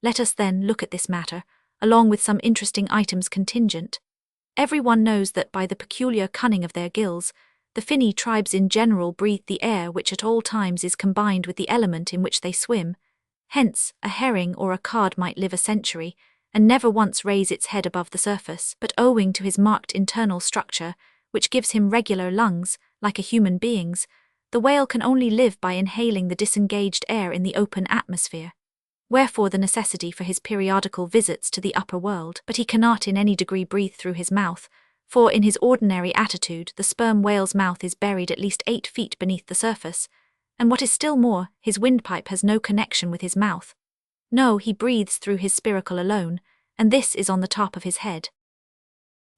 Let us then look at this matter, along with some interesting items contingent. Everyone knows that by the peculiar cunning of their gills, the finny tribes in general breathe the air which at all times is combined with the element in which they swim. Hence, a herring or a cod might live a century, and never once raise its head above the surface, but owing to his marked internal structure, which gives him regular lungs, like a human being's, the whale can only live by inhaling the disengaged air in the open atmosphere. Wherefore the necessity for his periodical visits to the upper world, but he cannot in any degree breathe through his mouth, for in his ordinary attitude the sperm whale's mouth is buried at least 8 feet beneath the surface, and what is still more, his windpipe has no connection with his mouth. No, he breathes through his spiracle alone, and this is on the top of his head.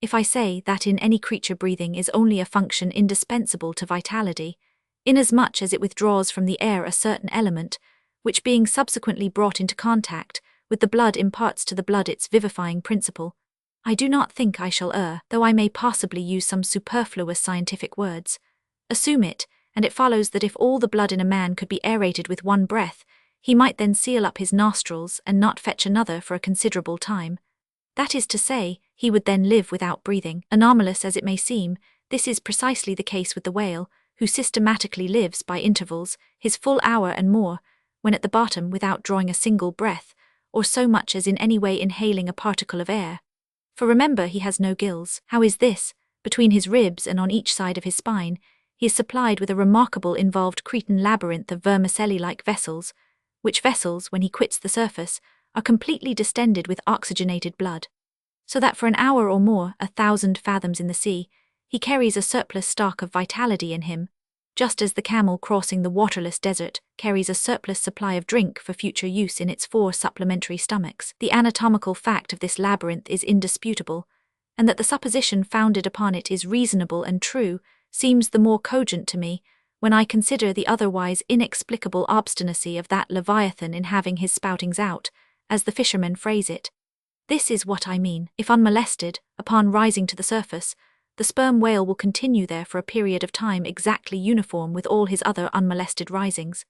If I say that in any creature breathing is only a function indispensable to vitality, inasmuch as it withdraws from the air a certain element, which being subsequently brought into contact with the blood imparts to the blood its vivifying principle, I do not think I shall err, though I may possibly use some superfluous scientific words. Assume it, and it follows that if all the blood in a man could be aerated with one breath, he might then seal up his nostrils and not fetch another for a considerable time. That is to say, he would then live without breathing. Anomalous as it may seem, this is precisely the case with the whale, who systematically lives by intervals, his full hour and more, when at the bottom without drawing a single breath, or so much as in any way inhaling a particle of air. For remember, he has no gills. How is this? Between his ribs and on each side of his spine, he is supplied with a remarkable involved Cretan labyrinth of vermicelli-like vessels, which vessels, when he quits the surface, are completely distended with oxygenated blood. So that for an hour or more, 1,000 fathoms in the sea, he carries a surplus stock of vitality in him, just as the camel crossing the waterless desert carries a surplus supply of drink for future use in its 4 supplementary stomachs. The anatomical fact of this labyrinth is indisputable, and that the supposition founded upon it is reasonable and true seems the more cogent to me when I consider the otherwise inexplicable obstinacy of that Leviathan in having his spoutings out, as the fishermen phrase it. This is what I mean. If unmolested, upon rising to the surface, the sperm whale will continue there for a period of time exactly uniform with all his other unmolested risings.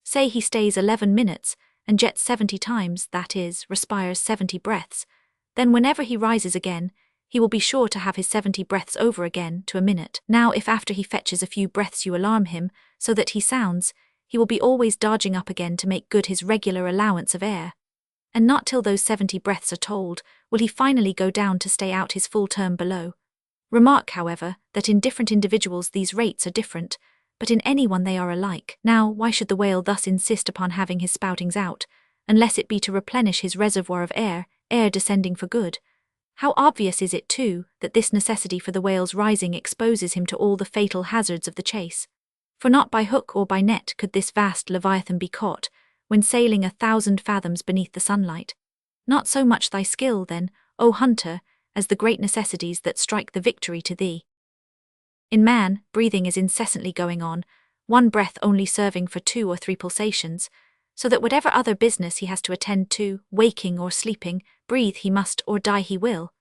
Say he stays 11 minutes, and jets 70 times, that is, respires 70 breaths, then whenever he rises again, he will be sure to have his 70 breaths over again to a minute. Now if after he fetches a few breaths you alarm him, so that he sounds, he will be always dodging up again to make good his regular allowance of air. And not till those 70 breaths are told, will he finally go down to stay out his full term below. Remark, however, that in different individuals these rates are different, but in any one they are alike. Now, why should the whale thus insist upon having his spoutings out, unless it be to replenish his reservoir of air descending for good? How obvious is it, too, that this necessity for the whale's rising exposes him to all the fatal hazards of the chase. For not by hook or by net could this vast Leviathan be caught, when sailing 1,000 fathoms beneath the sunlight. Not so much thy skill, then, O hunter, as the great necessities that strike the victory to thee. In man, breathing is incessantly going on, one breath only serving for 2 or 3 pulsations, so that whatever other business he has to attend to, waking or sleeping, breathe he must or die he will.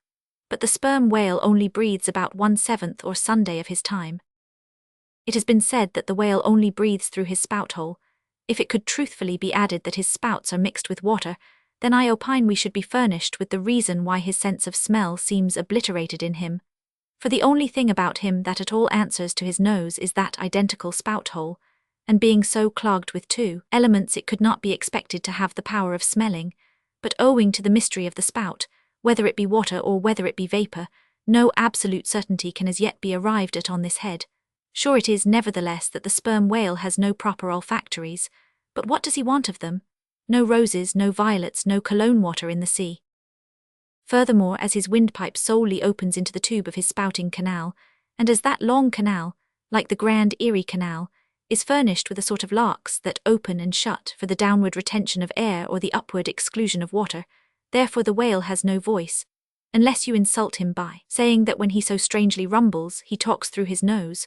But the sperm whale only breathes about 1/7 or Sunday of his time. It has been said that the whale only breathes through his spout hole. If it could truthfully be added that his spouts are mixed with water, then I opine we should be furnished with the reason why his sense of smell seems obliterated in him. For the only thing about him that at all answers to his nose is that identical spout hole, and being so clogged with 2 elements it could not be expected to have the power of smelling, but owing to the mystery of the spout, whether it be water or whether it be vapour, no absolute certainty can as yet be arrived at on this head. Sure it is nevertheless that the sperm whale has no proper olfactories, but what does he want of them? No roses, no violets, no cologne water in the sea. Furthermore, as his windpipe solely opens into the tube of his spouting canal, and as that long canal, like the Grand Erie Canal, is furnished with a sort of locks that open and shut for the downward retention of air or the upward exclusion of water, therefore the whale has no voice, unless you insult him by saying that when he so strangely rumbles, he talks through his nose.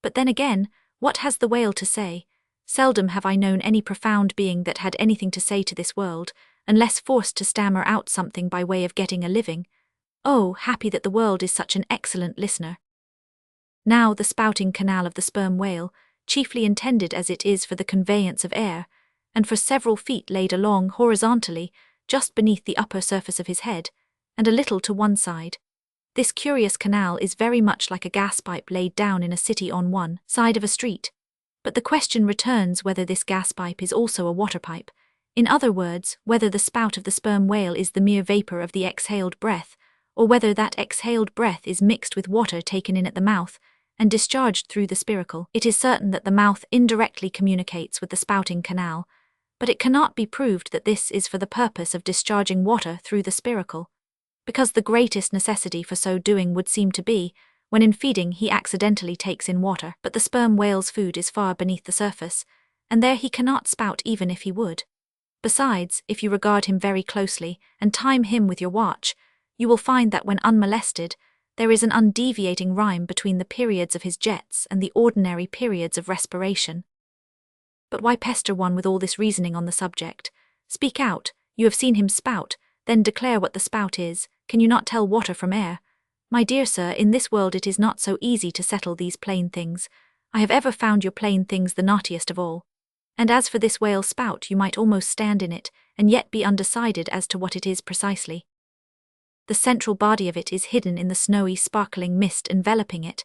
But then again, what has the whale to say? Seldom have I known any profound being that had anything to say to this world, unless forced to stammer out something by way of getting a living. Oh, happy that the world is such an excellent listener. Now the spouting canal of the sperm whale, chiefly intended as it is for the conveyance of air, and for several feet laid along horizontally, just beneath the upper surface of his head, and a little to one side. This curious canal is very much like a gas pipe laid down in a city on one side of a street. But the question returns whether this gas pipe is also a water pipe. In other words, whether the spout of the sperm whale is the mere vapor of the exhaled breath, or whether that exhaled breath is mixed with water taken in at the mouth and discharged through the spiracle. It is certain that the mouth indirectly communicates with the spouting canal, but it cannot be proved that this is for the purpose of discharging water through the spiracle, because the greatest necessity for so doing would seem to be, when in feeding he accidentally takes in water, but the sperm whale's food is far beneath the surface, and there he cannot spout even if he would. Besides, if you regard him very closely and time him with your watch, you will find that when unmolested, there is an undeviating rhyme between the periods of his jets and the ordinary periods of respiration. But why pester one with all this reasoning on the subject? Speak out, you have seen him spout, then declare what the spout is. Can you not tell water from air? My dear sir, in this world it is not so easy to settle these plain things. I have ever found your plain things the knottiest of all. And as for this whale spout, you might almost stand in it, and yet be undecided as to what it is precisely. The central body of it is hidden in the snowy, sparkling mist enveloping it,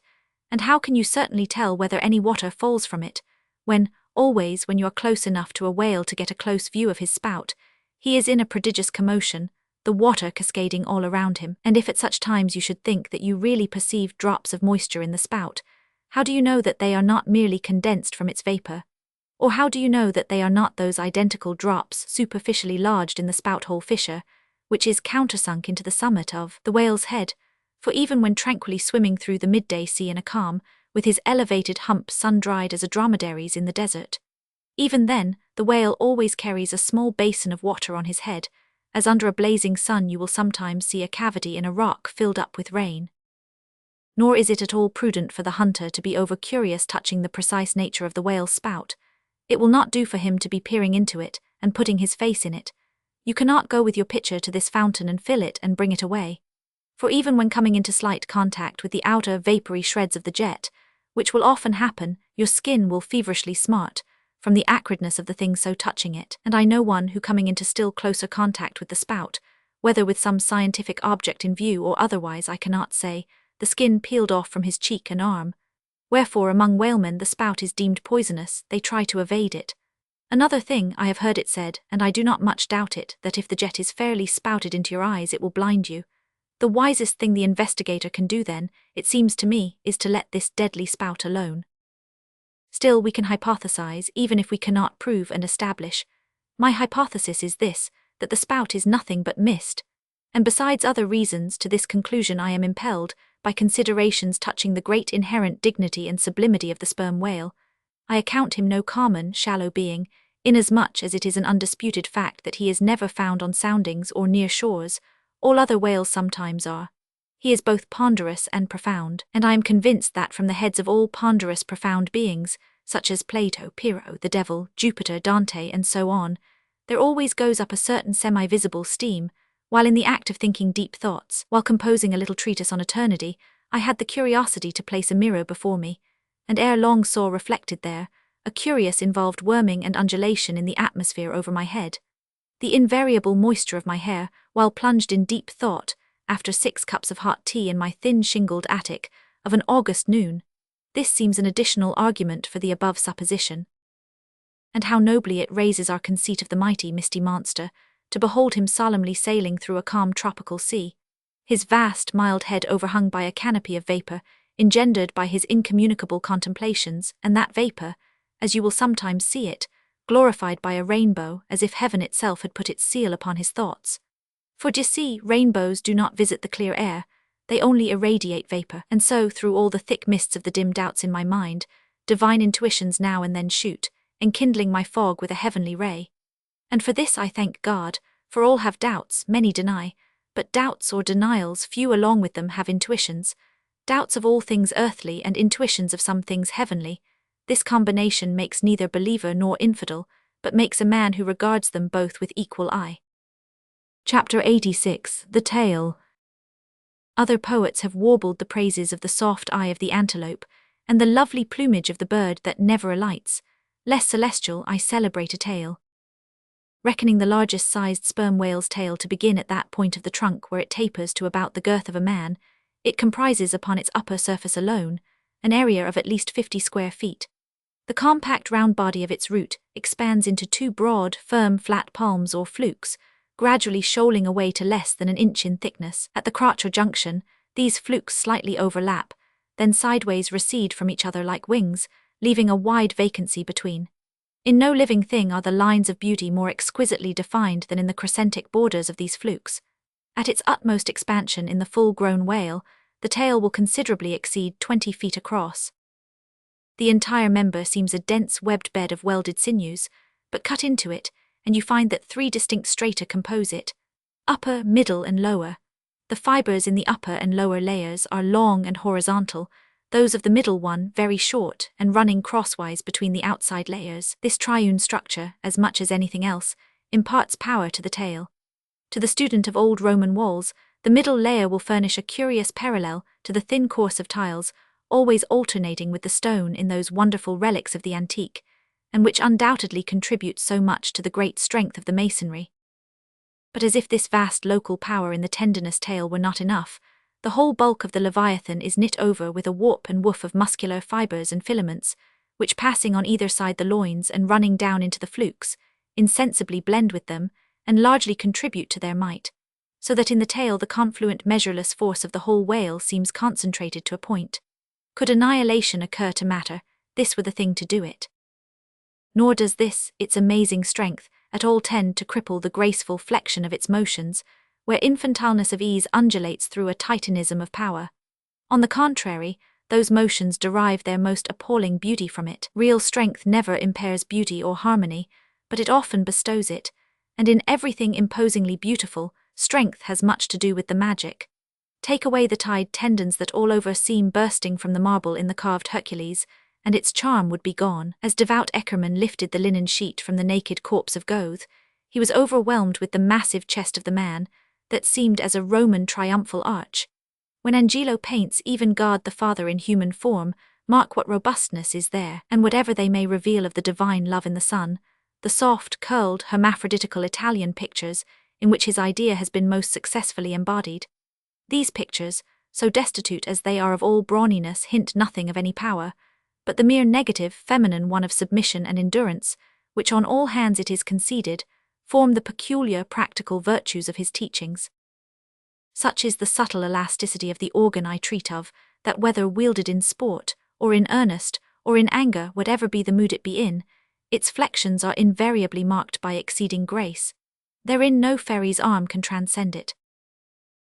and how can you certainly tell whether any water falls from it, when, always when you are close enough to a whale to get a close view of his spout, he is in a prodigious commotion, the water cascading all around him, and if at such times you should think that you really perceive drops of moisture in the spout, how do you know that they are not merely condensed from its vapor? Or how do you know that they are not those identical drops superficially lodged in the spout-hole fissure, which is countersunk into the summit of the whale's head? For even when tranquilly swimming through the midday sea in a calm, with his elevated hump sun-dried as a dromedary's in the desert, even then, the whale always carries a small basin of water on his head, as under a blazing sun you will sometimes see a cavity in a rock filled up with rain. Nor is it at all prudent for the hunter to be over-curious touching the precise nature of the whale's spout. It will not do for him to be peering into it and putting his face in it. You cannot go with your pitcher to this fountain and fill it and bring it away. For even when coming into slight contact with the outer vapory shreds of the jet, which will often happen, your skin will feverishly smart from the acridness of the thing so touching it, and I know one who coming into still closer contact with the spout, whether with some scientific object in view or otherwise I cannot say, the skin peeled off from his cheek and arm. Wherefore among whalemen the spout is deemed poisonous, they try to evade it. Another thing, I have heard it said, and I do not much doubt it, that if the jet is fairly spouted into your eyes it will blind you. The wisest thing the investigator can do then, it seems to me, is to let this deadly spout alone. Still we can hypothesize, even if we cannot prove and establish. My hypothesis is this, that the spout is nothing but mist. And besides other reasons, to this conclusion I am impelled, by considerations touching the great inherent dignity and sublimity of the sperm whale. I account him no common, shallow being, inasmuch as it is an undisputed fact that he is never found on soundings or near shores. All other whales sometimes are. He is both ponderous and profound, and I am convinced that from the heads of all ponderous profound beings, such as Plato, Pyrrho, the devil, Jupiter, Dante, and so on, there always goes up a certain semi-visible steam. While in the act of thinking deep thoughts, while composing a little treatise on eternity, I had the curiosity to place a mirror before me, and ere long saw reflected there a curious involved worming and undulation in the atmosphere over my head. The invariable moisture of my hair, while plunged in deep thought, after 6 cups of hot tea in my thin shingled attic, of an August noon. This seems an additional argument for the above supposition. And how nobly it raises our conceit of the mighty misty monster, to behold him solemnly sailing through a calm tropical sea, his vast mild head overhung by a canopy of vapour, engendered by his incommunicable contemplations, and that vapour, as you will sometimes see it, glorified by a rainbow, as if heaven itself had put its seal upon his thoughts. For d'ye see, rainbows do not visit the clear air, they only irradiate vapour, and so through all the thick mists of the dim doubts in my mind, divine intuitions now and then shoot, enkindling my fog with a heavenly ray. And for this I thank God, for all have doubts, many deny, but doubts or denials few along with them have intuitions, doubts of all things earthly and intuitions of some things heavenly. This combination makes neither believer nor infidel, but makes a man who regards them both with equal eye. Chapter 86, The Tale. Other poets have warbled the praises of the soft eye of the antelope, and the lovely plumage of the bird that never alights. Less celestial, I celebrate a tale. reckoning the largest sized sperm whale's tail to begin at that point of the trunk where it tapers to about the girth of a man. It comprises upon its upper surface alone an area of at least 50 square feet. The compact round body of its root expands into two broad, firm, flat palms or flukes, gradually shoaling away to less than an inch in thickness. At the crotch or junction, these flukes slightly overlap, then sideways recede from each other like wings, leaving a wide vacancy between. In no living thing are the lines of beauty more exquisitely defined than in the crescentic borders of these flukes. At its utmost expansion in the full-grown whale, the tail will considerably exceed 20 feet across. The entire member seems a dense webbed bed of welded sinews, but cut into it, and you find that three distinct strata compose it: upper, middle, and lower. The fibers in the upper and lower layers are long and horizontal, those of the middle one very short and running crosswise between the outside layers. This triune structure, as much as anything else, imparts power to the tail. To the student of old Roman walls, the middle layer will furnish a curious parallel to the thin course of tiles, always alternating with the stone in those wonderful relics of the antique, and which undoubtedly contributes so much to the great strength of the masonry. But as if this vast local power in the tendinous tail were not enough, the whole bulk of the Leviathan is knit over with a warp and woof of muscular fibers and filaments, which, passing on either side the loins and running down into the flukes, insensibly blend with them and largely contribute to their might, so that in the tail the confluent measureless force of the whole whale seems concentrated to a point. Could annihilation occur to matter, this were the thing to do it. Nor does this, its amazing strength, at all tend to cripple the graceful flexion of its motions, where infantileness of ease undulates through a titanism of power. On the contrary, those motions derive their most appalling beauty from it. Real strength never impairs beauty or harmony, but it often bestows it, and in everything imposingly beautiful, strength has much to do with the magic. Take away the tied tendons that all over seem bursting from the marble in the carved Hercules, and its charm would be gone. As devout Eckermann lifted the linen sheet from the naked corpse of Goethe, he was overwhelmed with the massive chest of the man, that seemed as a Roman triumphal arch. When Angelo paints even God the Father in human form, mark what robustness is there, and whatever they may reveal of the divine love in the Son, the soft, curled, hermaphroditical Italian pictures in which his idea has been most successfully embodied. These pictures, so destitute as they are of all brawniness, hint nothing of any power, but the mere negative, feminine one of submission and endurance, which on all hands it is conceded, form the peculiar practical virtues of his teachings. Such is the subtle elasticity of the organ I treat of, that whether wielded in sport, or in earnest, or in anger, whatever be the mood it be in, its flexions are invariably marked by exceeding grace. Therein no fairy's arm can transcend it.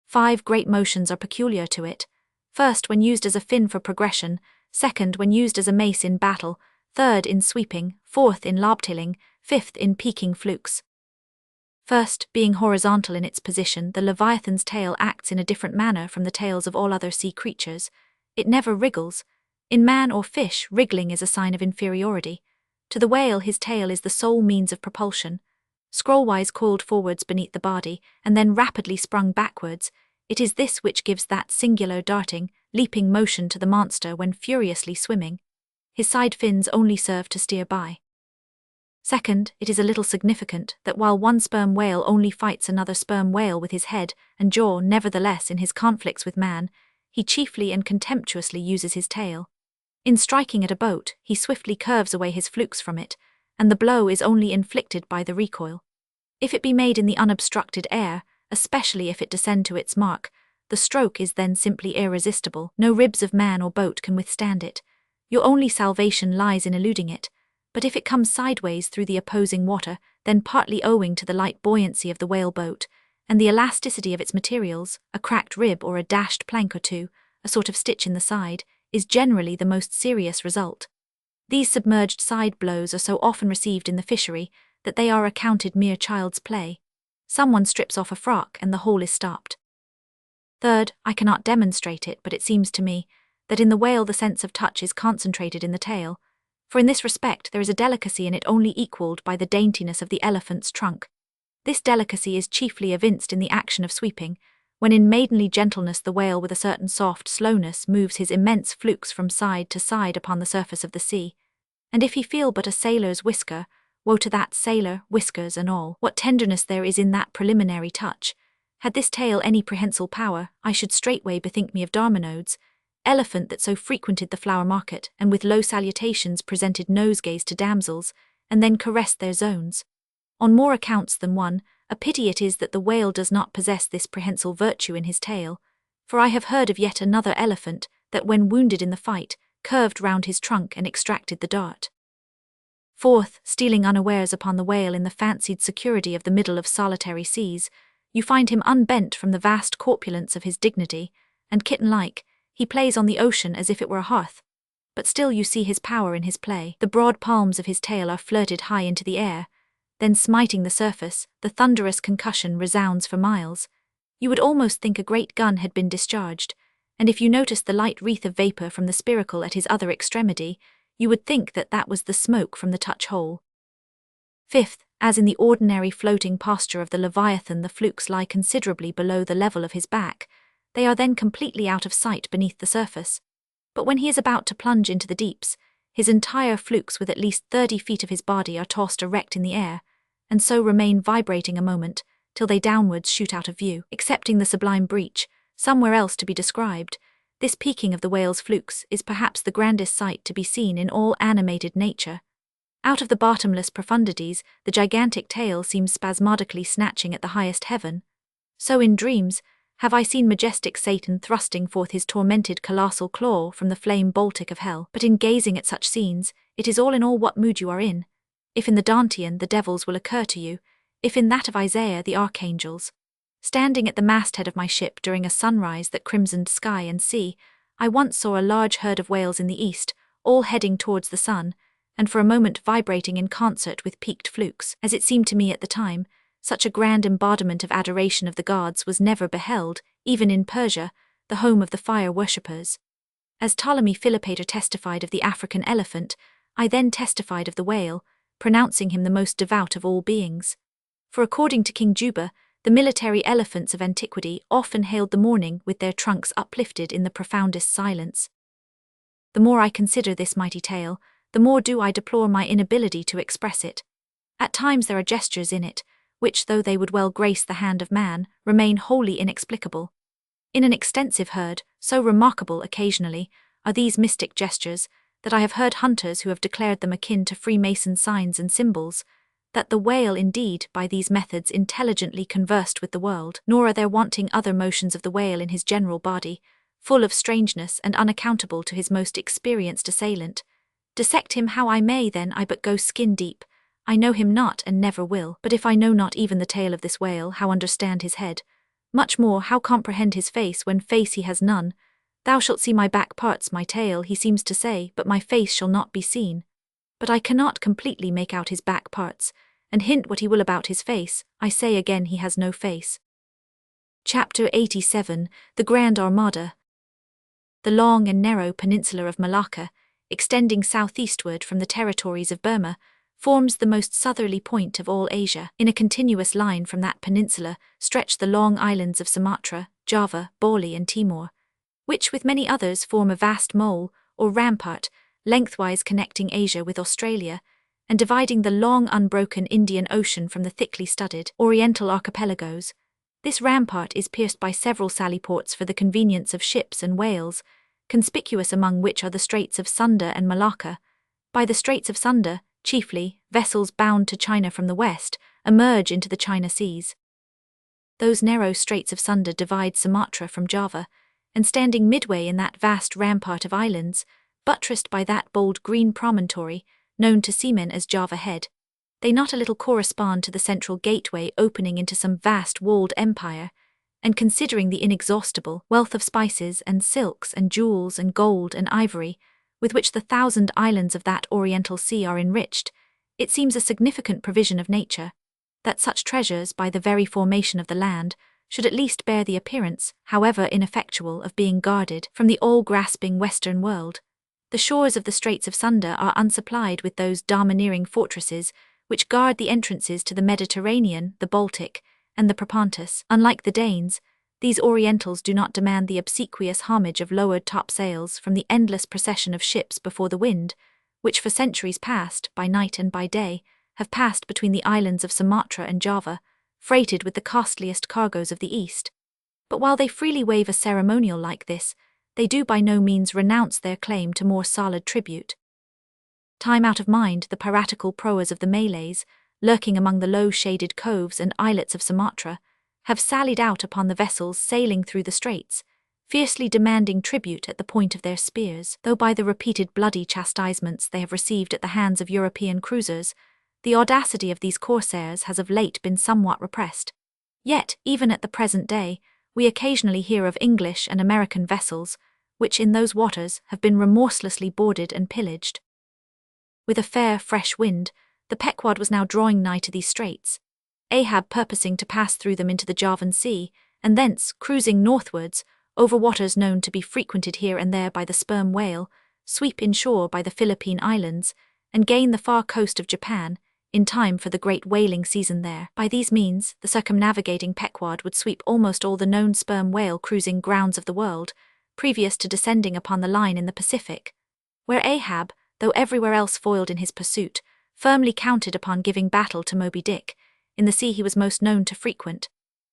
5 great motions are peculiar to it: first, when used as a fin for progression; second, when used as a mace in battle; third, in sweeping; fourth, in lobtailing; fifth, in peaking flukes. First, being horizontal in its position, the Leviathan's tail acts in a different manner from the tails of all other sea creatures. It never wriggles. In man or fish, wriggling is a sign of inferiority. To the whale, his tail is the sole means of propulsion. Scrollwise coiled forwards beneath the body, and then rapidly sprung backwards, it is this which gives that singular darting, leaping motion to the monster when furiously swimming. His side fins only serve to steer by. Second, it is a little significant that while one sperm whale only fights another sperm whale with his head and jaw, nevertheless in his conflicts with man, he chiefly and contemptuously uses his tail. In striking at a boat, he swiftly curves away his flukes from it, and the blow is only inflicted by the recoil. If it be made in the unobstructed air, especially if it descend to its mark, the stroke is then simply irresistible. No ribs of man or boat can withstand it. Your only salvation lies in eluding it. But if it comes sideways through the opposing water, then partly owing to the light buoyancy of the whale boat, and the elasticity of its materials, a cracked rib or a dashed plank or two, a sort of stitch in the side, is generally the most serious result. These submerged side blows are so often received in the fishery that they are accounted mere child's play. Someone strips off a frock and the whole is stopped. Third, I cannot demonstrate it, but it seems to me that in the whale the sense of touch is concentrated in the tail, for in this respect there is a delicacy in it only equalled by the daintiness of the elephant's trunk. This delicacy is chiefly evinced in the action of sweeping, when in maidenly gentleness the whale with a certain soft slowness moves his immense flukes from side to side upon the surface of the sea, and if he feel but a sailor's whisker, Woe to that sailor, whiskers and all. What tenderness there is in that preliminary touch. Had this tale any prehensile power, I should straightway bethink me of Darmanodes, elephant that so frequented the flower market, and with low salutations presented nosegays to damsels, and then caressed their zones. On more accounts than one, a pity it is that the whale does not possess this prehensile virtue in his tail, for I have heard of yet another elephant, that when wounded in the fight, curved round his trunk and extracted the dart. Fourth, stealing unawares upon the whale in the fancied security of the middle of solitary seas, you find him unbent from the vast corpulence of his dignity, and kitten-like, he plays on the ocean as if it were a hearth. But still you see his power in his play. The broad palms of his tail are flirted high into the air, then smiting the surface, the thunderous concussion resounds for miles. You would almost think a great gun had been discharged, and if you noticed the light wreath of vapour from the spiracle at his other extremity, you would think that that was the smoke from the touch-hole. Fifth, as in the ordinary floating posture of the Leviathan the flukes lie considerably below the level of his back, they are then completely out of sight beneath the surface. But when he is about to plunge into the deeps, his entire flukes with at least 30 feet of his body are tossed erect in the air, and so remain vibrating a moment, till they downwards shoot out of view. Excepting the sublime breach, somewhere else to be described, this peaking of the whale's flukes is perhaps the grandest sight to be seen in all animated nature. Out of the bottomless profundities, the gigantic tail seems spasmodically snatching at the highest heaven. So in dreams, have I seen majestic Satan thrusting forth his tormented colossal claw from the flame Baltic of hell. But in gazing at such scenes, it is all in all what mood you are in. If in the Dantean, the devils will occur to you, if in that of Isaiah, the archangels. Standing at the masthead of my ship during a sunrise that crimsoned sky and sea, I once saw a large herd of whales in the east, all heading towards the sun, and for a moment vibrating in concert with peaked flukes. As it seemed to me at the time, such a grand embodiment of adoration of the gods was never beheld, even in Persia, the home of the fire worshippers. As Ptolemy Philopater testified of the African elephant, I then testified of the whale, pronouncing him the most devout of all beings. For according to King Juba, the military elephants of antiquity often hailed the morning with their trunks uplifted in the profoundest silence. The more I consider this mighty tale, the more do I deplore my inability to express it. At times there are gestures in it, which, though they would well grace the hand of man, remain wholly inexplicable. In an extensive herd, so remarkable occasionally are these mystic gestures, that I have heard hunters who have declared them akin to Freemason signs and symbols, that the whale indeed by these methods intelligently conversed with the world. Nor are there wanting other motions of the whale in his general body, full of strangeness and unaccountable to his most experienced assailant. Dissect him how I may, then I but go skin deep. I know him not and never will. But if I know not even the tail of this whale, how understand his head? Much more, how comprehend his face, when face he has none? Thou shalt see my back parts, my tail, he seems to say, but my face shall not be seen. But I cannot completely make out his back parts, and hint what he will about his face, I say again he has no face. Chapter 87, The Grand Armada. The long and narrow peninsula of Malacca, extending southeastward from the territories of Burma, forms the most southerly point of all Asia. In a continuous line from that peninsula stretch the long islands of Sumatra, Java, Bali and Timor, which with many others form a vast mole, or rampart, lengthwise connecting Asia with Australia, and dividing the long unbroken Indian Ocean from the thickly studded Oriental archipelagos. This rampart is pierced by several sally ports for the convenience of ships and whales, conspicuous among which are the Straits of Sunda and Malacca. By the Straits of Sunda, chiefly, vessels bound to China from the west emerge into the China Seas. Those narrow Straits of Sunda divide Sumatra from Java, and standing midway in that vast rampart of islands, buttressed by that bold green promontory, known to seamen as Java Head, they not a little correspond to the central gateway opening into some vast walled empire, and considering the inexhaustible wealth of spices and silks and jewels and gold and ivory, with which the 1,000 islands of that Oriental Sea are enriched, it seems a significant provision of nature, that such treasures, by the very formation of the land, should at least bear the appearance, however ineffectual, of being guarded from the all-grasping Western world. The shores of the Straits of Sunda are unsupplied with those domineering fortresses which guard the entrances to the Mediterranean, the Baltic, and the Propontis. Unlike the Danes, these Orientals do not demand the obsequious homage of lowered topsails from the endless procession of ships before the wind, which for centuries past, by night and by day, have passed between the islands of Sumatra and Java, freighted with the costliest cargoes of the East. But while they freely waive a ceremonial like this, they do by no means renounce their claim to more solid tribute. Time out of mind, the piratical proas of the Malays, lurking among the low-shaded coves and islets of Sumatra, have sallied out upon the vessels sailing through the straits, fiercely demanding tribute at the point of their spears. Though by the repeated bloody chastisements they have received at the hands of European cruisers, the audacity of these corsairs has of late been somewhat repressed. Yet, even at the present day, we occasionally hear of English and American vessels, which in those waters have been remorselessly boarded and pillaged. With a fair, fresh wind, the Pequod was now drawing nigh to these straits, Ahab purposing to pass through them into the Javan Sea, and thence, cruising northwards, over waters known to be frequented here and there by the sperm whale, sweep inshore by the Philippine Islands, and gain the far coast of Japan, in time for the great whaling season there. By these means, the circumnavigating Pequod would sweep almost all the known sperm whale cruising grounds of the world, previous to descending upon the line in the Pacific, where Ahab, though everywhere else foiled in his pursuit, firmly counted upon giving battle to Moby Dick, in the sea he was most known to frequent,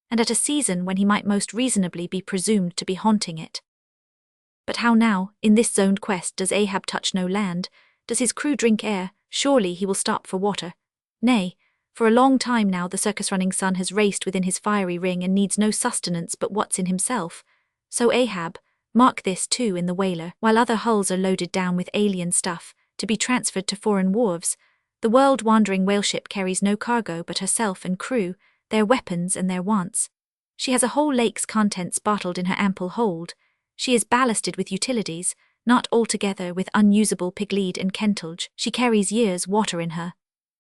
and at a season when he might most reasonably be presumed to be haunting it. But how now, in this zoned quest, does Ahab touch no land? Does his crew drink air? Surely he will stop for water. Nay, for a long time now the circus-running sun has raced within his fiery ring and needs no sustenance but what's in himself. So Ahab, mark this too in the whaler, while other hulls are loaded down with alien stuff, to be transferred to foreign wharves, the world-wandering whaleship carries no cargo but herself and crew, their weapons and their wants. She has a whole lake's contents bottled in her ample hold. She is ballasted with utilities, not altogether with unusable piglead and kentelge. She carries years' water in her.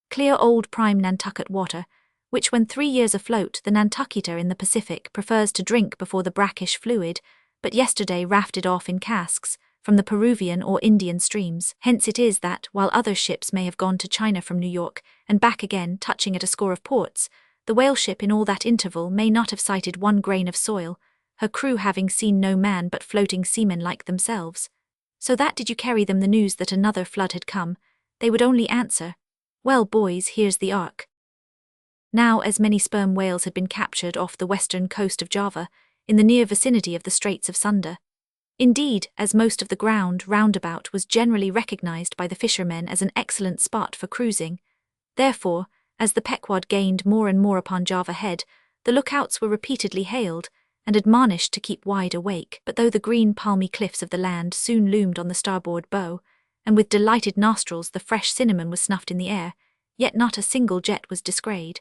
Clear old prime Nantucket water, which when 3 years afloat the Nantucketer in the Pacific prefers to drink before the brackish fluid, but yesterday rafted off in casks, from the Peruvian or Indian streams. Hence it is that, while other ships may have gone to China from New York, and back again touching at a score of ports, the whaleship in all that interval may not have sighted one grain of soil, her crew having seen no man but floating seamen like themselves. So that did you carry them the news that another flood had come, they would only answer, "Well, boys, here's the ark." Now as many sperm whales had been captured off the western coast of Java, in the near vicinity of the Straits of Sunda. Indeed, as most of the ground roundabout was generally recognized by the fishermen as an excellent spot for cruising, therefore, as the Pequod gained more and more upon Java Head, the lookouts were repeatedly hailed, and admonished to keep wide awake. But though the green palmy cliffs of the land soon loomed on the starboard bow, and with delighted nostrils the fresh cinnamon was snuffed in the air, yet not a single jet was descried.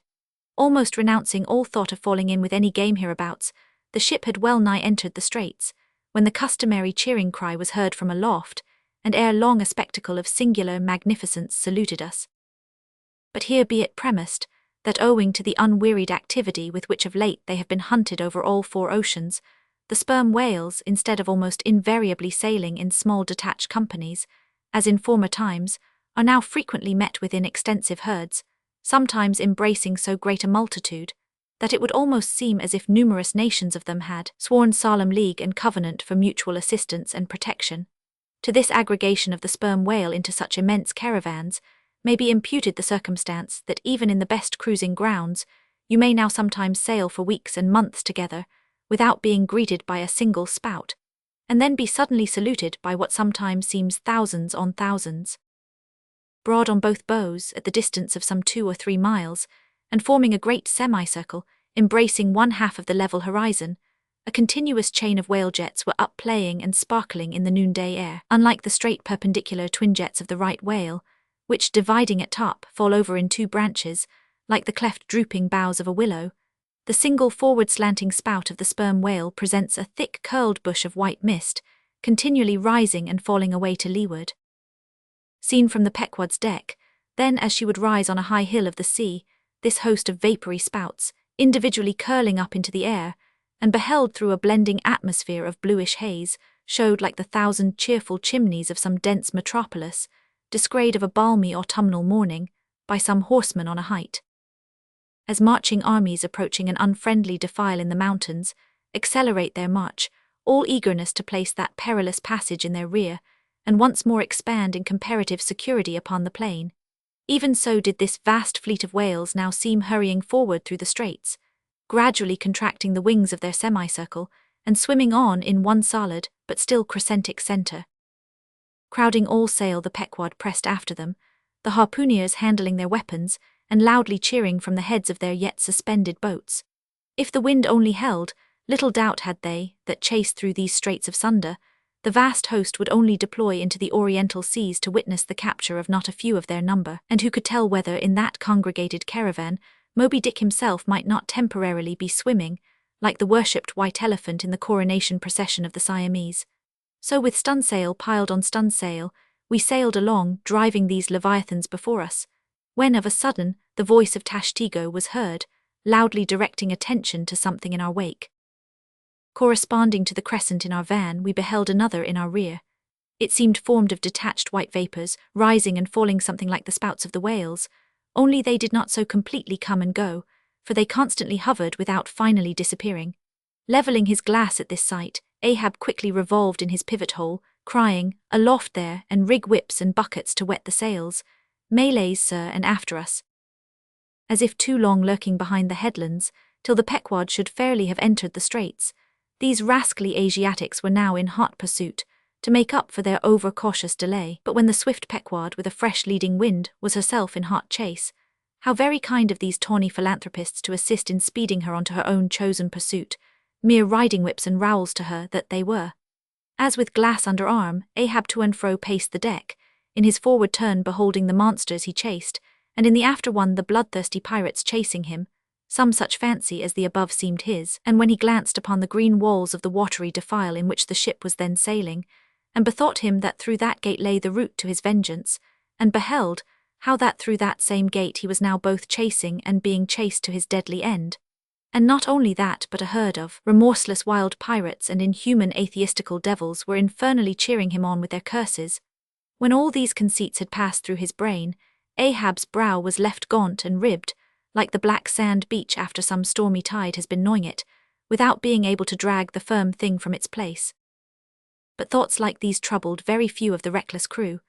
Almost renouncing all thought of falling in with any game hereabouts, the ship had well nigh entered the straits, when the customary cheering cry was heard from aloft, and ere long a spectacle of singular magnificence saluted us. But here be it premised, that owing to the unwearied activity with which of late they have been hunted over all 4 oceans, the sperm whales, instead of almost invariably sailing in small detached companies, as in former times, are now frequently met with in extensive herds, sometimes embracing so great a multitude, that it would almost seem as if numerous nations of them had sworn solemn league and covenant for mutual assistance and protection. To this aggregation of the sperm whale into such immense caravans may be imputed the circumstance that even in the best cruising grounds, you may now sometimes sail for weeks and months together, without being greeted by a single spout, and then be suddenly saluted by what sometimes seems thousands on thousands. Broad on both bows, at the distance of some 2 or 3 miles, and forming a great semicircle, embracing one half of the level horizon, a continuous chain of whale jets were up playing and sparkling in the noonday air. Unlike the straight perpendicular twin jets of the right whale, which, dividing at top, fall over in 2 branches, like the cleft drooping boughs of a willow, the single forward slanting spout of the sperm whale presents a thick curled bush of white mist, continually rising and falling away to leeward. Seen from the Pequod's deck, then as she would rise on a high hill of the sea, this host of vapory spouts, individually curling up into the air, and beheld through a blending atmosphere of bluish haze, showed like the 1,000 cheerful chimneys of some dense metropolis, descried of a balmy autumnal morning, by some horseman on a height. As marching armies approaching an unfriendly defile in the mountains, accelerate their march, all eagerness to place that perilous passage in their rear, and once more expand in comparative security upon the plain, Even so did this vast fleet of whales now seem hurrying forward through the straits, gradually contracting the wings of their semicircle and swimming on in one solid but still crescentic center. Crowding all sail, the Pequod pressed after them, the harpooneers handling their weapons and loudly cheering from the heads of their yet suspended boats. If the wind only held, little doubt had they that, chased through these straits of sunder, the vast host would only deploy into the oriental seas to witness the capture of not a few of their number, and who could tell whether in that congregated caravan Moby Dick himself might not temporarily be swimming, like the worshipped white elephant in the coronation procession of the Siamese. So with stunsail piled on stunsail, we sailed along, driving these leviathans before us, when of a sudden the voice of Tashtego was heard, loudly directing attention to something in our wake. Corresponding to the crescent in our van, we beheld another in our rear. It seemed formed of detached white vapors, rising and falling something like the spouts of the whales, only they did not so completely come and go, for they constantly hovered without finally disappearing. Leveling his glass at this sight, Ahab quickly revolved in his pivot hole, crying, "Aloft there, and rig whips and buckets to wet the sails. Malays, sir, and after us." As if too long lurking behind the headlands, till the Pequod should fairly have entered the straits, these rascally Asiatics were now in hot pursuit, to make up for their over-cautious delay. But when the swift Pequod, with a fresh leading wind, was herself in hot chase, how very kind of these tawny philanthropists to assist in speeding her onto her own chosen pursuit, mere riding whips and rowels to her that they were. As with glass under arm, Ahab to and fro paced the deck, in his forward turn beholding the monsters he chased, and in the after one the bloodthirsty pirates chasing him, some such fancy as the above seemed his, and when he glanced upon the green walls of the watery defile in which the ship was then sailing, and bethought him that through that gate lay the route to his vengeance, and beheld how that through that same gate he was now both chasing and being chased to his deadly end. And not only that, but a herd of remorseless wild pirates and inhuman atheistical devils were infernally cheering him on with their curses. When all these conceits had passed through his brain, Ahab's brow was left gaunt and ribbed, like the black sand beach after some stormy tide has been gnawing it, without being able to drag the firm thing from its place. But thoughts like these troubled very few of the reckless crew,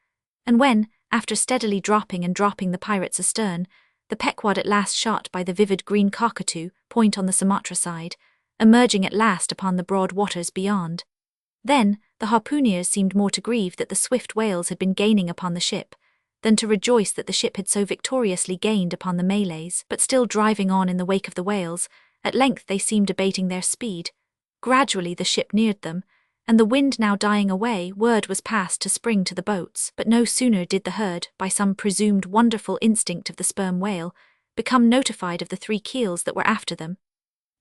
and when, after steadily dropping the pirates astern, the Pequod at last shot by the vivid green cockatoo point on the Sumatra side, emerging at last upon the broad waters beyond, then the harpooneers seemed more to grieve that the swift whales had been gaining upon the ship, than to rejoice that the ship had so victoriously gained upon the Malays. But still driving on in the wake of the whales, at length they seemed abating their speed. Gradually the ship neared them, and the wind now dying away, word was passed to spring to the boats. But no sooner did the herd, by some presumed wonderful instinct of the sperm whale, become notified of the 3 keels that were after them,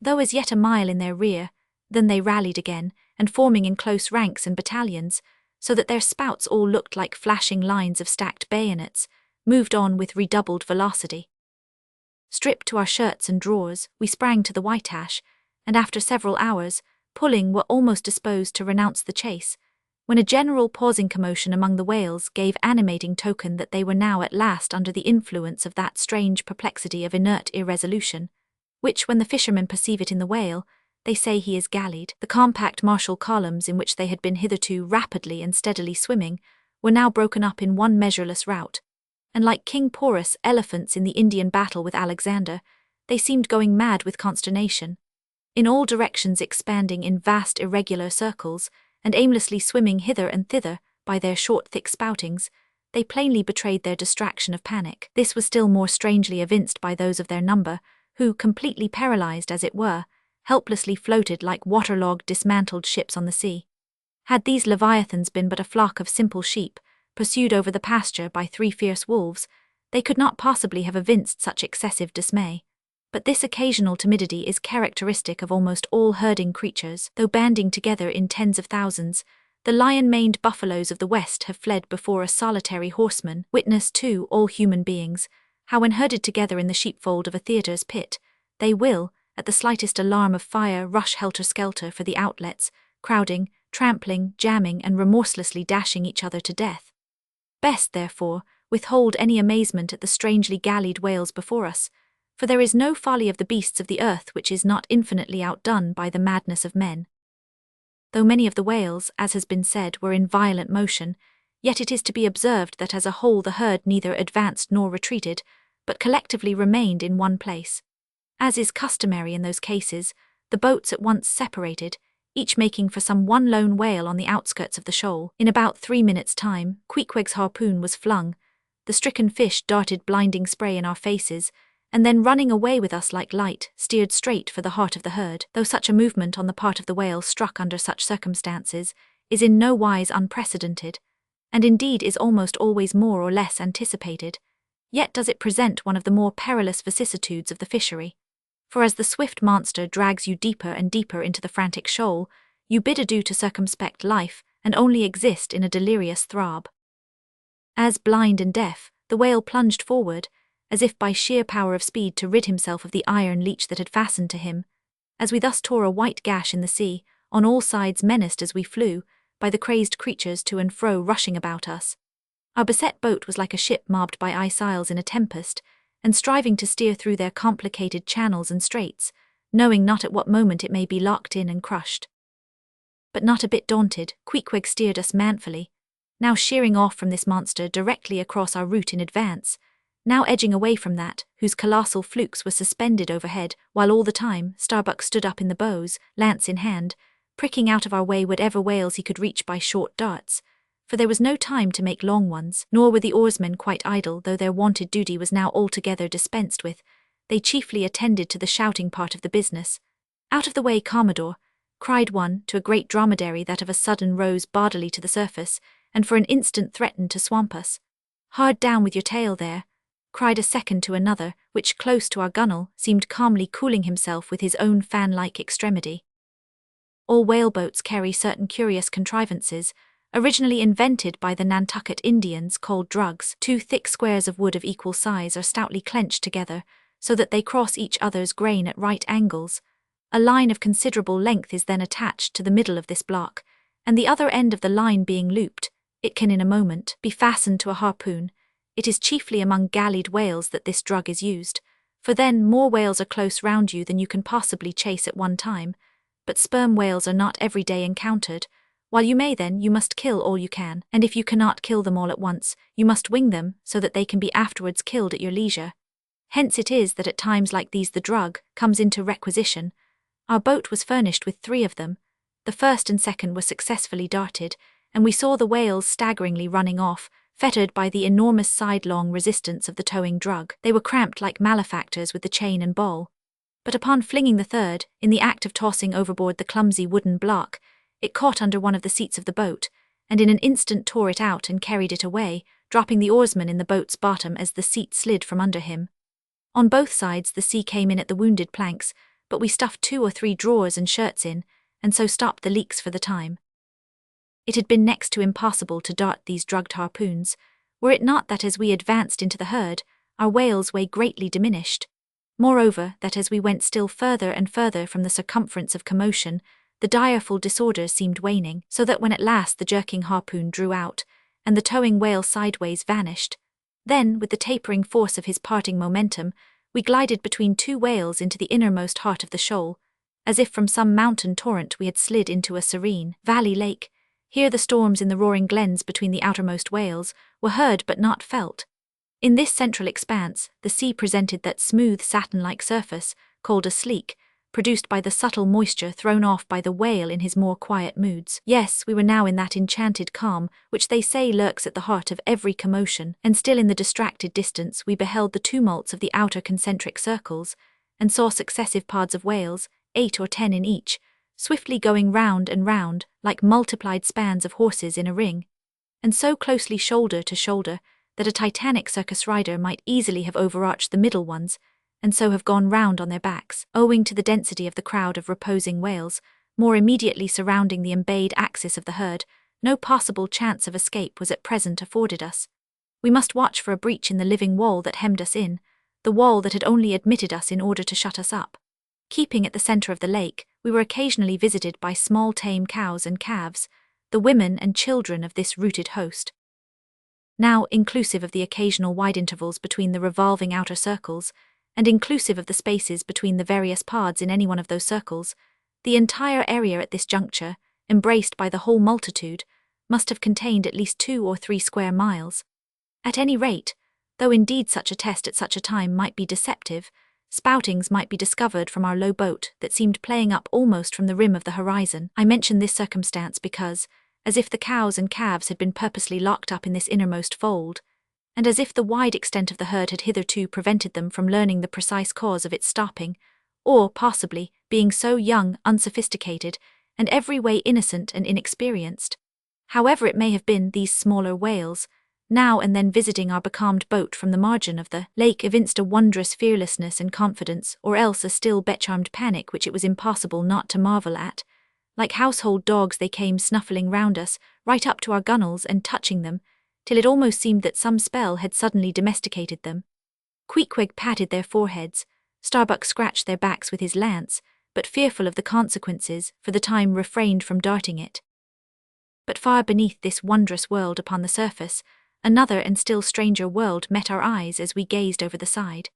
though as yet a mile in their rear, than they rallied again, and forming in close ranks and battalions, so that their spouts all looked like flashing lines of stacked bayonets, moved on with redoubled velocity. Stripped to our shirts and drawers, we sprang to the white ash, and after several hours, pulling, were almost disposed to renounce the chase, when a general pausing commotion among the whales gave animating token that they were now at last under the influence of that strange perplexity of inert irresolution, which, when the fishermen perceive it in the whale, they say he is gallied. The compact martial columns in which they had been hitherto rapidly and steadily swimming were now broken up in one measureless rout, and like King Porus elephants in the Indian battle with Alexander, they seemed going mad with consternation, in all directions expanding in vast irregular circles, and aimlessly swimming hither and thither by their short thick spoutings. They plainly betrayed their distraction of panic. This was still more strangely evinced by those of their number, who, completely paralyzed as it were, helplessly floated like waterlogged dismantled ships on the sea. Had these leviathans been but a flock of simple sheep, pursued over the pasture by 3 fierce wolves, they could not possibly have evinced such excessive dismay. But this occasional timidity is characteristic of almost all herding creatures. Though banding together in tens of thousands, the lion-maned buffaloes of the West have fled before a solitary horseman. Witness, too, all human beings, how when herded together in the sheepfold of a theatre's pit, they will, at the slightest alarm of fire, rush helter-skelter for the outlets, crowding, trampling, jamming, and remorselessly dashing each other to death. Best, therefore, withhold any amazement at the strangely gallied whales before us, for there is no folly of the beasts of the earth which is not infinitely outdone by the madness of men. Though many of the whales, as has been said, were in violent motion, Yet it is to be observed that as a whole the herd neither advanced nor retreated, but collectively remained in one place. As is customary in those cases, the boats at once separated, each making for some one lone whale on the outskirts of the shoal. In about 3 minutes' time, Queequeg's harpoon was flung. The stricken fish darted blinding spray in our faces, and then running away with us like light, steered straight for the heart of the herd. Though such a movement on the part of the whale struck under such circumstances is in no wise unprecedented, and indeed is almost always more or less anticipated, yet does it present one of the more perilous vicissitudes of the fishery. For as the swift monster drags you deeper and deeper into the frantic shoal, you bid adieu to circumspect life, and only exist in a delirious throb. As blind and deaf, the whale plunged forward, as if by sheer power of speed to rid himself of the iron leech that had fastened to him. As we thus tore a white gash in the sea, on all sides menaced as we flew, by the crazed creatures to and fro rushing about us. Our beset boat was like a ship mobbed by ice isles in a tempest, and striving to steer through their complicated channels and straits, knowing not at what moment it may be locked in and crushed. But not a bit daunted, Queequeg steered us manfully, now sheering off from this monster directly across our route in advance, now edging away from that, whose colossal flukes were suspended overhead, while all the time Starbuck stood up in the bows, lance in hand, pricking out of our way whatever whales he could reach by short darts, for there was no time to make long ones, nor were the oarsmen quite idle, though their wonted duty was now altogether dispensed with. They chiefly attended to the shouting part of the business. "Out of the way, Commodore," cried one to a great dromedary that of a sudden rose bodily to the surface, and for an instant threatened to swamp us. "Hard down with your tail there," cried a second to another, which close to our gunwale seemed calmly cooling himself with his own fan-like extremity. All whaleboats carry certain curious contrivances, originally invented by the Nantucket Indians, called drugs. 2 thick squares of wood of equal size are stoutly clenched together, so that they cross each other's grain at right angles. A line of considerable length is then attached to the middle of this block, and the other end of the line being looped, it can in a moment be fastened to a harpoon. It is chiefly among gallied whales that this drug is used, for then more whales are close round you than you can possibly chase at one time, but sperm whales are not every day encountered. While you may then, you must kill all you can, and if you cannot kill them all at once, you must wing them so that they can be afterwards killed at your leisure. Hence it is that at times like these the drug comes into requisition. Our boat was furnished with 3 of them. The first and second were successfully darted, and we saw the whales staggeringly running off, fettered by the enormous sidelong resistance of the towing drug. They were cramped like malefactors with the chain and ball. But upon flinging the third, in the act of tossing overboard the clumsy wooden block, it caught under one of the seats of the boat, and in an instant tore it out and carried it away, dropping the oarsman in the boat's bottom as the seat slid from under him. On both sides the sea came in at the wounded planks, but we stuffed 2 or 3 drawers and shirts in, and so stopped the leaks for the time. It had been next to impossible to dart these drugged harpoons, were it not that as we advanced into the herd, our whale's way greatly diminished. Moreover, that as we went still further and further from the circumference of commotion, the direful disorder seemed waning, so that when at last the jerking harpoon drew out, and the towing whale sideways vanished, then, with the tapering force of his parting momentum, we glided between 2 whales into the innermost heart of the shoal, as if from some mountain torrent we had slid into a serene valley lake. Here the storms in the roaring glens between the outermost whales were heard but not felt. In this central expanse, the sea presented that smooth satin-like surface, called a sleek, produced by the subtle moisture thrown off by the whale in his more quiet moods. Yes, we were now in that enchanted calm which they say lurks at the heart of every commotion, and still in the distracted distance we beheld the tumults of the outer concentric circles, and saw successive pods of whales, 8 or 10 in each, swiftly going round and round, like multiplied spans of horses in a ring, and so closely shoulder to shoulder that a titanic circus rider might easily have overarched the middle ones, and so have gone round on their backs, owing to the density of the crowd of reposing whales, more immediately surrounding the embayed axis of the herd. No possible chance of escape was at present afforded us. We must watch for a breach in the living wall that hemmed us in, the wall that had only admitted us in order to shut us up. Keeping at the centre of the lake, we were occasionally visited by small tame cows and calves, the women and children of this rooted host. Now, inclusive of the occasional wide intervals between the revolving outer circles, and inclusive of the spaces between the various pods in any one of those circles, the entire area at this juncture, embraced by the whole multitude, must have contained at least 2 or 3 square miles. At any rate, though indeed such a test at such a time might be deceptive, spoutings might be discovered from our low boat that seemed playing up almost from the rim of the horizon. I mention this circumstance because, as if the cows and calves had been purposely locked up in this innermost fold, and as if the wide extent of the herd had hitherto prevented them from learning the precise cause of its stopping, or, possibly, being so young, unsophisticated, and every way innocent and inexperienced. However it may have been, these smaller whales, now and then visiting our becalmed boat from the margin of the lake, evinced a wondrous fearlessness and confidence, or else a still becharmed panic which it was impossible not to marvel at. Like household dogs they came snuffling round us, right up to our gunwales and touching them, till it almost seemed that some spell had suddenly domesticated them. Queequeg patted their foreheads, Starbuck scratched their backs with his lance, but fearful of the consequences, for the time refrained from darting it. But far beneath this wondrous world upon the surface, another and still stranger world met our eyes as we gazed over the side.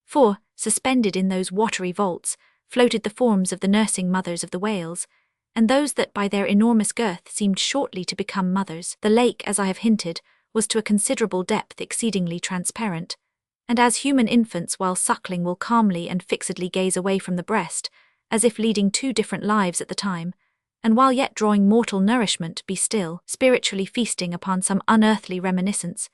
For, suspended in those watery vaults, floated the forms of the nursing mothers of the whales, and those that by their enormous girth seemed shortly to become mothers. The lake, as I have hinted, was to a considerable depth exceedingly transparent, and as human infants while suckling will calmly and fixedly gaze away from the breast, as if leading 2 different lives at the time, and while yet drawing mortal nourishment be still, spiritually feasting upon some unearthly reminiscence,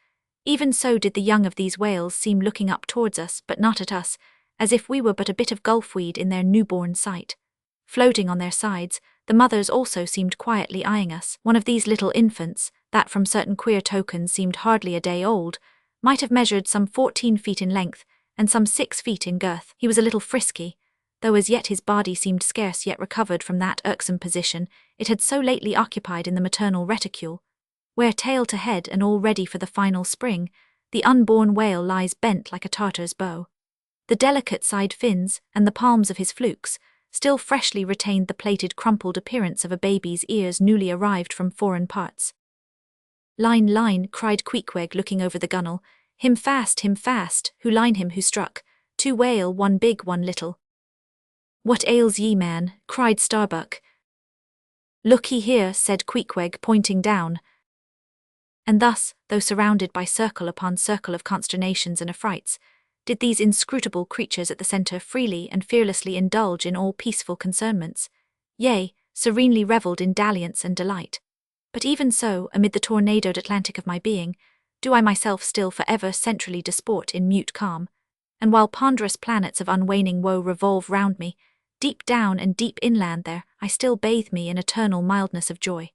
even so did the young of these whales seem looking up towards us but not at us, as if we were but a bit of gulfweed in their newborn sight. Floating on their sides, the mothers also seemed quietly eyeing us. One of these little infants, that from certain queer tokens seemed hardly a day old, might have measured some 14 feet in length and some 6 feet in girth. He was a little frisky, though as yet his body seemed scarce yet recovered from that irksome position it had so lately occupied in the maternal reticule, where, tail to head and all ready for the final spring, the unborn whale lies bent like a Tartar's bow. The delicate side fins and the palms of his flukes still freshly retained the plated crumpled appearance of a baby's ears newly arrived from foreign parts. "Line, line," cried Queequeg looking over the gunwale, him fast, who line him who struck, 2 whale, 1 big, 1 little." "What ails ye, man?" cried Starbuck. "Look ye here," said Queequeg, pointing down. And thus, though surrounded by circle upon circle of consternations and affrights, did these inscrutable creatures at the centre freely and fearlessly indulge in all peaceful concernments, yea, serenely revelled in dalliance and delight. But even so, amid the tornadoed Atlantic of my being, do I myself still for ever centrally disport in mute calm, and while ponderous planets of unwaning woe revolve round me, deep down and deep inland there, I still bathe me in eternal mildness of joy.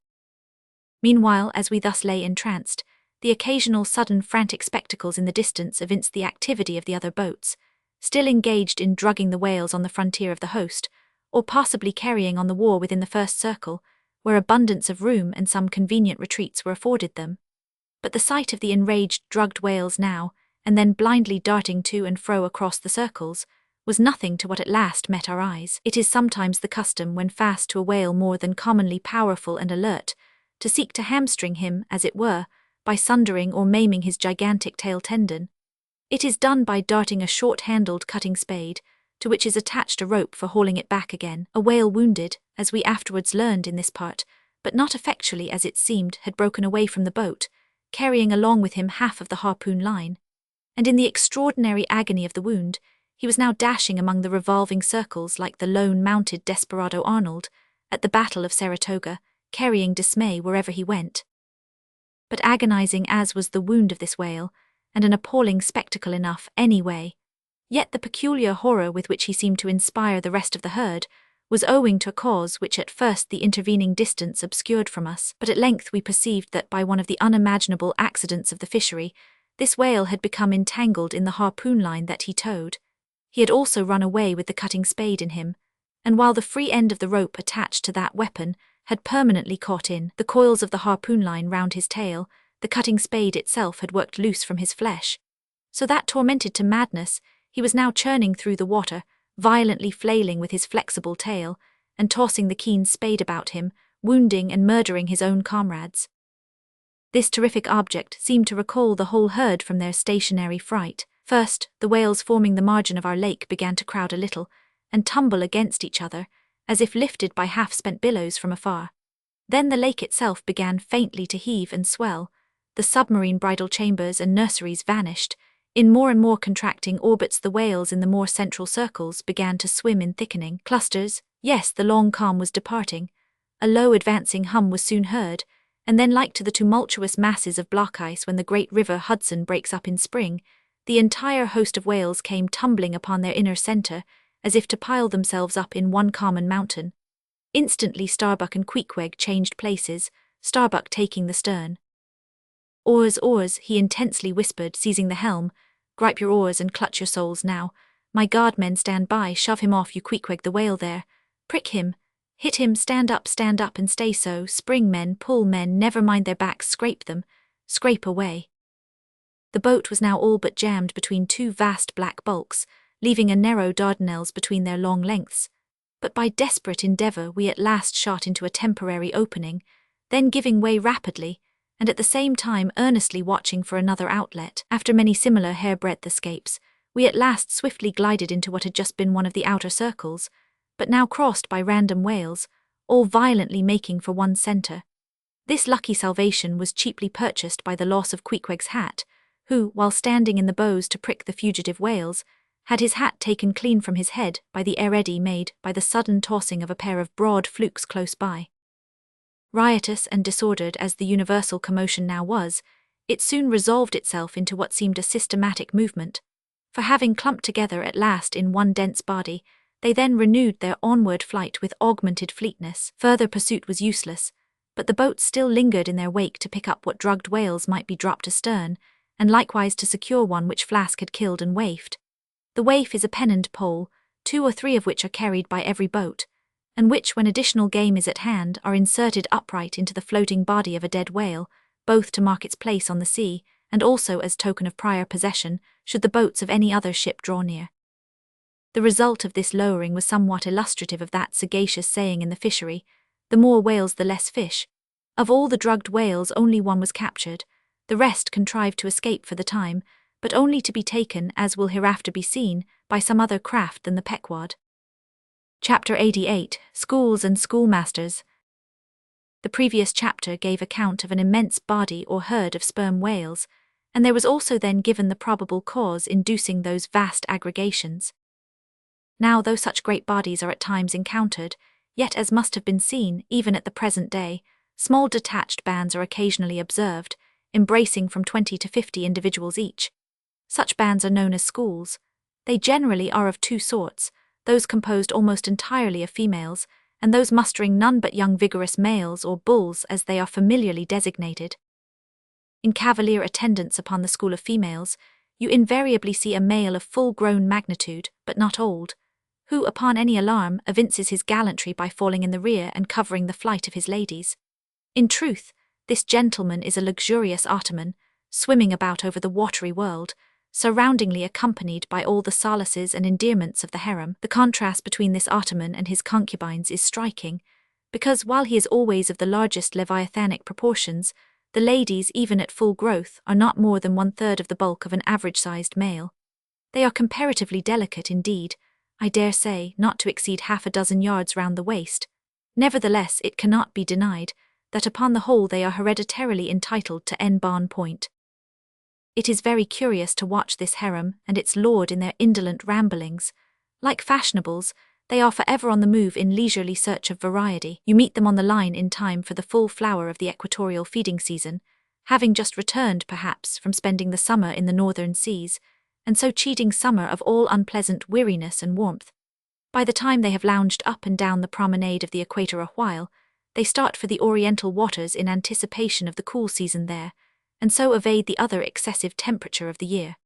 Meanwhile, as we thus lay entranced, the occasional sudden frantic spectacles in the distance evinced the activity of the other boats, still engaged in drugging the whales on the frontier of the host, or possibly carrying on the war within the first circle, where abundance of room and some convenient retreats were afforded them. But the sight of the enraged, drugged whales now, and then blindly darting to and fro across the circles, was nothing to what at last met our eyes. It is sometimes the custom, when fast to a whale more than commonly powerful and alert, to seek to hamstring him, as it were, by sundering or maiming his gigantic tail tendon. It is done by darting a short-handled cutting spade, to which is attached a rope for hauling it back again. A whale wounded, as we afterwards learned in this part, but not effectually as it seemed, had broken away from the boat, carrying along with him half of the harpoon line, and in the extraordinary agony of the wound, he was now dashing among the revolving circles like the lone mounted desperado Arnold, at the Battle of Saratoga, carrying dismay wherever he went. But agonizing as was the wound of this whale, and an appalling spectacle enough anyway, yet the peculiar horror with which he seemed to inspire the rest of the herd was owing to a cause which at first the intervening distance obscured from us, but at length we perceived that by one of the unimaginable accidents of the fishery, this whale had become entangled in the harpoon line that he towed. He had also run away with the cutting spade in him, and while the free end of the rope attached to that weapon had permanently caught in the coils of the harpoon line round his tail, the cutting spade itself had worked loose from his flesh, so that, tormented to madness, he was now churning through the water, violently flailing with his flexible tail, and tossing the keen spade about him, wounding and murdering his own comrades. This terrific object seemed to recall the whole herd from their stationary fright. First, the whales forming the margin of our lake began to crowd a little, and tumble against each other, as if lifted by half-spent billows from afar. Then the lake itself began faintly to heave and swell. The submarine bridal chambers and nurseries vanished. In more and more contracting orbits, the whales in the more central circles began to swim in thickening clusters. Yes, the long calm was departing. A low advancing hum was soon heard, and then, like to the tumultuous masses of block ice when the great river Hudson breaks up in spring, the entire host of whales came tumbling upon their inner center, as if to pile themselves up in one common mountain. Instantly Starbuck and Queequeg changed places, Starbuck taking the stern. "Oars, oars," he intensely whispered, seizing the helm. "Gripe your oars and clutch your souls now. My guard men stand by, shove him off, you Queequeg the whale there. Prick him, hit him, stand up and stay so, spring men, pull men, never mind their backs, scrape them, scrape away." The boat was now all but jammed between two vast black bulks, leaving a narrow Dardanelles between their long lengths. But by desperate endeavour we at last shot into a temporary opening, then giving way rapidly, and at the same time earnestly watching for another outlet. After many similar hairbreadth escapes, we at last swiftly glided into what had just been one of the outer circles, but now crossed by random whales, all violently making for one centre. This lucky salvation was cheaply purchased by the loss of Queequeg's hat, who, while standing in the bows to prick the fugitive whales, had his hat taken clean from his head by the air eddy made by the sudden tossing of a pair of broad flukes close by. Riotous and disordered as the universal commotion now was, it soon resolved itself into what seemed a systematic movement, for having clumped together at last in one dense body, they then renewed their onward flight with augmented fleetness. Further pursuit was useless, but the boats still lingered in their wake to pick up what drugged whales might be dropped astern, and likewise to secure one which Flask had killed and waifed. The waif is a pennant pole, 2 or 3 of which are carried by every boat, and which, when additional game is at hand, are inserted upright into the floating body of a dead whale, both to mark its place on the sea, and also as token of prior possession, should the boats of any other ship draw near. The result of this lowering was somewhat illustrative of that sagacious saying in the fishery, "The more whales the less fish." Of all the drugged whales only one was captured, the rest contrived to escape for the time, but only to be taken, as will hereafter be seen, by some other craft than the Pequod. Chapter 88, Schools and Schoolmasters. The previous chapter gave account of an immense body or herd of sperm whales, and there was also then given the probable cause inducing those vast aggregations. Now, though such great bodies are at times encountered, yet, as must have been seen, even at the present day, small detached bands are occasionally observed, embracing from 20 to 50 individuals each. Such bands are known as schools. They generally are of 2 sorts, those composed almost entirely of females, and those mustering none but young vigorous males or bulls as they are familiarly designated. In cavalier attendance upon the school of females, you invariably see a male of full-grown magnitude, but not old, who, upon any alarm, evinces his gallantry by falling in the rear and covering the flight of his ladies. In truth, this gentleman is a luxurious Ottoman, swimming about over the watery world, surroundingly accompanied by all the solaces and endearments of the harem. The contrast between this Ottoman and his concubines is striking, because while he is always of the largest leviathanic proportions, the ladies, even at full growth, are not more than 1/3 of the bulk of an average-sized male. They are comparatively delicate indeed, I dare say, not to exceed 6 yards round the waist. Nevertheless, it cannot be denied that upon the whole they are hereditarily entitled to en-bon point. It is very curious to watch this harem and its lord in their indolent ramblings. Like fashionables, they are forever on the move in leisurely search of variety. You meet them on the line in time for the full flower of the equatorial feeding season, having just returned, perhaps, from spending the summer in the northern seas, and so cheating summer of all unpleasant weariness and warmth. By the time they have lounged up and down the promenade of the equator a while, they start for the oriental waters in anticipation of the cool season there, and so evade the other excessive temperature of the year.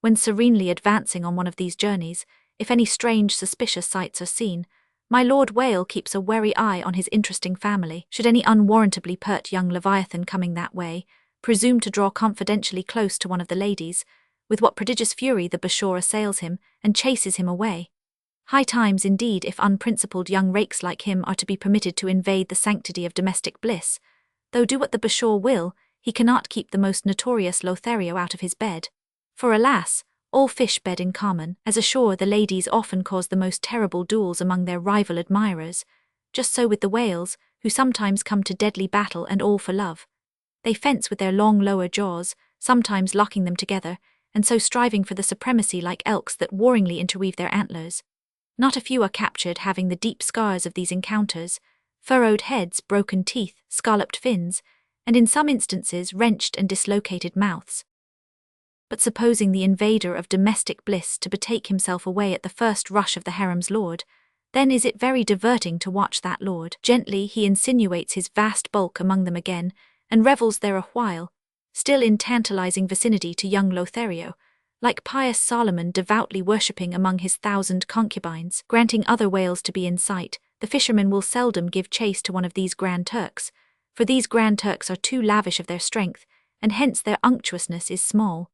When serenely advancing on one of these journeys, if any strange suspicious sights are seen, my Lord Whale keeps a wary eye on his interesting family. Should any unwarrantably pert young Leviathan coming that way presume to draw confidentially close to one of the ladies, with what prodigious fury the Bashaw assails him and chases him away. High times indeed if unprincipled young rakes like him are to be permitted to invade the sanctity of domestic bliss, though do what the Bashaw will, he cannot keep the most notorious Lothario out of his bed. For alas, all fish bed in common, as ashore the ladies often cause the most terrible duels among their rival admirers. Just so with the whales, who sometimes come to deadly battle and all for love. They fence with their long lower jaws, sometimes locking them together, and so striving for the supremacy like elks that warringly interweave their antlers. Not a few are captured, having the deep scars of these encounters, furrowed heads, broken teeth, scalloped fins, and in some instances wrenched and dislocated mouths. But supposing the invader of domestic bliss to betake himself away at the first rush of the harem's lord, then is it very diverting to watch that lord. Gently he insinuates his vast bulk among them again, and revels there a while, still in tantalizing vicinity to young Lothario, like pious Solomon devoutly worshipping among his 1,000 concubines. Granting other whales to be in sight, the fisherman will seldom give chase to one of these Grand Turks, for these Grand Turks are too lavish of their strength, and hence their unctuousness is small.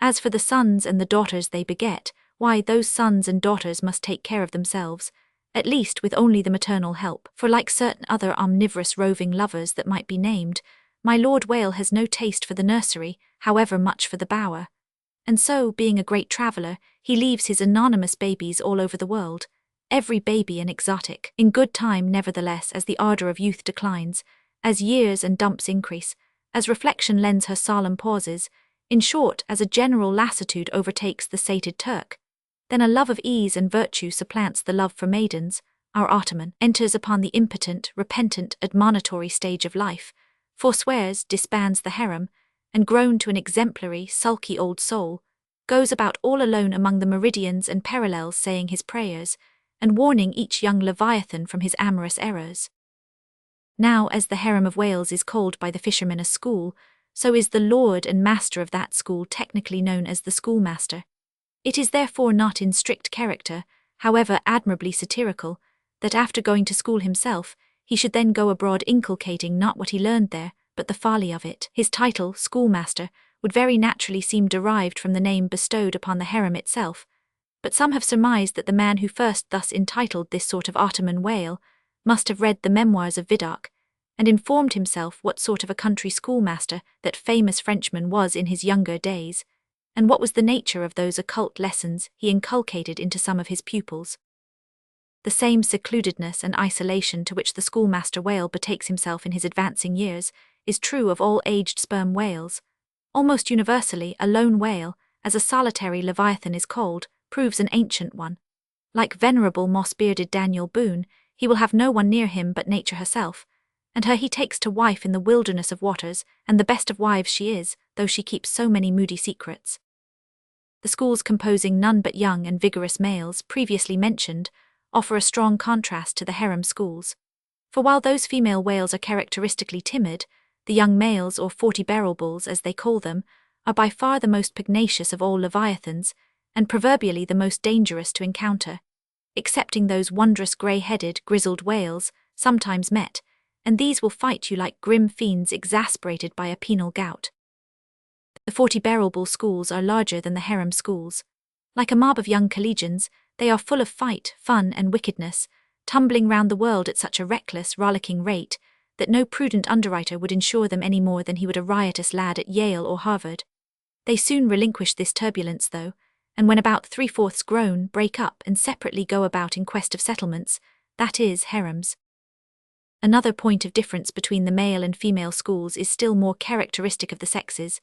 As for the sons and the daughters they beget, why, those sons and daughters must take care of themselves, at least with only the maternal help, for like certain other omnivorous roving lovers that might be named, my Lord Whale has no taste for the nursery, however much for the bower. And so, being a great traveller, he leaves his anonymous babies all over the world, every baby an exotic. In good time, nevertheless, as the ardour of youth declines, as years and dumps increase, as reflection lends her solemn pauses, in short, as a general lassitude overtakes the sated Turk, then a love of ease and virtue supplants the love for maidens. Our Ottoman enters upon the impotent, repentant, admonitory stage of life, forswears, disbands the harem, and grown to an exemplary, sulky old soul, goes about all alone among the meridians and parallels saying his prayers, and warning each young Leviathan from his amorous errors. Now, as the harem of Wales is called by the fishermen a school, so is the lord and master of that school technically known as the schoolmaster. It is therefore not in strict character, however admirably satirical, that after going to school himself, he should then go abroad inculcating not what he learned there, but the folly of it. His title, schoolmaster, would very naturally seem derived from the name bestowed upon the harem itself, but some have surmised that the man who first thus entitled this sort of Ottoman whale must have read the memoirs of Vidocq, and informed himself what sort of a country schoolmaster that famous Frenchman was in his younger days, and what was the nature of those occult lessons he inculcated into some of his pupils. The same secludedness and isolation to which the schoolmaster whale betakes himself in his advancing years is true of all aged sperm whales. Almost universally, a lone whale, as a solitary leviathan is called, proves an ancient one. Like venerable moss-bearded Daniel Boone, he will have no one near him but nature herself, and her he takes to wife in the wilderness of waters, and the best of wives she is, though she keeps so many moody secrets. The schools composing none but young and vigorous males, previously mentioned, offer a strong contrast to the harem schools. For while those female whales are characteristically timid, the young males, or 40-barrel bulls as they call them, are by far the most pugnacious of all leviathans, and proverbially the most dangerous to encounter, excepting those wondrous grey-headed, grizzled whales, sometimes met, and these will fight you like grim fiends exasperated by a penal gout. The 40-barrel bull schools are larger than the harem schools. Like a mob of young collegians, they are full of fight, fun, and wickedness, tumbling round the world at such a reckless, rollicking rate that no prudent underwriter would insure them any more than he would a riotous lad at Yale or Harvard. They soon relinquish this turbulence, though, and when about 3/4 grown, break up and separately go about in quest of settlements, that is, harems. Another point of difference between the male and female schools is still more characteristic of the sexes.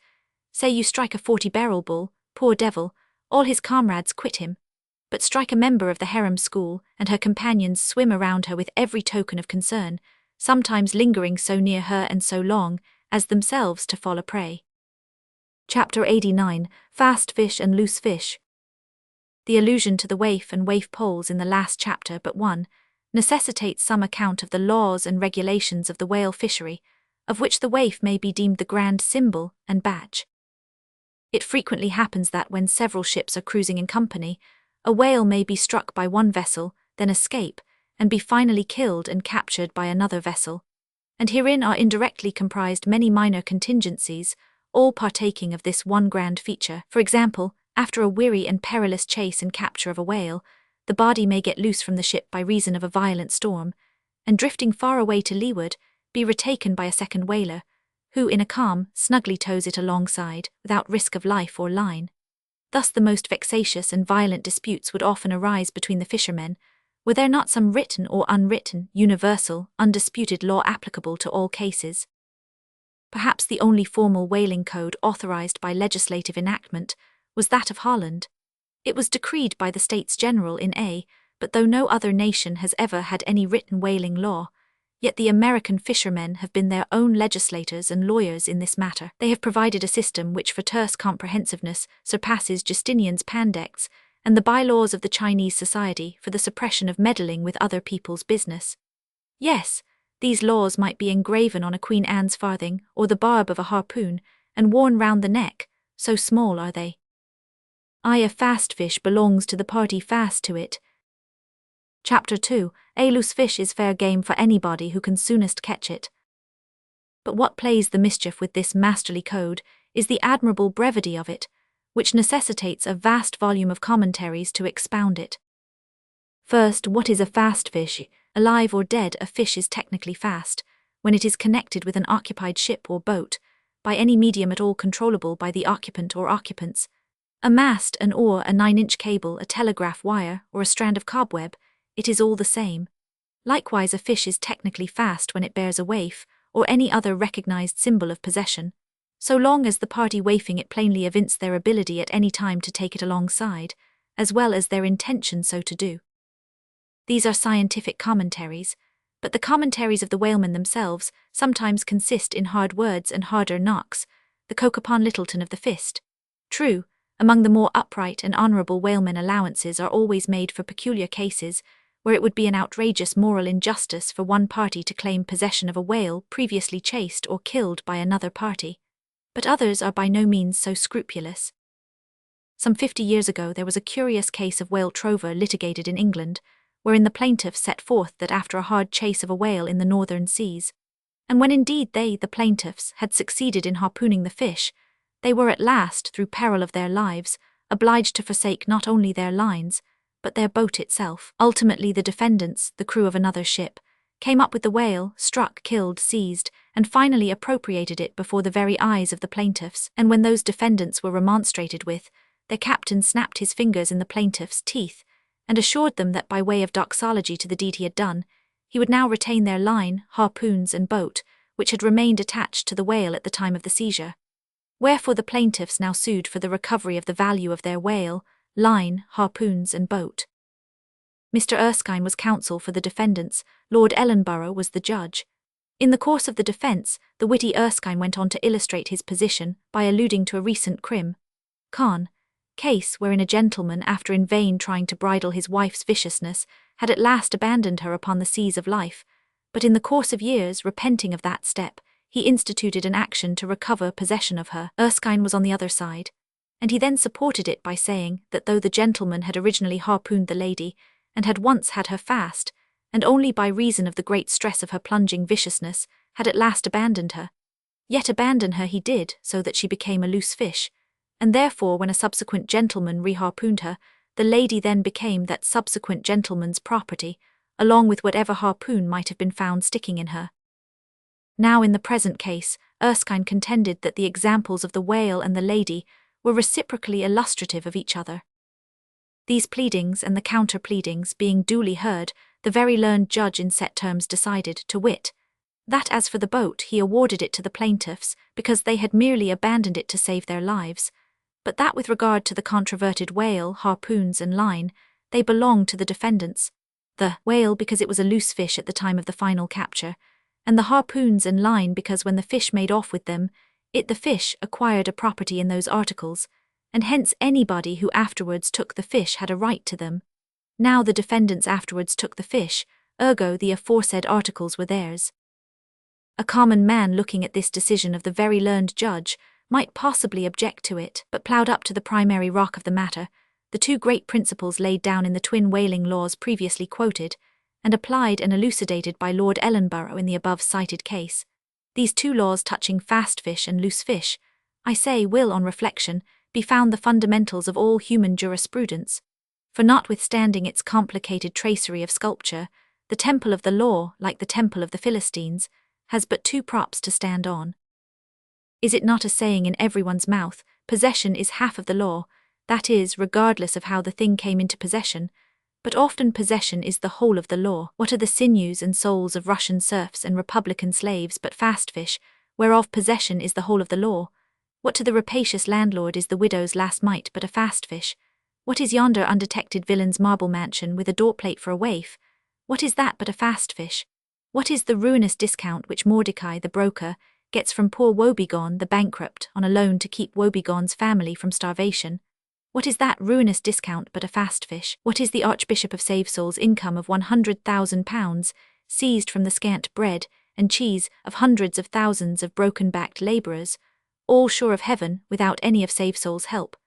Say you strike a 40-barrel bull, poor devil, all his comrades quit him, but strike a member of the harem school, and her companions swim around her with every token of concern, sometimes lingering so near her and so long, as themselves to fall a prey. Chapter 89, Fast Fish and Loose Fish. The allusion to the waif and waif poles in the last chapter but one necessitates some account of the laws and regulations of the whale fishery, of which the waif may be deemed the grand symbol and badge. It frequently happens that when several ships are cruising in company, a whale may be struck by one vessel, then escape, and be finally killed and captured by another vessel, and herein are indirectly comprised many minor contingencies, all partaking of this one grand feature. For example, after a weary and perilous chase and capture of a whale, the body may get loose from the ship by reason of a violent storm, and drifting far away to leeward, be retaken by a second whaler, who in a calm snugly tows it alongside, without risk of life or line. Thus the most vexatious and violent disputes would often arise between the fishermen, Were there not some written or unwritten, universal, undisputed law applicable to all cases? Perhaps the only formal whaling code authorized by legislative enactment was that of Holland. It was decreed by the States General in A, but though no other nation has ever had any written whaling law, yet the American fishermen have been their own legislators and lawyers in this matter. They have provided a system which for terse comprehensiveness surpasses Justinian's pandects and the bylaws of the Chinese society for the suppression of meddling with other people's business. Yes, these laws might be engraven on a Queen Anne's farthing or the barb of a harpoon and worn round the neck, so small are they. A fast fish belongs to the party fast to it. Chapter 2. A loose fish is fair game for anybody who can soonest catch it. But what plays the mischief with this masterly code is the admirable brevity of it, which necessitates a vast volume of commentaries to expound it. First, what is a fast fish? Alive or dead, a fish is technically fast, when it is connected with an occupied ship or boat, by any medium at all controllable by the occupant or occupants. A mast, an oar, a 9-inch cable, a telegraph wire, or a strand of cobweb, it is all the same. Likewise, a fish is technically fast when it bears a waif, or any other recognized symbol of possession, so long as the party waifing it plainly evince their ability at any time to take it alongside, as well as their intention so to do. These are scientific commentaries, but the commentaries of the whalemen themselves sometimes consist in hard words and harder knocks, the coke upon Littleton of the fist. True, among the more upright and honourable whalemen allowances are always made for peculiar cases, where it would be an outrageous moral injustice for one party to claim possession of a whale previously chased or killed by another party. But others are by no means so scrupulous. Some 50 years ago there was a curious case of whale trover litigated in England, wherein the plaintiff set forth that after a hard chase of a whale in the northern seas, and when indeed they, the plaintiffs, had succeeded in harpooning the fish, they were at last, through peril of their lives, obliged to forsake not only their lines, but their boat itself. Ultimately the defendants, the crew of another ship, came up with the whale, struck, killed, seized, and finally appropriated it before the very eyes of the plaintiffs, and when those defendants were remonstrated with, their captain snapped his fingers in the plaintiffs' teeth, and assured them that by way of doxology to the deed he had done, he would now retain their line, harpoons, and boat, which had remained attached to the whale at the time of the seizure. Wherefore the plaintiffs now sued for the recovery of the value of their whale, line, harpoons, and boat. Mr. Erskine was counsel for the defendants, Lord Ellenborough was the judge. In the course of the defence, the witty Erskine went on to illustrate his position by alluding to a recent crim. Case wherein a gentleman, after in vain trying to bridle his wife's viciousness, had at last abandoned her upon the seas of life, but in the course of years, repenting of that step, he instituted an action to recover possession of her. Erskine was on the other side, and he then supported it by saying that though the gentleman had originally harpooned the lady, and had once had her fast, and only by reason of the great stress of her plunging viciousness had at last abandoned her, yet abandon her he did so that she became a loose fish, and therefore when a subsequent gentleman reharpooned her, the lady then became that subsequent gentleman's property, along with whatever harpoon might have been found sticking in her. Now in the present case, Erskine contended that the examples of the whale and the lady were reciprocally illustrative of each other. These pleadings and the counter-pleadings being duly heard, the very learned judge in set terms decided, to wit, that as for the boat he awarded it to the plaintiffs because they had merely abandoned it to save their lives, but that with regard to the controverted whale, harpoons, and line, they belonged to the defendants, the whale because it was a loose fish at the time of the final capture, and the harpoons and line because when the fish made off with them, it, the fish, acquired a property in those articles, and hence anybody who afterwards took the fish had a right to them. Now the defendants afterwards took the fish, ergo the aforesaid articles were theirs. A common man looking at this decision of the very learned judge might possibly object to it, but ploughed up to the primary rock of the matter, the two great principles laid down in the twin whaling laws previously quoted, and applied and elucidated by Lord Ellenborough in the above-cited case. These two laws touching fast fish and loose fish, I say, will, on reflection, be found the fundamentals of all human jurisprudence, for notwithstanding its complicated tracery of sculpture, the temple of the law, like the temple of the Philistines, has but two props to stand on. Is it not a saying in everyone's mouth, possession is half of the law, that is, regardless of how the thing came into possession, but often possession is the whole of the law. What are the sinews and souls of Russian serfs and republican slaves but fast fish, whereof possession is the whole of the law? What to the rapacious landlord is the widow's last mite but a fast fish? What is yonder undetected villain's marble mansion with a doorplate for a waif? What is that but a fast fish? What is the ruinous discount which Mordecai the broker gets from poor Woebegone the bankrupt on a loan to keep Woebegone's family from starvation? What is that ruinous discount but a fast fish? What is the Archbishop of Savesoul's income of £100,000, seized from the scant bread and cheese of hundreds of thousands of broken-backed labourers, all sure of heaven without any of Savesoul's help?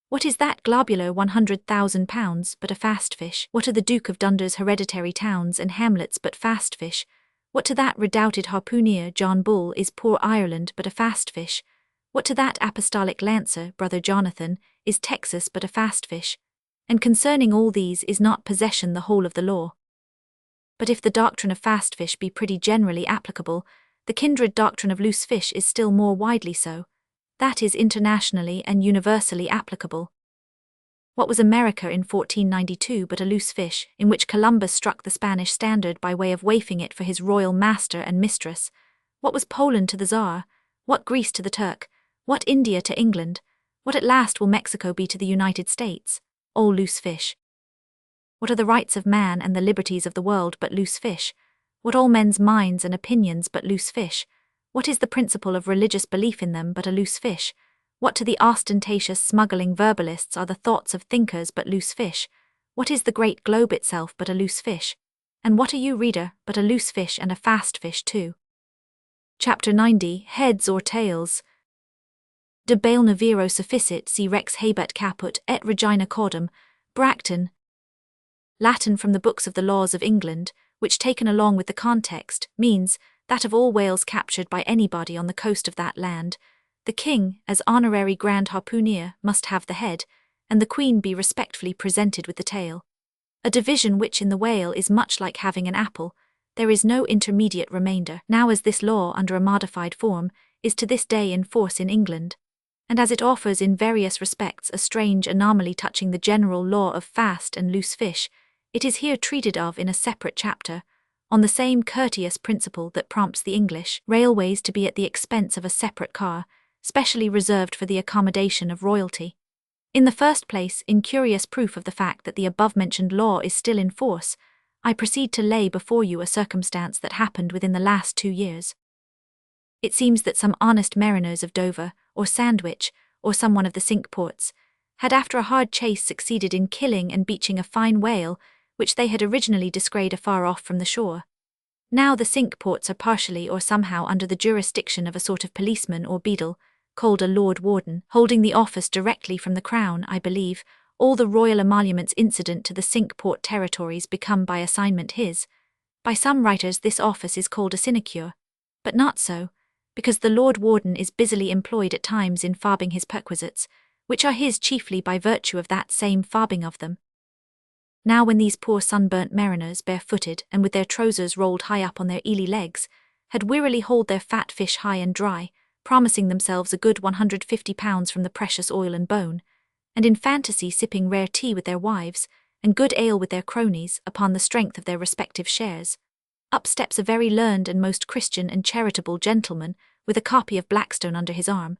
What is that globular £100,000 but a fast fish? What are the Duke of Dunder's hereditary towns and hamlets but fast fish? What to that redoubted harpooner John Bull is poor Ireland but a fast fish? What to that apostolic lancer, brother Jonathan, is Texas but a fast fish? And concerning all these is not possession the whole of the law? But if the doctrine of fast fish be pretty generally applicable, the kindred doctrine of loose fish is still more widely so. That is internationally and universally applicable. What was America in 1492 but a loose fish, in which Columbus struck the Spanish standard by way of waifing it for his royal master and mistress? What was Poland to the Tsar? What Greece to the Turk? What India to England? What at last will Mexico be to the United States? All loose fish. What are the rights of man and the liberties of the world but loose fish? What all men's minds and opinions but loose fish? What is the principle of religious belief in them but a loose fish? What to the ostentatious smuggling verbalists are the thoughts of thinkers but loose fish? What is the great globe itself but a loose fish? And what are you, reader, but a loose fish and a fast fish too? Chapter 90, Heads or Tails. De bail naviro sufficit si rex habet caput et regina caudam, Bracton. Latin from the books of the laws of England, which taken along with the context, means that of all whales captured by anybody on the coast of that land, the king, as honorary grand harpooner, must have the head, and the queen be respectfully presented with the tail. A division which in the whale is much like having an apple. There is no intermediate remainder. Now as this law, under a modified form, is to this day in force in England, and as it offers in various respects a strange anomaly touching the general law of fast and loose fish, it is here treated of in a separate chapter, on the same courteous principle that prompts the English railways to be at the expense of a separate car, specially reserved for the accommodation of royalty. In the first place, in curious proof of the fact that the above-mentioned law is still in force, I proceed to lay before you a circumstance that happened within the last 2 years. It seems that some honest mariners of Dover, or Sandwich, or some one of the Cinque Ports, had after a hard chase succeeded in killing and beaching a fine whale, which they had originally descried afar off from the shore. Now the Cinque Ports are partially or somehow under the jurisdiction of a sort of policeman or beadle, called a Lord Warden, holding the office directly from the Crown, I believe. All the royal emoluments incident to the Cinque Port territories become by assignment his. By some writers this office is called a sinecure, but not so, because the Lord Warden is busily employed at times in farbing his perquisites, which are his chiefly by virtue of that same farbing of them. Now when these poor sunburnt mariners, barefooted, and with their trousers rolled high up on their eely legs, had wearily hauled their fat fish high and dry, promising themselves a good £150 from the precious oil and bone, and in fantasy sipping rare tea with their wives, and good ale with their cronies, upon the strength of their respective shares, up steps a very learned and most Christian and charitable gentleman, with a copy of Blackstone under his arm,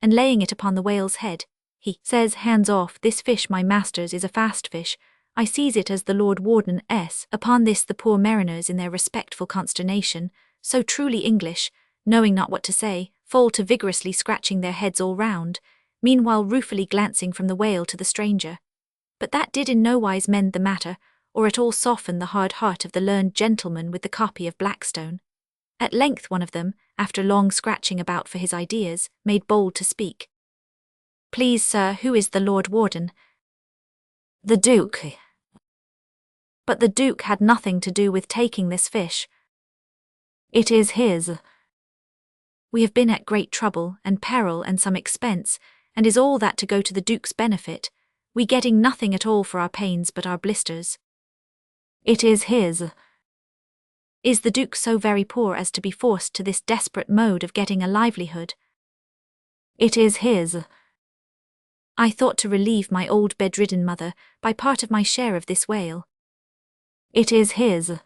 and laying it upon the whale's head, he says, "Hands off, this fish, my master's, is a fast fish. I seize it as the Lord Warden s." Upon this the poor mariners, in their respectful consternation, so truly English, knowing not what to say, fall to vigorously scratching their heads all round, meanwhile ruefully glancing from the whale to the stranger. But that did in no wise mend the matter, or at all soften the hard heart of the learned gentleman with the copy of Blackstone. At length one of them, after long scratching about for his ideas, made bold to speak. "Please, sir, who is the Lord Warden?" "The Duke." "But the Duke had nothing to do with taking this fish." "It is his." "We have been at great trouble and peril and some expense, and is all that to go to the Duke's benefit, we getting nothing at all for our pains but our blisters." "It is his." "Is the Duke so very poor as to be forced to this desperate mode of getting a livelihood?" "It is his." "I thought to relieve my old bedridden mother by part of my share of this whale." It is his.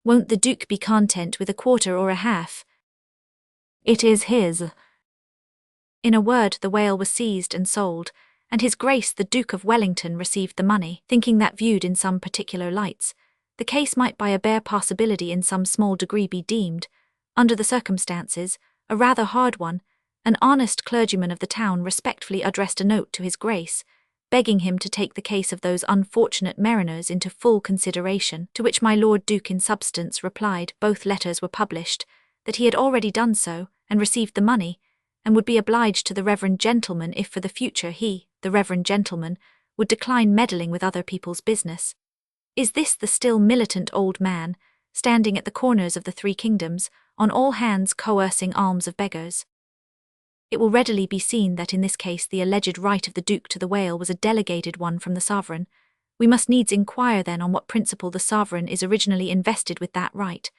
Won't the Duke be content with a quarter or a half? It is his. In a word, the whale was seized and sold, and His Grace the Duke of Wellington received the money, thinking that viewed in some particular lights, the case might by a bare possibility in some small degree be deemed, under the circumstances, a rather hard one. An honest clergyman of the town respectfully addressed a note to His Grace, begging him to take the case of those unfortunate mariners into full consideration, to which my Lord Duke in substance replied, both letters were published, that he had already done so, and received the money, and would be obliged to the reverend gentleman if for the future he, the reverend gentleman, would decline meddling with other people's business. Is this the still militant old man, standing at the corners of the three kingdoms, on all hands coercing alms of beggars? It will readily be seen that in this case the alleged right of the Duke to the whale was a delegated one from the sovereign. We must needs inquire then on what principle the sovereign is originally invested with that right.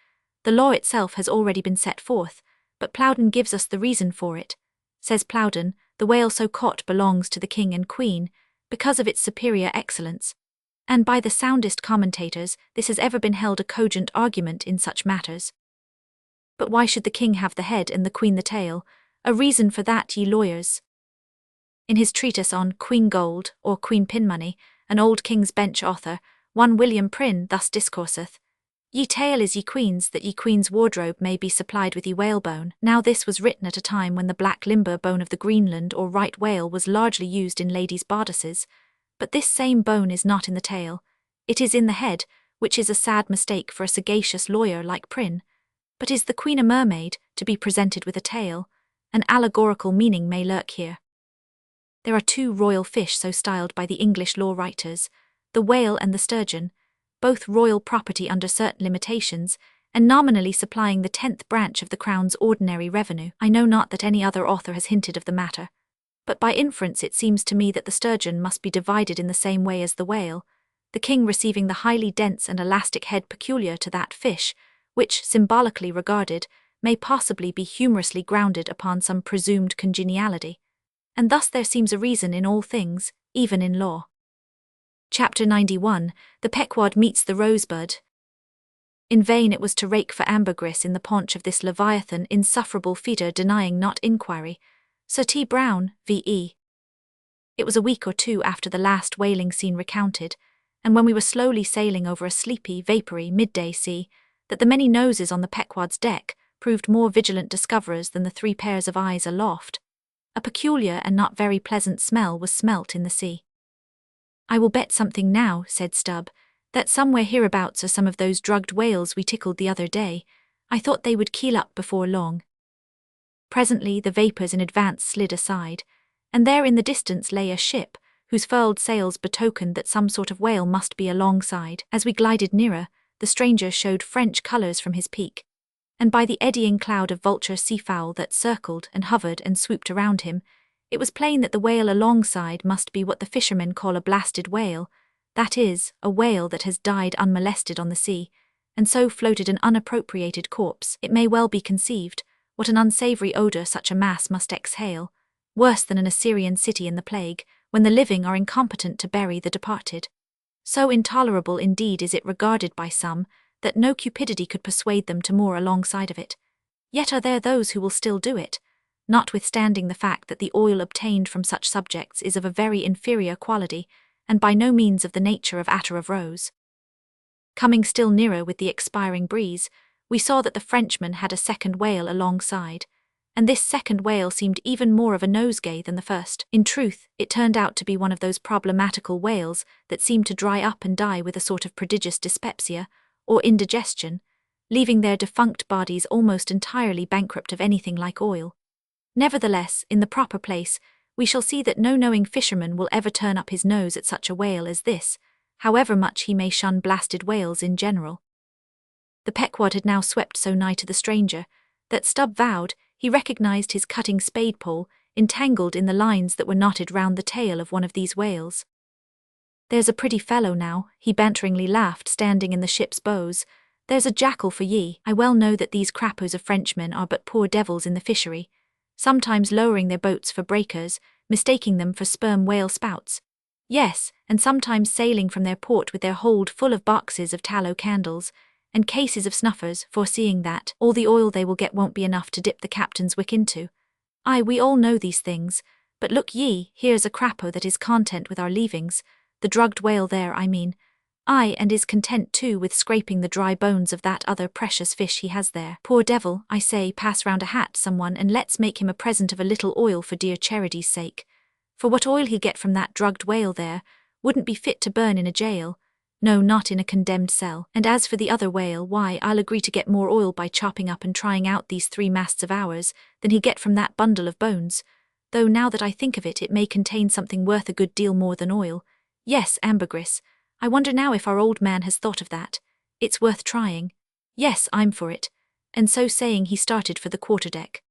The law itself has already been set forth, but Plowden gives us the reason for it. Says Plowden, the whale so caught belongs to the king and queen, because of its superior excellence. And by the soundest commentators this has ever been held a cogent argument in such matters. But why should the king have the head and the queen the tail? A reason for that, ye lawyers. In his treatise on Queen Gold, or Queen Pinmoney, an old King's Bench author, one William Prynne thus discourseth, Ye tail is ye queen's, that ye queen's wardrobe may be supplied with ye whalebone. Now this was written at a time when the black limber bone of the Greenland or right whale was largely used in ladies' bodices, but this same bone is not in the tail, it is in the head, which is a sad mistake for a sagacious lawyer like Prynne. But is the queen a mermaid, to be presented with a tail? An allegorical meaning may lurk here. There are two royal fish so styled by the English law writers, the whale and the sturgeon, both royal property under certain limitations, and nominally supplying the 10th branch of the Crown's ordinary revenue. I know not that any other author has hinted of the matter, but by inference it seems to me that the sturgeon must be divided in the same way as the whale, the king receiving the highly dense and elastic head peculiar to that fish, which, symbolically regarded, may possibly be humorously grounded upon some presumed congeniality. And thus there seems a reason in all things, even in law. Chapter 91, The Pequod Meets the Rosebud. In vain it was to rake for ambergris in the paunch of this leviathan insufferable feeder denying not inquiry. Sir T. Brown, V.E. It was a week or two after the last whaling scene recounted, and when we were slowly sailing over a sleepy, vapoury, midday sea, that the many noses on the Pequod's deck proved more vigilant discoverers than the 3 pairs of eyes aloft. A peculiar and not very pleasant smell was smelt in the sea. I will bet something now, said Stubb, that somewhere hereabouts are some of those drugged whales we tickled the other day. I thought they would keel up before long. Presently the vapours in advance slid aside, and there in the distance lay a ship, whose furled sails betokened that some sort of whale must be alongside. As we glided nearer, the stranger showed French colours from his peak, and by the eddying cloud of vulture seafowl that circled and hovered and swooped around him, it was plain that the whale alongside must be what the fishermen call a blasted whale, that is, a whale that has died unmolested on the sea, and so floated an unappropriated corpse. It may well be conceived what an unsavoury odour such a mass must exhale, worse than an Assyrian city in the plague, when the living are incompetent to bury the departed. So intolerable indeed is it regarded by some, that no cupidity could persuade them to moor alongside of it. Yet are there those who will still do it, notwithstanding the fact that the oil obtained from such subjects is of a very inferior quality, and by no means of the nature of attar of rose. Coming still nearer with the expiring breeze, we saw that the Frenchman had a second whale alongside, and this second whale seemed even more of a nosegay than the first. In truth, it turned out to be one of those problematical whales that seem to dry up and die with a sort of prodigious dyspepsia, or indigestion, leaving their defunct bodies almost entirely bankrupt of anything like oil. Nevertheless, in the proper place, we shall see that no knowing fisherman will ever turn up his nose at such a whale as this, however much he may shun blasted whales in general. The Pequod had now swept so nigh to the stranger, that Stubb vowed he recognized his cutting spade pole entangled in the lines that were knotted round the tail of one of these whales. There's a pretty fellow now, he banteringly laughed, standing in the ship's bows. There's a jackal for ye. I well know that these crappos of Frenchmen are but poor devils in the fishery, sometimes lowering their boats for breakers, mistaking them for sperm whale spouts. Yes, and sometimes sailing from their port with their hold full of boxes of tallow candles, and cases of snuffers, foreseeing that all the oil they will get won't be enough to dip the captain's wick into. Aye, we all know these things, but look ye, here's a crapo that is content with our leavings, the drugged whale there, I mean. Aye, and is content too with scraping the dry bones of that other precious fish he has there. Poor devil, I say, pass round a hat, someone, and let's make him a present of a little oil for dear Charity's sake. For what oil he'll get from that drugged whale there wouldn't be fit to burn in a jail. No, not in a condemned cell. And as for the other whale, why, I'll agree to get more oil by chopping up and trying out these 3 masts of ours than he'd get from that bundle of bones. Though now that I think of it, it may contain something worth a good deal more than oil. Yes, ambergris. I wonder now if our old man has thought of that. It's worth trying. Yes, I'm for it. And so saying, he started for the quarterdeck.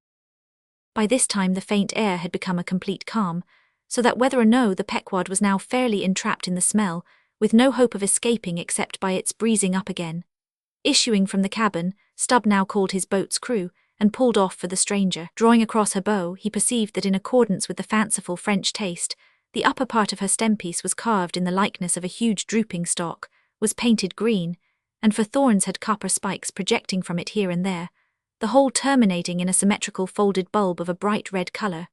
By this time the faint air had become a complete calm, so that whether or no the Pequod was now fairly entrapped in the smell, with no hope of escaping except by its breezing up again. Issuing from the cabin, Stubb now called his boat's crew, and pulled off for the stranger. Drawing across her bow, he perceived that in accordance with the fanciful French taste, the upper part of her stempiece was carved in the likeness of a huge drooping stalk, was painted green, and for thorns had copper spikes projecting from it here and there, the whole terminating in a symmetrical folded bulb of a bright red colour.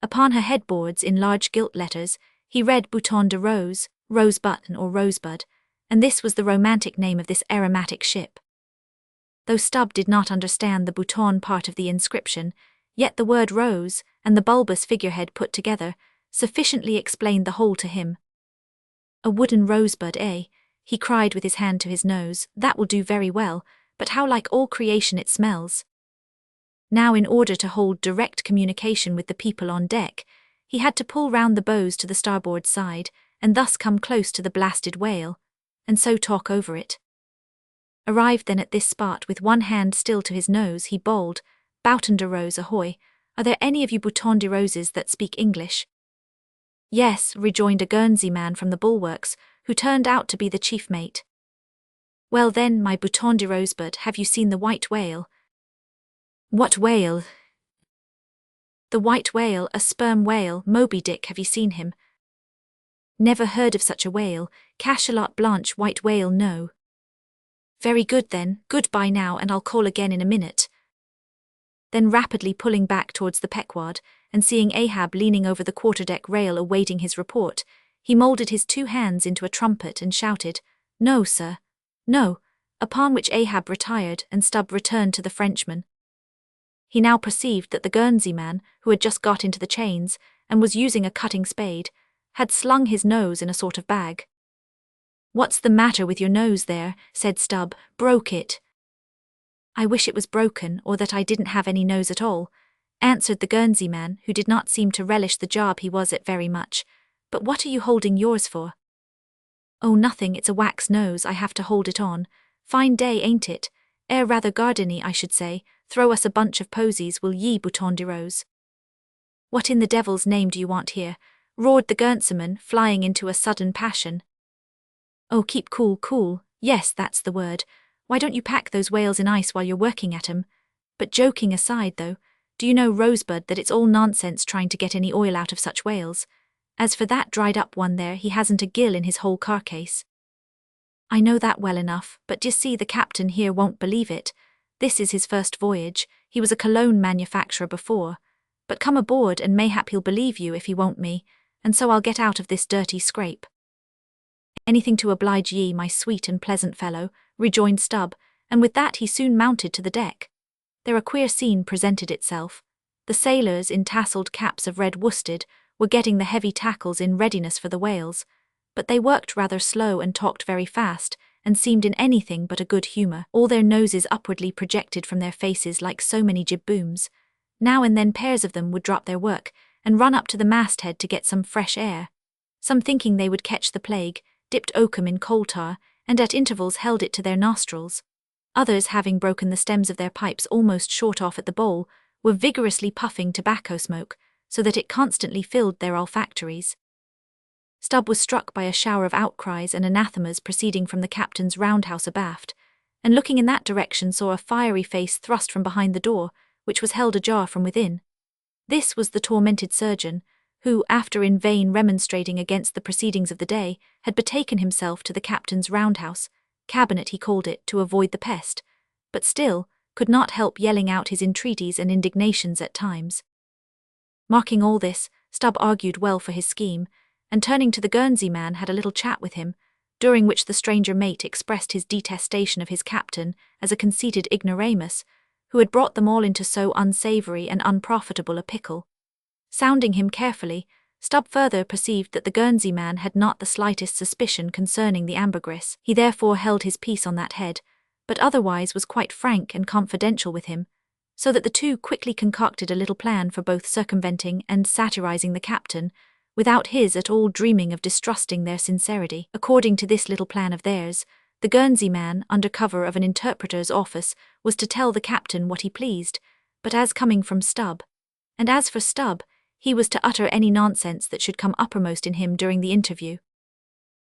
Upon her headboards, in large gilt letters, he read Bouton de Rose, rose button or rosebud, and this was the romantic name of this aromatic ship. Though Stubb did not understand the bouton part of the inscription, yet the word rose, and the bulbous figurehead put together, sufficiently explained the whole to him. A wooden rosebud, eh? He cried with his hand to his nose. That will do very well, but how like all creation it smells. Now, in order to hold direct communication with the people on deck, he had to pull round the bows to the starboard side, and thus come close to the blasted whale, and so talk over it. Arrived then at this spot, with one hand still to his nose, he bawled, "Bouton de Rose, ahoy! Are there any of you Bouton de Roses that speak English?" "Yes," rejoined a Guernsey man from the bulwarks, who turned out to be the chief mate. "Well then, my Bouton de Rosebud, have you seen the white whale?" "What whale?" "The white whale, a sperm whale, Moby Dick, have you seen him?" "Never heard of such a whale, cachalot blanche white whale, no." "Very good then, goodbye now, and I'll call again in a minute." Then rapidly pulling back towards the Pequod, and seeing Ahab leaning over the quarterdeck rail awaiting his report, he moulded his 2 hands into a trumpet and shouted, "No, sir. No," upon which Ahab retired and Stubb returned to the Frenchman. He now perceived that the Guernsey man, who had just got into the chains, and was using a cutting spade, had slung his nose in a sort of bag. "What's the matter with your nose there?" said Stubb. "Broke it." "I wish it was broken, or that I didn't have any nose at all," answered the Guernsey man, who did not seem to relish the job he was at very much. "But what are you holding yours for?" "Oh, nothing, it's a wax nose, I have to hold it on. Fine day, ain't it? Air rather gardeny, I should say. Throw us a bunch of posies, will ye, Bouton de Rose?" "What in the devil's name do you want here?" roared the Guernseyman, flying into a sudden passion. "Oh, keep cool, cool. Yes, that's the word. Why don't you pack those whales in ice while you're working at 'em? But joking aside, though, do you know, Rosebud, that it's all nonsense trying to get any oil out of such whales? As for that dried-up one there, he hasn't a gill in his whole carcase." "I know that well enough, but d'ye see, the captain here won't believe it. This is his first voyage. He was a cologne manufacturer before. But come aboard, and mayhap he'll believe you if he won't me, and so I'll get out of this dirty scrape." "Anything to oblige ye, my sweet and pleasant fellow," rejoined Stubb, and with that he soon mounted to the deck. There a queer scene presented itself. The sailors, in tasselled caps of red worsted, were getting the heavy tackles in readiness for the whales, but they worked rather slow and talked very fast, and seemed in anything but a good humour, all their noses upwardly projected from their faces like so many jib-booms. Now and then pairs of them would drop their work, and run up to the masthead to get some fresh air. Some, thinking they would catch the plague, dipped oakum in coal tar, and at intervals held it to their nostrils. Others, having broken the stems of their pipes almost short off at the bowl, were vigorously puffing tobacco smoke, so that it constantly filled their olfactories. Stubb was struck by a shower of outcries and anathemas proceeding from the captain's roundhouse abaft, and looking in that direction saw a fiery face thrust from behind the door, which was held ajar from within. This was the tormented surgeon, who, after in vain remonstrating against the proceedings of the day, had betaken himself to the captain's roundhouse, cabinet he called it to avoid the pest, but still could not help yelling out his entreaties and indignations at times. Marking all this, Stubb argued well for his scheme, and turning to the Guernsey man had a little chat with him, during which the stranger mate expressed his detestation of his captain as a conceited ignoramus, who had brought them all into so unsavoury and unprofitable a pickle. Sounding him carefully, Stubb further perceived that the Guernsey man had not the slightest suspicion concerning the ambergris. He therefore held his peace on that head, but otherwise was quite frank and confidential with him, so that the two quickly concocted a little plan for both circumventing and satirizing the captain, without his at all dreaming of distrusting their sincerity. According to this little plan of theirs, the Guernsey man, under cover of an interpreter's office, was to tell the captain what he pleased, but as coming from Stubb. And as for Stubb, he was to utter any nonsense that should come uppermost in him during the interview.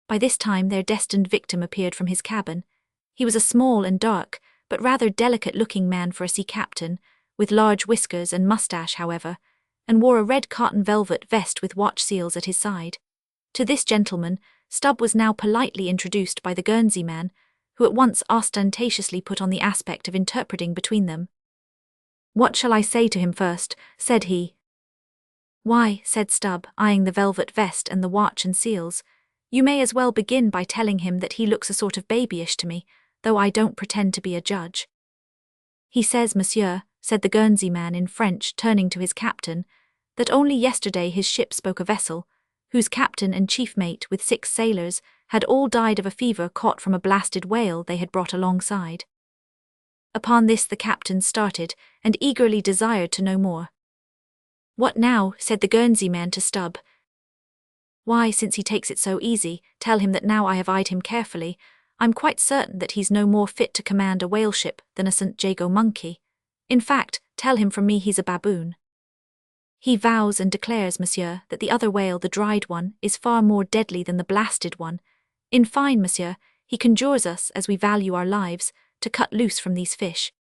By this time their destined victim appeared from his cabin. He was a small and dark, but rather delicate-looking man for a sea captain, with large whiskers and moustache, however, and wore a red cotton velvet vest with watch seals at his side. To this gentleman, Stubb was now politely introduced by the Guernsey man, who at once ostentatiously put on the aspect of interpreting between them. "What shall I say to him first?" said he. "Why," said Stubb, eyeing the velvet vest and the watch and seals, "you may as well begin by telling him that he looks a sort of babyish to me, though I don't pretend to be a judge." "He says, monsieur," said the Guernsey man in French, turning to his captain, "that only yesterday his ship spoke a vessel, whose captain and chief mate with 6 sailors had all died of a fever caught from a blasted whale they had brought alongside." Upon this the captain started, and eagerly desired to know more. "What now?" said the Guernsey man to Stubb. "Why, since he takes it so easy, tell him that now I have eyed him carefully, I'm quite certain that he's no more fit to command a whale ship than a St. Jago monkey. In fact, tell him from me he's a baboon. He vows and declares, monsieur, that the other whale, the dried one, is far more deadly than the blasted one. In fine, monsieur, he conjures us, as we value our lives, to cut loose from these fish."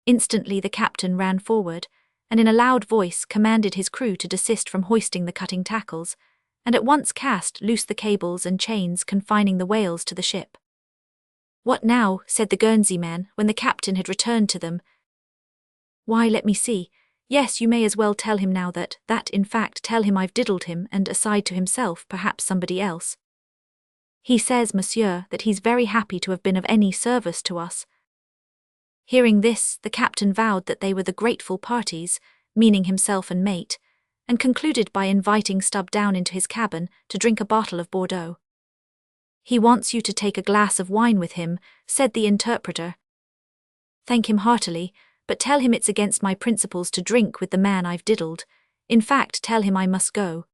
Instantly the captain ran forward, and in a loud voice commanded his crew to desist from hoisting the cutting tackles, and at once cast loose the cables and chains confining the whales to the ship. "What now?" said the Guernsey man, when the captain had returned to them. "Why, let me see. Yes, you may as well tell him now that in fact tell him I've diddled him, and aside to himself, perhaps somebody else. He says, monsieur, that he's very happy to have been of any service to us." Hearing this, the captain vowed that they were the grateful parties, meaning himself and mate, and concluded by inviting Stubb down into his cabin to drink a bottle of Bordeaux. "He wants you to take a glass of wine with him," said the interpreter. "Thank him heartily, but tell him it's against my principles to drink with the man I've diddled. In fact, tell him I must go.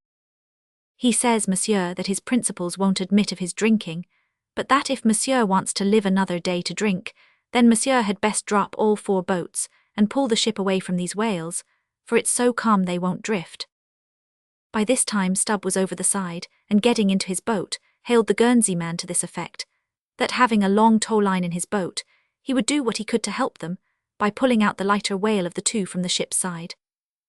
He says, monsieur, that his principles won't admit of his drinking, but that if monsieur wants to live another day to drink, then monsieur had best drop all 4 boats and pull the ship away from these whales, for it's so calm they won't drift." By this time Stubb was over the side, and getting into his boat, hailed the Guernsey man to this effect, that having a long tow-line in his boat, he would do what he could to help them, by pulling out the lighter whale of the 2 from the ship's side.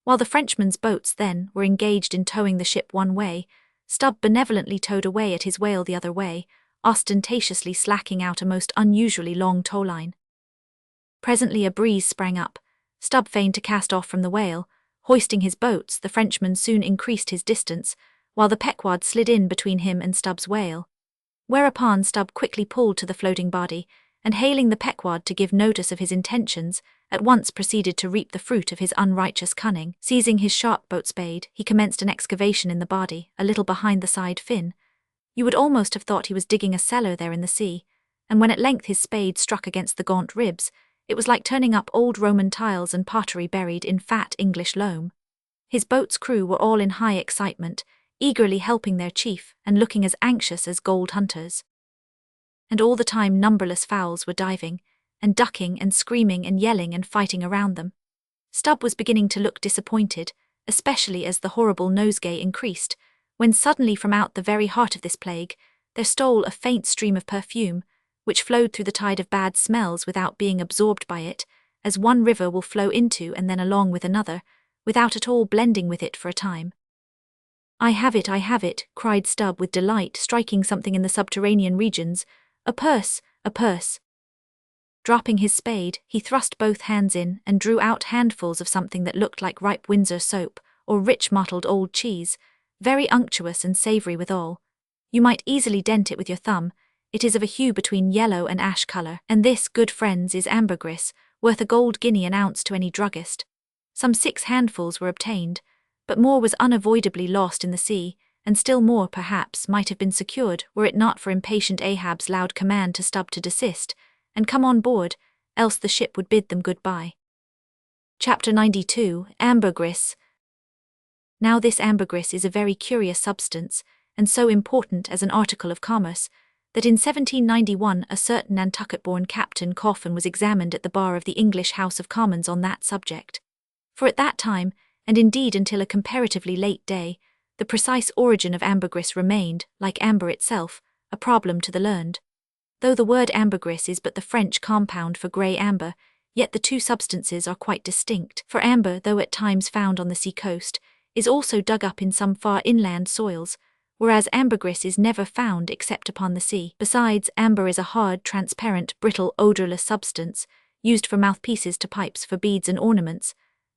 While the Frenchman's boats, then, were engaged in towing the ship one way, Stubb benevolently towed away at his whale the other way, ostentatiously slacking out a most unusually long tow-line. Presently a breeze sprang up. Stubb feigned to cast off from the whale. Hoisting his boats, the Frenchman soon increased his distance, while the Pequod slid in between him and Stubb's whale. Whereupon Stubb quickly pulled to the floating body, and hailing the Pequod to give notice of his intentions, at once proceeded to reap the fruit of his unrighteous cunning. Seizing his sharp boat spade, he commenced an excavation in the body, a little behind the side fin. You would almost have thought he was digging a cellar there in the sea, and when at length his spade struck against the gaunt ribs, it was like turning up old Roman tiles and pottery buried in fat English loam. His boat's crew were all in high excitement, eagerly helping their chief, and looking as anxious as gold hunters. And all the time numberless fowls were diving, and ducking and screaming and yelling and fighting around them. Stubb was beginning to look disappointed, especially as the horrible nosegay increased, when suddenly from out the very heart of this plague, there stole a faint stream of perfume, which flowed through the tide of bad smells without being absorbed by it, as one river will flow into and then along with another, without at all blending with it for a time. I have it, cried Stubb with delight, striking something in the subterranean regions. A purse, a purse. Dropping his spade, he thrust both hands in and drew out handfuls of something that looked like ripe Windsor soap, or rich mottled old cheese, very unctuous and savoury withal. You might easily dent it with your thumb. It is of a hue between yellow and ash colour, and this, good friends, is ambergris, worth a gold guinea an ounce to any druggist. Some 6 handfuls were obtained, but more was unavoidably lost in the sea, and still more, perhaps, might have been secured were it not for impatient Ahab's loud command to Stubb to desist, and come on board, else the ship would bid them good-bye. Chapter 92, Ambergris. Now this ambergris is a very curious substance, and so important as an article of commerce, that in 1791 a certain Nantucket-born Captain Coffin was examined at the bar of the English House of Commons on that subject. For at that time, and indeed until a comparatively late day, the precise origin of ambergris remained, like amber itself, a problem to the learned. Though the word ambergris is but the French compound for grey amber, yet the two substances are quite distinct, for amber, though at times found on the sea-coast, is also dug up in some far inland soils, whereas ambergris is never found except upon the sea. Besides, amber is a hard, transparent, brittle, odourless substance, used for mouthpieces to pipes for beads and ornaments,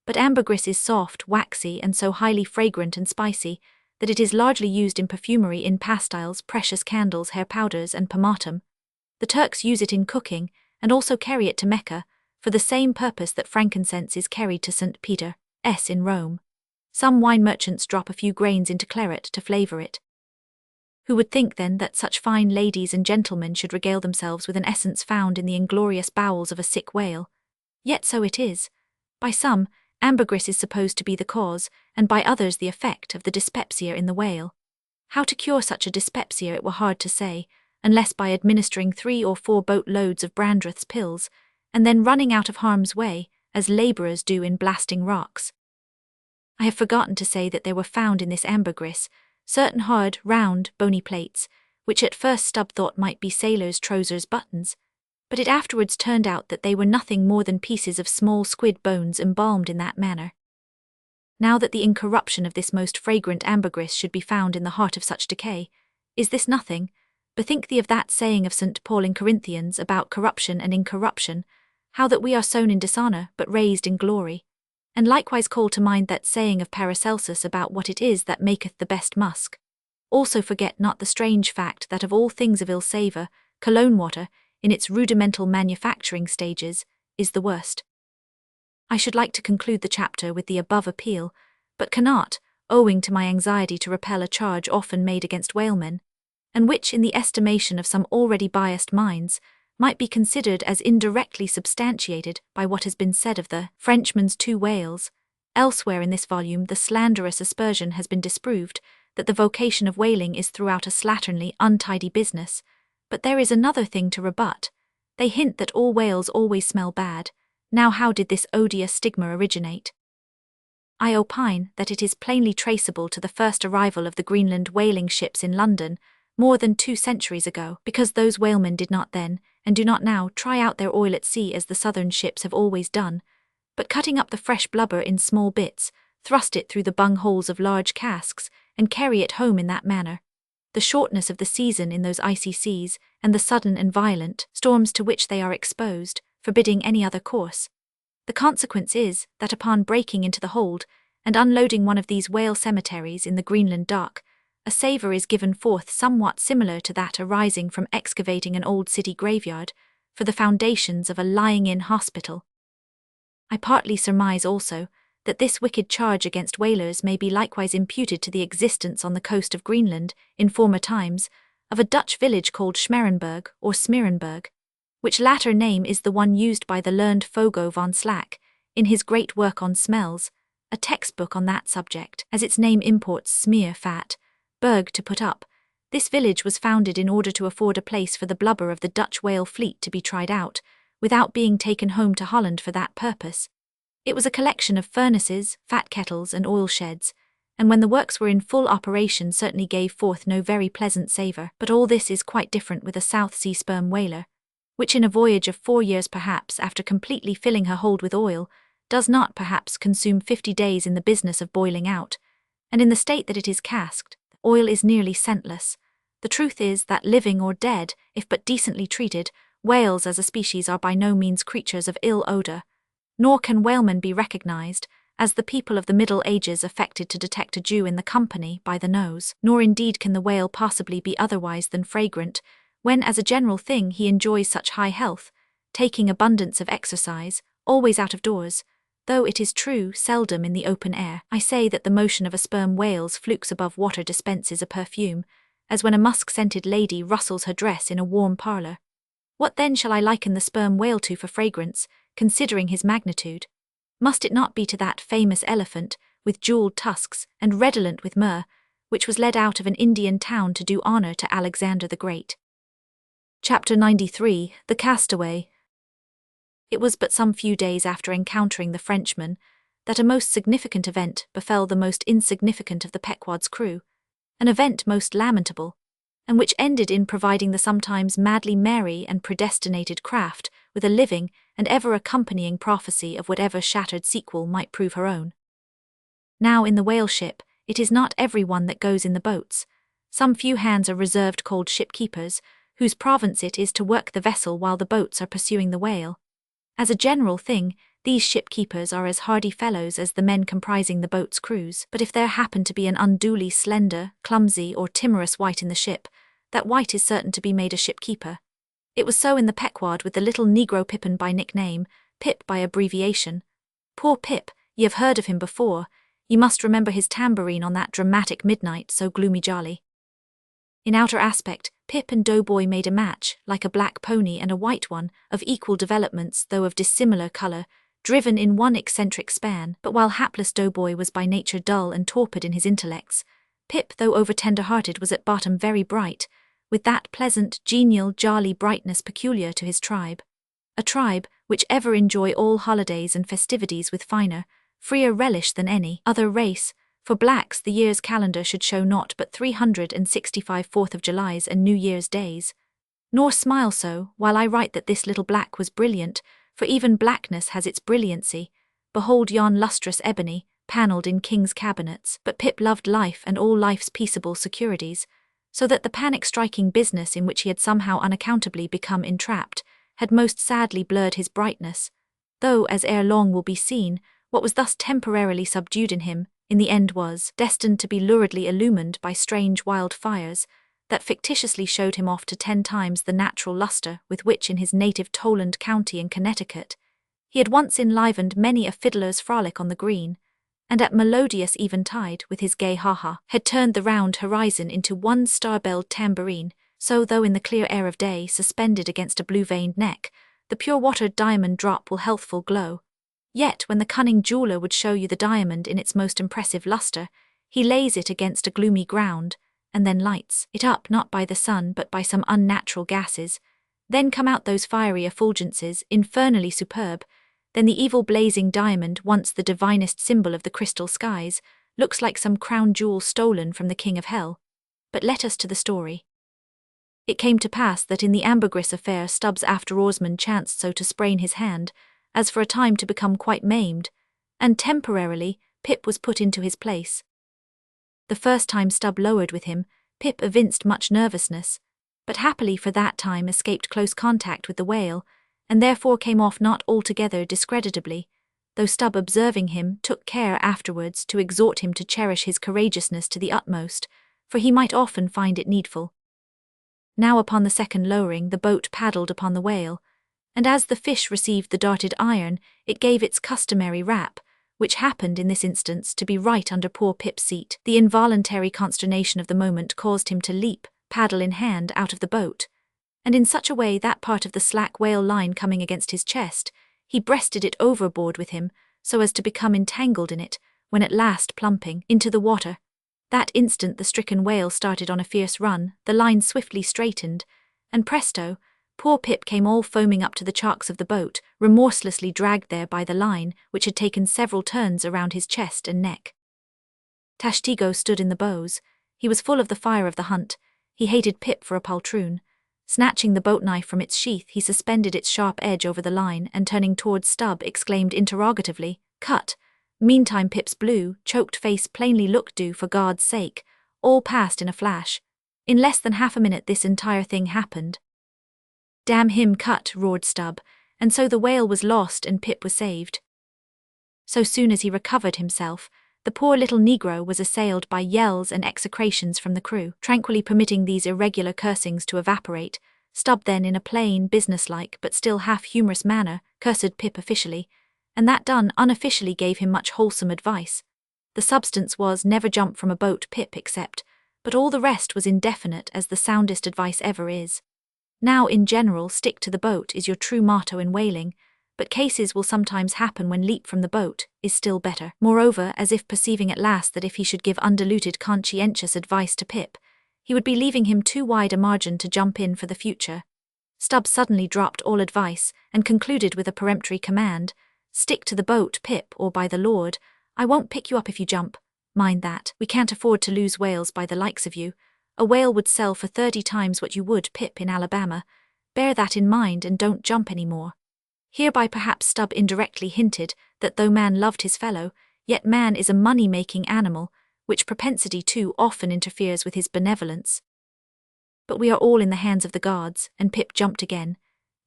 but ambergris is soft, waxy, and so highly fragrant and spicy that it is largely used in perfumery, in pastiles, precious candles, hair powders, and pomatum. The Turks use it in cooking, and also carry it to Mecca, for the same purpose that frankincense is carried to St. Peter's in Rome. Some wine merchants drop a few grains into claret to flavour it. Who would think then that such fine ladies and gentlemen should regale themselves with an essence found in the inglorious bowels of a sick whale? Yet so it is. By some, ambergris is supposed to be the cause, and by others the effect, of the dyspepsia in the whale. How to cure such a dyspepsia it were hard to say, unless by administering 3 or 4 boat-loads of Brandreth's pills, and then running out of harm's way, as labourers do in blasting rocks. I have forgotten to say that there were found in this ambergris certain hard, round, bony plates, which at first Stubb thought might be sailors' trousers buttons, but it afterwards turned out that they were nothing more than pieces of small squid bones embalmed in that manner. Now that the incorruption of this most fragrant ambergris should be found in the heart of such decay, is this nothing? Bethink thee of that saying of St. Paul in Corinthians about corruption and incorruption, how that we are sown in dishonour but raised in glory, and likewise call to mind that saying of Paracelsus about what it is that maketh the best musk. Also forget not the strange fact that of all things of ill savour, cologne water, in its rudimental manufacturing stages, is the worst. I should like to conclude the chapter with the above appeal, but cannot, owing to my anxiety to repel a charge often made against whalemen, and which, in the estimation of some already biased minds, might be considered as indirectly substantiated by what has been said of the Frenchman's 2 whales. Elsewhere in this volume the slanderous aspersion has been disproved that the vocation of whaling is throughout a slatternly, untidy business, but there is another thing to rebut. They hint that all whales always smell bad. Now how did this odious stigma originate? I opine that it is plainly traceable to the first arrival of the Greenland whaling ships in London, more than 2 centuries ago, because those whalemen did not then, and do not now, try out their oil at sea as the southern ships have always done, but cutting up the fresh blubber in small bits, thrust it through the bung-holes of large casks, and carry it home in that manner. The shortness of the season in those icy seas, and the sudden and violent storms to which they are exposed, forbidding any other course. The consequence is, that upon breaking into the hold, and unloading one of these whale cemeteries in the Greenland dock, a savour is given forth somewhat similar to that arising from excavating an old city graveyard for the foundations of a lying-in hospital. I partly surmise also that this wicked charge against whalers may be likewise imputed to the existence on the coast of Greenland, in former times, of a Dutch village called Schmerenberg or Smeerenberg, which latter name is the one used by the learned Fogo von Slack in his great work on smells, a textbook on that subject, as its name imports smear fat, berg to put up. This village was founded in order to afford a place for the blubber of the Dutch whale fleet to be tried out, without being taken home to Holland for that purpose. It was a collection of furnaces, fat kettles, and oil sheds, and when the works were in full operation certainly gave forth no very pleasant savour. But all this is quite different with a South Sea sperm whaler, which in a voyage of 4 years perhaps, after completely filling her hold with oil, does not perhaps consume 50 days in the business of boiling out, and in the state that it is casked, oil is nearly scentless. The truth is that living or dead, if but decently treated, whales as a species are by no means creatures of ill odour, nor can whalemen be recognised, as the people of the Middle Ages affected to detect a Jew in the company by the nose, nor indeed can the whale possibly be otherwise than fragrant, when as a general thing he enjoys such high health, taking abundance of exercise, always out of doors, though it is true seldom in the open air. I say that the motion of a sperm whale's flukes above water dispenses a perfume, as when a musk-scented lady rustles her dress in a warm parlour. What then shall I liken the sperm whale to for fragrance, considering his magnitude? Must it not be to that famous elephant, with jewelled tusks, and redolent with myrrh, which was led out of an Indian town to do honour to Alexander the Great? Chapter 93. The Castaway. It was but some few days after encountering the Frenchman that a most significant event befell the most insignificant of the Pequod's crew, an event most lamentable, and which ended in providing the sometimes madly merry and predestinated craft with a living and ever-accompanying prophecy of whatever shattered sequel might prove her own. Now in the whale ship, it is not every one that goes in the boats. Some few hands are reserved called shipkeepers, whose province it is to work the vessel while the boats are pursuing the whale. As a general thing, these shipkeepers are as hardy fellows as the men comprising the boat's crews, but if there happen to be an unduly slender, clumsy, or timorous wight in the ship, that wight is certain to be made a shipkeeper. It was so in the Pequod with the little negro Pippin by nickname, Pip by abbreviation. Poor Pip, ye have heard of him before, ye must remember his tambourine on that dramatic midnight so gloomy jolly. In outer aspect, Pip and Doughboy made a match, like a black pony and a white one, of equal developments though of dissimilar colour, driven in one eccentric span. But while hapless Doughboy was by nature dull and torpid in his intellects, Pip, though over-tender-hearted, was at bottom very bright, with that pleasant, genial, jolly brightness peculiar to his tribe. A tribe which ever enjoy all holidays and festivities with finer, freer relish than any other race. For blacks the year's calendar should show naught but 365 4th of Julys and New Year's days. Nor smile so, while I write that this little black was brilliant, for even blackness has its brilliancy. Behold yon lustrous ebony, panelled in king's cabinets. But Pip loved life and all life's peaceable securities, so that the panic-striking business in which he had somehow unaccountably become entrapped had most sadly blurred his brightness, though, as ere long will be seen, what was thus temporarily subdued in him, in the end was destined to be luridly illumined by strange wild fires, that fictitiously showed him off to 10 times the natural lustre with which in his native Toland County in Connecticut he had once enlivened many a fiddler's frolic on the green, and at melodious eventide with his gay ha-ha had turned the round horizon into one star-belled tambourine. So though in the clear air of day, suspended against a blue-veined neck, the pure-watered diamond drop will healthful glow, yet when the cunning jeweller would show you the diamond in its most impressive lustre, he lays it against a gloomy ground, and then lights it up not by the sun but by some unnatural gases. Then come out those fiery effulgences, infernally superb. Then the evil blazing diamond, once the divinest symbol of the crystal skies, looks like some crown jewel stolen from the king of hell. But let us to the story. It came to pass that in the ambergris affair Stubbs after oarsman chanced so to sprain his hand, as for a time to become quite maimed, and temporarily Pip was put into his place. The first time Stubb lowered with him, Pip evinced much nervousness, but happily for that time escaped close contact with the whale, and therefore came off not altogether discreditably, though Stubb, observing him, took care afterwards to exhort him to cherish his courageousness to the utmost, for he might often find it needful. Now upon the second lowering the boat paddled upon the whale, and as the fish received the darted iron, it gave its customary rap, which happened in this instance to be right under poor Pip's seat. The involuntary consternation of the moment caused him to leap, paddle in hand, out of the boat, and in such a way that part of the slack whale line coming against his chest, he breasted it overboard with him, so as to become entangled in it, when at last plumping into the water. That instant the stricken whale started on a fierce run, the line swiftly straightened, and presto, poor Pip came all foaming up to the chocks of the boat, remorselessly dragged there by the line, which had taken several turns around his chest and neck. Tashtego stood in the bows. He was full of the fire of the hunt. He hated Pip for a poltroon. Snatching the boat knife from its sheath, he suspended its sharp edge over the line, and turning towards Stubb, exclaimed interrogatively, "Cut." Meantime Pip's blue, choked face plainly looked due for God's sake. All passed in a flash. In less than half a minute this entire thing happened. "Damn him cut," roared Stubb, and so the whale was lost and Pip was saved. So soon as he recovered himself, the poor little Negro was assailed by yells and execrations from the crew. Tranquilly permitting these irregular cursings to evaporate, Stubb then, in a plain, businesslike but still half-humorous manner, cursed Pip officially, and that done unofficially gave him much wholesome advice. The substance was, never jump from a boat, Pip, except, but all the rest was indefinite, as the soundest advice ever is. Now, in general, stick to the boat is your true motto in whaling, but cases will sometimes happen when leap from the boat is still better. Moreover, as if perceiving at last that if he should give undiluted conscientious advice to Pip, he would be leaving him too wide a margin to jump in for the future, Stubb suddenly dropped all advice and concluded with a peremptory command: "Stick to the boat, Pip, or by the Lord, I won't pick you up if you jump. Mind that, we can't afford to lose whales by the likes of you. A whale would sell for 30 times what you would, Pip, in Alabama. Bear that in mind and don't jump any more." Hereby perhaps Stubb indirectly hinted that though man loved his fellow, yet man is a money-making animal, which propensity too often interferes with his benevolence. But we are all in the hands of the gods, and Pip jumped again.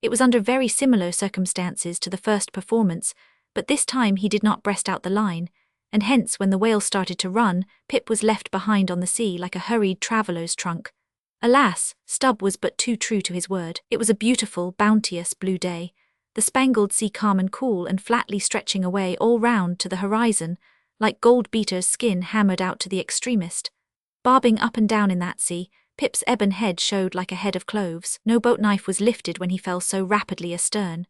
It was under very similar circumstances to the first performance, but this time he did not breast out the line, and hence when the whale started to run, Pip was left behind on the sea like a hurried traveller's trunk. Alas, Stubb was but too true to his word. It was a beautiful, bounteous blue day, the spangled sea calm and cool and flatly stretching away all round to the horizon, like gold-beater's skin hammered out to the extremist. Bobbing up and down in that sea, Pip's ebon head showed like a head of cloves. No boat knife was lifted when he fell so rapidly astern.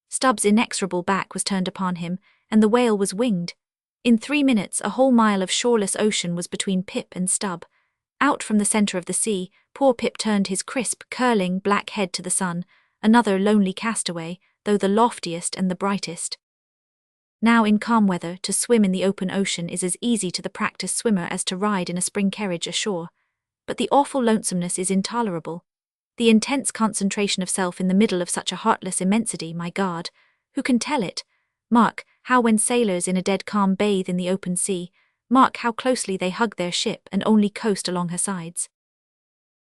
Stubb's inexorable back was turned upon him, and the whale was winged. In 3 minutes a whole mile of shoreless ocean was between Pip and Stubb. Out from the centre of the sea, poor Pip turned his crisp, curling, black head to the sun, another lonely castaway, though the loftiest and the brightest. Now in calm weather, to swim in the open ocean is as easy to the practised swimmer as to ride in a spring carriage ashore. But the awful lonesomeness is intolerable. The intense concentration of self in the middle of such a heartless immensity, my God, who can tell it? Mark how when sailors in a dead calm bathe in the open sea, mark how closely they hug their ship and only coast along her sides.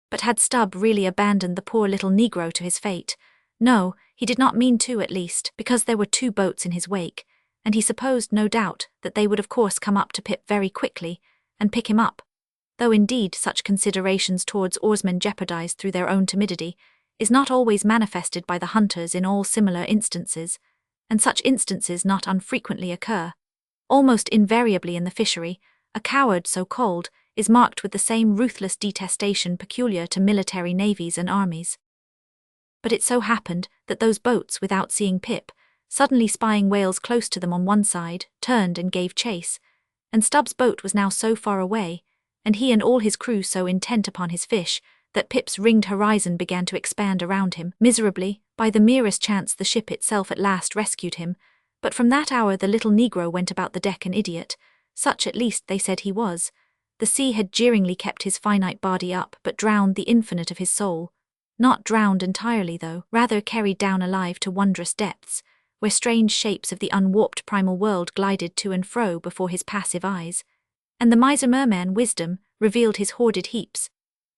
But had Stubb really abandoned the poor little Negro to his fate? No, he did not mean to, at least, because there were 2 boats in his wake, and he supposed, no doubt, that they would of course come up to Pip very quickly and pick him up, though indeed such considerations towards oarsmen jeopardized through their own timidity is not always manifested by the hunters in all similar instances, and such instances not unfrequently occur. Almost invariably in the fishery, a coward so called is marked with the same ruthless detestation peculiar to military navies and armies. But it so happened that those boats, without seeing Pip, suddenly spying whales close to them on one side, turned and gave chase, and Stubb's boat was now so far away, and he and all his crew so intent upon his fish, that Pip's ringed horizon began to expand around him. Miserably, by the merest chance the ship itself at last rescued him, but from that hour the little Negro went about the deck an idiot, such at least they said he was. The sea had jeeringly kept his finite body up, but drowned the infinite of his soul. Not drowned entirely though, rather carried down alive to wondrous depths, where strange shapes of the unwarped primal world glided to and fro before his passive eyes. And the miser merman wisdom revealed his hoarded heaps,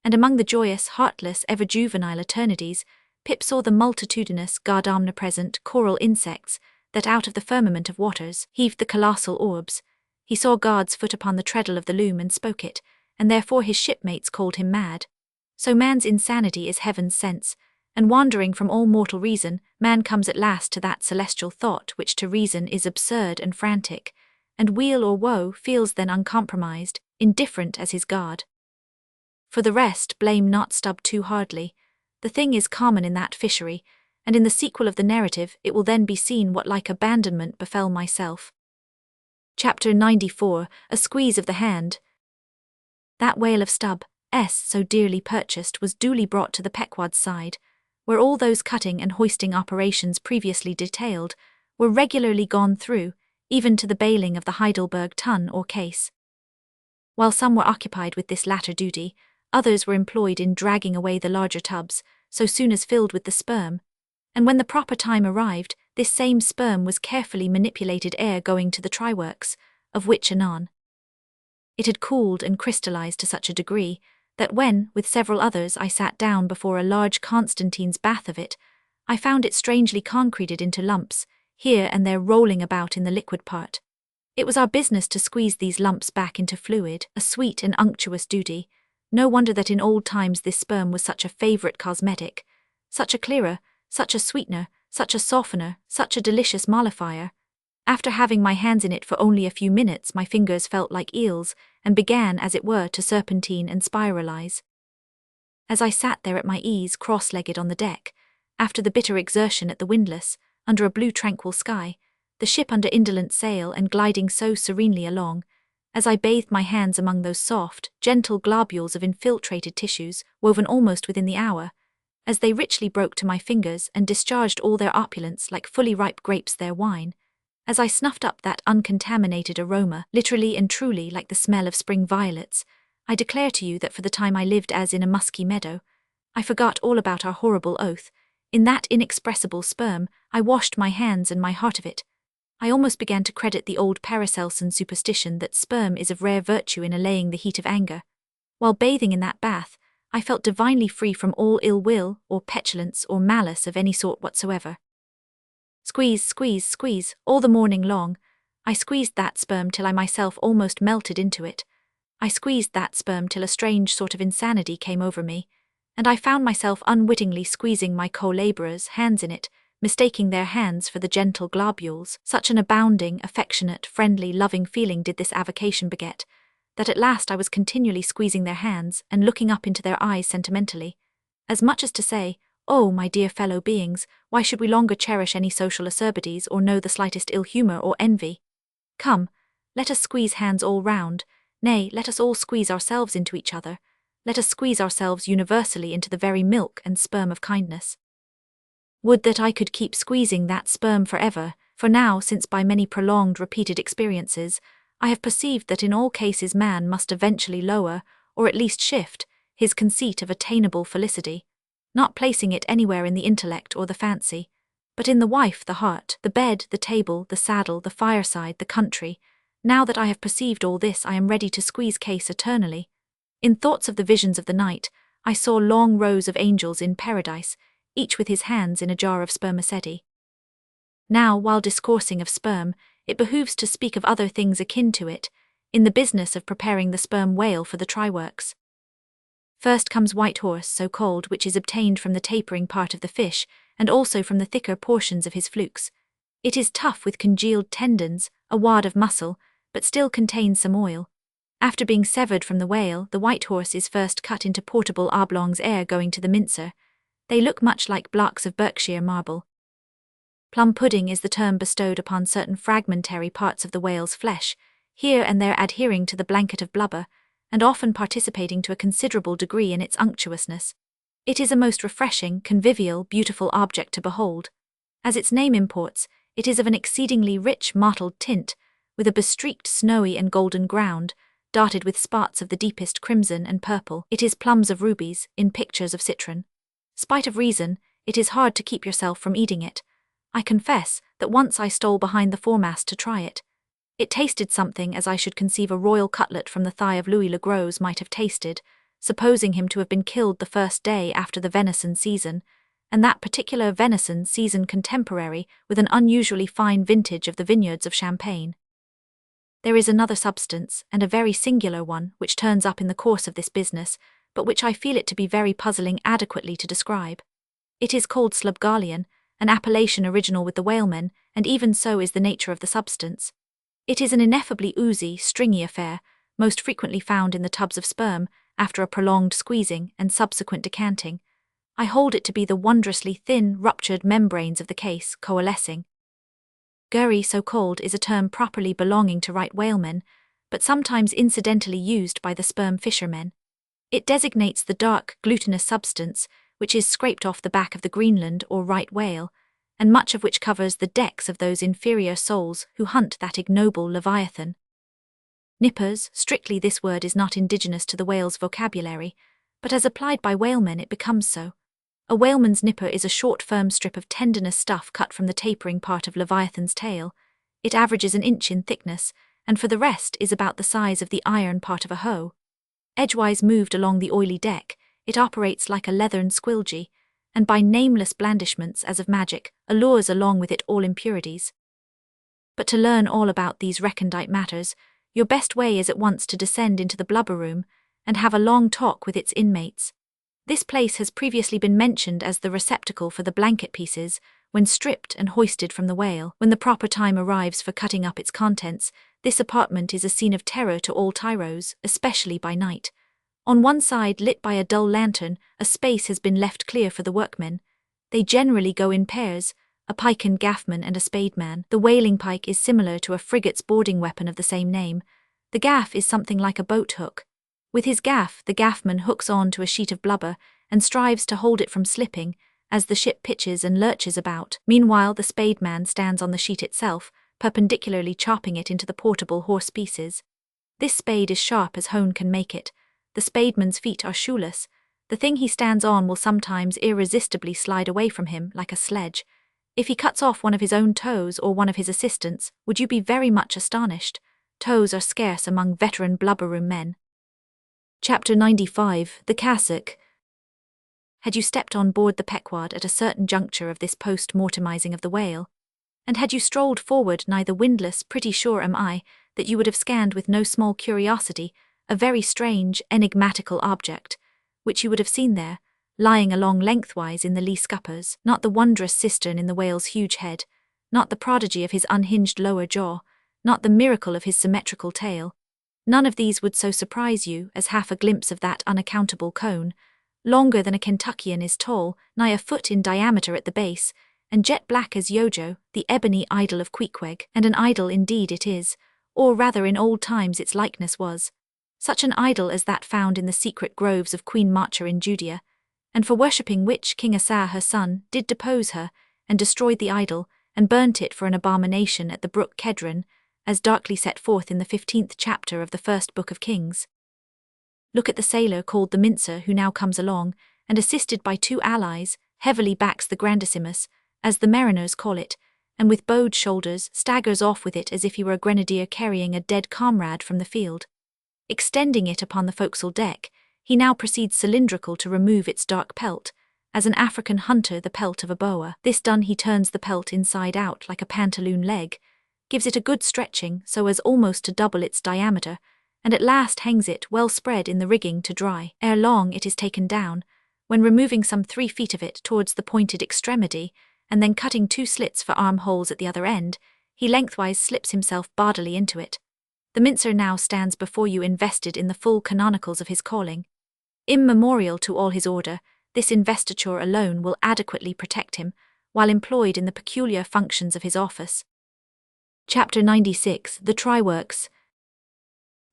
and among the joyous, heartless, ever-juvenile eternities, Pip saw the multitudinous, God-omnipresent, choral insects that out of the firmament of waters heaved the colossal orbs. He saw God's foot upon the treadle of the loom and spoke it, and therefore his shipmates called him mad. So man's insanity is heaven's sense, and wandering from all mortal reason, man comes at last to that celestial thought which to reason is absurd and frantic, and weal or woe feels then uncompromised, indifferent as his God. For the rest, blame not Stubb too hardly. The thing is common in that fishery, and in the sequel of the narrative it will then be seen what like abandonment befell myself. Chapter 94, A Squeeze of the Hand. That whale of Stubb's, so dearly purchased, was duly brought to the Pequod's side, where all those cutting and hoisting operations previously detailed were regularly gone through, even to the bailing of the Heidelberg tun or case. While some were occupied with this latter duty, others were employed in dragging away the larger tubs, so soon as filled with the sperm, and when the proper time arrived, this same sperm was carefully manipulated ere going to the try-works, of which anon. It had cooled and crystallized to such a degree that when, with several others, I sat down before a large Constantine's bath of it, I found it strangely concreted into lumps, here and there rolling about in the liquid part. It was our business to squeeze these lumps back into fluid, a sweet and unctuous duty. No wonder that in old times this sperm was such a favourite cosmetic, such a clearer, such a sweetener, such a softener, such a delicious mollifier. After having my hands in it for only a few minutes, my fingers felt like eels, and began, as it were, to serpentine and spiralize. As I sat there at my ease, cross-legged on the deck, after the bitter exertion at the windlass, under a blue tranquil sky, the ship under indolent sail and gliding so serenely along, as I bathed my hands among those soft, gentle globules of infiltrated tissues, woven almost within the hour, as they richly broke to my fingers and discharged all their opulence like fully ripe grapes their wine, as I snuffed up that uncontaminated aroma, literally and truly like the smell of spring violets, I declare to you that for the time I lived as in a musky meadow. I forgot all about our horrible oath. In that inexpressible sperm, I washed my hands and my heart of it. I almost began to credit the old Paracelsian superstition that sperm is of rare virtue in allaying the heat of anger. While bathing in that bath, I felt divinely free from all ill will, or petulance, or malice of any sort whatsoever. Squeeze, squeeze, squeeze, all the morning long. I squeezed that sperm till I myself almost melted into it. I squeezed that sperm till a strange sort of insanity came over me, and I found myself unwittingly squeezing my co-labourers' hands in it, mistaking their hands for the gentle globules. Such an abounding, affectionate, friendly, loving feeling did this avocation beget, that at last I was continually squeezing their hands and looking up into their eyes sentimentally, as much as to say, "Oh, my dear fellow beings, why should we longer cherish any social acerbities or know the slightest ill humour or envy? Come, let us squeeze hands all round, nay, let us all squeeze ourselves into each other, let us squeeze ourselves universally into the very milk and sperm of kindness." Would that I could keep squeezing that sperm forever, for now, since by many prolonged, repeated experiences, I have perceived that in all cases man must eventually lower, or at least shift, his conceit of attainable felicity, not placing it anywhere in the intellect or the fancy, but in the wife, the heart, the bed, the table, the saddle, the fireside, the country. Now that I have perceived all this, I am ready to squeeze case eternally. In thoughts of the visions of the night, I saw long rows of angels in paradise, each with his hands in a jar of spermaceti. Now, while discoursing of sperm, it behooves to speak of other things akin to it, in the business of preparing the sperm whale for the try-works. First comes white horse, so called, which is obtained from the tapering part of the fish, and also from the thicker portions of his flukes. It is tough with congealed tendons, a wad of muscle, but still contains some oil. After being severed from the whale, the white horse is first cut into portable oblongs ere going to the mincer. They look much like blocks of Berkshire marble. Plum pudding is the term bestowed upon certain fragmentary parts of the whale's flesh, here and there adhering to the blanket of blubber, and often participating to a considerable degree in its unctuousness. It is a most refreshing, convivial, beautiful object to behold. As its name imports, it is of an exceedingly rich mottled tint, with a bestreaked snowy and golden ground, dotted with spots of the deepest crimson and purple. It is plums of rubies, in pictures of citron. Spite of reason, it is hard to keep yourself from eating it. I confess that once I stole behind the foremast to try it. It tasted something as I should conceive a royal cutlet from the thigh of Louis le Gros might have tasted, supposing him to have been killed the first day after the venison season, and that particular venison season contemporary with an unusually fine vintage of the vineyards of Champagne. There is another substance, and a very singular one, which turns up in the course of this business, but which I feel it to be very puzzling adequately to describe. It is called slubgalion, an appellation original with the whalemen, and even so is the nature of the substance. It is an ineffably oozy, stringy affair, most frequently found in the tubs of sperm, after a prolonged squeezing and subsequent decanting. I hold it to be the wondrously thin, ruptured membranes of the case coalescing. Gurry, so called, is a term properly belonging to right whalemen, but sometimes incidentally used by the sperm fishermen. It designates the dark, glutinous substance which is scraped off the back of the Greenland or right whale, and much of which covers the decks of those inferior souls who hunt that ignoble leviathan. Nippers, strictly this word is not indigenous to the whale's vocabulary, but as applied by whalemen it becomes so. A whaleman's nipper is a short firm strip of tendinous stuff cut from the tapering part of Leviathan's tail. It averages an inch in thickness, and for the rest is about the size of the iron part of a hoe. Edgewise moved along the oily deck, it operates like a leathern squilgee, and by nameless blandishments as of magic, allures along with it all impurities. But to learn all about these recondite matters, your best way is at once to descend into the blubber room and have a long talk with its inmates. This place has previously been mentioned as the receptacle for the blanket pieces, when stripped and hoisted from the whale. When the proper time arrives for cutting up its contents, this apartment is a scene of terror to all tyros, especially by night. On one side, lit by a dull lantern, a space has been left clear for the workmen. They generally go in pairs, a pike and gaffman and a spademan. The whaling pike is similar to a frigate's boarding weapon of the same name. The gaff is something like a boat hook. With his gaff, the gaffman hooks on to a sheet of blubber and strives to hold it from slipping as the ship pitches and lurches about. Meanwhile, the spademan stands on the sheet itself, perpendicularly chopping it into the portable horse pieces. This spade is sharp as hone can make it. The spademan's feet are shoeless. The thing he stands on will sometimes irresistibly slide away from him like a sledge. If he cuts off one of his own toes or one of his assistants', would you be very much astonished? Toes are scarce among veteran blubber-room men. Chapter 95, The Cassock. Had you stepped on board the Pequod at a certain juncture of this post-mortemizing of the whale, and had you strolled forward neither windlass, pretty sure am I, that you would have scanned with no small curiosity a very strange, enigmatical object, which you would have seen there, lying along lengthwise in the lee scuppers, not the wondrous cistern in the whale's huge head, not the prodigy of his unhinged lower jaw, not the miracle of his symmetrical tail. None of these would so surprise you as half a glimpse of that unaccountable cone, longer than a Kentuckian is tall, nigh a foot in diameter at the base, and jet black as Yojo, the ebony idol of Queequeg, and an idol indeed it is, or rather in old times its likeness was. Such an idol as that found in the secret groves of Queen Macha in Judea, and for worshipping which King Asa her son did depose her, and destroyed the idol, and burnt it for an abomination at the brook Kedron, as darkly set forth in the 15th chapter of the first book of Kings. Look at the sailor called the mincer who now comes along, and assisted by two allies, heavily backs the grandissimus, as the mariners call it, and with bowed shoulders staggers off with it as if he were a grenadier carrying a dead comrade from the field. Extending it upon the forecastle deck, he now proceeds cylindrical to remove its dark pelt, as an African hunter the pelt of a boa. This done, he turns the pelt inside out like a pantaloon leg, gives it a good stretching so as almost to double its diameter, and at last hangs it well spread in the rigging to dry. Ere long it is taken down, when removing some 3 feet of it towards the pointed extremity, and then cutting 2 slits for armholes at the other end, he lengthwise slips himself bodily into it. The mincer now stands before you invested in the full canonicals of his calling. Immemorial to all his order, this investiture alone will adequately protect him, while employed in the peculiar functions of his office. Chapter 96, The Tryworks.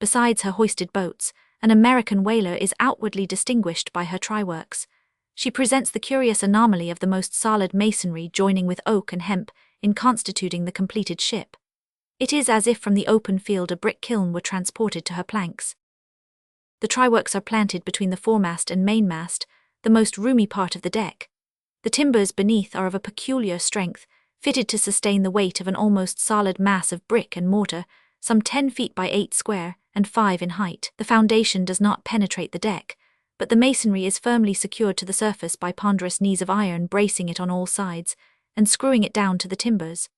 Besides her hoisted boats, an American whaler is outwardly distinguished by her tryworks. She presents the curious anomaly of the most solid masonry joining with oak and hemp in constituting the completed ship. It is as if from the open field a brick kiln were transported to her planks. The tryworks are planted between the foremast and mainmast, the most roomy part of the deck. The timbers beneath are of a peculiar strength, fitted to sustain the weight of an almost solid mass of brick and mortar, some 10 feet by 8 square, and 5 in height. The foundation does not penetrate the deck, but the masonry is firmly secured to the surface by ponderous knees of iron bracing it on all sides, and screwing it down to the timbers.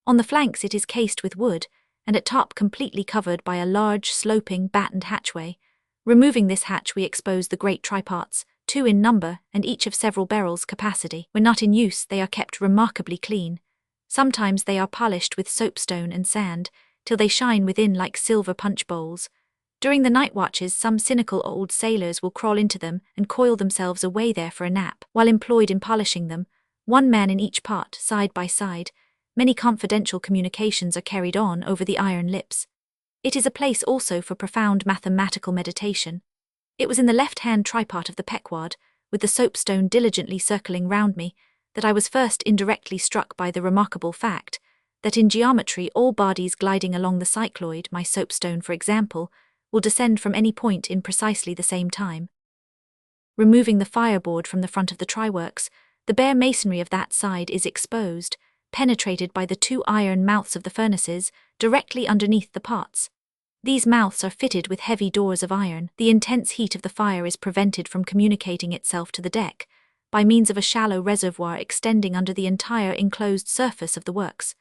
On the flanks it is cased with wood, and at top completely covered by a large, sloping, battened hatchway. Removing this hatch we expose the great trypots, 2 in number and each of several barrels capacity. When not in use they are kept remarkably clean. Sometimes they are polished with soapstone and sand, till they shine within like silver punch bowls. During the night watches some cynical old sailors will crawl into them and coil themselves away there for a nap. While employed in polishing them, 1 man in each pot, side by side, many confidential communications are carried on over the iron lips. It is a place also for profound mathematical meditation. It was in the left-hand tripod of the Pequod, with the soapstone diligently circling round me, that I was first indirectly struck by the remarkable fact that in geometry all bodies gliding along the cycloid, my soapstone for example, will descend from any point in precisely the same time. Removing the fireboard from the front of the tryworks, the bare masonry of that side is exposed, penetrated by the 2 iron mouths of the furnaces, directly underneath the pots. These mouths are fitted with heavy doors of iron. The intense heat of the fire is prevented from communicating itself to the deck by means of a shallow reservoir extending under the entire enclosed surface of the works.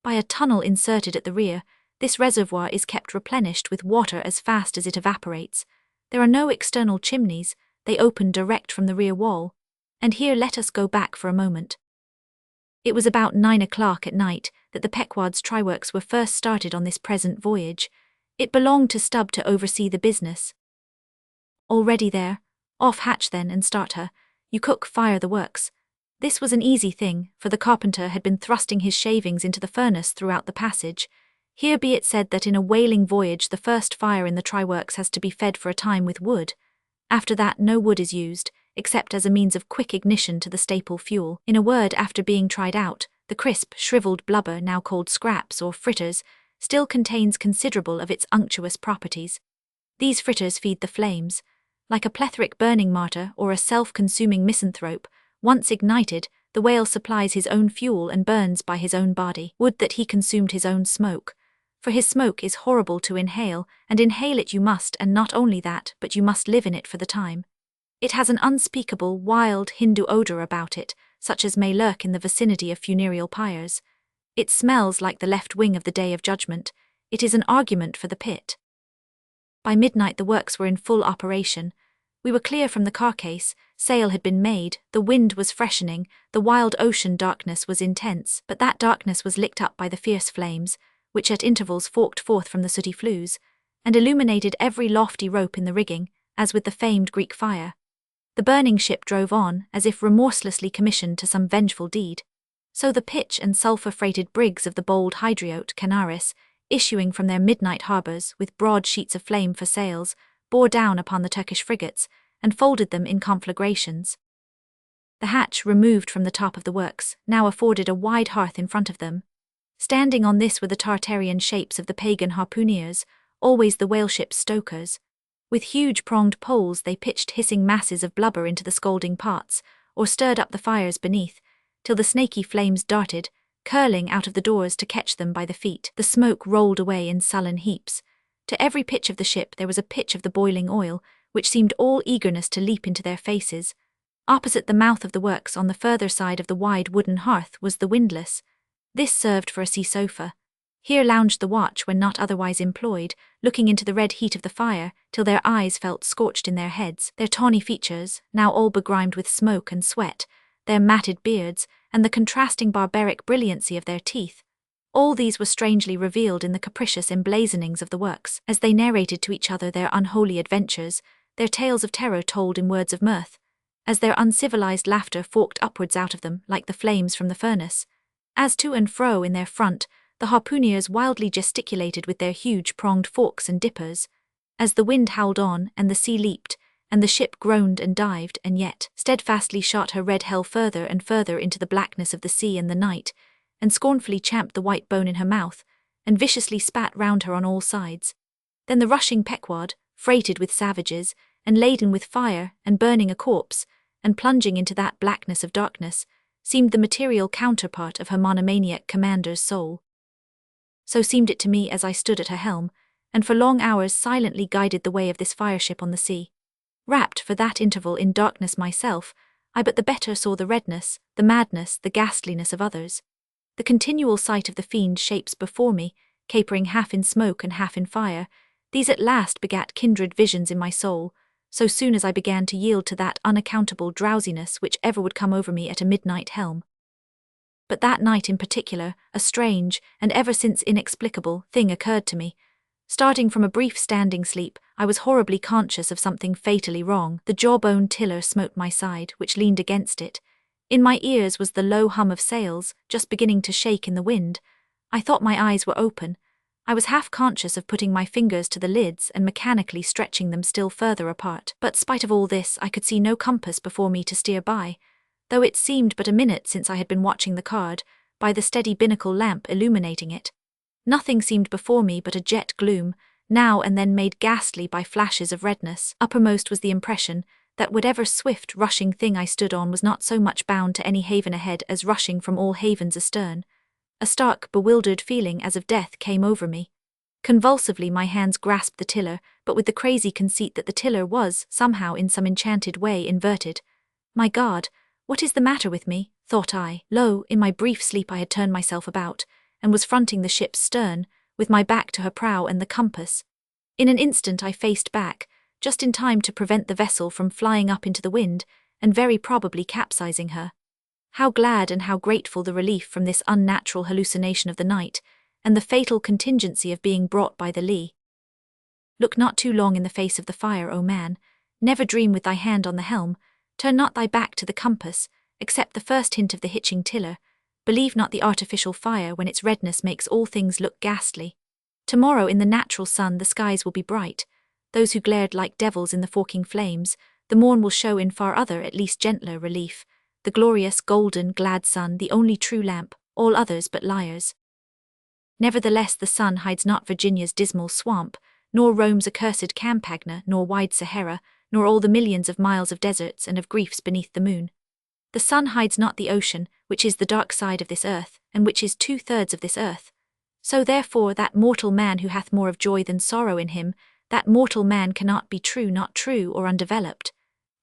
By a tunnel inserted at the rear, this reservoir is kept replenished with water as fast as it evaporates. There are no external chimneys, they open direct from the rear wall. And here let us go back for a moment. It was about 9 o'clock at night that the Pequod's tryworks were first started on this present voyage. It belonged to Stubb to oversee the business. Already there, off hatch then and start her, you cook fire the works. This was an easy thing, for the carpenter had been thrusting his shavings into the furnace throughout the passage. Here be it said that in a whaling voyage the first fire in the tryworks has to be fed for a time with wood. After that no wood is used, except as a means of quick ignition to the staple fuel. In a word, after being tried out, the crisp, shriveled blubber now called scraps or fritters still contains considerable of its unctuous properties. These fritters feed the flames. Like a plethoric burning martyr or a self-consuming misanthrope, once ignited, the whale supplies his own fuel and burns by his own body. Would that he consumed his own smoke. For his smoke is horrible to inhale, and inhale it you must, and not only that, but you must live in it for the time. It has an unspeakable, wild Hindu odour about it, such as may lurk in the vicinity of funereal pyres. It smells like the left wing of the Day of Judgment. It is an argument for the pit. By midnight the works were in full operation. We were clear from the carcase, sail had been made, the wind was freshening, the wild ocean darkness was intense, but that darkness was licked up by the fierce flames, which at intervals forked forth from the sooty flues, and illuminated every lofty rope in the rigging, as with the famed Greek fire. The burning ship drove on, as if remorselessly commissioned to some vengeful deed. So the pitch and sulphur-freighted brigs of the bold Hydriote Canaris, issuing from their midnight harbours with broad sheets of flame for sails, bore down upon the Turkish frigates, and folded them in conflagrations. The hatch, removed from the top of the works, now afforded a wide hearth in front of them. Standing on this were the Tartarian shapes of the pagan harpooneers, always the whaleship's stokers. With huge pronged poles they pitched hissing masses of blubber into the scalding pots, or stirred up the fires beneath, till the snaky flames darted, curling out of the doors to catch them by the feet. The smoke rolled away in sullen heaps. To every pitch of the ship there was a pitch of the boiling oil, which seemed all eagerness to leap into their faces. Opposite the mouth of the works on the further side of the wide wooden hearth was the windlass. This served for a sea sofa. Here lounged the watch when not otherwise employed, looking into the red heat of the fire, till their eyes felt scorched in their heads, their tawny features, now all begrimed with smoke and sweat, their matted beards, and the contrasting barbaric brilliancy of their teeth. All these were strangely revealed in the capricious emblazonings of the works, as they narrated to each other their unholy adventures, their tales of terror told in words of mirth, as their uncivilized laughter forked upwards out of them like the flames from the furnace. As to and fro in their front, the harpooneers wildly gesticulated with their huge pronged forks and dippers. As the wind howled on, and the sea leaped, and the ship groaned and dived, and yet steadfastly shot her red hell further and further into the blackness of the sea and the night, and scornfully champed the white bone in her mouth, and viciously spat round her on all sides. Then the rushing Pequod, freighted with savages, and laden with fire, and burning a corpse, and plunging into that blackness of darkness, seemed the material counterpart of her monomaniac commander's soul. So seemed it to me as I stood at her helm, and for long hours silently guided the way of this fireship on the sea. Wrapped for that interval in darkness myself, I but the better saw the redness, the madness, the ghastliness of others. The continual sight of the fiend shapes before me, capering half in smoke and half in fire, these at last begat kindred visions in my soul, so soon as I began to yield to that unaccountable drowsiness which ever would come over me at a midnight helm. But that night in particular, a strange, and ever since inexplicable, thing occurred to me. Starting from a brief standing sleep, I was horribly conscious of something fatally wrong. The jawbone tiller smote my side, which leaned against it. In my ears was the low hum of sails, just beginning to shake in the wind. I thought my eyes were open. I was half conscious of putting my fingers to the lids and mechanically stretching them still further apart. But spite of all this, I could see no compass before me to steer by, though it seemed but a minute since I had been watching the card, by the steady binnacle lamp illuminating it. Nothing seemed before me but a jet gloom, now and then made ghastly by flashes of redness. Uppermost was the impression that whatever swift, rushing thing I stood on was not so much bound to any haven ahead as rushing from all havens astern. A stark, bewildered feeling as of death came over me. Convulsively my hands grasped the tiller, but with the crazy conceit that the tiller was, somehow in some enchanted way, inverted. My God, what is the matter with me? Thought I. Lo, in my brief sleep I had turned myself about, and was fronting the ship's stern, with my back to her prow and the compass. In an instant I faced back, just in time to prevent the vessel from flying up into the wind, and very probably capsizing her. How glad and how grateful the relief from this unnatural hallucination of the night, and the fatal contingency of being brought by the lee. Look not too long in the face of the fire, O man, never dream with thy hand on the helm, turn not thy back to the compass, accept the first hint of the hitching tiller, believe not the artificial fire when its redness makes all things look ghastly. Tomorrow in the natural sun the skies will be bright, those who glared like devils in the forking flames, the morn will show in far other at least gentler relief, the glorious, golden, glad sun, the only true lamp, all others but liars. Nevertheless the sun hides not Virginia's dismal swamp, nor Rome's accursed Campagna, nor wide Sahara, nor all the millions of miles of deserts and of griefs beneath the moon. The sun hides not the ocean, which is the dark side of this earth, and which is 2/3 of this earth. So therefore that mortal man who hath more of joy than sorrow in him, that mortal man cannot be true, not true, or undeveloped.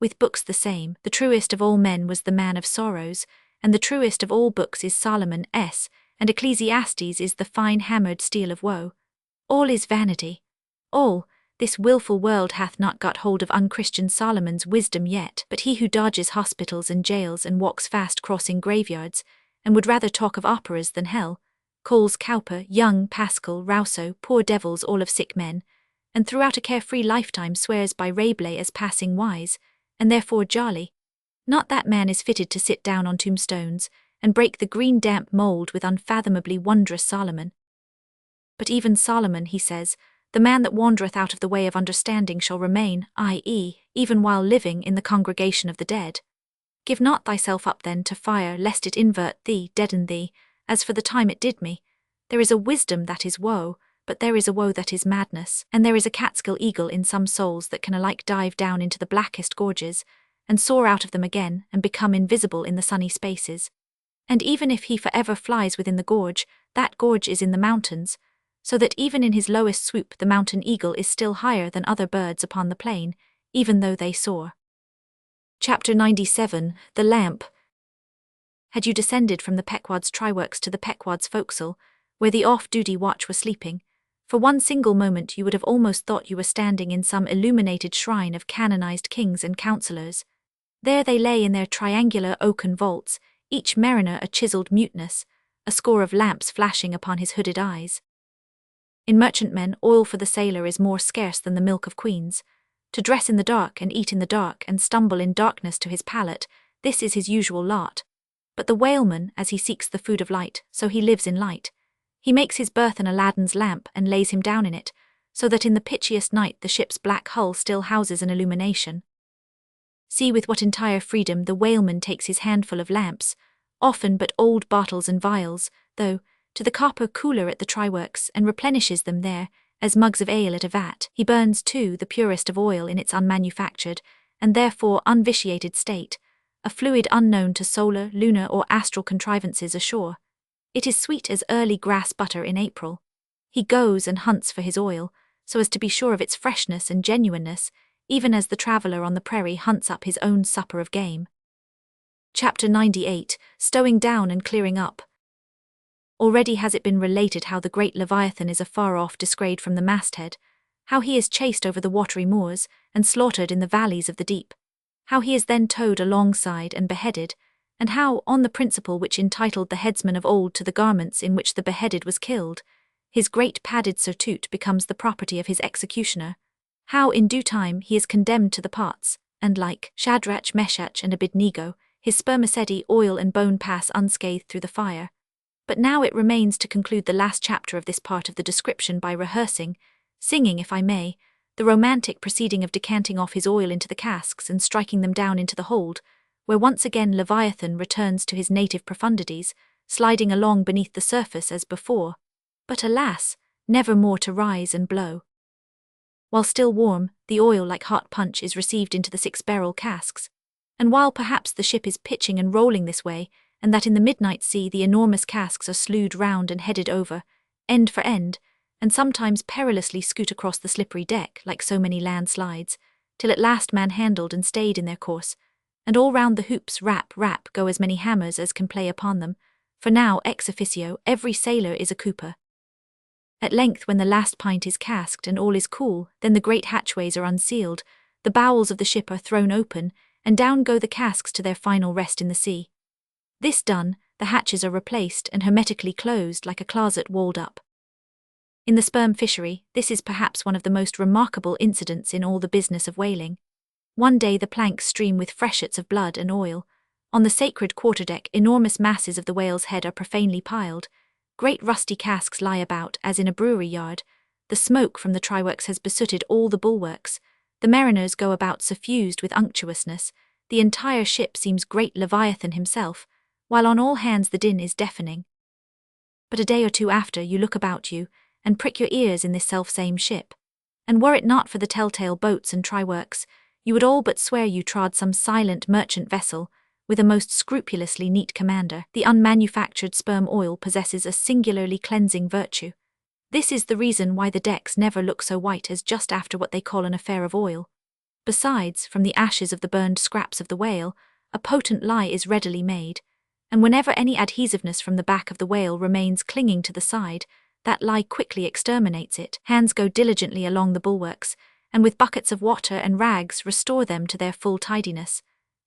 With books the same, the truest of all men was the man of sorrows, and the truest of all books is Solomon S., and Ecclesiastes is the fine hammered steel of woe. All is vanity. All, this wilful world hath not got hold of unchristian Solomon's wisdom yet, but he who dodges hospitals and jails and walks fast crossing graveyards, and would rather talk of operas than hell, calls Cowper, Young, Pascal, Rousseau, poor devils all of sick men, and throughout a carefree lifetime swears by Rabelais as passing wise, and therefore jolly. Not that man is fitted to sit down on tombstones, and break the green damp mould with unfathomably wondrous Solomon. But even Solomon, he says, the man that wandereth out of the way of understanding shall remain, i.e., even while living, in the congregation of the dead. Give not thyself up then to fire, lest it invert thee, deaden thee, as for the time it did me. There is a wisdom that is woe, but there is a woe that is madness, and there is a Catskill eagle in some souls that can alike dive down into the blackest gorges, and soar out of them again, and become invisible in the sunny spaces. And even if he forever flies within the gorge, that gorge is in the mountains, so that even in his lowest swoop the mountain eagle is still higher than other birds upon the plain, even though they soar. Chapter 97, The Lamp. Had you descended from the Pequod's tryworks to the Pequod's forecastle, where the off-duty watch were sleeping, for one single moment you would have almost thought you were standing in some illuminated shrine of canonized kings and councillors. There they lay in their triangular oaken vaults, each mariner a chiselled muteness, a score of lamps flashing upon his hooded eyes. In merchantmen, oil for the sailor is more scarce than the milk of queens. To dress in the dark and eat in the dark and stumble in darkness to his palate, this is his usual lot. But the whaleman, as he seeks the food of light, so he lives in light. He makes his berth an Aladdin's lamp and lays him down in it, so that in the pitchiest night the ship's black hull still houses an illumination. See with what entire freedom the whaleman takes his handful of lamps, often but old bottles and vials, though, to the copper cooler at the tryworks, and replenishes them there, as mugs of ale at a vat. He burns, too, the purest of oil in its unmanufactured, and therefore unvitiated state, a fluid unknown to solar, lunar, or astral contrivances ashore. It is sweet as early grass butter in April. He goes and hunts for his oil, so as to be sure of its freshness and genuineness, even as the traveller on the prairie hunts up his own supper of game. Chapter 98, Stowing Down and Clearing Up. Already has it been related how the great Leviathan is afar off descried from the masthead, how he is chased over the watery moors, and slaughtered in the valleys of the deep, how he is then towed alongside and beheaded, and how, on the principle which entitled the headsman of old to the garments in which the beheaded was killed, his great padded surtout becomes the property of his executioner, how in due time he is condemned to the pots, and like Shadrach, Meshach, and Abednego, his spermaceti, oil and bone pass unscathed through the fire. But now it remains to conclude the last chapter of this part of the description by rehearsing, singing if I may, the romantic proceeding of decanting off his oil into the casks and striking them down into the hold, where once again Leviathan returns to his native profundities, sliding along beneath the surface as before, but alas, never more to rise and blow. While still warm, the oil like hot punch is received into the 6-barrel casks, and while perhaps the ship is pitching and rolling this way, and that in the midnight sea the enormous casks are slewed round and headed over, end for end, and sometimes perilously scoot across the slippery deck like so many landslides, till at last manhandled and stayed in their course, and all round the hoops rap, rap go as many hammers as can play upon them, for now ex officio every sailor is a cooper. At length when the last pint is casked and all is cool, then the great hatchways are unsealed, the bowels of the ship are thrown open, and down go the casks to their final rest in the sea. This done, the hatches are replaced and hermetically closed like a closet walled up. In the sperm fishery, this is perhaps one of the most remarkable incidents in all the business of whaling. One day the planks stream with freshets of blood and oil. On the sacred quarterdeck enormous masses of the whale's head are profanely piled. Great rusty casks lie about as in a brewery yard. The smoke from the tryworks has besooted all the bulwarks. The mariners go about suffused with unctuousness. The entire ship seems great Leviathan himself, while on all hands the din is deafening. But a day or two after you look about you, and prick your ears in this self-same ship, and were it not for the telltale boats and tryworks, you would all but swear you trod some silent merchant vessel, with a most scrupulously neat commander. The unmanufactured sperm oil possesses a singularly cleansing virtue. This is the reason why the decks never look so white as just after what they call an affair of oil. Besides, from the ashes of the burned scraps of the whale, a potent lye is readily made, and whenever any adhesiveness from the back of the whale remains clinging to the side, that lye quickly exterminates it. Hands go diligently along the bulwarks, and with buckets of water and rags restore them to their full tidiness.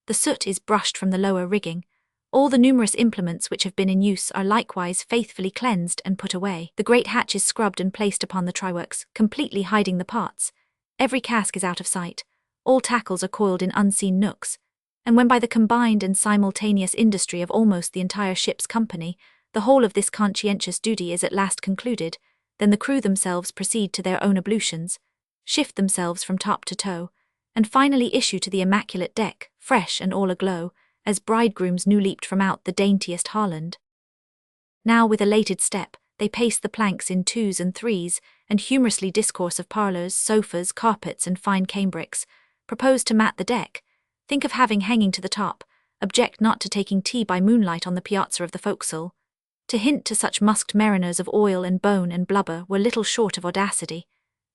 The soot is brushed from the lower rigging. All the numerous implements which have been in use are likewise faithfully cleansed and put away. The great hatch is scrubbed and placed upon the tryworks, completely hiding the parts. Every cask is out of sight. All tackles are coiled in unseen nooks. And when by the combined and simultaneous industry of almost the entire ship's company, the whole of this conscientious duty is at last concluded, then the crew themselves proceed to their own ablutions, shift themselves from top to toe, and finally issue to the immaculate deck, fresh and all aglow, as bridegrooms new leaped from out the daintiest Holland. Now with elated step, they pace the planks in twos and threes, and humorously discourse of parlours, sofas, carpets, and fine cambrics, propose to mat the deck, think of having hanging to the top, object not to taking tea by moonlight on the piazza of the forecastle. To hint to such musked mariners of oil and bone and blubber were little short of audacity.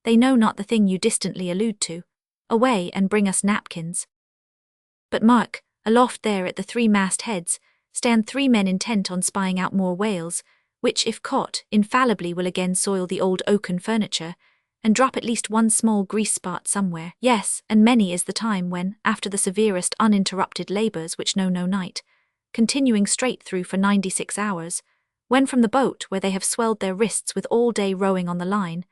They know not the thing you distantly allude to. Away and bring us napkins. But mark, aloft there at the three-mast heads, stand three men intent on spying out more whales, which, if caught, infallibly will again soil the old oaken furniture, and drop at least one small grease spot somewhere. Yes, and many is the time when, after the severest uninterrupted labours which know no night, continuing straight through for 96 hours, when from the boat where they have swelled their wrists with all day rowing on the line,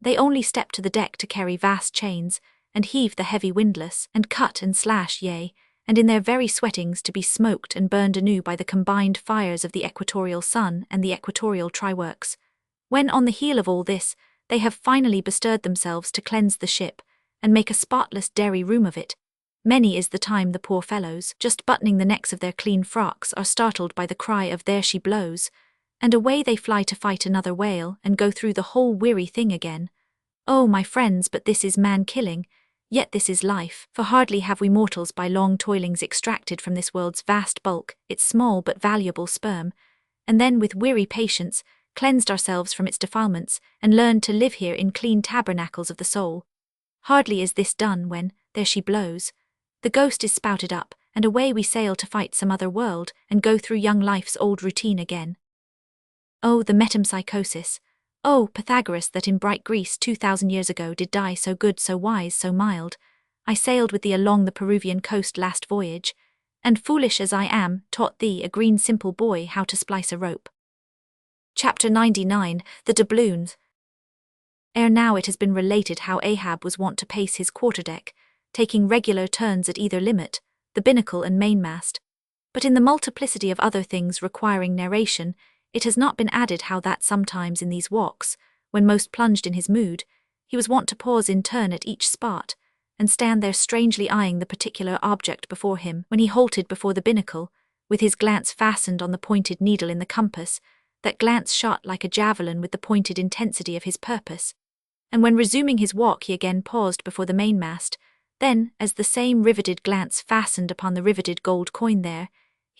they only step to the deck to carry vast chains, and heave the heavy windlass, and cut and slash, yea, and in their very sweatings to be smoked and burned anew by the combined fires of the equatorial sun and the equatorial tryworks, when on the heel of all this, they have finally bestirred themselves to cleanse the ship, and make a spotless dairy room of it, many is the time the poor fellows, just buttoning the necks of their clean frocks, are startled by the cry of "There she blows," and away they fly to fight another whale and go through the whole weary thing again. Oh, my friends, but this is man-killing, yet this is life, for hardly have we mortals by long toilings extracted from this world's vast bulk its small but valuable sperm, and then with weary patience cleansed ourselves from its defilements and learned to live here in clean tabernacles of the soul. Hardly is this done when, there she blows, the ghost is spouted up, and away we sail to fight some other world and go through young life's old routine again. Oh, the metempsychosis! Oh, Pythagoras that in bright Greece 2,000 years ago did die so good, so wise, so mild. I sailed with thee along the Peruvian coast last voyage, and foolish as I am, taught thee, a green simple boy, how to splice a rope. Chapter 99, The Doubloons. Ere now it has been related how Ahab was wont to pace his quarterdeck, taking regular turns at either limit, the binnacle and mainmast. But in the multiplicity of other things requiring narration, it has not been added how that sometimes in these walks, when most plunged in his mood, he was wont to pause in turn at each spot, and stand there strangely eyeing the particular object before him. When he halted before the binnacle, with his glance fastened on the pointed needle in the compass, that glance shot like a javelin with the pointed intensity of his purpose. And when resuming his walk he again paused before the mainmast, then, as the same riveted glance fastened upon the riveted gold coin there,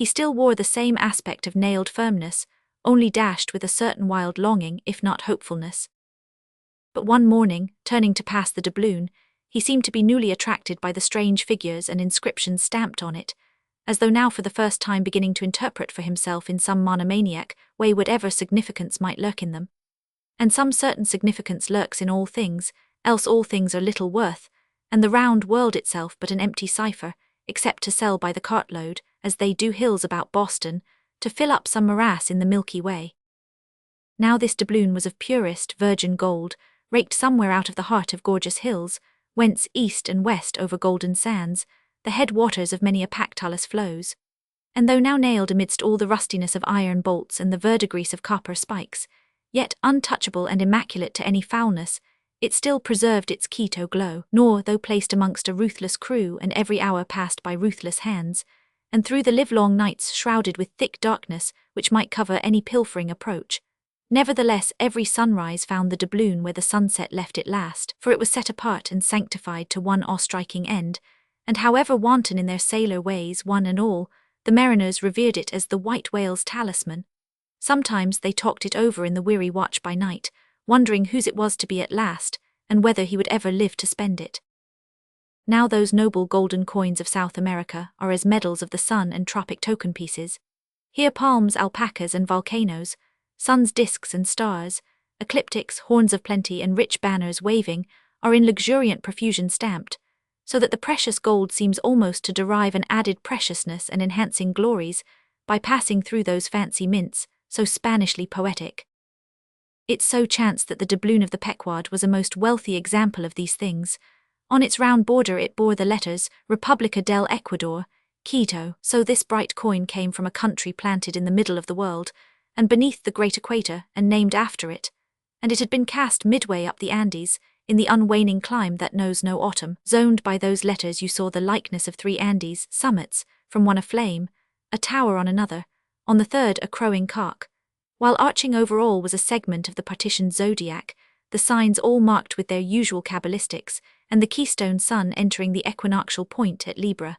he still wore the same aspect of nailed firmness, only dashed with a certain wild longing, if not hopefulness. But one morning, turning to pass the doubloon, he seemed to be newly attracted by the strange figures and inscriptions stamped on it, as though now for the first time beginning to interpret for himself in some monomaniac way whatever significance might lurk in them. And some certain significance lurks in all things, else all things are little worth, and the round world itself but an empty cipher, except to sell by the cartload, as they do hills about Boston, to fill up some morass in the Milky Way. Now this doubloon was of purest, virgin gold, raked somewhere out of the heart of gorgeous hills, whence east and west over golden sands, the head waters of many a Pactolus flows. And though now nailed amidst all the rustiness of iron bolts and the verdigris of copper spikes, yet untouchable and immaculate to any foulness, it still preserved its Quito glow, nor, though placed amongst a ruthless crew and every hour passed by ruthless hands, and through the livelong nights shrouded with thick darkness which might cover any pilfering approach, nevertheless every sunrise found the doubloon where the sunset left it last, for it was set apart and sanctified to one awe-striking end, and however wanton in their sailor ways one and all, the mariners revered it as the white whale's talisman. Sometimes they talked it over in the weary watch by night, wondering whose it was to be at last, and whether he would ever live to spend it. Now those noble golden coins of South America are as medals of the sun and tropic token pieces. Here palms, alpacas and volcanoes, sun's discs and stars, ecliptics, horns of plenty and rich banners waving, are in luxuriant profusion stamped, so that the precious gold seems almost to derive an added preciousness and enhancing glories by passing through those fancy mints, so Spanishly poetic. It so chanced that the doubloon of the Pequod was a most wealthy example of these things. On its round border it bore the letters República del Ecuador, Quito, so this bright coin came from a country planted in the middle of the world, and beneath the great equator, and named after it, and it had been cast midway up the Andes, in the unwaning clime that knows no autumn. Zoned by those letters you saw the likeness of 3 Andes summits, from one aflame, a tower on another, on the third a crowing cock, while arching over all was a segment of the partitioned zodiac, the signs all marked with their usual cabalistics, and the keystone sun entering the equinoctial point at Libra.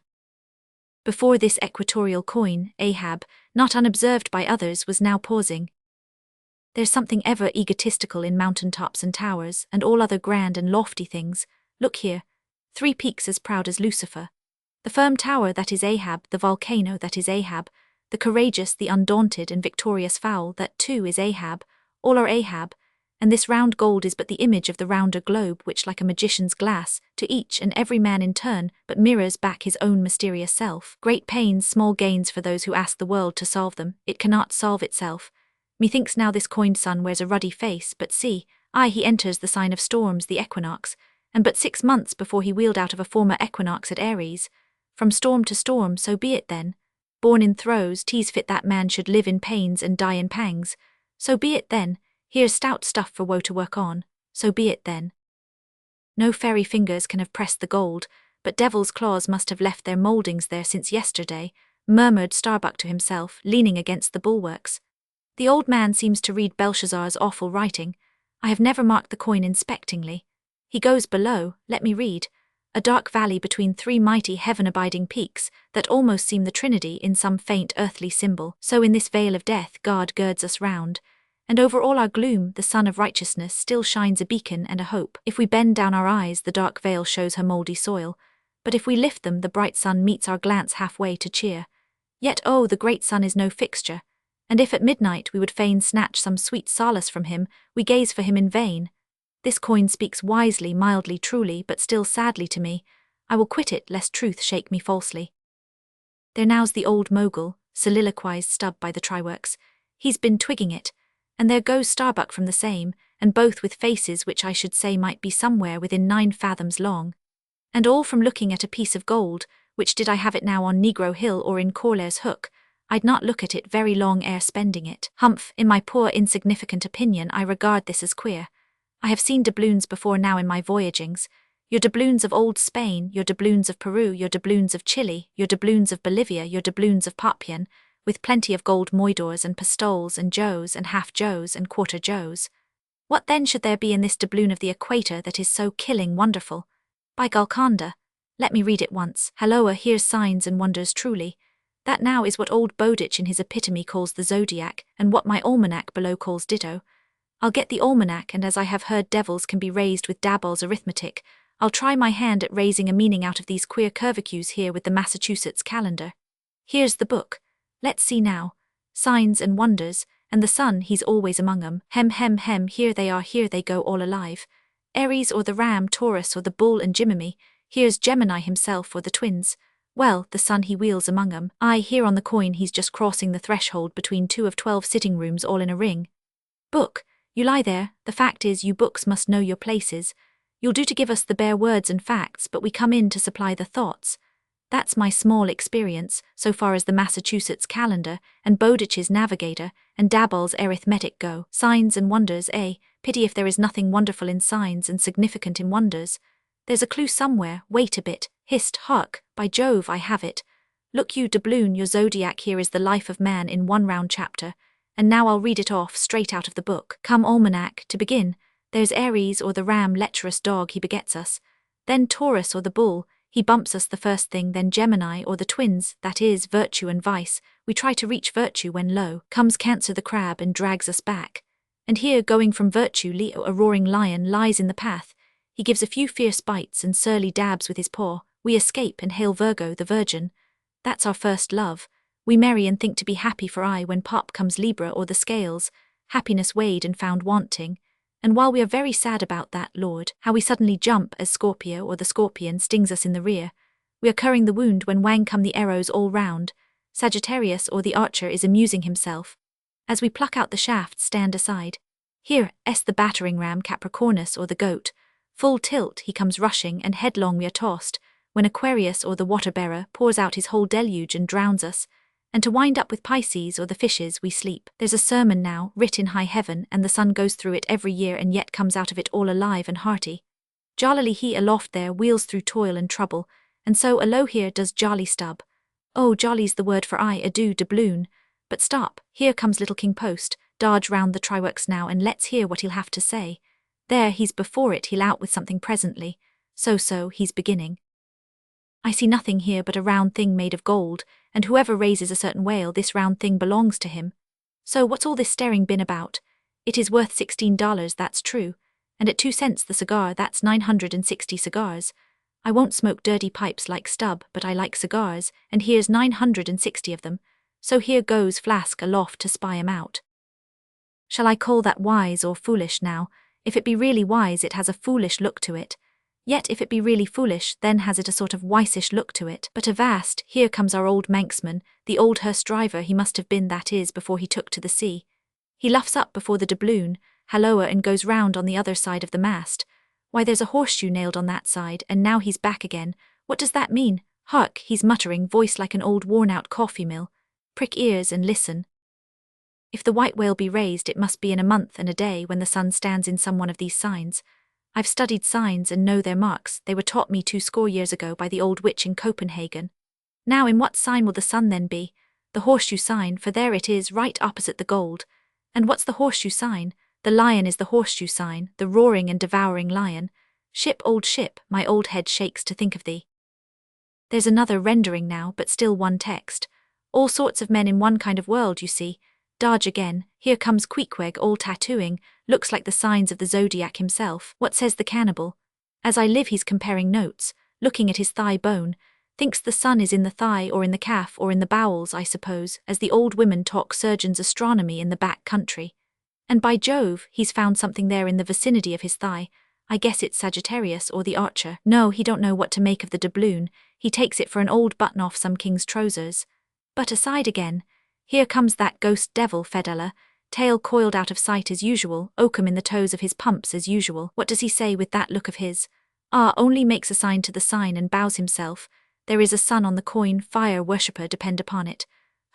Before this equatorial coin, Ahab, not unobserved by others, was now pausing. There's something ever egotistical in mountain-tops and towers, and all other grand and lofty things. Look here, 3 peaks as proud as Lucifer. The firm tower that is Ahab, the volcano that is Ahab, the courageous, the undaunted and victorious fowl that too is Ahab, all are Ahab, and this round gold is but the image of the rounder globe which, like a magician's glass, to each and every man in turn, but mirrors back his own mysterious self. Great pains, small gains for those who ask the world to solve them, it cannot solve itself. Methinks now this coined sun wears a ruddy face, but see, he enters the sign of storms, the equinox, and but 6 months before he wheeled out of a former equinox at Aries. From storm to storm, so be it then. Born in throes, 'tis fit that man should live in pains and die in pangs. So be it then. Here's stout stuff for woe to work on, so be it then. No fairy fingers can have pressed the gold, but devil's claws must have left their mouldings there since yesterday, murmured Starbuck to himself, leaning against the bulwarks. The old man seems to read Belshazzar's awful writing. I have never marked the coin inspectingly. He goes below, let me read, a dark valley between 3 mighty heaven-abiding peaks that almost seem the Trinity in some faint earthly symbol. So in this vale of death God girds us round, and over all our gloom the sun of righteousness still shines a beacon and a hope. If we bend down our eyes, the dark veil shows her mouldy soil, but if we lift them, the bright sun meets our glance halfway to cheer. Yet oh, the great sun is no fixture, and if at midnight we would fain snatch some sweet solace from him, we gaze for him in vain. This coin speaks wisely, mildly, truly, but still sadly to me. I will quit it, lest truth shake me falsely. There now's the old mogul, soliloquized Stubb by the tryworks. He's been twigging it, and there goes Starbuck from the same, and both with faces which I should say might be somewhere within 9 fathoms long. And all from looking at a piece of gold, which did I have it now on Negro Hill or in Corlaer's Hook, I'd not look at it very long ere spending it. Humph, in my poor insignificant opinion I regard this as queer. I have seen doubloons before now in my voyagings, your doubloons of old Spain, your doubloons of Peru, your doubloons of Chile, your doubloons of Bolivia, your doubloons of Papian, with plenty of gold moidors and pistoles and joes and half-joes and quarter-joes. What then should there be in this doubloon of the equator that is so killing wonderful? By Golconda, let me read it once. Halloa, here's signs and wonders truly. That now is what old Bowditch in his epitome calls the zodiac, and what my almanac below calls ditto. I'll get the almanac, and as I have heard devils can be raised with Dabol's arithmetic, I'll try my hand at raising a meaning out of these queer curvicues here with the Massachusetts calendar. Here's the book. Let's see now. Signs and wonders, and the sun, he's always among 'em. Hem hem hem, here they are, here they go, all alive. Aries or the ram, Taurus or the bull and Jiminy, here's Gemini himself or the twins. Well, the sun he wheels among 'em. Aye, here on the coin he's just crossing the threshold between 2 of 12 sitting rooms all in a ring. Book, you lie there, the fact is you books must know your places. You'll do to give us the bare words and facts, but we come in to supply the thoughts. That's my small experience, so far as the Massachusetts calendar, and Bowditch's navigator, and Dabol's arithmetic go. Signs and wonders, eh? Pity if there is nothing wonderful in signs and significant in wonders. There's a clue somewhere, wait a bit, hist, hark, by Jove, I have it. Look you, doubloon, your zodiac here is the life of man in one round chapter, and now I'll read it off straight out of the book. Come, almanac, to begin. There's Aries or the ram, lecherous dog, he begets us. Then Taurus or the bull, he bumps us the first thing, then Gemini or the twins, that is, virtue and vice, we try to reach virtue when lo comes Cancer the crab and drags us back. And here, going from virtue, Leo, a roaring lion, lies in the path. He gives a few fierce bites and surly dabs with his paw. We escape and hail Virgo the virgin. That's our first love. We marry and think to be happy for aye when pop comes Libra or the scales, happiness weighed and found wanting. And while we are very sad about that, Lord, how we suddenly jump as Scorpio or the scorpion stings us in the rear. We are curring the wound when wang come the arrows all round. Sagittarius or the archer is amusing himself. As we pluck out the shafts, stand aside. Here, the battering ram, Capricornus or the goat. Full tilt he comes rushing, and headlong we are tossed, when Aquarius or the water-bearer pours out his whole deluge and drowns us. And to wind up with Pisces or the fishes, we sleep. There's a sermon now, writ in high heaven, and the sun goes through it every year and yet comes out of it all alive and hearty. Jollily he aloft there wheels through toil and trouble, and so alow here does jolly stub. Oh, jolly's the word for I ado doubloon. But stop, here comes little King Post, dodge round the triworks now and let's hear what he'll have to say. There, he's before it, he'll out with something presently. So, he's beginning. I see nothing here but a round thing made of gold, and whoever raises a certain whale, this round thing belongs to him. So what's all this staring been about? It is worth $16, that's true, and at 2 cents the cigar, that's 960 cigars. I won't smoke dirty pipes like Stubb, but I like cigars, and here's 960 of them, so here goes flask aloft to spy 'em out. Shall I call that wise or foolish now? If it be really wise, it has a foolish look to it. Yet if it be really foolish, then has it a sort of wisish look to it. But avast, here comes our old Manxman, the old hearse driver he must have been, that is, before he took to the sea. He luffs up before the doubloon, halloa, and goes round on the other side of the mast. Why, there's a horseshoe nailed on that side, and now he's back again. What does that mean? Hark, he's muttering, voice like an old worn-out coffee mill. Prick ears and listen. If the white whale be raised, it must be in a month and a day when the sun stands in some one of these signs. I've studied signs and know their marks, they were taught me 20 years ago by the old witch in Copenhagen. Now in what sign will the sun then be? The horseshoe sign, for there it is, right opposite the gold. And what's the horseshoe sign? The lion is the horseshoe sign, the roaring and devouring lion. Ship, old ship, my old head shakes to think of thee. There's another rendering now, but still one text. All sorts of men in one kind of world, you see. Dodge again, here comes Queequeg all tattooing, looks like the signs of the zodiac himself. What says the cannibal? As I live he's comparing notes, looking at his thigh bone, thinks the sun is in the thigh or in the calf or in the bowels, I suppose, as the old women talk surgeon's astronomy in the back country. And by Jove, he's found something there in the vicinity of his thigh. I guess it's Sagittarius or the archer. No, he don't know what to make of the doubloon, he takes it for an old button off some king's trousers. But aside again, here comes that ghost devil Fedella, tail coiled out of sight as usual, oakum in the toes of his pumps as usual. What does he say with that look of his? Only makes a sign to the sign and bows himself. There is a sun on the coin, fire worshipper, depend upon it.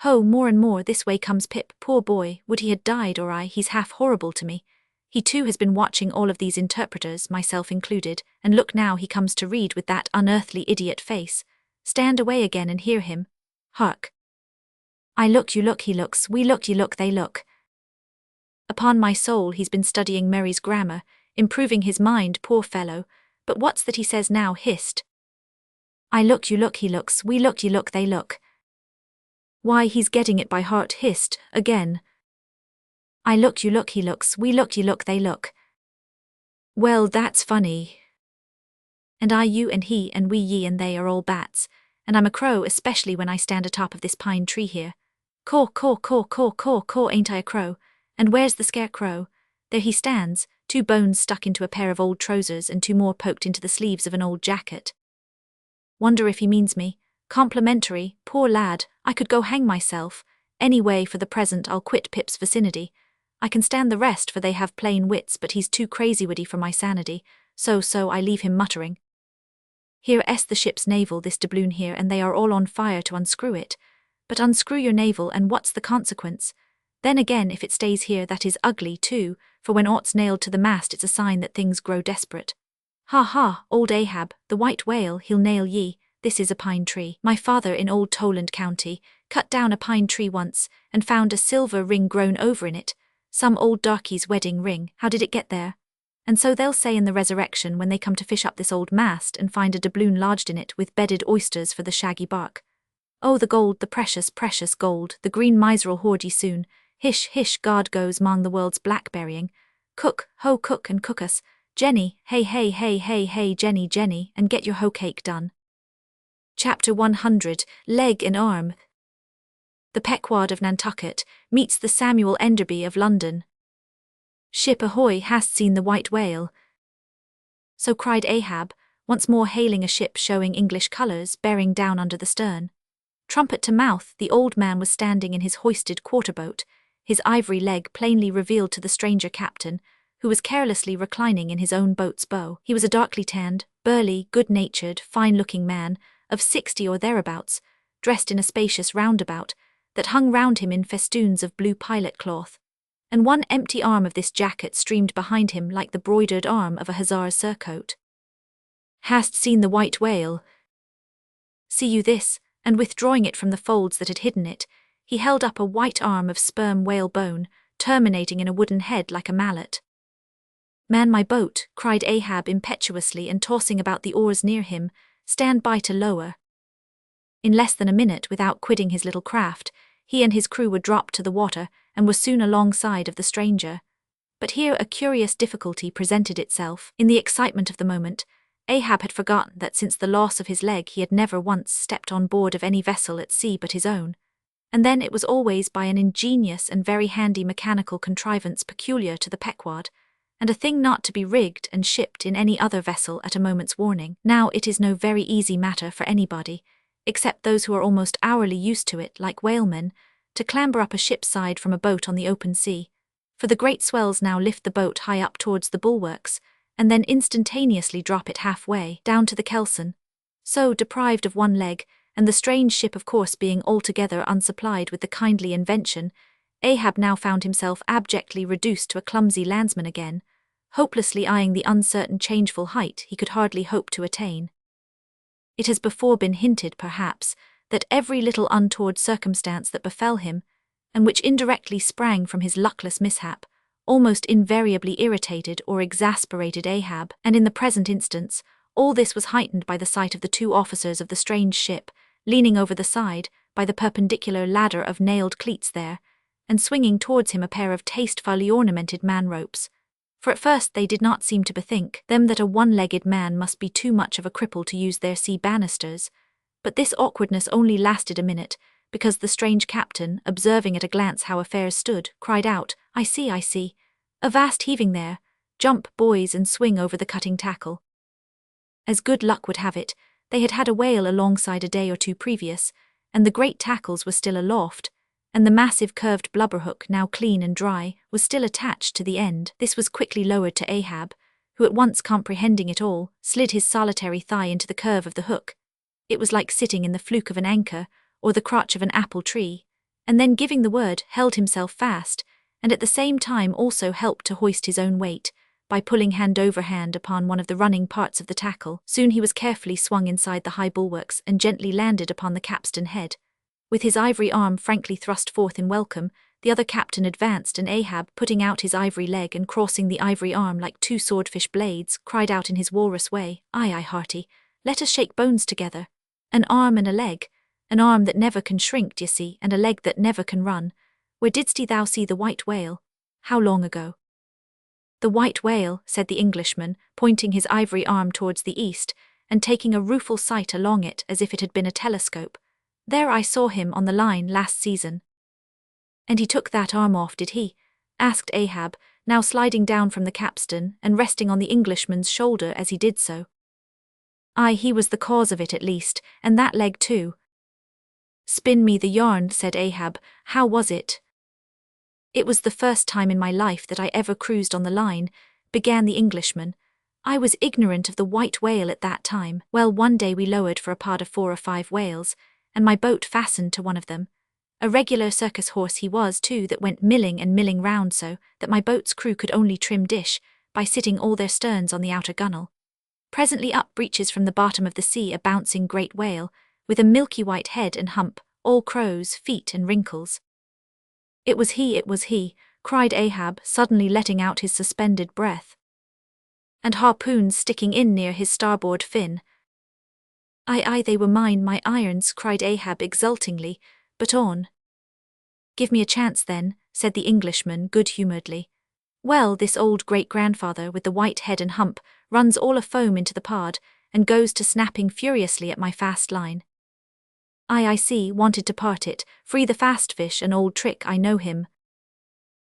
Ho, more and more this way comes Pip, poor boy, would he had died, or he's half horrible to me. He too has been watching all of these interpreters, myself included, and look now he comes to read with that unearthly idiot face. Stand away again and hear him. Hark. I look, you look, he looks, we look, ye look, they look. Upon my soul he's been studying Murray's grammar, improving his mind, poor fellow, but what's that he says now, hist? I look, you look, he looks, we look, ye look, they look. Why, he's getting it by heart, hissed, again. I look, you look, he looks, we look, you look, they look. Well, that's funny. And I, you, and he, and we, ye, and they are all bats, and I'm a crow, especially when I stand atop of this pine tree here. Caw, caw, caw, caw, caw, caw, ain't I a crow? And where's the scarecrow? There he stands, 2 bones stuck into a pair of old trousers and 2 more poked into the sleeves of an old jacket. Wonder if he means me. Complimentary, poor lad, I could go hang myself. Anyway, for the present I'll quit Pip's vicinity. I can stand the rest, for they have plain wits, but he's too crazy-witty for my sanity, so I leave him muttering. Here's the ship's navel, this doubloon here, and they are all on fire to unscrew it. But unscrew your navel, and what's the consequence? Then again, if it stays here, that is ugly too, for when aught's nailed to the mast it's a sign that things grow desperate. Ha ha, old Ahab, the white whale, he'll nail ye. This is a pine tree. My father in old Toland County cut down a pine tree once, and found a silver ring grown over in it. Some old darky's wedding ring. How did it get there? And so they'll say in the resurrection when they come to fish up this old mast and find a doubloon lodged in it with bedded oysters for the shaggy bark. Oh, the gold, the precious, precious gold, the green miser'll hoard ye soon. Hish, hish, God goes 'mong the world's blackberrying. Cook, ho, cook and cook us. Jenny, hey, hey, hey, hey, hey, Jenny, Jenny, and get your hoe cake done. Chapter 100, Leg and Arm. The Pequod of Nantucket meets the Samuel Enderby of London. Ship ahoy, hast seen the white whale? So cried Ahab, once more hailing a ship showing English colours bearing down under the stern. Trumpet to mouth, the old man was standing in his hoisted quarter-boat, his ivory leg plainly revealed to the stranger captain, who was carelessly reclining in his own boat's bow. He was a darkly tanned, burly, good-natured, fine-looking man, of 60 or thereabouts, dressed in a spacious roundabout, that hung round him in festoons of blue pilot cloth, and one empty arm of this jacket streamed behind him like the broidered arm of a hussar's surcoat. Hast seen the white whale? See you this? And withdrawing it from the folds that had hidden it, he held up a white arm of sperm whale bone, terminating in a wooden head like a mallet. Man my boat, cried Ahab impetuously and tossing about the oars near him, stand by to lower. In less than a minute, without quitting his little craft, he and his crew were dropped to the water and were soon alongside of the stranger. But here a curious difficulty presented itself. In the excitement of the moment, Ahab had forgotten that since the loss of his leg he had never once stepped on board of any vessel at sea but his own, and then it was always by an ingenious and very handy mechanical contrivance peculiar to the Pequod, and a thing not to be rigged and shipped in any other vessel at a moment's warning. Now it is no very easy matter for anybody, except those who are almost hourly used to it like whalemen, to clamber up a ship's side from a boat on the open sea, for the great swells now lift the boat high up towards the bulwarks, and then instantaneously drop it halfway down to the kelson. So, deprived of one leg, and the strange ship of course being altogether unsupplied with the kindly invention, Ahab now found himself abjectly reduced to a clumsy landsman again, hopelessly eyeing the uncertain changeful height he could hardly hope to attain. It has before been hinted, perhaps, that every little untoward circumstance that befell him, and which indirectly sprang from his luckless mishap, almost invariably irritated or exasperated Ahab, and in the present instance, all this was heightened by the sight of the 2 officers of the strange ship, leaning over the side, by the perpendicular ladder of nailed cleats there, and swinging towards him a pair of tastefully ornamented man-ropes. For at first they did not seem to bethink them that a one-legged man must be too much of a cripple to use their sea banisters, but this awkwardness only lasted a minute, because the strange captain, observing at a glance how affairs stood, cried out, I see, a vast heaving there, jump, boys, and swing over the cutting tackle. As good luck would have it, they had had a whale alongside a day or 2 previous, and the great tackles were still aloft, and the massive curved blubber-hook, now clean and dry, was still attached to the end. This was quickly lowered to Ahab, who at once comprehending it all, slid his solitary thigh into the curve of the hook. It was like sitting in the fluke of an anchor, or the crotch of an apple tree, and then giving the word, held himself fast, and at the same time also helped to hoist his own weight, by pulling hand over hand upon one of the running parts of the tackle. Soon he was carefully swung inside the high bulwarks and gently landed upon the capstan head. With his ivory arm frankly thrust forth in welcome, the other captain advanced, and Ahab, putting out his ivory leg and crossing the ivory arm like 2 swordfish blades, cried out in his walrus way, Aye, hearty, let us shake bones together. An arm and a leg. An arm that never can shrink, d'ye see, and a leg that never can run. Where didst thou see the white whale? How long ago? The white whale, said the Englishman, pointing his ivory arm towards the east, and taking a rueful sight along it as if it had been a telescope. There I saw him on the line last season. And he took that arm off, did he? Asked Ahab, now sliding down from the capstan and resting on the Englishman's shoulder as he did so. Aye, he was the cause of it at least, and that leg too. Spin me the yarn, said Ahab. How was it? It was the first time in my life that I ever cruised on the line, began the Englishman. I was ignorant of the white whale at that time. Well, one day we lowered for a part of 4 or 5 whales, and my boat fastened to one of them. A regular circus horse he was too, that went milling and milling round so that my boat's crew could only trim dish by sitting all their sterns on the outer gunwale. Presently up breaches from the bottom of the sea a bouncing great whale, with a milky white head and hump, all crows, feet and wrinkles. It was he, cried Ahab, suddenly letting out his suspended breath. And harpoons sticking in near his starboard fin. Aye, they were mine, my irons, cried Ahab exultingly, but on. Give me a chance then, said the Englishman good-humouredly. Well, this old great-grandfather with the white head and hump runs all afoam into the pod, and goes to snapping furiously at my fast line. I see, wanted to part it, free the fast fish, an old trick, I know him.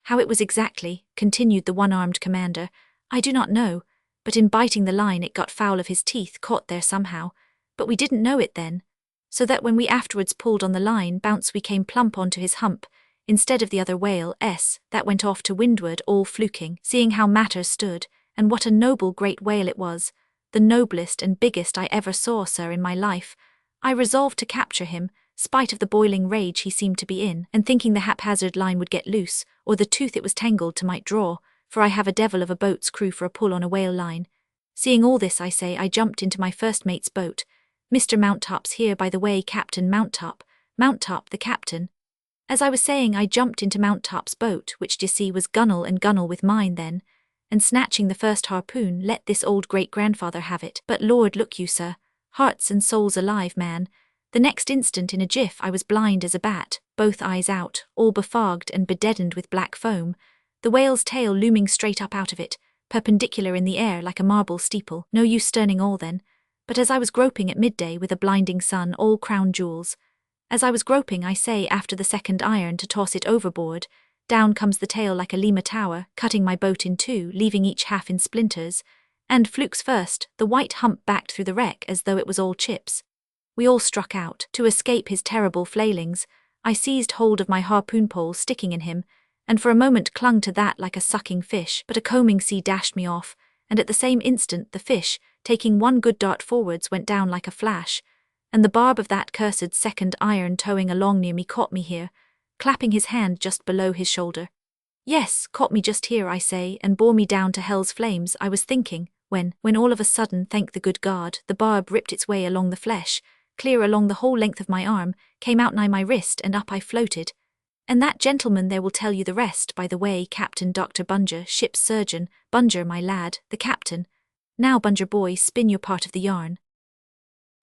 How it was exactly, continued the one-armed commander, I do not know, but in biting the line it got foul of his teeth, caught there somehow, but we didn't know it then, so that when we afterwards pulled on the line, bounce we came plump onto his hump, instead of the other whale, that went off to windward all fluking, seeing how matters stood, and what a noble great whale it was, the noblest and biggest I ever saw, sir, in my life. I resolved to capture him, spite of the boiling rage he seemed to be in, and thinking the haphazard line would get loose, or the tooth it was tangled to might draw, for I have a devil of a boat's crew for a pull on a whale line. Seeing all this, I say, I jumped into my first mate's boat. Mr. Mounttop's here, by the way, Captain Mounttop the captain. As I was saying, I jumped into Mounttop's boat, which d'ye see was gunwale and gunwale with mine then, and snatching the first harpoon, let this old great-grandfather have it. But Lord, look you, sir, hearts and souls alive, man, the next instant in a jiff I was blind as a bat, both eyes out, all befogged and bedeadened with black foam, the whale's tail looming straight up out of it, perpendicular in the air like a marble steeple. No use sterning all then, but as I was groping at midday with a blinding sun, all crown jewels, as I was groping, I say, after the second iron to toss it overboard, down comes the tail like a Lima tower, cutting my boat in two, leaving each half in splinters, and flukes first, the white hump backed through the wreck as though it was all chips. We all struck out. To escape his terrible flailings, I seized hold of my harpoon pole sticking in him, and for a moment clung to that like a sucking fish, but a combing sea dashed me off, and at the same instant the fish, taking one good dart forwards, went down like a flash, and the barb of that cursed second iron towing along near me caught me here, clapping his hand just below his shoulder. Yes, caught me just here, I say, and bore me down to hell's flames. I was thinking, when all of a sudden, thank the good God, the barb ripped its way along the flesh, clear along the whole length of my arm, came out nigh my wrist, and up I floated. And that gentleman there will tell you the rest, by the way, Captain Dr. Bunger, ship's surgeon, Bunger, my lad, the captain. Now, Bunger boy, spin your part of the yarn.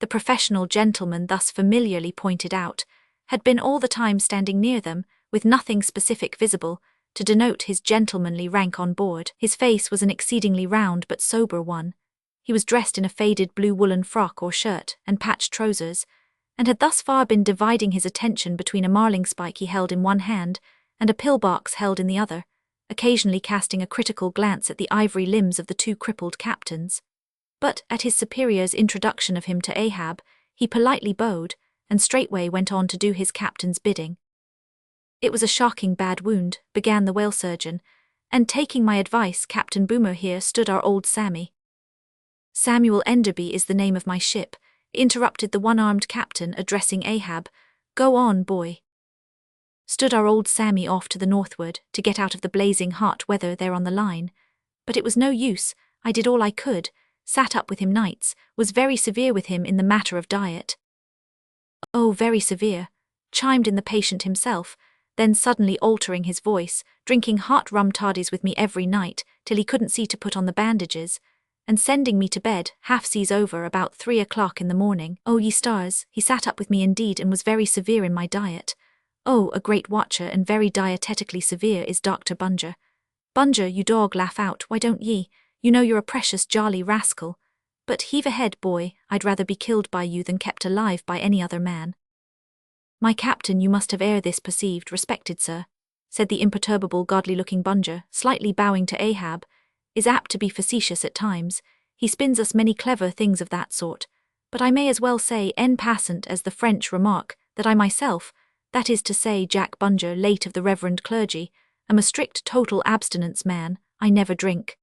The professional gentleman thus familiarly pointed out had been all the time standing near them, with nothing specific visible, to denote his gentlemanly rank on board. His face was an exceedingly round but sober one. He was dressed in a faded blue woolen frock or shirt and patched trousers, and had thus far been dividing his attention between a marling spike he held in one hand and a pillbox held in the other, occasionally casting a critical glance at the ivory limbs of the two crippled captains. But at his superior's introduction of him to Ahab, he politely bowed, and straightway went on to do his captain's bidding. It was a shocking bad wound, began the whale surgeon, and taking my advice, Captain Boomer here stood our old Sammy. Samuel Enderby is the name of my ship, interrupted the one-armed captain, addressing Ahab. Go on, boy. Stood our old Sammy off to the northward, to get out of the blazing hot weather there on the line. But it was no use, I did all I could, sat up with him nights, was very severe with him in the matter of diet. Oh, very severe, chimed in the patient himself, then suddenly altering his voice, drinking hot rum toddies with me every night, till he couldn't see to put on the bandages, and sending me to bed, half-seas over, about 3 o'clock in the morning. Oh, ye stars, he sat up with me indeed, and was very severe in my diet. Oh, a great watcher and very dietetically severe is Dr. Bunger. Bunger, you dog, laugh out, why don't ye? You know you're a precious jolly rascal. But heave ahead, boy, I'd rather be killed by you than kept alive by any other man. My captain, you must have ere this perceived, respected sir, said the imperturbable godly-looking Bunger, slightly bowing to Ahab, is apt to be facetious at times. He spins us many clever things of that sort. But I may as well say en passant, as the French remark, that I myself, that is to say Jack Bunger, late of the reverend clergy, am a strict total abstinence man. I never drink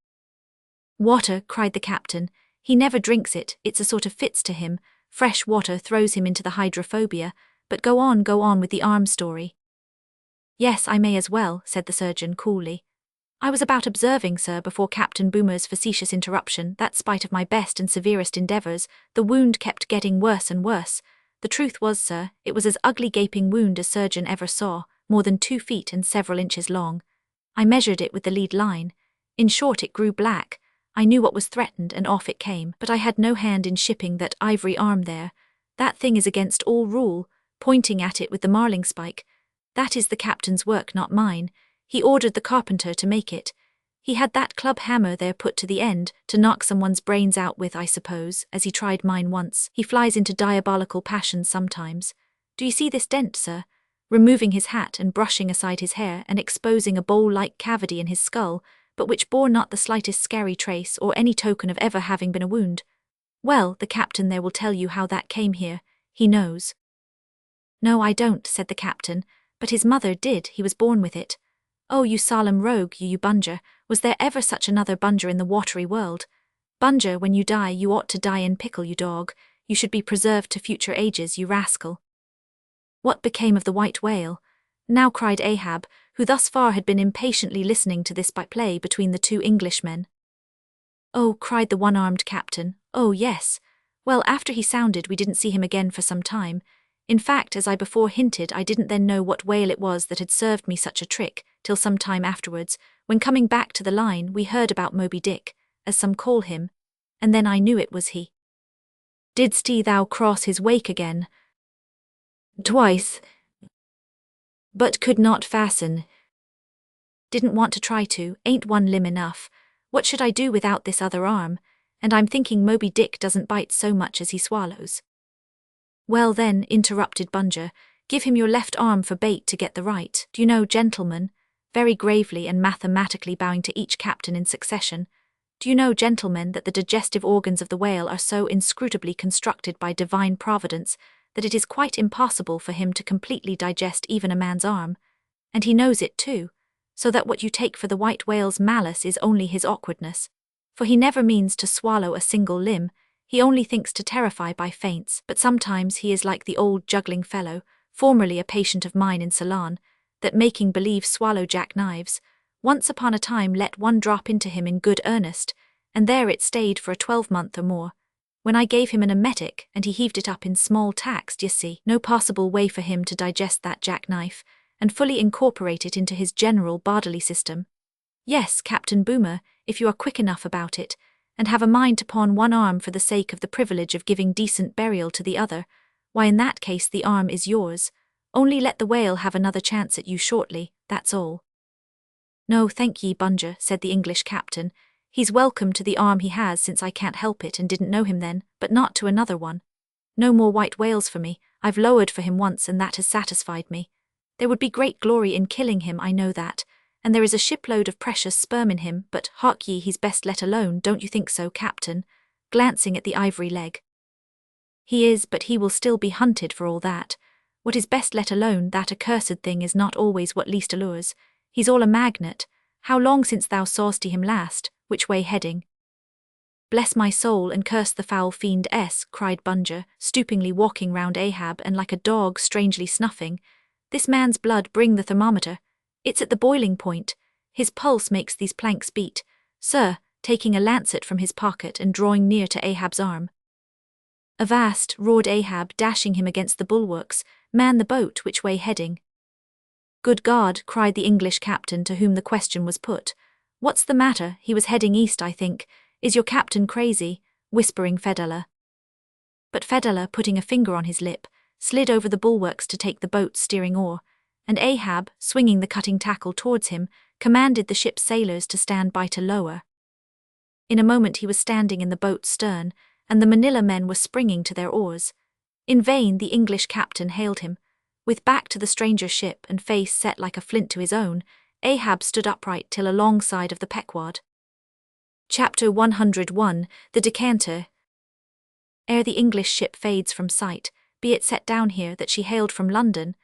water, cried the captain. He never drinks it, it's a sort of fits to him. Fresh water throws him into the hydrophobia. But go on with the arm story. Yes, I may as well, said the surgeon coolly. I was about observing, sir, before Captain Boomer's facetious interruption, that spite of my best and severest endeavours, the wound kept getting worse and worse. The truth was, sir, it was as ugly gaping wound as surgeon ever saw, more than 2 feet and several inches long. I measured it with the lead line. In short, it grew black. I knew what was threatened, and off it came, but I had no hand in shipping that ivory arm there. That thing is against all rule, pointing at it with the marling spike. That is the captain's work, not mine. He ordered the carpenter to make it. He had that club hammer there put to the end, to knock someone's brains out with, I suppose, as he tried mine once. He flies into diabolical passions sometimes. Do you see this dent, sir? Removing his hat and brushing aside his hair and exposing a bowl-like cavity in his skull, but which bore not the slightest scary trace or any token of ever having been a wound. Well, the captain there will tell you how that came here. He knows. No, I don't, said the captain, but his mother did, he was born with it. Oh, you solemn rogue, you Bunger, was there ever such another Bunger in the watery world? Bunger, when you die, you ought to die in pickle, you dog. You should be preserved to future ages, you rascal. What became of the white whale? Now cried Ahab, who thus far had been impatiently listening to this play between the 2 Englishmen. Oh, cried the one-armed captain, oh yes. Well, after he sounded, we didn't see him again for some time. In fact, as I before hinted, I didn't then know what whale it was that had served me such a trick, till some time afterwards, when coming back to the line we heard about Moby Dick, as some call him, and then I knew it was he. Didst thou cross his wake again? Twice. But could not fasten. Didn't want to try to, ain't one limb enough. What should I do without this other arm? And I'm thinking Moby Dick doesn't bite so much as he swallows. Well then, interrupted Bunger, give him your left arm for bait to get the right. Do you know, gentlemen, very gravely and mathematically bowing to each captain in succession, do you know, gentlemen, that the digestive organs of the whale are so inscrutably constructed by divine providence that it is quite impossible for him to completely digest even a man's arm, and he knows it too, so that what you take for the white whale's malice is only his awkwardness, for he never means to swallow a single limb. He only thinks to terrify by feints, but sometimes he is like the old juggling fellow, formerly a patient of mine in Ceylon, that making believe swallow jackknives, once upon a time let one drop into him in good earnest, and there it stayed for a 12-month or more, when I gave him an emetic and he heaved it up in small tacks, d'ye see, no possible way for him to digest that jackknife, and fully incorporate it into his general bodily system. Yes, Captain Boomer, if you are quick enough about it, and have a mind to pawn one arm for the sake of the privilege of giving decent burial to the other, why in that case the arm is yours. Only let the whale have another chance at you shortly, that's all. No, thank ye, Bunger, said the English captain. He's welcome to the arm he has, since I can't help it and didn't know him then, but not to another one. No more white whales for me. I've lowered for him once and that has satisfied me. There would be great glory in killing him, I know that, and there is a shipload of precious sperm in him, but hark ye, he's best let alone, don't you think so, Captain? Glancing at the ivory leg. He is, but he will still be hunted for all that. What is best let alone, that accursed thing is not always what least allures. He's all a magnet. How long since thou saw'st him last? Which way heading? Bless my soul and curse the foul fiend cried Bunger, stoopingly walking round Ahab and like a dog strangely snuffing. This man's blood bring the thermometer. It's at the boiling point. His pulse makes these planks beat. Sir, taking a lancet from his pocket and drawing near to Ahab's arm. Avast, roared Ahab, dashing him against the bulwarks, man the boat, which way heading? Good God, cried the English captain to whom the question was put. What's the matter? He was heading east, I think. "Is your captain crazy?" whispering Fedella. But Fedella, putting a finger on his lip, slid over the bulwarks to take the boat's steering oar, and Ahab, swinging the cutting tackle towards him, commanded the ship's sailors to stand by to lower. In a moment he was standing in the boat's stern, and the Manila men were springing to their oars. In vain the English captain hailed him. With back to the stranger's ship and face set like a flint to his own, Ahab stood upright till alongside of the Pequod. Chapter 101, The Decanter. Ere the English ship fades from sight, be it set down here that she hailed from London,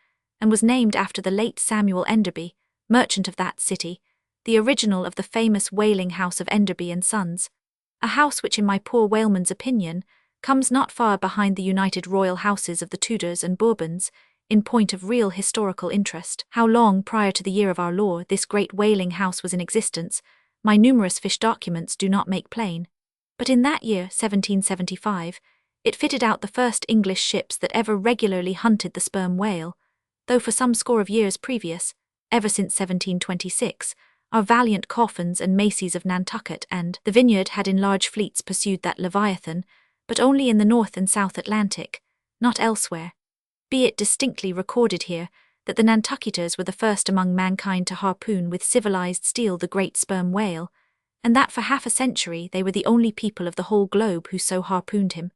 and was named after the late Samuel Enderby, merchant of that city, the original of the famous whaling house of Enderby and Sons, a house which in my poor whaleman's opinion comes not far behind the united royal houses of the Tudors and Bourbons, in point of real historical interest. How long prior to the year of our Lord this great whaling house was in existence, my numerous fish documents do not make plain. But in that year, 1775, it fitted out the first English ships that ever regularly hunted the sperm whale, though for some score of years previous, ever since 1726, our valiant Coffins and Macies of Nantucket and the Vineyard had in large fleets pursued that Leviathan, but only in the North and South Atlantic, not elsewhere. Be it distinctly recorded here that the Nantucketers were the first among mankind to harpoon with civilized steel the great sperm whale, and that for half a century they were the only people of the whole globe who so harpooned him.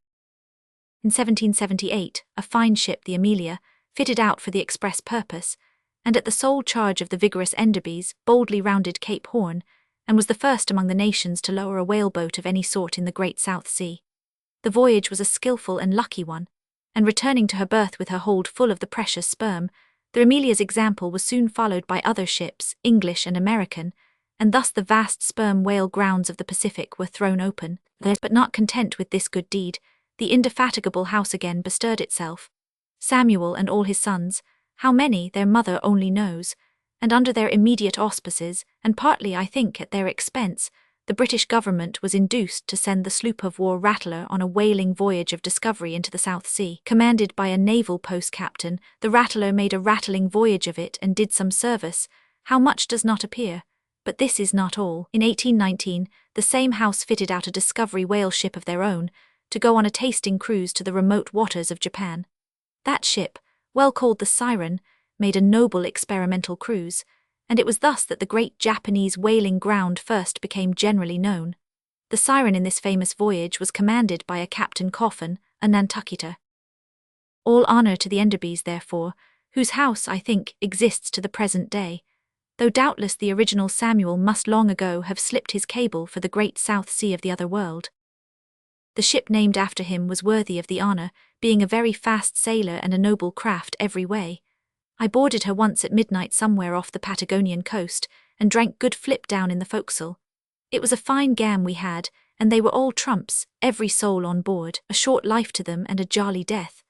In 1778, a fine ship, the Amelia, fitted out for the express purpose, and at the sole charge of the vigorous Enderbys, boldly rounded Cape Horn, and was the first among the nations to lower a whaleboat of any sort in the Great South Sea. The voyage was a skilful and lucky one, and returning to her berth with her hold full of the precious sperm, the Amelia's example was soon followed by other ships, English and American, and thus the vast sperm whale grounds of the Pacific were thrown open. But not content with this good deed, the indefatigable house again bestirred itself. Samuel and all his sons, how many their mother only knows, and under their immediate auspices, and partly, I think, at their expense, the British government was induced to send the sloop of war Rattler on a whaling voyage of discovery into the South Sea. Commanded by a naval post captain, the Rattler made a rattling voyage of it and did some service. How much does not appear? But this is not all. In 1819, the same house fitted out a discovery whale ship of their own, to go on a tasting cruise to the remote waters of Japan. That ship, well called the Siren, made a noble experimental cruise, and it was thus that the great Japanese whaling ground first became generally known. The Siren in this famous voyage was commanded by a Captain Coffin, a Nantucketer. All honour to the Enderbys, therefore, whose house, I think, exists to the present day, though doubtless the original Samuel must long ago have slipped his cable for the great South Sea of the other world. The ship named after him was worthy of the honour, being a very fast sailer and a noble craft every way. I boarded her once at midnight somewhere off the Patagonian coast, and drank good flip down in the forecastle. It was a fine gam we had, and they were all trumps, every soul on board, a short life to them and a jolly death.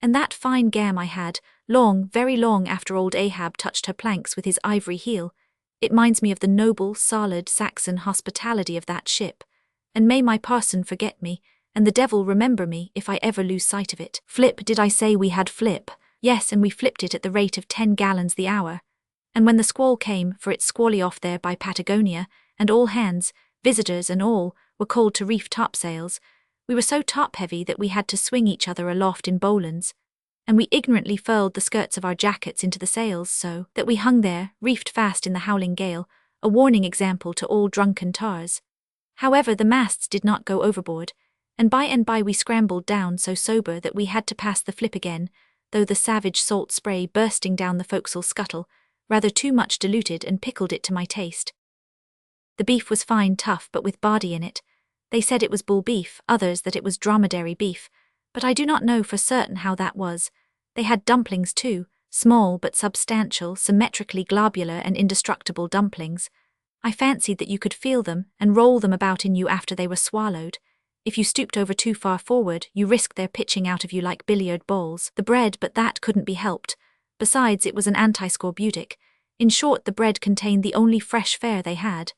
And that fine gam I had, long, very long after old Ahab touched her planks with his ivory heel. It minds me of the noble, solid Saxon hospitality of that ship, and may my parson forget me, and the devil remember me if I ever lose sight of it. Flip, did I say we had flip? Yes, and we flipped it at the rate of 10 gallons the hour. And when the squall came, for it's squally off there by Patagonia, and all hands, visitors and all, were called to reef topsails, we were so top-heavy that we had to swing each other aloft in bowlines, and we ignorantly furled the skirts of our jackets into the sails so that we hung there, reefed fast in the howling gale, a warning example to all drunken tars. However, the masts did not go overboard, and by we scrambled down so sober that we had to pass the flip again, though the savage salt spray bursting down the forecastle scuttle, rather too much diluted and pickled it to my taste. The beef was fine tough but with body in it. They said it was bull beef, others that it was dromedary beef, but I do not know for certain how that was. They had dumplings too, small but substantial, symmetrically globular and indestructible dumplings. I fancied that you could feel them and roll them about in you after they were swallowed. If you stooped over too far forward, you risked their pitching out of you like billiard balls. The bread, but that couldn't be helped. Besides, it was an anti-scorbutic. In short, the bread contained the only fresh fare they had.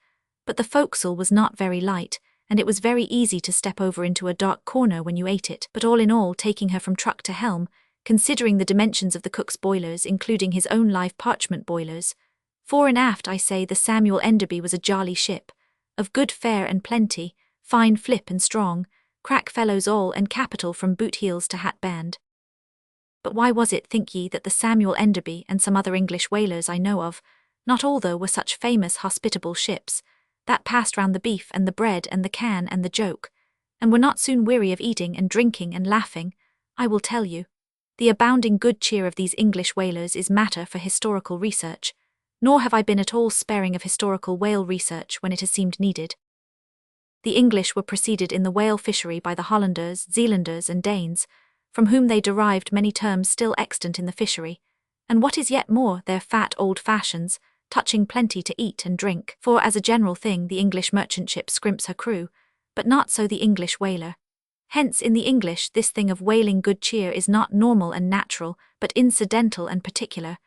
But the forecastle was not very light, and it was very easy to step over into a dark corner when you ate it. But all in all, taking her from truck to helm, considering the dimensions of the cook's boilers, including his own live parchment boilers, fore and aft, I say, the Samuel Enderby was a jolly ship, of good fare and plenty, fine flip and strong, crack fellows all and capital from boot heels to hat band. But why was it, think ye, that the Samuel Enderby and some other English whalers I know of, not all though, were such famous hospitable ships, that passed round the beef and the bread and the can and the joke, and were not soon weary of eating and drinking and laughing? I will tell you. The abounding good cheer of these English whalers is matter for historical research, nor have I been at all sparing of historical whale research when it has seemed needed. The English were preceded in the whale fishery by the Hollanders, Zealanders, and Danes, from whom they derived many terms still extant in the fishery, and what is yet more, their fat old fashions, touching plenty to eat and drink, for as a general thing the English merchant ship scrimps her crew, but not so the English whaler. Hence in the English this thing of whaling good cheer is not normal and natural, but incidental and particular,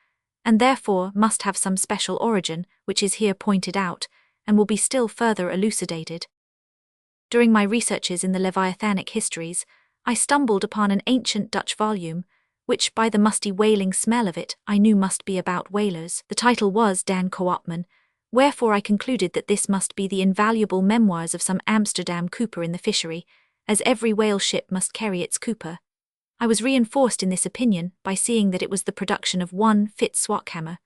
and therefore must have some special origin, which is here pointed out, and will be still further elucidated. During my researches in the Leviathanic histories, I stumbled upon an ancient Dutch volume, which by the musty whaling smell of it I knew must be about whalers. The title was Dan Koopman, wherefore I concluded that this must be the invaluable memoirs of some Amsterdam cooper in the fishery, as every whale ship must carry its cooper. I was reinforced in this opinion by seeing that it was the production of one Fitz Swackhammer.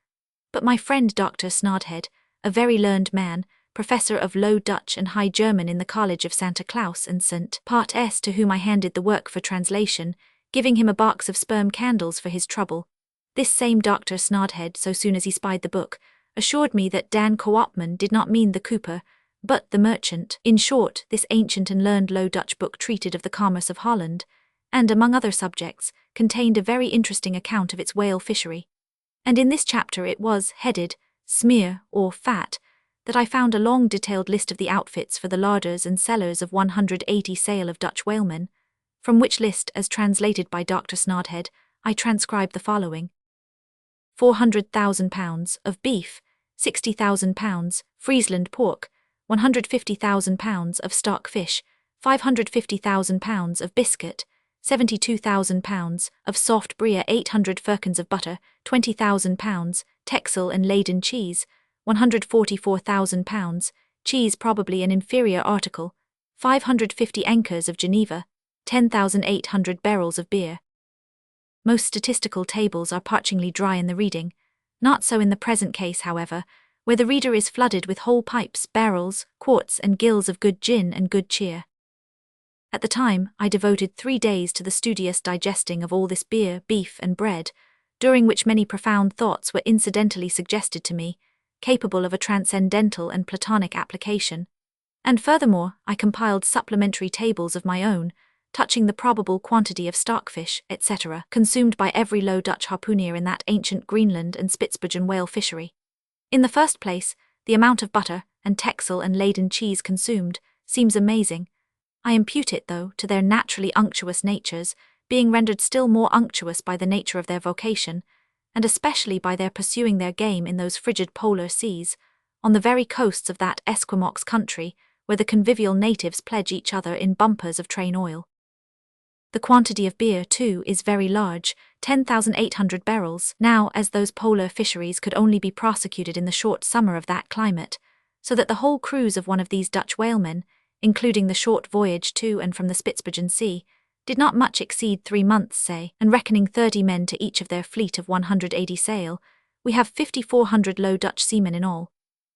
But my friend Dr. Snodhead, a very learned man, professor of Low Dutch and High German in the College of Santa Claus and St. Part S, to whom I handed the work for translation, giving him a box of sperm candles for his trouble. This same Dr. Snodhead, so soon as he spied the book, assured me that Dan Koopman did not mean the cooper, but the merchant. In short, this ancient and learned Low Dutch book treated of the commerce of Holland, and, among other subjects, contained a very interesting account of its whale fishery. And in this chapter it was headed, Smear, or Fat, that I found a long detailed list of the outfits for the larders and cellars of 180 sail of Dutch whalemen, from which list, as translated by Dr. Snodhead, I transcribe the following: 400,000 pounds of beef, 60,000 pounds Friesland pork, 150,000 pounds of stock fish, 550,000 pounds of biscuit, 72,000 pounds of soft brie, 800 firkins of butter, 20,000 pounds Texel and Leyden cheese, 144,000 pounds cheese, probably an inferior article, 550 anchors of Geneva, 10,800 barrels of beer. Most statistical tables are parchingly dry in the reading, not so in the present case, however, where the reader is flooded with whole pipes, barrels, quarts, and gills of good gin and good cheer. At the time, I devoted 3 days to the studious digesting of all this beer, beef, and bread, during which many profound thoughts were incidentally suggested to me, capable of a transcendental and Platonic application. And furthermore, I compiled supplementary tables of my own, touching the probable quantity of stockfish, etc., consumed by every Low Dutch harpooner in that ancient Greenland and Spitzbergen whale fishery. In the first place, the amount of butter and Texel and Leyden cheese consumed seems amazing. I impute it, though, to their naturally unctuous natures, being rendered still more unctuous by the nature of their vocation, and especially by their pursuing their game in those frigid polar seas, on the very coasts of that Esquimaux country, where the convivial natives pledge each other in bumpers of train oil. The quantity of beer, too, is very large, 10,800 barrels. Now, as those polar fisheries could only be prosecuted in the short summer of that climate, so that the whole cruise of one of these Dutch whalemen, including the short voyage to and from the Spitzbergen Sea, did not much exceed 3 months, say, and reckoning 30 men to each of their fleet of 180 sail, we have 5,400 Low Dutch seamen in all.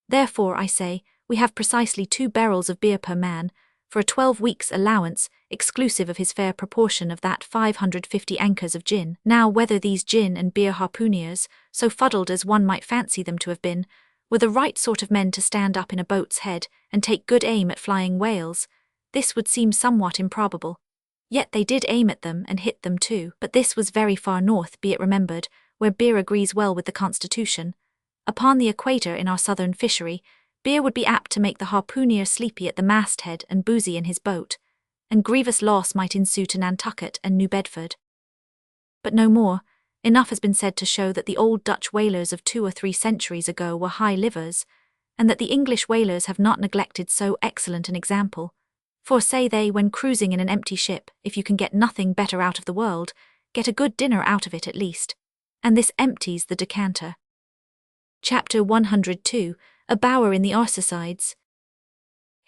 Therefore, I say, we have precisely 2 barrels of beer per man, for a 12 weeks' allowance, exclusive of his fair proportion of that 550 anchors of gin. Now, whether these gin and beer harpooneers, so fuddled as one might fancy them to have been, were the right sort of men to stand up in a boat's head and take good aim at flying whales, this would seem somewhat improbable. Yet they did aim at them and hit them too, but this was very far north, be it remembered, where beer agrees well with the constitution. Upon the equator in our southern fishery, beer would be apt to make the harpooner sleepy at the masthead and boozy in his boat, and grievous loss might ensue to Nantucket and New Bedford. But no more. Enough has been said to show that the old Dutch whalers of 2 or 3 centuries ago were high livers, and that the English whalers have not neglected so excellent an example. For say they, when cruising in an empty ship, if you can get nothing better out of the world, get a good dinner out of it at least. And this empties the decanter. Chapter 102, A Bower in the Arsacides.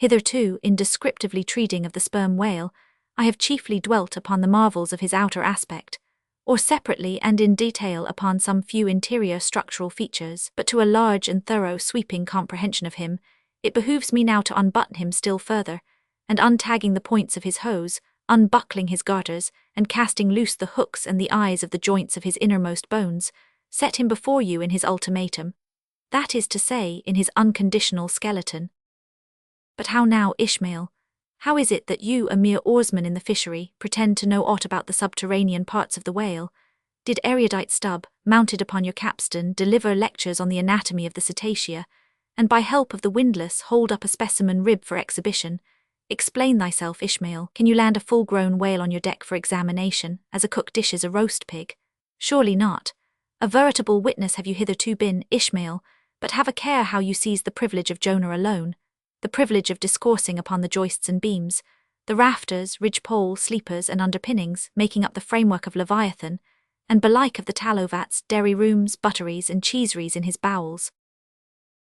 Hitherto, in descriptively treating of the sperm whale, I have chiefly dwelt upon the marvels of his outer aspect, or separately and in detail upon some few interior structural features, but to a large and thorough sweeping comprehension of him, it behooves me now to unbutton him still further, and untagging the points of his hose, unbuckling his garters, and casting loose the hooks and the eyes of the joints of his innermost bones, set him before you in his ultimatum, that is to say, in his unconditional skeleton. But how now, Ishmael? How is it that you, a mere oarsman in the fishery, pretend to know aught about the subterranean parts of the whale? Did erudite Stubb, mounted upon your capstan, deliver lectures on the anatomy of the cetacea, and by help of the windlass hold up a specimen rib for exhibition? Explain thyself, Ishmael. Can you land a full-grown whale on your deck for examination, as a cook dishes a roast pig? Surely not. A veritable witness have you hitherto been, Ishmael, but have a care how you seize the privilege of Jonah alone, the privilege of discoursing upon the joists and beams, the rafters, ridge-pole, sleepers, and underpinnings, making up the framework of Leviathan, and belike of the tallow-vats, dairy-rooms, butteries, and cheeseries in his bowels.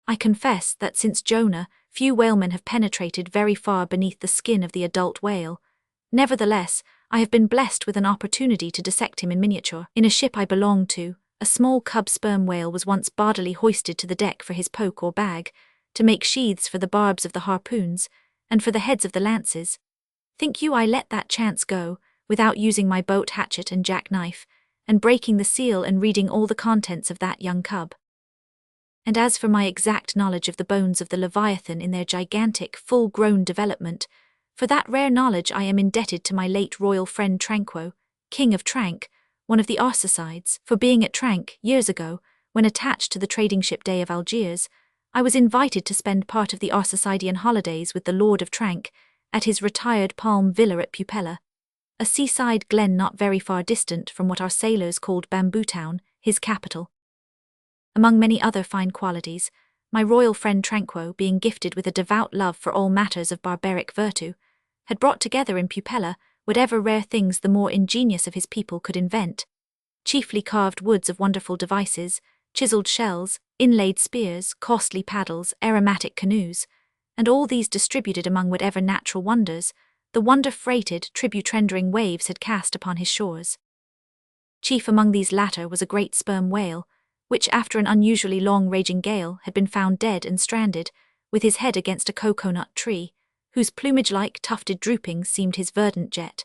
I confess that since Jonah, few whalemen have penetrated very far beneath the skin of the adult whale. Nevertheless, I have been blessed with an opportunity to dissect him in miniature. In a ship I belonged to, a small cub sperm whale was once bodily hoisted to the deck for his poke or bag, to make sheaths for the barbs of the harpoons, and for the heads of the lances. Think you I let that chance go, without using my boat hatchet and jackknife, and breaking the seal and reading all the contents of that young cub? And as for my exact knowledge of the bones of the Leviathan in their gigantic, full-grown development, for that rare knowledge I am indebted to my late royal friend Tranquo, King of Trank, one of the Arsacides, for being at Trank, years ago, when attached to the trading ship Day of Algiers, I was invited to spend part of the Arsacidean holidays with the Lord of Trank at his retired palm villa at Pupella, a seaside glen not very far distant from what our sailors called Bamboo Town, his capital. Among many other fine qualities, my royal friend Tranquo, being gifted with a devout love for all matters of barbaric virtue, had brought together in Pupella whatever rare things the more ingenious of his people could invent, chiefly carved woods of wonderful devices, chiselled shells, inlaid spears, costly paddles, aromatic canoes, and all these distributed among whatever natural wonders the wonder-freighted, tribute-rendering waves had cast upon his shores. Chief among these latter was a great sperm whale, which after an unusually long raging gale had been found dead and stranded, with his head against a cocoa-nut tree, whose plumage-like tufted droopings seemed his verdant jet.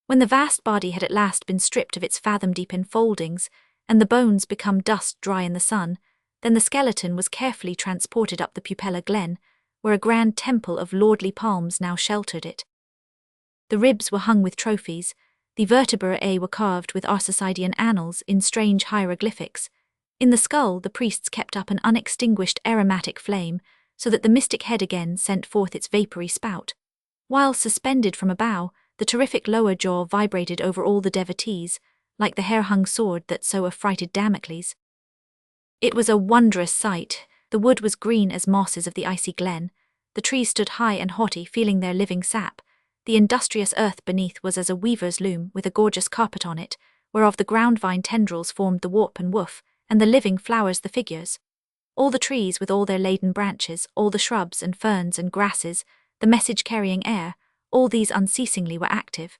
When the vast body had at last been stripped of its fathom-deep enfoldings, and the bones become dust dry in the sun, then the skeleton was carefully transported up the Pupella Glen, where a grand temple of lordly palms now sheltered it. The ribs were hung with trophies, the vertebrae were carved with Arsacidean annals in strange hieroglyphics. In the skull the priests kept up an unextinguished aromatic flame, so that the mystic head again sent forth its vapory spout, while suspended from a bough, the terrific lower jaw vibrated over all the devotees, like the hair-hung sword that so affrighted Damocles. It was a wondrous sight. The wood was green as mosses of the icy glen, the trees stood high and haughty, feeling their living sap, the industrious earth beneath was as a weaver's loom with a gorgeous carpet on it, whereof the ground-vine tendrils formed the warp and woof, and the living flowers the figures. All the trees with all their laden branches, all the shrubs and ferns and grasses, the message-carrying air, all these unceasingly were active.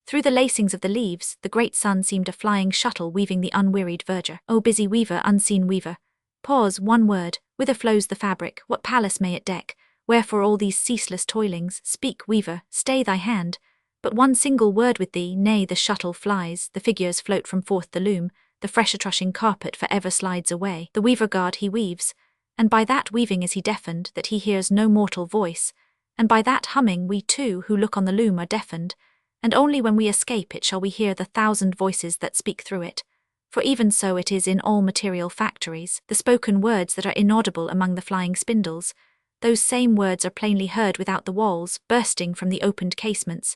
Through the lacings of the leaves, the great sun seemed a flying shuttle weaving the unwearied verdure. O busy weaver, unseen weaver! Pause, one word, whither flows the fabric, what palace may it deck? Wherefore all these ceaseless toilings? Speak, weaver, stay thy hand. But one single word with thee, nay, the shuttle flies, the figures float from forth the loom, the fresh-atrushing carpet for ever slides away. The weaver-god he weaves, and by that weaving is he deafened, that he hears no mortal voice, and by that humming we too, who look on the loom, are deafened, and only when we escape it shall we hear the thousand voices that speak through it. For even so it is in all material factories, the spoken words that are inaudible among the flying spindles, those same words are plainly heard without the walls, bursting from the opened casements.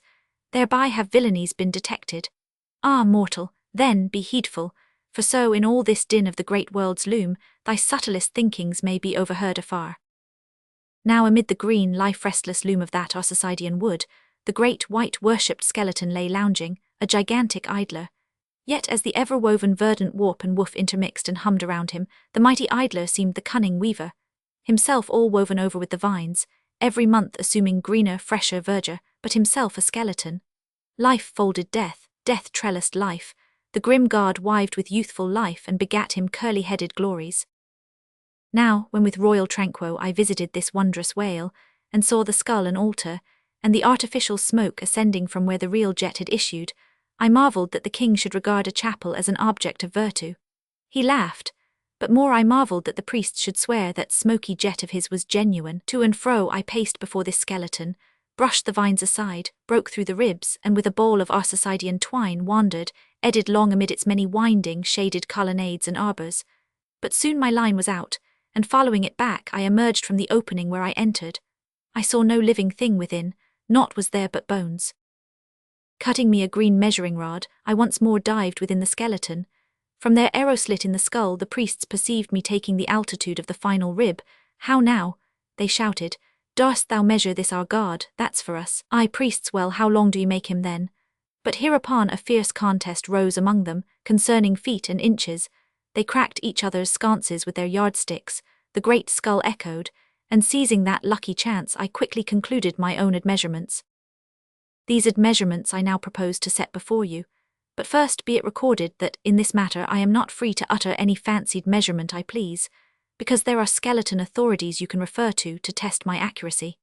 Thereby have villainies been detected. Ah, mortal, then be heedful, for so in all this din of the great world's loom, thy subtlest thinkings may be overheard afar. Now amid the green, life-restless loom of that Arsacidean wood, the great white worshipped skeleton lay lounging, a gigantic idler. Yet as the ever-woven verdant warp and woof intermixed and hummed around him, the mighty idler seemed the cunning weaver, himself all woven over with the vines, every month assuming greener, fresher verdure, but himself a skeleton. Life folded death, death trellised life, the grim guard wived with youthful life and begat him curly-headed glories. Now, when with royal tranquo I visited this wondrous whale, and saw the skull an altar, and the artificial smoke ascending from where the real jet had issued, I marvelled that the king should regard a chapel as an object of virtue. He laughed, but more I marvelled that the priests should swear that smoky jet of his was genuine. To and fro I paced before this skeleton, brushed the vines aside, broke through the ribs, and with a bowl of Arsacidean twine wandered, eddied long amid its many winding, shaded colonnades and arbours. But soon my line was out, and following it back I emerged from the opening where I entered. I saw no living thing within, naught was there but bones. Cutting me a green measuring rod, I once more dived within the skeleton. From their arrow slit in the skull the priests perceived me taking the altitude of the final rib. "How now?" they shouted. "Darst thou measure this our God? That's for us." "Aye, priests, well, how long do you make him then?" But hereupon a fierce contest rose among them, concerning feet and inches. They cracked each other's sconces with their yardsticks, the great skull echoed, and seizing that lucky chance I quickly concluded my own admeasurements. These admeasurements I now propose to set before you, but first be it recorded that in this matter I am not free to utter any fancied measurement I please, because there are skeleton authorities you can refer to test my accuracy.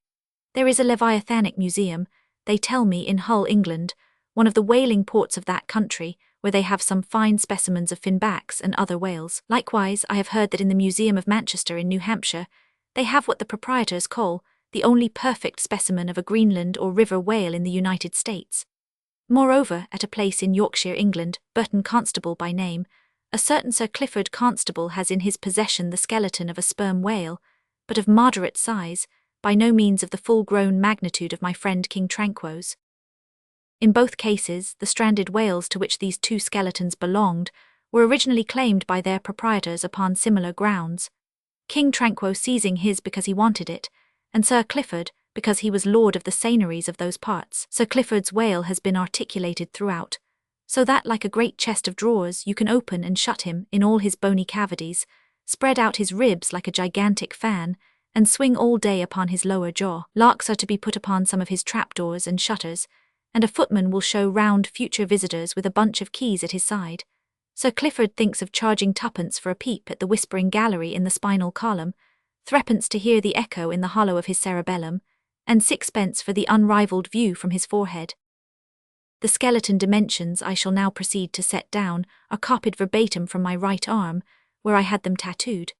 There is a Leviathanic museum, they tell me, in Hull, England, one of the whaling ports of that country, where they have some fine specimens of finbacks and other whales. Likewise, I have heard that in the Museum of Manchester in New Hampshire, they have what the proprietors call the only perfect specimen of a Greenland or river whale in the United States. Moreover, at a place in Yorkshire, England, Burton Constable by name, a certain Sir Clifford Constable has in his possession the skeleton of a sperm whale, but of moderate size, by no means of the full-grown magnitude of my friend King Tranquo's. In both cases, the stranded whales to which these two skeletons belonged were originally claimed by their proprietors upon similar grounds, King Tranquo seizing his because he wanted it, and Sir Clifford because he was lord of the seigneuries of those parts. Sir Clifford's whale has been articulated throughout, so that like a great chest of drawers you can open and shut him in all his bony cavities, spread out his ribs like a gigantic fan, and swing all day upon his lower jaw. Locks are to be put upon some of his trapdoors and shutters, and a footman will show round future visitors with a bunch of keys at his side. Sir Clifford thinks of charging twopence for a peep at the whispering gallery in the spinal column, threepence to hear the echo in the hollow of his cerebellum, and sixpence for the unrivalled view from his forehead. The skeleton dimensions I shall now proceed to set down are copied verbatim from my right arm, where I had them tattooed.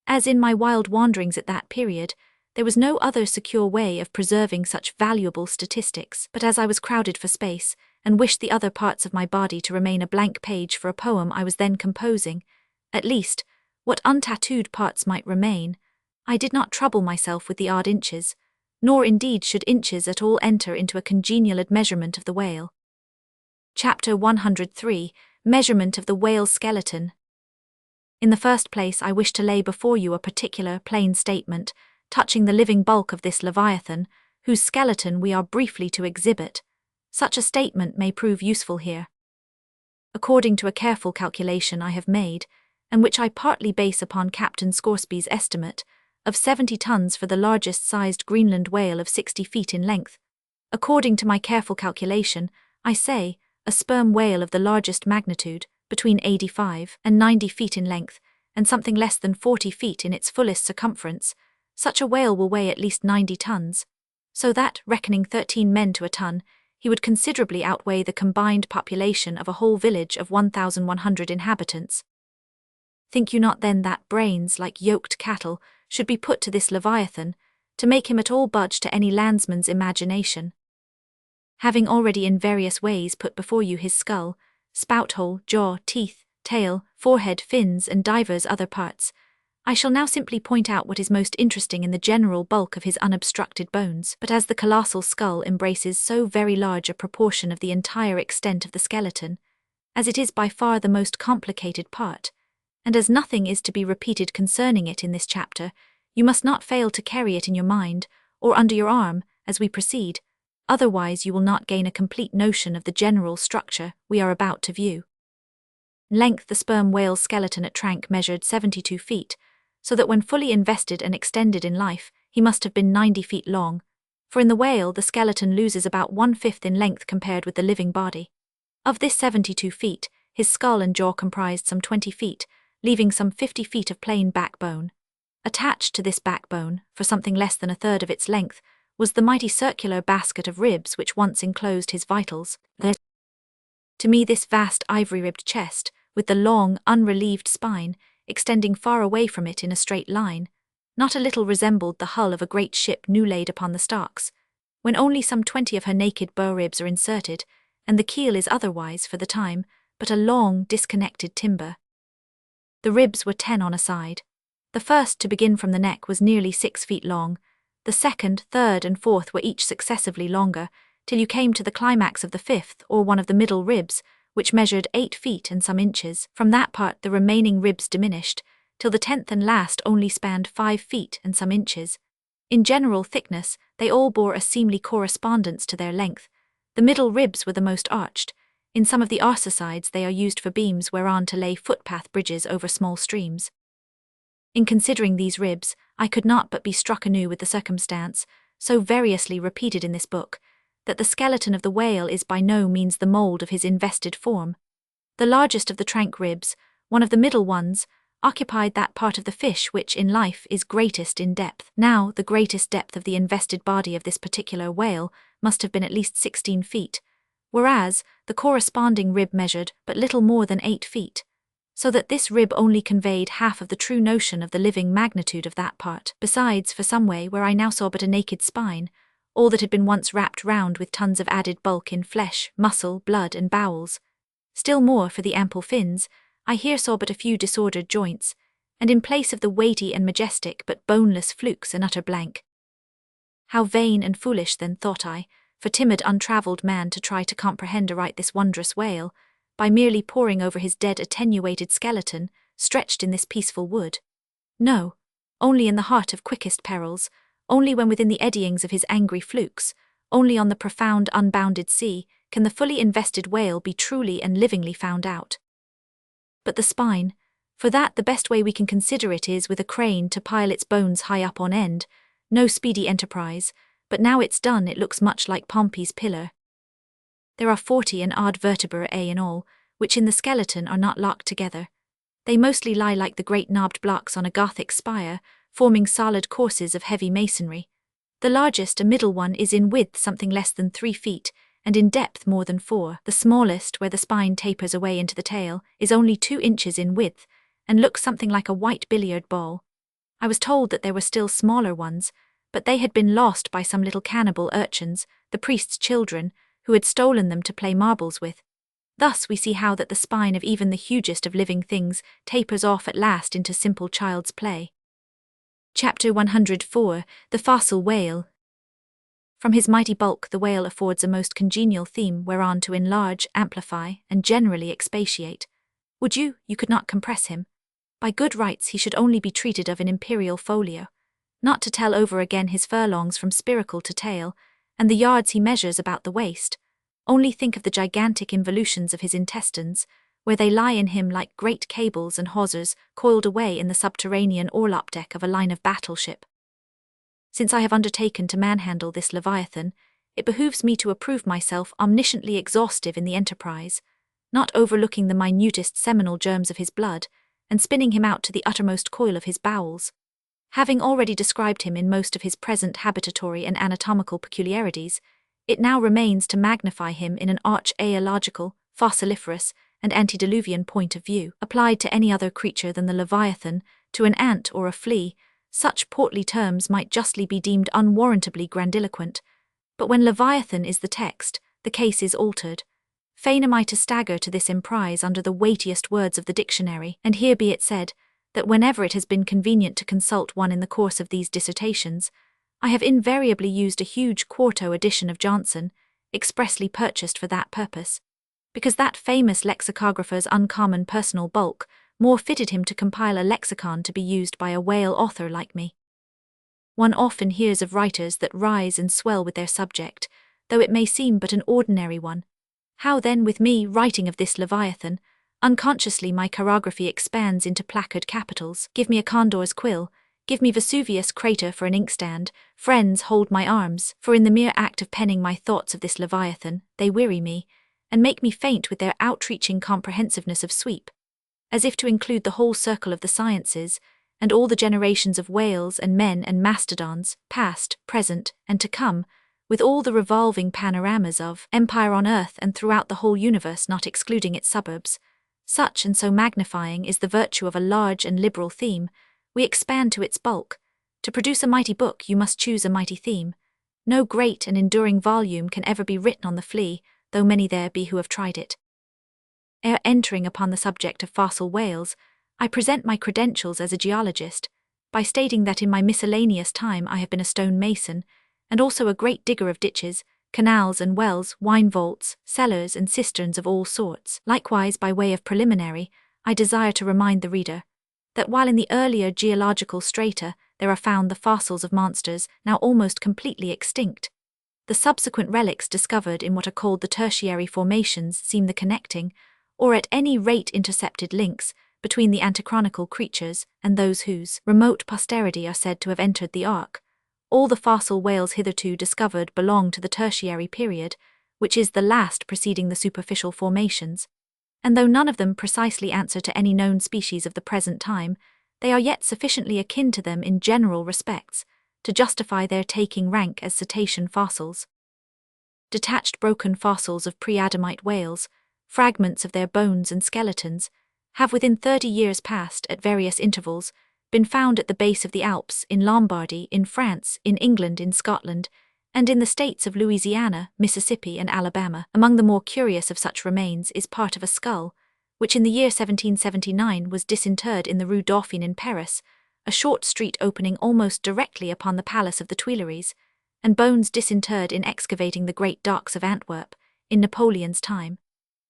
As in my wild wanderings at that period, there was no other secure way of preserving such valuable statistics, but as I was crowded for space, and wished the other parts of my body to remain a blank page for a poem I was then composing, at least, what untattooed parts might remain, I did not trouble myself with the odd inches, nor indeed should inches at all enter into a congenial admeasurement of the whale. Chapter 103, Measurement of the Whale Skeleton. In the first place I wish to lay before you a particular, plain statement, touching the living bulk of this Leviathan, whose skeleton we are briefly to exhibit. Such a statement may prove useful here. According to a careful calculation I have made, and which I partly base upon Captain Scoresby's estimate, of 70 tons for the largest-sized Greenland whale of 60 feet in length. According to my careful calculation, I say, a sperm whale of the largest magnitude, between 85 and 90 feet in length, and something less than 40 feet in its fullest circumference, such a whale will weigh at least 90 tons, so that, reckoning 13 men to a ton, he would considerably outweigh the combined population of a whole village of 1,100 inhabitants. Think you not then that brains, like yoked cattle, should be put to this Leviathan, to make him at all budge to any landsman's imagination? Having already in various ways put before you his skull, spout-hole, jaw, teeth, tail, forehead, fins, and divers other parts, I shall now simply point out what is most interesting in the general bulk of his unobstructed bones. But as the colossal skull embraces so very large a proportion of the entire extent of the skeleton, as it is by far the most complicated part, and as nothing is to be repeated concerning it in this chapter, you must not fail to carry it in your mind, or under your arm, as we proceed, otherwise you will not gain a complete notion of the general structure we are about to view. Length: the sperm whale's skeleton at Trank measured 72 feet, so that when fully invested and extended in life, he must have been 90 feet long, for in the whale the skeleton loses about 1/5 in length compared with the living body. Of this 72 feet, his skull and jaw comprised some 20 feet, leaving some 50 feet of plain backbone. Attached to this backbone, for something less than a third of its length, was the mighty circular basket of ribs which once enclosed his vitals. To me this vast ivory-ribbed chest, with the long, unrelieved spine, extending far away from it in a straight line, not a little resembled the hull of a great ship new laid upon the stocks, when only some 20 of her naked bow ribs are inserted, and the keel is otherwise, for the time, but a long, disconnected timber. The ribs were 10 on a side. The first, to begin from the neck, was nearly 6 feet long. The second, third, and fourth were each successively longer, till you came to the climax of the fifth, or one of the middle ribs, which measured 8 feet and some inches. From that part the remaining ribs diminished, till the 10th and last only spanned 5 feet and some inches. In general thickness, they all bore a seemly correspondence to their length. The middle ribs were the most arched. In some of the arser sides they are used for beams whereon to lay footpath bridges over small streams. In considering these ribs, I could not but be struck anew with the circumstance, so variously repeated in this book, that the skeleton of the whale is by no means the mould of his invested form. The largest of the trank ribs, one of the middle ones, occupied that part of the fish which in life is greatest in depth. Now, the greatest depth of the invested body of this particular whale must have been at least 16 feet, whereas the corresponding rib measured but little more than 8 feet, so that this rib only conveyed half of the true notion of the living magnitude of that part. Besides, for some way, where I now saw but a naked spine, all that had been once wrapped round with tons of added bulk in flesh, muscle, blood, and bowels. Still more, for the ample fins, I here saw but a few disordered joints, and in place of the weighty and majestic but boneless flukes an utter blank. How vain and foolish then, thought I, for timid untravelled man to try to comprehend aright this wondrous whale, by merely poring over his dead attenuated skeleton, stretched in this peaceful wood. No, only in the heart of quickest perils, only when within the eddyings of his angry flukes, only on the profound unbounded sea, can the fully invested whale be truly and livingly found out. But the spine, for that the best way we can consider it is with a crane to pile its bones high up on end, no speedy enterprise, but now it's done it looks much like Pompey's pillar. There are 40 and odd vertebrae in all, which in the skeleton are not locked together. They mostly lie like the great knobbed blocks on a Gothic spire, forming solid courses of heavy masonry. The largest, a middle one, is in width something less than 3 feet, and in depth more than 4. The smallest, where the spine tapers away into the tail, is only 2 inches in width, and looks something like a white billiard ball. I was told that there were still smaller ones, but they had been lost by some little cannibal urchins, the priest's children, who had stolen them to play marbles with. Thus we see how that the spine of even the hugest of living things tapers off at last into simple child's play. Chapter 104, The Fossil Whale. From his mighty bulk the whale affords a most congenial theme whereon to enlarge, amplify, and generally expatiate. Would you could not compress him. By good rights he should only be treated of in imperial folio, not to tell over again his furlongs from spiracle to tail, and the yards he measures about the waist. Only think of the gigantic involutions of his intestines, where they lie in him like great cables and hawsers coiled away in the subterranean orlop deck of a line of battleship. Since I have undertaken to manhandle this Leviathan, it behooves me to approve myself omnisciently exhaustive in the enterprise, not overlooking the minutest seminal germs of his blood, and spinning him out to the uttermost coil of his bowels. Having already described him in most of his present habitatory and anatomical peculiarities, it now remains to magnify him in an archaeological, fossiliferous, and antediluvian point of view. Applied to any other creature than the Leviathan, to an ant or a flea, such portly terms might justly be deemed unwarrantably grandiloquent, but when Leviathan is the text, the case is altered. Fain am I to stagger to this emprise under the weightiest words of the dictionary, and here be it said, that whenever it has been convenient to consult one in the course of these dissertations, I have invariably used a huge quarto edition of Johnson, expressly purchased for that purpose, because that famous lexicographer's uncommon personal bulk more fitted him to compile a lexicon to be used by a whale author like me. One often hears of writers that rise and swell with their subject, though it may seem but an ordinary one. How then with me, writing of this Leviathan, unconsciously my chirography expands into placard capitals. Give me a condor's quill, Give me Vesuvius crater for an inkstand, friends hold my arms, for in the mere act of penning my thoughts of this Leviathan, they weary me, and make me faint with their outreaching comprehensiveness of sweep, as if to include the whole circle of the sciences, and all the generations of whales and men and mastodons, past, present, and to come, with all the revolving panoramas of empire on earth and throughout the whole universe, not excluding its suburbs. Such and so magnifying is the virtue of a large and liberal theme, we expand to its bulk. To produce a mighty book you must choose a mighty theme. No great and enduring volume can ever be written on the flea, though many there be who have tried it. Ere entering upon the subject of fossil whales, I present my credentials as a geologist, by stating that in my miscellaneous time I have been a stone mason, and also a great digger of ditches, canals and wells, wine vaults, cellars and cisterns of all sorts. Likewise, by way of preliminary, I desire to remind the reader that while in the earlier geological strata there are found the fossils of monsters now almost completely extinct, the subsequent relics discovered in what are called the tertiary formations seem the connecting, or at any rate intercepted links, between the antichronical creatures and those whose remote posterity are said to have entered the ark. All the fossil whales hitherto discovered belong to the tertiary period, which is the last preceding the superficial formations, and though none of them precisely answer to any known species of the present time, they are yet sufficiently akin to them in general respects to justify their taking rank as cetacean fossils. Detached broken fossils of pre-Adamite whales, fragments of their bones and skeletons, have within 30 years past, at various intervals, been found at the base of the Alps, in Lombardy, in France, in England, in Scotland, and in the states of Louisiana, Mississippi, and Alabama. Among the more curious of such remains is part of a skull, which in the year 1779 was disinterred in the Rue Dauphine in Paris, a short street opening almost directly upon the Palace of the Tuileries, and bones disinterred in excavating the great docks of Antwerp, in Napoleon's time.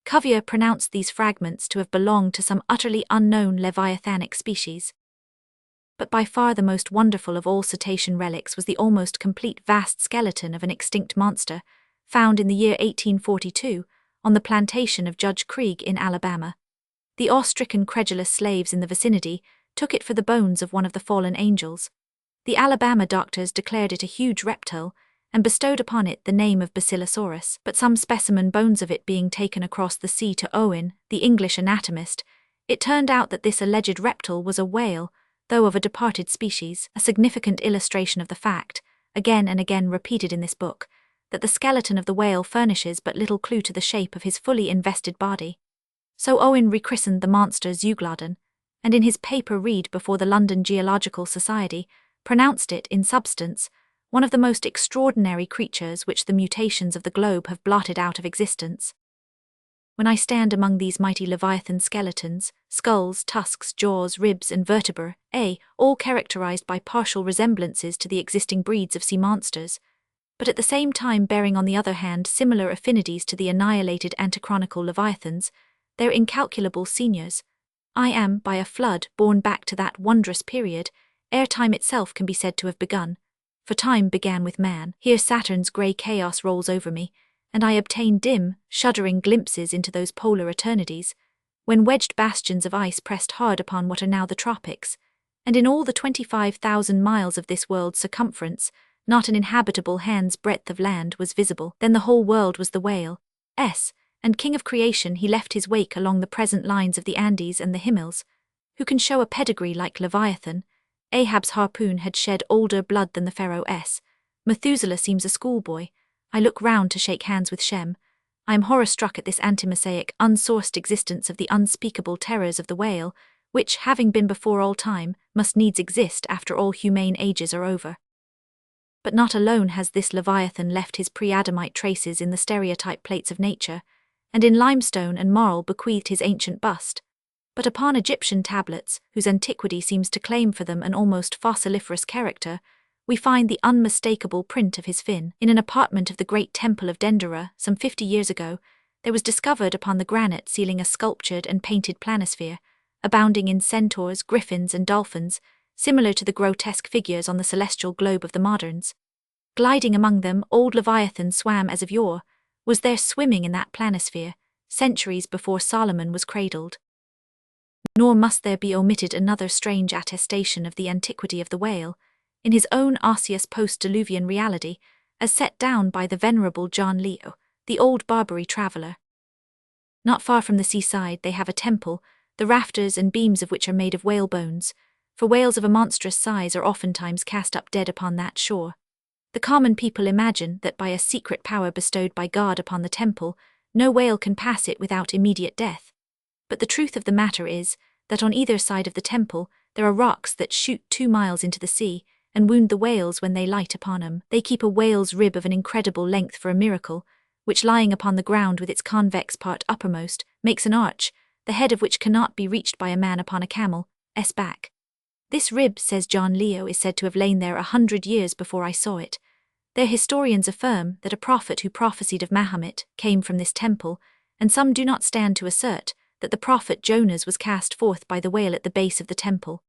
Cuvier pronounced these fragments to have belonged to some utterly unknown leviathanic species. But by far the most wonderful of all cetacean relics was the almost complete vast skeleton of an extinct monster, found in the year 1842, on the plantation of Judge Krieg in Alabama. The awe-stricken credulous slaves in the vicinity took it for the bones of one of the fallen angels. The Alabama doctors declared it a huge reptile, and bestowed upon it the name of Basilosaurus, but some specimen bones of it being taken across the sea to Owen, the English anatomist, it turned out that this alleged reptile was a whale, though of a departed species, a significant illustration of the fact, again and again repeated in this book, that the skeleton of the whale furnishes but little clue to the shape of his fully invested body. So Owen rechristened the monster Zeuglodon, and in his paper read before the London Geological Society, pronounced it, in substance, one of the most extraordinary creatures which the mutations of the globe have blotted out of existence. When I stand among these mighty leviathan skeletons, skulls, tusks, jaws, ribs, and vertebrae, all characterized by partial resemblances to the existing breeds of sea monsters, but at the same time bearing on the other hand similar affinities to the annihilated antichronical leviathans, their incalculable seniors, I am, by a flood, borne back to that wondrous period, ere time itself can be said to have begun. For time began with man. Here Saturn's grey chaos rolls over me, and I obtain dim, shuddering glimpses into those polar eternities, when wedged bastions of ice pressed hard upon what are now the tropics, and in all the 25,000 miles of this world's circumference, not an inhabitable hand's breadth of land was visible. Then the whole world was the whale, and king of creation he left his wake along the present lines of the Andes and the Himmels. Who can show a pedigree like Leviathan? Ahab's harpoon had shed older blood than the Pharaoh. Methuselah seems a schoolboy. I look round to shake hands with Shem. I am horror-struck at this anti-Mosaic, unsourced existence of the unspeakable terrors of the whale, which, having been before all time, must needs exist after all humane ages are over. But not alone has this Leviathan left his pre-Adamite traces in the stereotype plates of nature, and in limestone and marl bequeathed his ancient bust, but upon Egyptian tablets, whose antiquity seems to claim for them an almost fossiliferous character, we find the unmistakable print of his fin. In an apartment of the great temple of Dendera, some 50 years ago, there was discovered upon the granite ceiling a sculptured and painted planisphere, abounding in centaurs, griffins, and dolphins, similar to the grotesque figures on the celestial globe of the moderns. Gliding among them, old Leviathan swam as of yore, was there swimming in that planisphere, centuries before Solomon was cradled. Nor must there be omitted another strange attestation of the antiquity of the whale, in his own osseous post-Diluvian reality, as set down by the venerable John Leo, the old Barbary traveller. Not far from the seaside they have a temple, the rafters and beams of which are made of whale bones, for whales of a monstrous size are oftentimes cast up dead upon that shore. The common people imagine that by a secret power bestowed by God upon the temple, no whale can pass it without immediate death. But the truth of the matter is that on either side of the temple there are rocks that shoot 2 miles into the sea, and wound the whales when they light upon them. They keep a whale's rib of an incredible length for a miracle, which lying upon the ground with its convex part uppermost, makes an arch, the head of which cannot be reached by a man upon a camel's back. This rib, says John Leo, is said to have lain there 100 years before I saw it. Their historians affirm that a prophet who prophesied of Mahomet came from this temple, and some do not stand to assert that the prophet Jonas was cast forth by the whale at the base of the temple.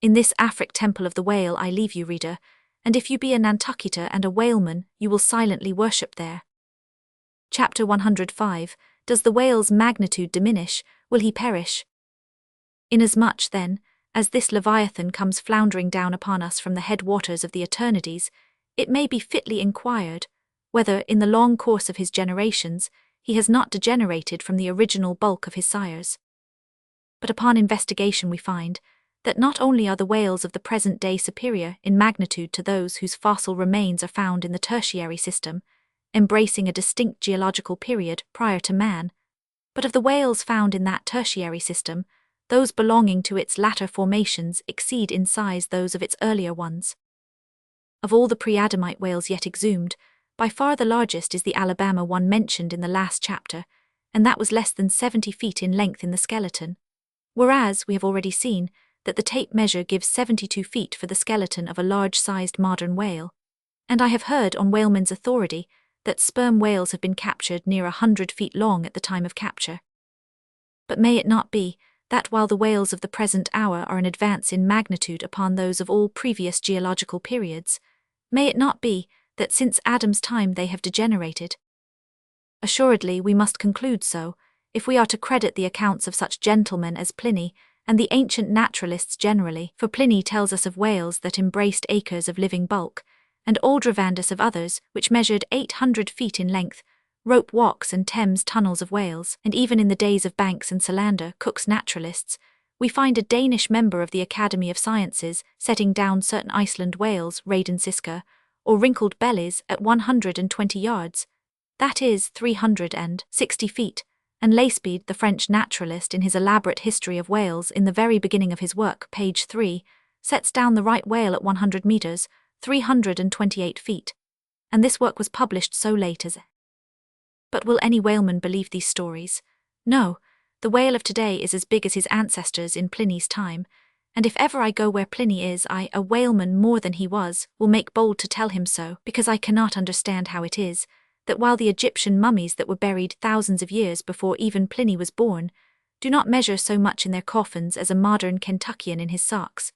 In this Afric temple of the whale I leave you, reader, and if you be a Nantucketer and a whaleman, you will silently worship there. Chapter 105. Does the whale's magnitude diminish? Will he perish? Inasmuch, then, as this Leviathan comes floundering down upon us from the headwaters of the eternities, it may be fitly inquired whether, in the long course of his generations, he has not degenerated from the original bulk of his sires. But upon investigation we find that not only are the whales of the present day superior in magnitude to those whose fossil remains are found in the tertiary system, embracing a distinct geological period prior to man, but of the whales found in that tertiary system, those belonging to its latter formations exceed in size those of its earlier ones. Of all the pre-Adamite whales yet exhumed, by far the largest is the Alabama one mentioned in the last chapter, and that was less than 70 feet in length in the skeleton, whereas we have already seen that the tape measure gives 72 feet for the skeleton of a large-sized modern whale, and I have heard on whalemen's authority that sperm whales have been captured near 100 feet long at the time of capture. But may it not be that while the whales of the present hour are an advance in magnitude upon those of all previous geological periods, may it not be that since Adam's time they have degenerated? Assuredly we must conclude so, if we are to credit the accounts of such gentlemen as Pliny and the ancient naturalists generally, for Pliny tells us of whales that embraced acres of living bulk, and Aldrovandus of others which measured 800 feet in length, rope walks and Thames tunnels of whales, and even in the days of Banks and Solander, Cook's naturalists, we find a Danish member of the Academy of Sciences setting down certain Iceland whales, Radensiska, or wrinkled bellies, at 120 yards, that is 360 feet, and Lacebede, the French naturalist, in his elaborate history of whales in the very beginning of his work, page 3, sets down the right whale at 100 meters, 328 feet, and this work was published so late as. But will any whaleman believe these stories? No, the whale of today is as big as his ancestors in Pliny's time, and if ever I go where Pliny is, I, a whaleman more than he was, will make bold to tell him so, because I cannot understand how it is that while the Egyptian mummies that were buried thousands of years before even Pliny was born do not measure so much in their coffins as a modern Kentuckian in his socks,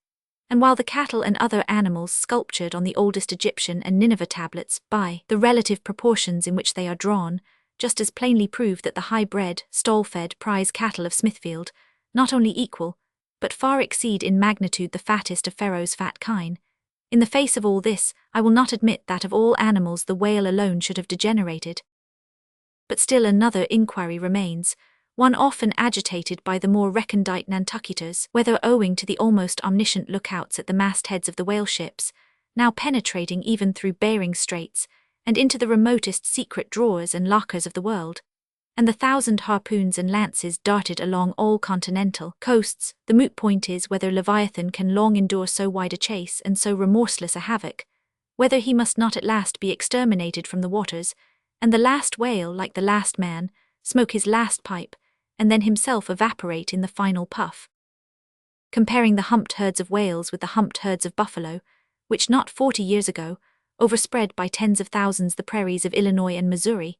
and while the cattle and other animals sculptured on the oldest Egyptian and Nineveh tablets, by the relative proportions in which they are drawn, just as plainly prove that the high-bred, stall-fed prize cattle of Smithfield not only equal, but far exceed in magnitude the fattest of Pharaoh's fat kine. In the face of all this, I will not admit that of all animals the whale alone should have degenerated. But still another inquiry remains, one often agitated by the more recondite Nantucketers, whether owing to the almost omniscient lookouts at the mastheads of the whale ships, now penetrating even through Bering Straits, and into the remotest secret drawers and lockers of the world, and the 1,000 harpoons and lances darted along all continental coasts, the moot point is whether Leviathan can long endure so wide a chase and so remorseless a havoc, whether he must not at last be exterminated from the waters, and the last whale, like the last man, smoke his last pipe, and then himself evaporate in the final puff. Comparing the humped herds of whales with the humped herds of buffalo, which not 40 years ago overspread by tens of thousands the prairies of Illinois and Missouri,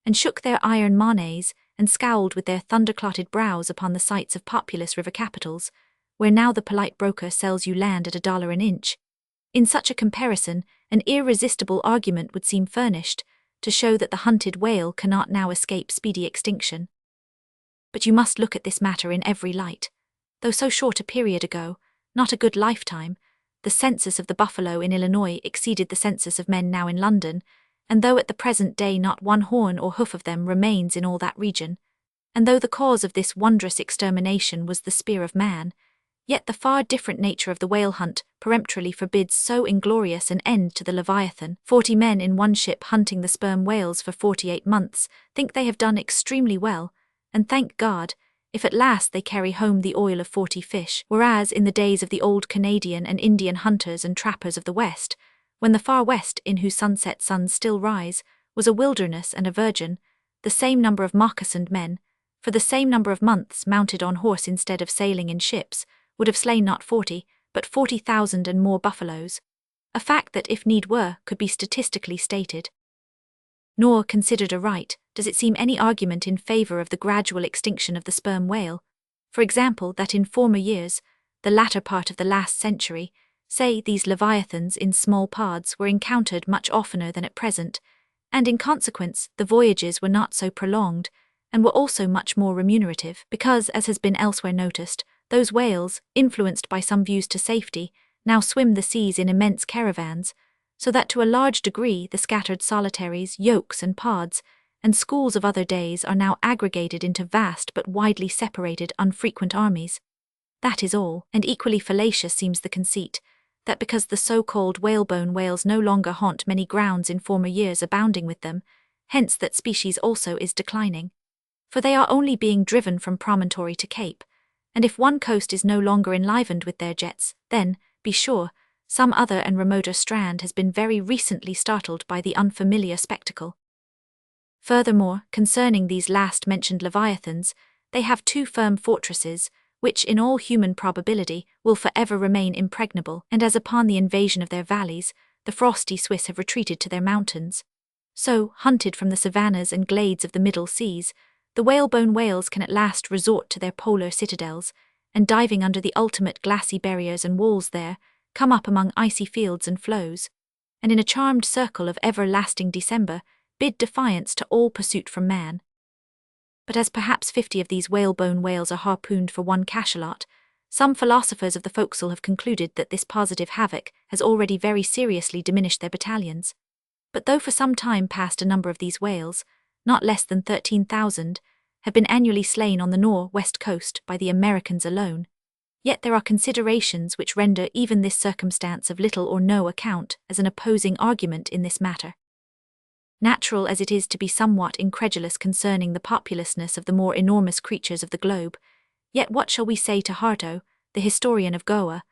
and shook their iron manes, and scowled with their thunder-clotted brows upon the sites of populous river capitals, where now the polite broker sells you land at $1 an inch. In such a comparison, an irresistible argument would seem furnished, to show that the hunted whale cannot now escape speedy extinction. But you must look at this matter in every light. though so short a period ago, not a good lifetime, the census of the buffalo in Illinois exceeded the census of men now in London, and though at the present day not one horn or hoof of them remains in all that region, and though the cause of this wondrous extermination was the spear of man, yet the far different nature of the whale hunt peremptorily forbids so inglorious an end to the Leviathan. 40 men in one ship hunting the sperm whales for 48 months think they have done extremely well, and thank God, if at last they carry home the oil of 40 fish, whereas in the days of the old Canadian and Indian hunters and trappers of the West, when the far West, in whose sunset suns still rise, was a wilderness and a virgin, the same number of moccasined men, for the same number of months mounted on horse instead of sailing in ships, would have slain not 40, but 40,000 and more buffaloes, a fact that, if need were, could be statistically stated. Nor, considered aright, does it seem any argument in favour of the gradual extinction of the sperm whale, for example, that in former years, the latter part of the last century, say these leviathans in small pods were encountered much oftener than at present, and in consequence the voyages were not so prolonged, and were also much more remunerative, because, as has been elsewhere noticed, those whales, influenced by some views to safety, now swim the seas in immense caravans, so that to a large degree the scattered solitaries, yolks and pods, and schools of other days are now aggregated into vast but widely separated unfrequent armies. That is all, and equally fallacious seems the conceit, that because the so-called whalebone whales no longer haunt many grounds in former years abounding with them, hence that species also is declining. For they are only being driven from promontory to cape, and if one coast is no longer enlivened with their jets, then, be sure, some other and remoter strand has been very recently startled by the unfamiliar spectacle. Furthermore, concerning these last-mentioned leviathans, they have 2 firm fortresses, which in all human probability will forever remain impregnable, and as upon the invasion of their valleys, the frosty Swiss have retreated to their mountains, so, hunted from the savannas and glades of the middle seas, the whalebone whales can at last resort to their polar citadels, and diving under the ultimate glassy barriers and walls there, come up among icy fields and floes, and in a charmed circle of everlasting December, bid defiance to all pursuit from man. But as perhaps 50 of these whalebone whales are harpooned for one cachalot, some philosophers of the forecastle have concluded that this positive havoc has already very seriously diminished their battalions. But though for some time past a number of these whales, not less than 13,000, have been annually slain on the Nor-West coast by the Americans alone, yet there are considerations which render even this circumstance of little or no account as an opposing argument in this matter. Natural as it is to be somewhat incredulous concerning the populousness of the more enormous creatures of the globe, yet what shall we say to Harto, the historian of Goa,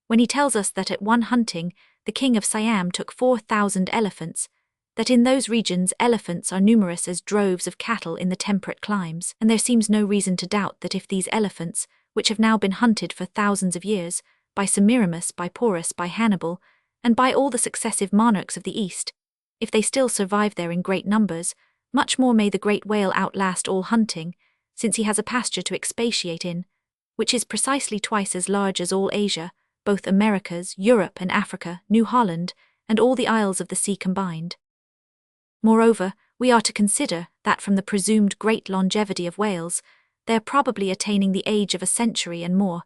when he tells us that at one hunting the king of Siam took 4,000 elephants, that in those regions elephants are numerous as droves of cattle in the temperate climes, and there seems no reason to doubt that if these elephants, which have now been hunted for thousands of years, by Semiramis, by Porus, by Hannibal, and by all the successive monarchs of the East, if they still survive there in great numbers, much more may the great whale outlast all hunting, since he has a pasture to expatiate in, which is precisely twice as large as all Asia, both Americas, Europe and Africa, New Holland, and all the isles of the sea combined. Moreover, we are to consider that from the presumed great longevity of whales, they are probably attaining the age of a century and more,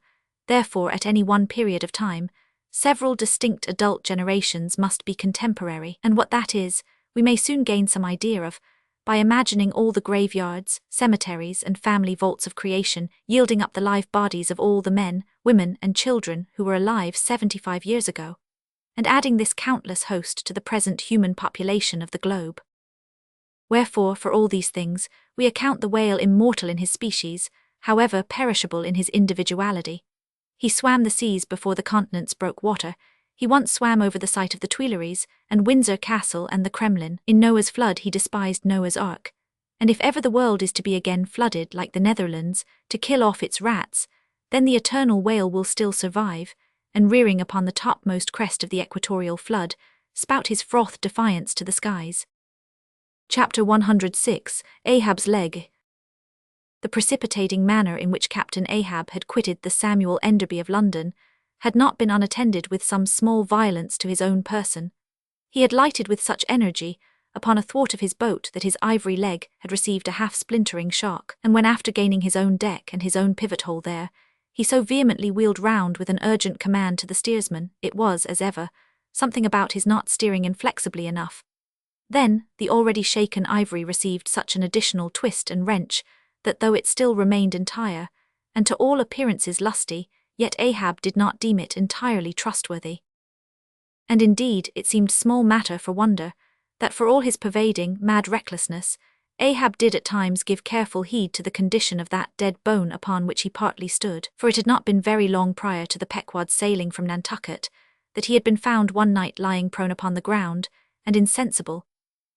therefore at any one period of time, several distinct adult generations must be contemporary, and what that is, we may soon gain some idea of, by imagining all the graveyards, cemeteries and family vaults of creation yielding up the live bodies of all the men, women and children who were alive 75 years ago, and adding this countless host to the present human population of the globe. Wherefore, for all these things, we account the whale immortal in his species, however perishable in his individuality. He swam the seas before the continents broke water. He once swam over the site of the Tuileries and Windsor Castle and the Kremlin. In Noah's flood he despised Noah's Ark. And if ever the world is to be again flooded like the Netherlands, to kill off its rats, then the eternal whale will still survive, and rearing upon the topmost crest of the equatorial flood, spout his froth defiance to the skies. Chapter 106, Ahab's Leg. The precipitating manner in which Captain Ahab had quitted the Samuel Enderby of London had not been unattended with some small violence to his own person. He had lighted with such energy upon a thwart of his boat that his ivory leg had received a half-splintering shock, and when after gaining his own deck and his own pivot-hole there, He so vehemently wheeled round with an urgent command to the steersman, it was, as ever, something about his not steering inflexibly enough. Then, the already shaken ivory received such an additional twist and wrench, that though it still remained entire, and to all appearances lusty, yet Ahab did not deem it entirely trustworthy. And indeed, it seemed small matter for wonder, that for all his pervading, mad recklessness, Ahab did at times give careful heed to the condition of that dead bone upon which he partly stood, for it had not been very long prior to the Pequod's sailing from Nantucket, that he had been found one night lying prone upon the ground, and insensible,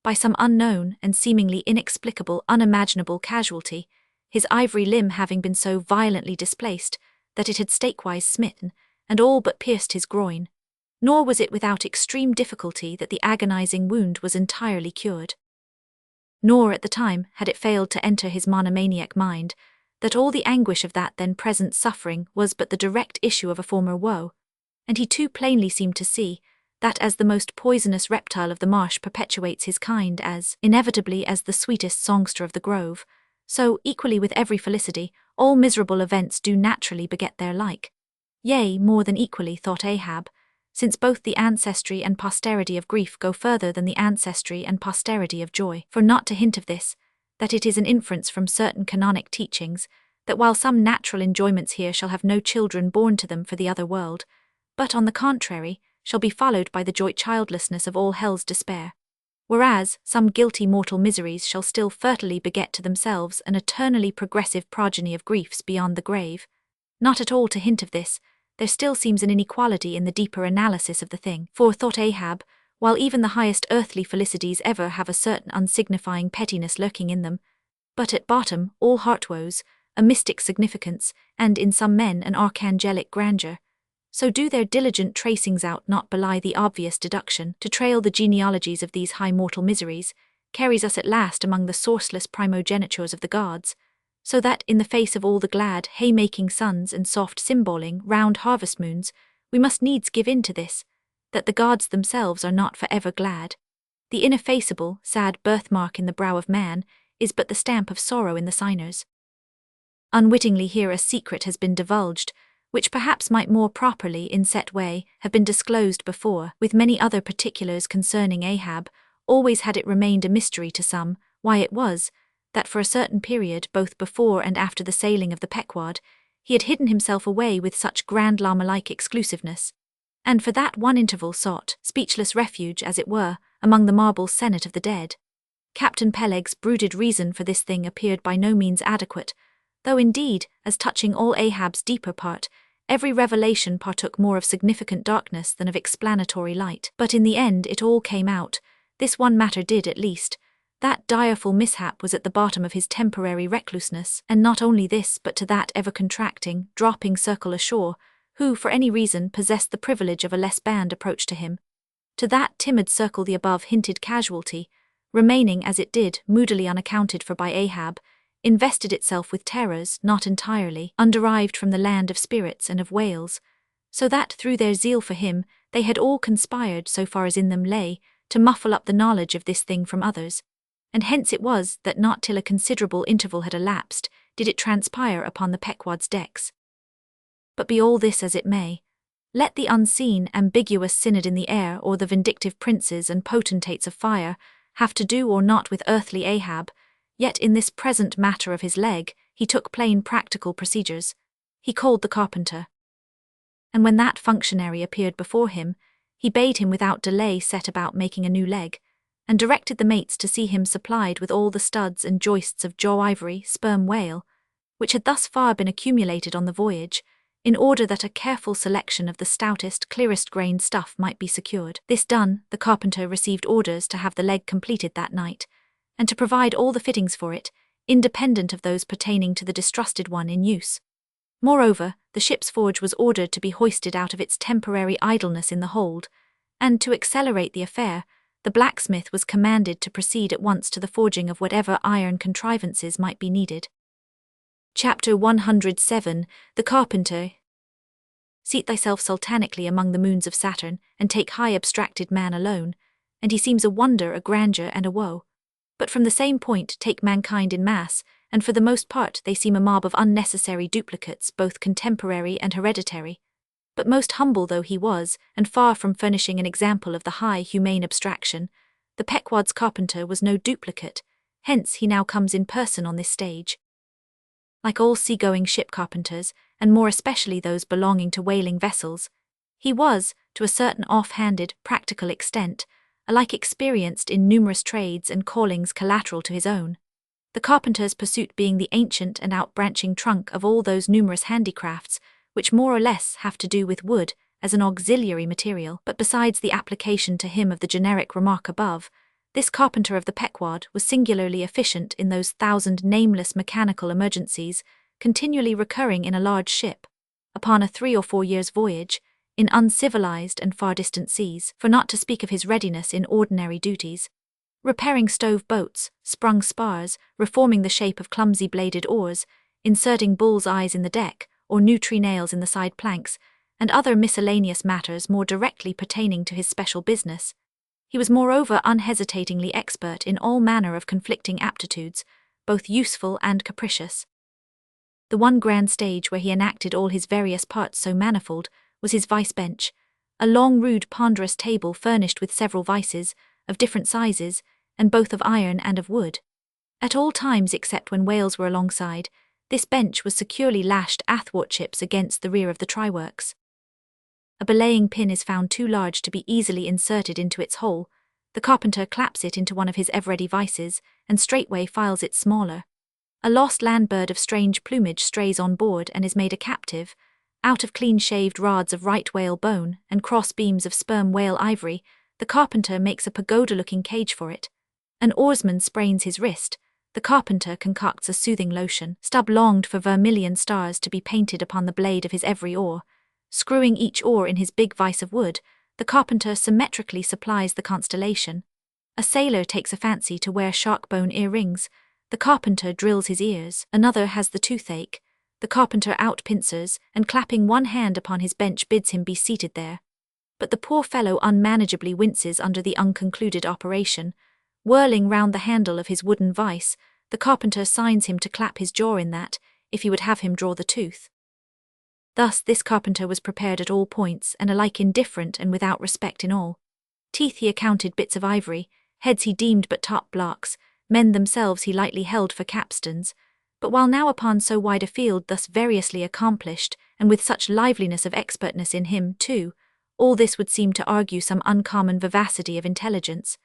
by some unknown and seemingly inexplicable, unimaginable casualty, his ivory limb having been so violently displaced that it had stakewise smitten, and all but pierced his groin. Nor was it without extreme difficulty that the agonizing wound was entirely cured. Nor at the time had it failed to enter his monomaniac mind that all the anguish of that then present suffering was but the direct issue of a former woe, and he too plainly seemed to see that as the most poisonous reptile of the marsh perpetuates his kind as inevitably as the sweetest songster of the grove, so, equally with every felicity, all miserable events do naturally beget their like. Yea, more than equally, thought Ahab, since both the ancestry and posterity of grief go further than the ancestry and posterity of joy. For not to hint of this, that it is an inference from certain canonic teachings, that while some natural enjoyments here shall have no children born to them for the other world, but on the contrary, shall be followed by the joint childlessness of all hell's despair. Whereas, some guilty mortal miseries shall still fertilely beget to themselves an eternally progressive progeny of griefs beyond the grave. Not at all to hint of this, there still seems an inequality in the deeper analysis of the thing. For, thought Ahab, while even the highest earthly felicities ever have a certain unsignifying pettiness lurking in them, but at bottom all heart woes, a mystic significance, and in some men an archangelic grandeur, so do their diligent tracings out not belie the obvious deduction. To trail the genealogies of these high mortal miseries carries us at last among the sourceless primogenitures of the gods, so that in the face of all the glad haymaking suns and soft symboling round harvest moons, we must needs give in to this, that the gods themselves are not for ever glad. The ineffaceable, sad birthmark in the brow of man is but the stamp of sorrow in the signers. Unwittingly here a secret has been divulged, which perhaps might more properly, in set way, have been disclosed before, with many other particulars concerning Ahab, always had it remained a mystery to some, why it was, that for a certain period, both before and after the sailing of the Pequod, he had hidden himself away with such grand llama-like exclusiveness, and for that one interval sought, speechless refuge, as it were, among the marble senate of the dead. Captain Peleg's brooded reason for this thing appeared by no means adequate, though indeed, as touching all Ahab's deeper part, every revelation partook more of significant darkness than of explanatory light. But in the end it all came out, this one matter did at least, that direful mishap was at the bottom of his temporary recluseness, and not only this but to that ever-contracting, dropping circle ashore, who for any reason possessed the privilege of a less band approach to him. To that timid circle the above-hinted casualty, remaining as it did, moodily unaccounted for by Ahab, invested itself with terrors not entirely underived from the land of spirits and of whales, so that through their zeal for him they had all conspired, so far as in them lay, to muffle up the knowledge of this thing from others, and hence it was that not till a considerable interval had elapsed did it transpire upon the Pequod's decks. But be all this as it may, let the unseen, ambiguous synod in the air or the vindictive princes and potentates of fire have to do or not with earthly Ahab, yet in this present matter of his leg, he took plain practical procedures. He called the carpenter. And when that functionary appeared before him, he bade him without delay set about making a new leg, and directed the mates to see him supplied with all the studs and joists of jaw ivory, sperm whale, which had thus far been accumulated on the voyage, in order that a careful selection of the stoutest, clearest-grained stuff might be secured. This done, the carpenter received orders to have the leg completed that night, and to provide all the fittings for it, independent of those pertaining to the distrusted one in use. Moreover, the ship's forge was ordered to be hoisted out of its temporary idleness in the hold, and to accelerate the affair, the blacksmith was commanded to proceed at once to the forging of whatever iron contrivances might be needed. Chapter 107, The Carpenter. Seat thyself sultanically among the moons of Saturn, and take high abstracted man alone, and he seems a wonder, a grandeur, and a woe. But from the same point take mankind in mass, and for the most part they seem a mob of unnecessary duplicates, both contemporary and hereditary. But most humble though he was, and far from furnishing an example of the high humane abstraction, the Pequod's carpenter was no duplicate, hence he now comes in person on this stage. Like all seagoing ship carpenters, and more especially those belonging to whaling vessels, he was, to a certain off-handed, practical extent, alike experienced in numerous trades and callings collateral to his own, the carpenter's pursuit being the ancient and outbranching trunk of all those numerous handicrafts which more or less have to do with wood as an auxiliary material. But besides the application to him of the generic remark above, this carpenter of the Pequod was singularly efficient in those 1,000 nameless mechanical emergencies continually recurring in a large ship, upon a 3 or 4 years' voyage, in uncivilized and far distant seas, for not to speak of his readiness in ordinary duties, repairing stove boats, sprung spars, reforming the shape of clumsy bladed oars, inserting bull's eyes in the deck, or new tree nails in the side planks, and other miscellaneous matters more directly pertaining to his special business. He was moreover unhesitatingly expert in all manner of conflicting aptitudes, both useful and capricious. The one grand stage where he enacted all his various parts so manifold was his vice-bench, a long rude ponderous table furnished with several vices, of different sizes, and both of iron and of wood. At all times except when whales were alongside, this bench was securely lashed athwartships against the rear of the tryworks. A belaying pin is found too large to be easily inserted into its hole. The carpenter claps it into one of his ever-ready vices, and straightway files it smaller. A lost land bird of strange plumage strays on board and is made a captive. Out of clean-shaved rods of right whale bone and cross beams of sperm whale ivory, the carpenter makes a pagoda-looking cage for it. An oarsman sprains his wrist. The carpenter concocts a soothing lotion. Stubb longed for vermilion stars to be painted upon the blade of his every oar. Screwing each oar in his big vice of wood, the carpenter symmetrically supplies the constellation. A sailor takes a fancy to wear shark-bone earrings. The carpenter drills his ears. Another has the toothache. The carpenter out-pincers, and clapping one hand upon his bench bids him be seated there. But the poor fellow unmanageably winces under the unconcluded operation. Whirling round the handle of his wooden vice, the carpenter signs him to clap his jaw in that, if he would have him draw the tooth. Thus this carpenter was prepared at all points, and alike indifferent and without respect in all. Teeth he accounted bits of ivory, heads he deemed but top blocks, men themselves he lightly held for capstans. But while now upon so wide a field thus variously accomplished, and with such liveliness of expertness in him, too, all this would seem to argue some uncommon vivacity of intelligence.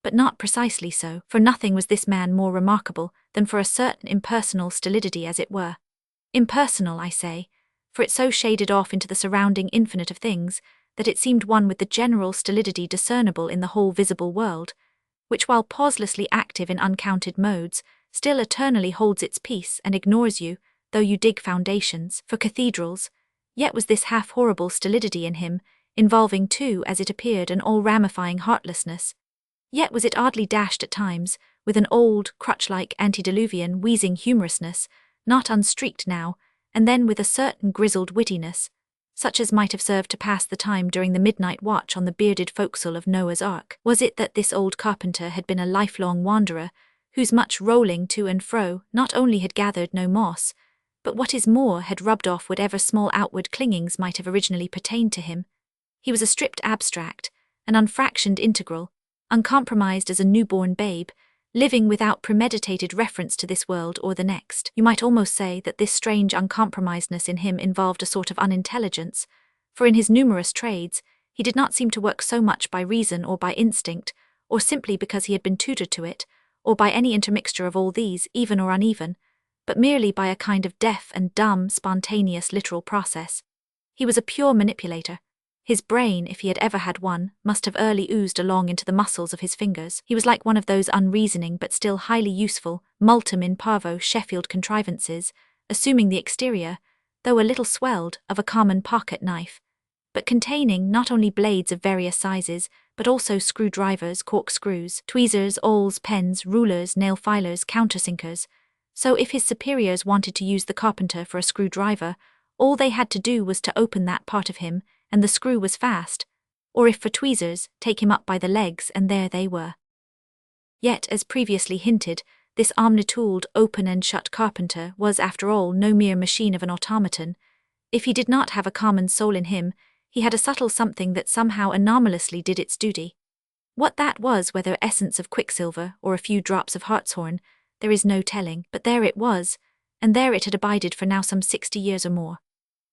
But not precisely so, for nothing was this man more remarkable than for a certain impersonal stolidity, as it were. Impersonal, I say, for it so shaded off into the surrounding infinite of things, that it seemed one with the general stolidity discernible in the whole visible world, which while pauselessly active in uncounted modes, still eternally holds its peace and ignores you, though you dig foundations for cathedrals. Yet was this half-horrible stolidity in him, involving too, as it appeared, an all-ramifying heartlessness. Yet was it oddly dashed at times, with an old, crutch-like antediluvian wheezing humorousness, not unstreaked now, and then with a certain grizzled wittiness, such as might have served to pass the time during the midnight watch on the bearded forecastle of Noah's Ark. Was it that this old carpenter had been a lifelong wanderer, whose much rolling to and fro not only had gathered no moss, but what is more had rubbed off whatever small outward clingings might have originally pertained to him? He was a stripped abstract, an unfractioned integral, uncompromised as a newborn babe, living without premeditated reference to this world or the next. You might almost say that this strange uncompromisedness in him involved a sort of unintelligence, for in his numerous trades he did not seem to work so much by reason or by instinct, or simply because he had been tutored to it, or by any intermixture of all these, even or uneven, but merely by a kind of deaf and dumb, spontaneous literal process. He was a pure manipulator. His brain, if he had ever had one, must have early oozed along into the muscles of his fingers. He was like one of those unreasoning but still highly useful, multum in parvo Sheffield contrivances, assuming the exterior, though a little swelled, of a common pocket knife, but containing not only blades of various sizes, but also screwdrivers, corkscrews, tweezers, awls, pens, rulers, nail filers, countersinkers. So if his superiors wanted to use the carpenter for a screwdriver, all they had to do was to open that part of him, and the screw was fast, or if for tweezers, take him up by the legs, and there they were. Yet, as previously hinted, this omnitooled, open and shut carpenter was, after all, no mere machine of an automaton. If he did not have a common soul in him, he had a subtle something that somehow anomalously did its duty. What that was, whether essence of quicksilver or a few drops of hartshorn, there is no telling, but there it was, and there it had abided for now some 60 years or more.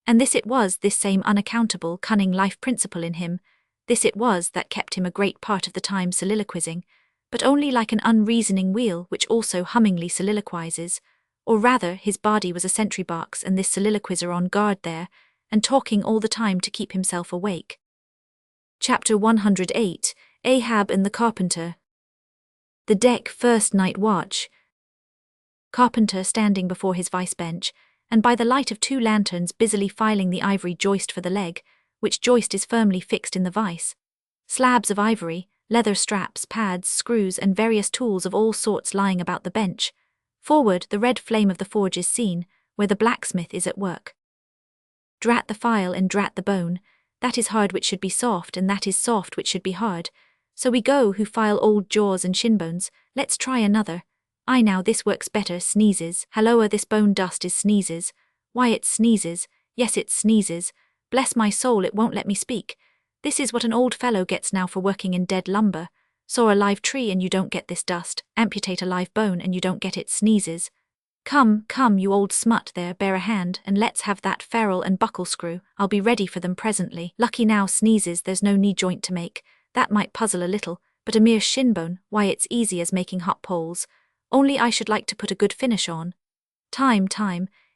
And this it was, this same unaccountable, cunning life principle in him, this it was that kept him a great part of the time soliloquizing, but only like an unreasoning wheel which also hummingly soliloquizes, or rather his body was a sentry box and this soliloquizer on guard there, and talking all the time to keep himself awake. Chapter 108, Ahab and the Carpenter. The deck, first night watch. Carpenter standing before his vice bench, and by the light of 2 lanterns busily filing the ivory joist for the leg, which joist is firmly fixed in the vice. Slabs of ivory, leather straps, pads, screws, and various tools of all sorts lying about the bench. Forward, the red flame of the forge is seen, where the blacksmith is at work. Drat the file and drat the bone, that is hard which should be soft, and that is soft which should be hard. So we go who file old jaws and shinbones, let's try another. I now this works better, sneezes, halloa this bone dust is sneezes, why it sneezes, yes it sneezes, bless my soul it won't let me speak. This is what an old fellow gets now for working in dead lumber. Saw a live tree and you don't get this dust, amputate a live bone and you don't get it sneezes. Come, come you old smut there, bear a hand, and let's have that ferrule and buckle screw, I'll be ready for them presently. Lucky now sneezes there's no knee joint to make, that might puzzle a little, but a mere shinbone, why it's easy as making hot poles. Only I should like to put a good finish on. Time,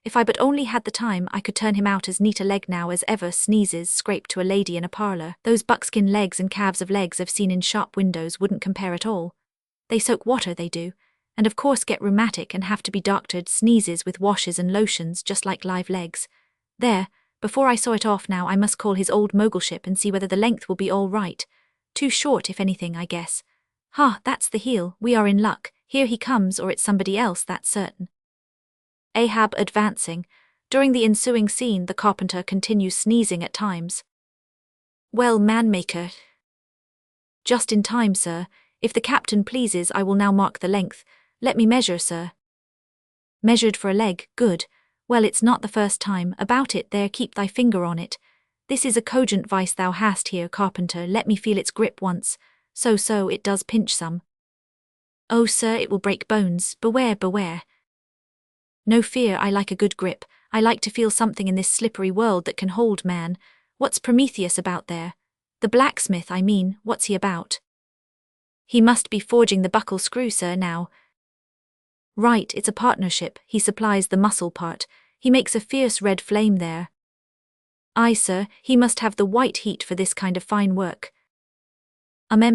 if I but only had the time I could turn him out as neat a leg now as ever sneezes scraped to a lady in a parlour. Those buckskin legs and calves of legs I've seen in shop windows wouldn't compare at all. They soak water, they do, and of course get rheumatic and have to be doctored sneezes with washes and lotions just like live legs. There, before I saw it off now I must call his old mogulship and see whether the length will be all right. Too short if anything I guess. Ha, that's the heel, we are in luck, here he comes or it's somebody else that's certain. Ahab advancing. During the ensuing scene the carpenter continues sneezing at times. Well, manmaker. Just in time, sir. If the captain pleases I will now mark the length. Let me measure, sir. Measured for a leg, good. Well, it's not the first time, about it there keep thy finger on it. This is a cogent vice thou hast here, carpenter, let me feel its grip once. So, it does pinch some. Oh, sir, it will break bones, beware, beware. No fear, I like a good grip, I like to feel something in this slippery world that can hold man. What's Prometheus about there? The blacksmith, I mean, what's he about? He must be forging the buckle screw, sir, now. Right, it's a partnership, he supplies the muscle part, he makes a fierce red flame there. Aye, sir, he must have the white heat for this kind of fine work.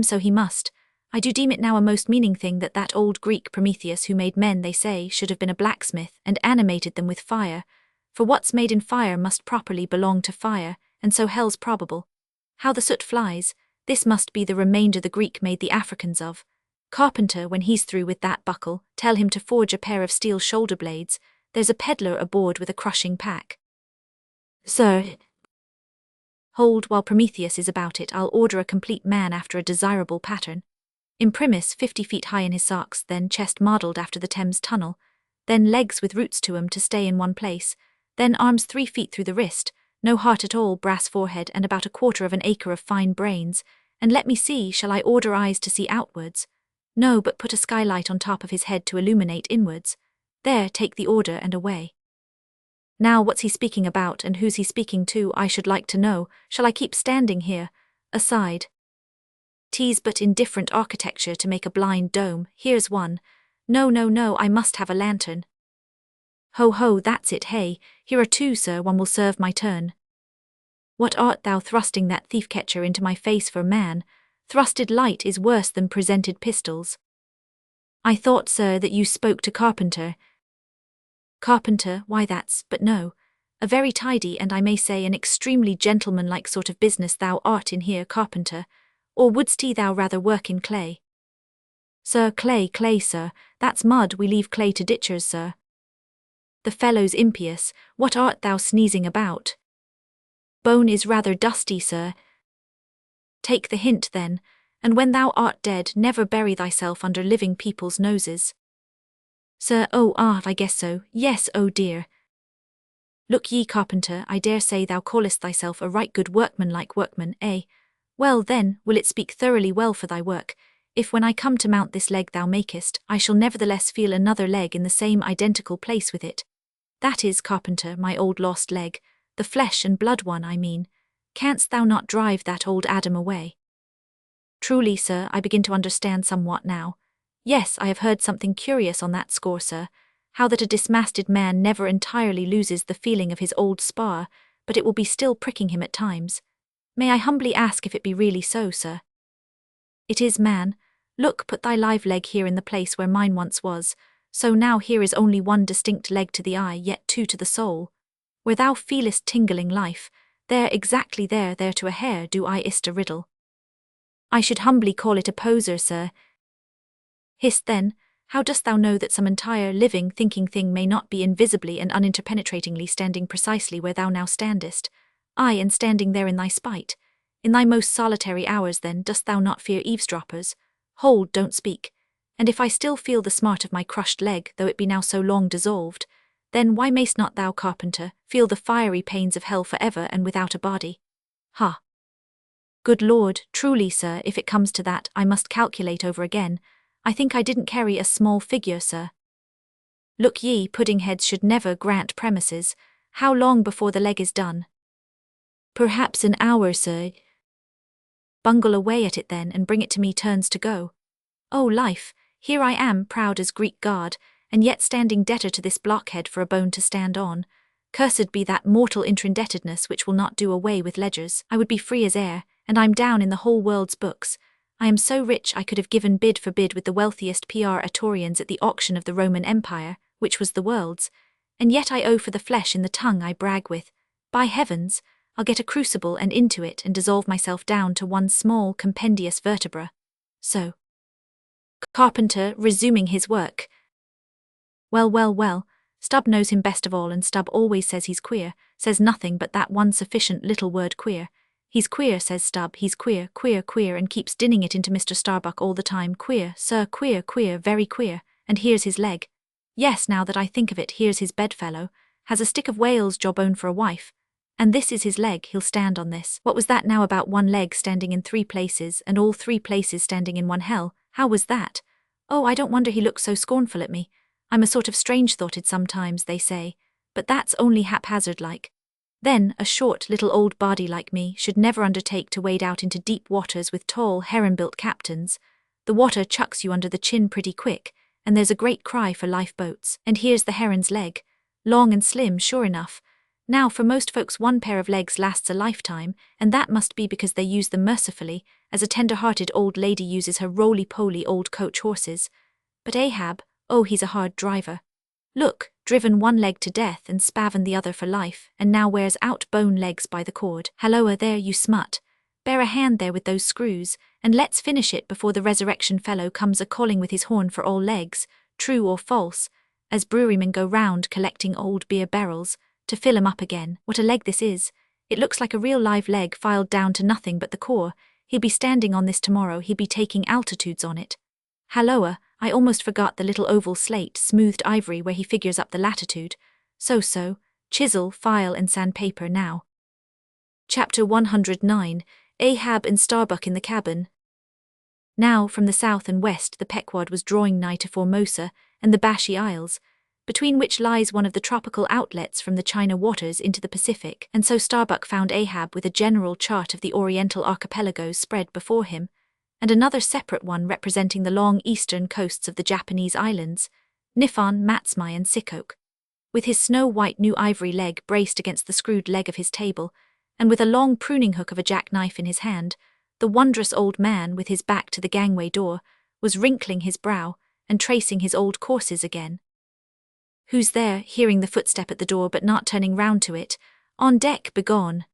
So he must. I do deem it now a most meaning thing that old Greek Prometheus who made men, they say, should have been a blacksmith, and animated them with fire, for what's made in fire must properly belong to fire, and so hell's probable. How the soot flies, this must be the remainder the Greek made the Africans of. Carpenter, when he's through with that buckle, tell him to forge a pair of steel shoulder blades, there's a peddler aboard with a crushing pack. Sir. Hold, while Prometheus is about it I'll order a complete man after a desirable pattern. Imprimis 50 feet high in his socks, then chest modelled after the Thames Tunnel, then legs with roots to 'em to stay in one place, then arms 3 feet through the wrist, no heart at all, brass forehead, and about 1/4 of an acre of fine brains, and let me see, shall I order eyes to see outwards? No, but put a skylight on top of his head to illuminate inwards. There, take the order and away. Now what's he speaking about and who's he speaking to, I should like to know. Shall I keep standing here? Aside. 'Tis but indifferent architecture to make a blind dome, here's one. No, I must have a lantern. Ho, that's it, hey, here are 2, sir, one will serve my turn. What art thou thrusting that thief-catcher into my face for, man? Thrusted light is worse than presented pistols. I thought, sir, that you spoke to Carpenter. Carpenter, why that's, but no. A very tidy and I may say an extremely gentlemanlike sort of business thou art in here, Carpenter. Or wouldst thou rather work in clay? Sir, clay, sir, that's mud, we leave clay to ditchers, sir. The fellow's impious, what art thou sneezing about? Bone is rather dusty, sir. Take the hint then, and when thou art dead never bury thyself under living people's noses. Sir, I guess so, yes, oh dear. Look ye, carpenter, I dare say thou callest thyself a right good workman-like workman, eh? Well then, will it speak thoroughly well for thy work, if when I come to mount this leg thou makest, I shall nevertheless feel another leg in the same identical place with it. That is, carpenter, my old lost leg, the flesh and blood one, I mean. Canst thou not drive that old Adam away? Truly, sir, I begin to understand somewhat now. Yes, I have heard something curious on that score, sir, how that a dismasted man never entirely loses the feeling of his old spar, but it will be still pricking him at times. May I humbly ask if it be really so, sir? It is, man. Look, put thy live leg here in the place where mine once was, so now here is only one distinct leg to the eye, yet two to the soul. Where thou feelest tingling life, there, exactly there to a hair do I ist a riddle. I should humbly call it a poser, sir. Hist then, how dost thou know that some entire, living, thinking thing may not be invisibly and uninterpenetratingly standing precisely where thou now standest, aye, and standing there in thy spite? In thy most solitary hours, then, dost thou not fear eavesdroppers? Hold, don't speak. And if I still feel the smart of my crushed leg, though it be now so long dissolved, then why mayst not thou, carpenter, feel the fiery pains of hell for ever and without a body? Ha! Good Lord, truly, sir, if it comes to that, I must calculate over again. I think I didn't carry a small figure, sir. Look ye, pudding heads should never grant premises. How long before the leg is done? Perhaps an hour, sir. Bungle away at it then, and bring it to me turns to go. Oh, life, here I am, proud as Greek god, and yet standing debtor to this blockhead for a bone to stand on. Cursed be that mortal interindebtedness which will not do away with ledgers. I would be free as air, and I'm down in the whole world's books. I am so rich I could have given bid for bid with the wealthiest praetorians at the auction of the Roman Empire, which was the world's, and yet I owe for the flesh in the tongue I brag with. By heavens, I'll get a crucible and into it and dissolve myself down to one small compendious vertebra. So. Carpenter, resuming his work. Well, Stubb knows him best of all, and Stubb always says he's queer, says nothing but that one sufficient little word queer. He's queer, says Stubb, he's queer, and keeps dinning it into Mr. Starbuck all the time. Queer, sir, queer, very queer, and here's his leg. Yes, now that I think of it, here's his bedfellow, has a stick of whale's jawbone for a wife. And this is his leg, he'll stand on this. What was that now about one leg standing in 3 places, and all 3 places standing in one hell? How was that? Oh, I don't wonder he looks so scornful at me. I'm a sort of strange-thoughted sometimes, they say, but that's only haphazard-like. Then, a short little old body like me should never undertake to wade out into deep waters with tall, heron-built captains. The water chucks you under the chin pretty quick, and there's a great cry for lifeboats. And here's the heron's leg. Long and slim, sure enough. Now, for most folks one pair of legs lasts a lifetime, and that must be because they use them mercifully, as a tender-hearted old lady uses her roly-poly old coach horses. But Ahab, oh, he's a hard driver. Look, driven one leg to death and spavined the other for life, and now wears out bone legs by the cord. Halloa there, you smut. Bear a hand there with those screws, and let's finish it before the resurrection fellow comes a-calling with his horn for all legs, true or false, as brewerymen go round collecting old beer barrels, to fill 'em up again. What a leg this is. It looks like a real live leg filed down to nothing but the core. He'll be standing on this tomorrow, he'll be taking altitudes on it. Halloa, I almost forgot the little oval slate, smoothed ivory where he figures up the latitude. So, chisel, file and sandpaper now. Chapter 109, Ahab and Starbuck in the cabin. Now, from the south and west the Pequod was drawing nigh to Formosa and the Bashy Isles, between which lies one of the tropical outlets from the China waters into the Pacific, and so Starbuck found Ahab with a general chart of the Oriental archipelagos spread before him, and another separate one representing the long eastern coasts of the Japanese islands, Niphon, Matsumai and Sikok. With his snow-white new ivory leg braced against the screwed leg of his table, and with a long pruning hook of a jackknife in his hand, the wondrous old man, with his back to the gangway door, was wrinkling his brow and tracing his old courses again. Who's there, hearing the footstep at the door but not turning round to it? On deck, begone.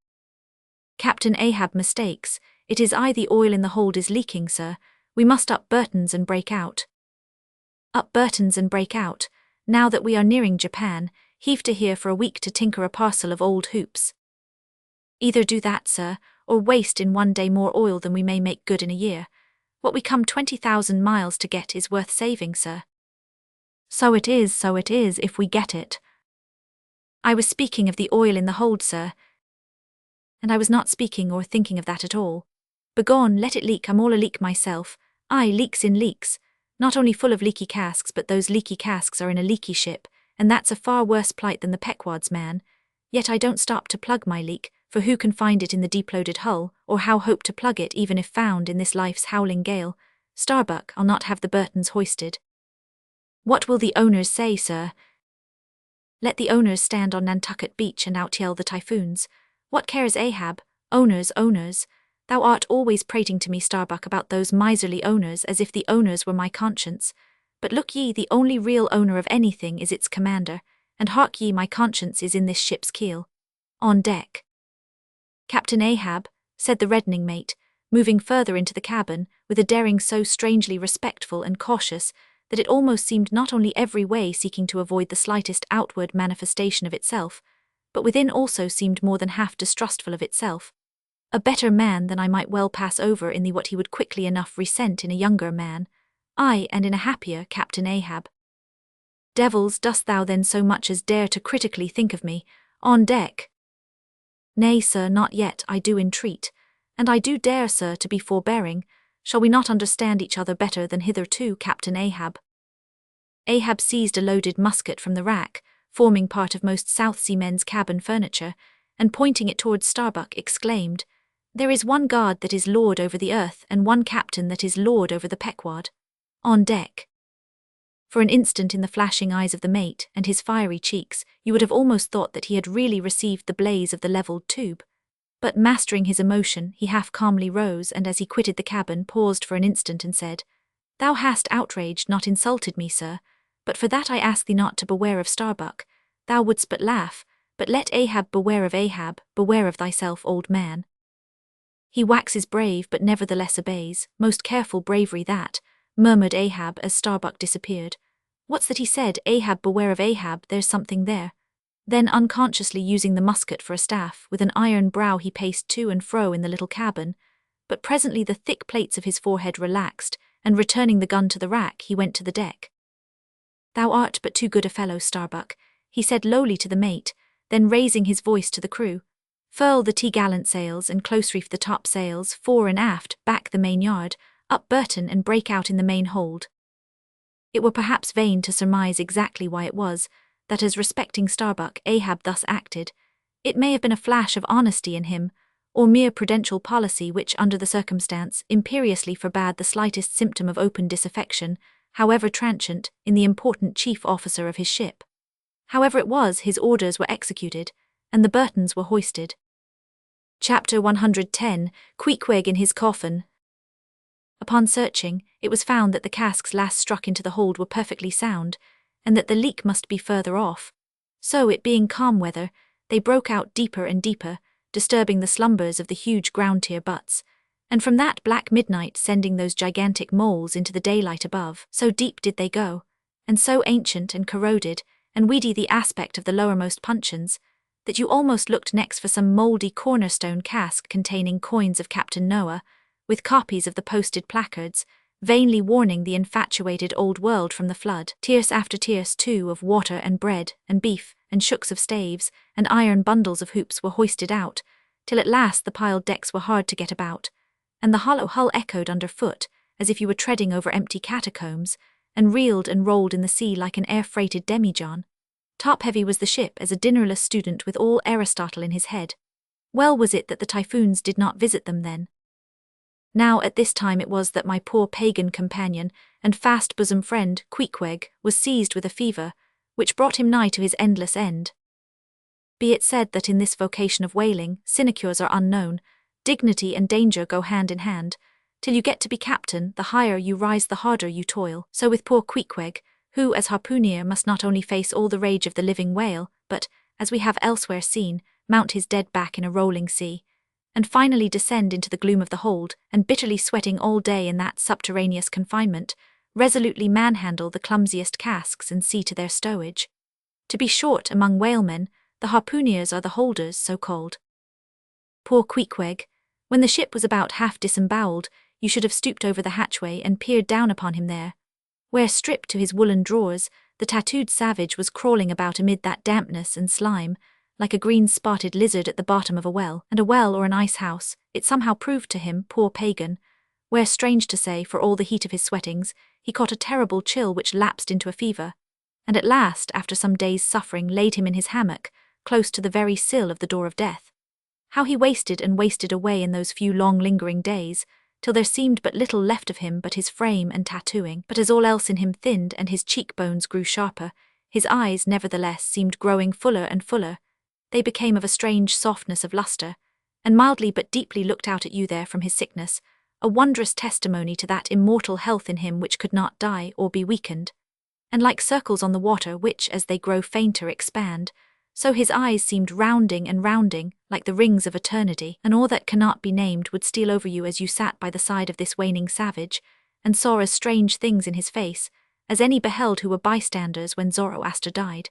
Captain Ahab mistakes. It is I, the oil in the hold is leaking, sir. We must up Burton's and break out. Up Burton's and break out. Now that we are nearing Japan, heave to here for a week to tinker a parcel of old hoops. Either do that, sir, or waste in one day more oil than we may make good in a year. What we come 20,000 miles to get is worth saving, sir. So it is, if we get it. I was speaking of the oil in the hold, sir. And I was not speaking or thinking of that at all. Begone, let it leak, I'm all a leak myself. Aye, leaks in leaks. Not only full of leaky casks, but those leaky casks are in a leaky ship, and that's a far worse plight than the Pequod's, man. Yet I don't stop to plug my leak, for who can find it in the deep-loaded hull, or how hope to plug it even if found in this life's howling gale? Starbuck, I'll not have the Burtons hoisted. What will the owners say, sir? Let the owners stand on Nantucket beach and outyell the typhoons. What cares Ahab? Owners, owners. Thou art always prating to me, Starbuck, about those miserly owners as if the owners were my conscience. But look ye, the only real owner of anything is its commander, and hark ye, my conscience is in this ship's keel. On deck. Captain Ahab, said the reddening mate, moving further into the cabin, with a daring so strangely respectful and cautious that it almost seemed not only every way seeking to avoid the slightest outward manifestation of itself, but within also seemed more than half distrustful of itself. A better man than I might well pass over in the what he would quickly enough resent in a younger man, ay, and in a happier Captain Ahab. Devils, dost thou then so much as dare to critically think of me, on deck? Nay, sir, not yet, I do entreat, and I do dare, sir, to be forbearing. Shall we not understand each other better than hitherto, Captain Ahab? Ahab seized a loaded musket from the rack, forming part of most South Sea men's cabin furniture, and pointing it towards Starbuck, exclaimed, There is one God that is Lord over the earth, and one captain that is Lord over the Pequod. On deck. For an instant, in the flashing eyes of the mate and his fiery cheeks, you would have almost thought that he had really received the blaze of the levelled tube. But mastering his emotion, he half calmly rose, and as he quitted the cabin paused for an instant and said, Thou hast outraged, not insulted me, sir, but for that I ask thee not to beware of Starbuck. Thou wouldst but laugh, but let Ahab beware of Ahab, beware of thyself, old man. He waxes brave, but nevertheless obeys, most careful bravery that, murmured Ahab as Starbuck disappeared. What's that he said, Ahab, beware of Ahab, there's something there. Then, unconsciously using the musket for a staff, with an iron brow he paced to and fro in the little cabin, but presently the thick plates of his forehead relaxed, and returning the gun to the rack, he went to the deck. Thou art but too good a fellow, Starbuck, he said lowly to the mate, then raising his voice to the crew. Furl the t'gallant sails and close reef the topsails, fore and aft, back the main yard, up Burton and break out in the main hold. It were perhaps vain to surmise exactly why it was, that as respecting Starbuck Ahab thus acted. It may have been a flash of honesty in him, or mere prudential policy which, under the circumstance, imperiously forbade the slightest symptom of open disaffection, however transient, in the important chief officer of his ship. However it was, his orders were executed, and the Burtons were hoisted. Chapter 110, Queequeg in his coffin. Upon searching, it was found that the casks last struck into the hold were perfectly sound, and that the leak must be further off. So, it being calm weather, they broke out deeper and deeper, disturbing the slumbers of the huge ground-tier butts, and from that black midnight sending those gigantic moles into the daylight above. So deep did they go, and so ancient and corroded, and weedy the aspect of the lowermost puncheons, that you almost looked next for some mouldy cornerstone cask containing coins of Captain Noah, with copies of the posted placards, vainly warning the infatuated old world from the flood. Tierce after tierce, too, of water and bread and beef and shooks of staves and iron bundles of hoops were hoisted out, till at last the piled decks were hard to get about, and the hollow hull echoed underfoot as if you were treading over empty catacombs, and reeled and rolled in the sea like an air-freighted demijohn. Top-heavy was the ship as a dinnerless student with all Aristotle in his head. Well was it that the typhoons did not visit them then. Now at this time it was that my poor pagan companion and fast-bosom friend, Queequeg, was seized with a fever, which brought him nigh to his endless end. Be it said that in this vocation of whaling, sinecures are unknown, dignity and danger go hand in hand. Till you get to be captain, the higher you rise the harder you toil. So with poor Queequeg, who as harpooner must not only face all the rage of the living whale, but, as we have elsewhere seen, mount his dead back in a rolling sea, and finally descend into the gloom of the hold, and bitterly sweating all day in that subterraneous confinement, resolutely manhandle the clumsiest casks and see to their stowage. To be short, among whalemen, the harpooners are the holders, so called. Poor Queequeg, when the ship was about half disembowelled, you should have stooped over the hatchway and peered down upon him there, where, stripped to his woolen drawers, The tattooed savage was crawling about amid that dampness and slime, like a green-spotted lizard at the bottom of a well or an ice house. It somehow proved to him, poor pagan, where, strange to say, for all the heat of his sweatings, he caught a terrible chill which lapsed into a fever, and at last, after some days' suffering, laid him in his hammock, close to the very sill of the door of death. How he wasted and wasted away in those few long lingering days, till there seemed but little left of him but his frame and tattooing. But as all else in him thinned and his cheekbones grew sharper, his eyes, nevertheless, seemed growing fuller and fuller. They became of a strange softness of lustre, and mildly but deeply looked out at you there from his sickness, a wondrous testimony to that immortal health in him which could not die or be weakened. And like circles on the water which, as they grow fainter, expand, so his eyes seemed rounding and rounding, like the rings of eternity, and all that cannot be named would steal over you as you sat by the side of this waning savage, and saw as strange things in his face as any beheld who were bystanders when Zoroaster died.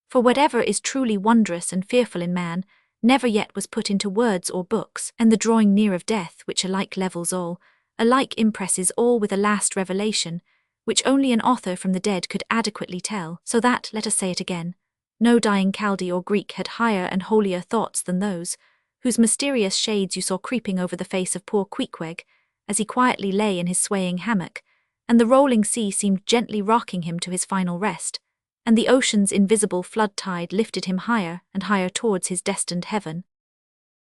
For whatever is truly wondrous and fearful in man never yet was put into words or books, and the drawing near of death, which alike levels all, alike impresses all with a last revelation, which only an author from the dead could adequately tell, so that, let us say it again, no dying Chaldee or Greek had higher and holier thoughts than those, whose mysterious shades you saw creeping over the face of poor Queequeg, as he quietly lay in his swaying hammock, and the rolling sea seemed gently rocking him to his final rest, and the ocean's invisible flood tide lifted him higher and higher towards his destined heaven.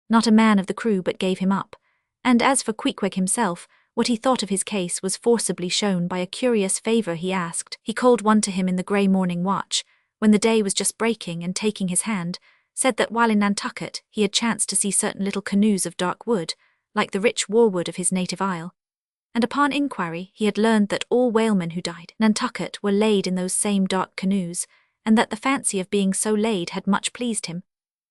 Not a man of the crew but gave him up, and as for Queequeg himself, what he thought of his case was forcibly shown by a curious favour he asked. He called one to him in the grey morning watch, when the day was just breaking, and taking his hand, said that while in Nantucket he had chanced to see certain little canoes of dark wood, like the rich warwood of his native isle, and upon inquiry he had learned that all whalemen who died Nantucket were laid in those same dark canoes, and that the fancy of being so laid had much pleased him,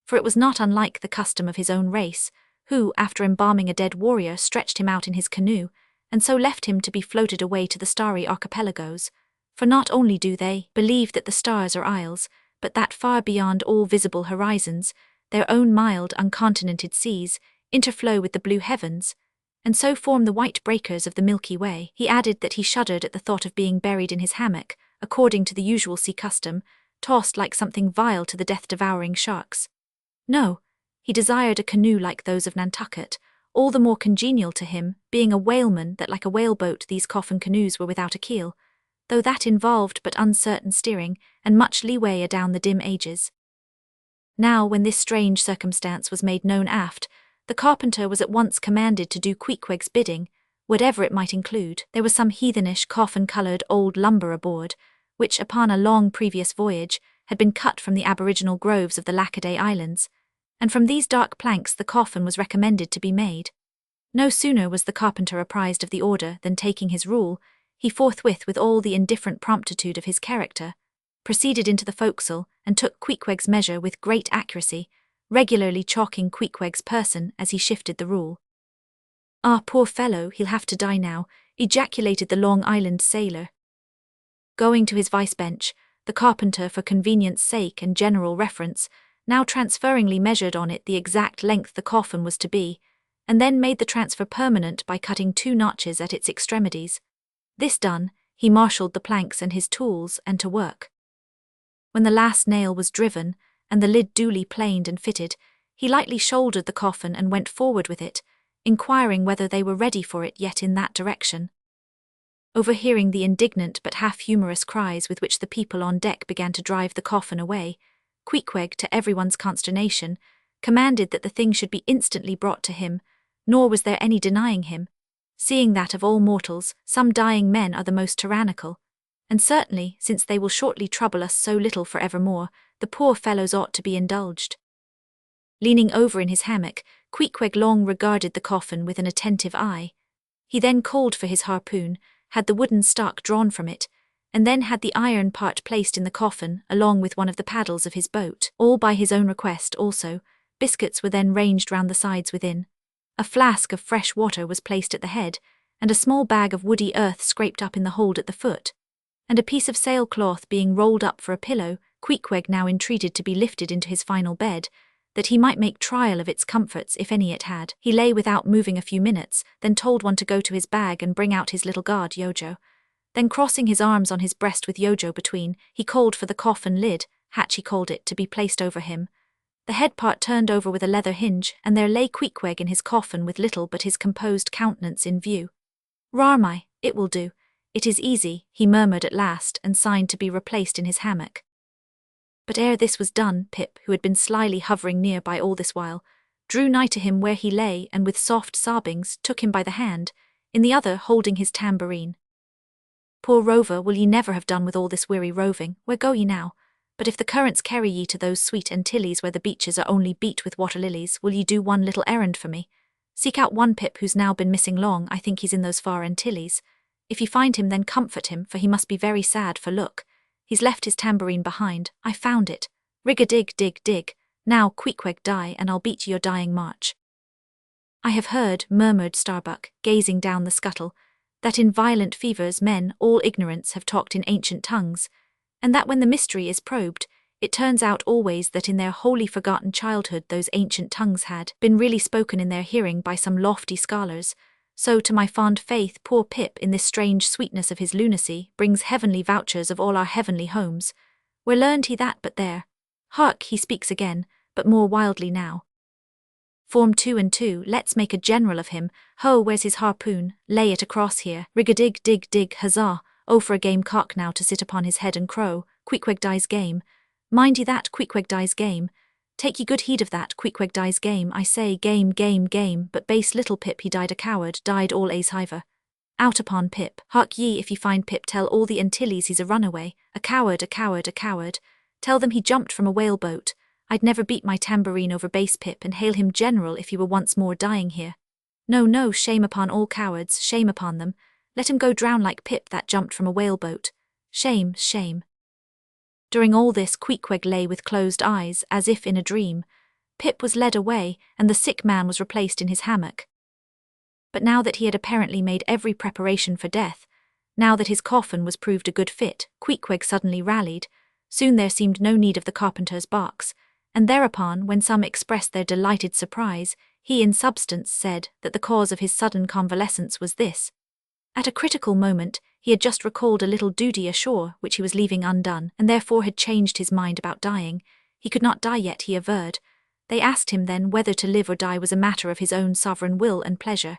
for it was not unlike the custom of his own race, who, after embalming a dead warrior, stretched him out in his canoe, and so left him to be floated away to the starry archipelagos. For not only do they believe that the stars are isles, but that far beyond all visible horizons, their own mild, uncontinented seas interflow with the blue heavens, and so form the white breakers of the Milky Way. He added that he shuddered at the thought of being buried in his hammock, according to the usual sea custom, tossed like something vile to the death-devouring sharks. No, he desired a canoe like those of Nantucket, all the more congenial to him, being a whaleman, that like a whaleboat these coffin canoes were without a keel, though that involved but uncertain steering, and much leeway adown the dim ages. Now, when this strange circumstance was made known aft, the carpenter was at once commanded to do Queequeg's bidding, whatever it might include. There was some heathenish coffin-coloured old lumber aboard, which, upon a long previous voyage, had been cut from the aboriginal groves of the Lackaday Islands, and from these dark planks the coffin was recommended to be made. No sooner was the carpenter apprised of the order than, taking his rule, he forthwith, with all the indifferent promptitude of his character, proceeded into the forecastle and took Queequeg's measure with great accuracy, regularly chalking Queequeg's person as he shifted the rule. "Ah, poor fellow, he'll have to die now," ejaculated the Long Island sailor. Going to his vice-bench, the carpenter, for convenience sake and general reference, now transferringly measured on it the exact length the coffin was to be, and then made the transfer permanent by cutting 2 notches at its extremities. This done, he marshalled the planks and his tools, and to work. When the last nail was driven, and the lid duly planed and fitted, he lightly shouldered the coffin and went forward with it, inquiring whether they were ready for it yet in that direction. Overhearing the indignant but half-humorous cries with which the people on deck began to drive the coffin away, Queequeg, to everyone's consternation, commanded that the thing should be instantly brought to him, nor was there any denying him, seeing that of all mortals, some dying men are the most tyrannical, and certainly, since they will shortly trouble us so little for evermore, the poor fellows ought to be indulged. Leaning over in his hammock, Queequeg long regarded the coffin with an attentive eye. He then called for his harpoon, had the wooden stock drawn from it, and then had the iron part placed in the coffin along with one of the paddles of his boat, all by his own request also. Biscuits were then ranged round the sides within. A flask of fresh water was placed at the head, and a small bag of woody earth scraped up in the hold at the foot, and a piece of sailcloth being rolled up for a pillow, Queequeg now entreated to be lifted into his final bed, that he might make trial of its comforts if any it had. He lay without moving a few minutes, then told one to go to his bag and bring out his little guard Yojo. Then crossing his arms on his breast with Yojo between, he called for the coffin lid, Hatch he called it, to be placed over him. The head part turned over with a leather hinge, and there lay Queequeg in his coffin with little but his composed countenance in view. "Rarmai, it will do. It is easy," he murmured at last, and signed to be replaced in his hammock. But ere this was done, Pip, who had been slyly hovering near by all this while, drew nigh to him where he lay, and with soft sobbings took him by the hand, in the other holding his tambourine. "Poor rover, will ye never have done with all this weary roving? Where go ye now? But if the currents carry ye to those sweet Antilles where the beaches are only beat with water lilies, will ye do one little errand for me? Seek out one Pip who's now been missing long, I think he's in those far Antilles. If ye find him, then comfort him, for he must be very sad, for look, he's left his tambourine behind. I found it. Rig-a-dig, dig, dig. Now, Queequeg, die, and I'll beat your dying march." "I have heard," murmured Starbuck, gazing down the scuttle, "that in violent fevers men, all ignorance, have talked in ancient tongues, and that when the mystery is probed, it turns out always that in their wholly forgotten childhood those ancient tongues had been really spoken in their hearing by some lofty scholars. So to my fond faith poor Pip, in this strange sweetness of his lunacy, brings heavenly vouchers of all our heavenly homes. Where learned he that but there? Hark, he speaks again, but more wildly now. Form 2 and 2, let's make a general of him. Ho, where's his harpoon? Lay it across here. Rig-a-dig, dig, dig, huzzah. Oh, for a game cock now to sit upon his head and crow. Queequeg dies game. Mind ye that, Queequeg dies game. Take ye good heed of that, Queequeg dies game. I say, game, game, game. But base little Pip, he died a coward, died all a's hiver. Out upon Pip. Hark ye, if ye find Pip, tell all the Antilles he's a runaway. A coward, a coward, a coward. Tell them he jumped from a whale boat. I'd never beat my tambourine over base Pip and hail him general if he were once more dying here. No, no, shame upon all cowards, shame upon them. Let him go drown like Pip that jumped from a whale boat. Shame, shame." During all this Queequeg lay with closed eyes, as if in a dream. Pip was led away, and the sick man was replaced in his hammock. But now that he had apparently made every preparation for death, now that his coffin was proved a good fit, Queequeg suddenly rallied. Soon there seemed no need of the carpenter's box, and thereupon, when some expressed their delighted surprise, he in substance said that the cause of his sudden convalescence was this. At a critical moment, he had just recalled a little duty ashore which he was leaving undone, and therefore had changed his mind about dying. He could not die yet, he averred. They asked him then whether to live or die was a matter of his own sovereign will and pleasure.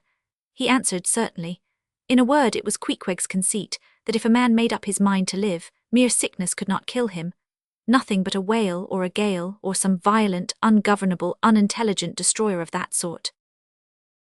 He answered certainly. In a word, it was Queequeg's conceit that if a man made up his mind to live, mere sickness could not kill him. Nothing but a whale or a gale or some violent, ungovernable, unintelligent destroyer of that sort.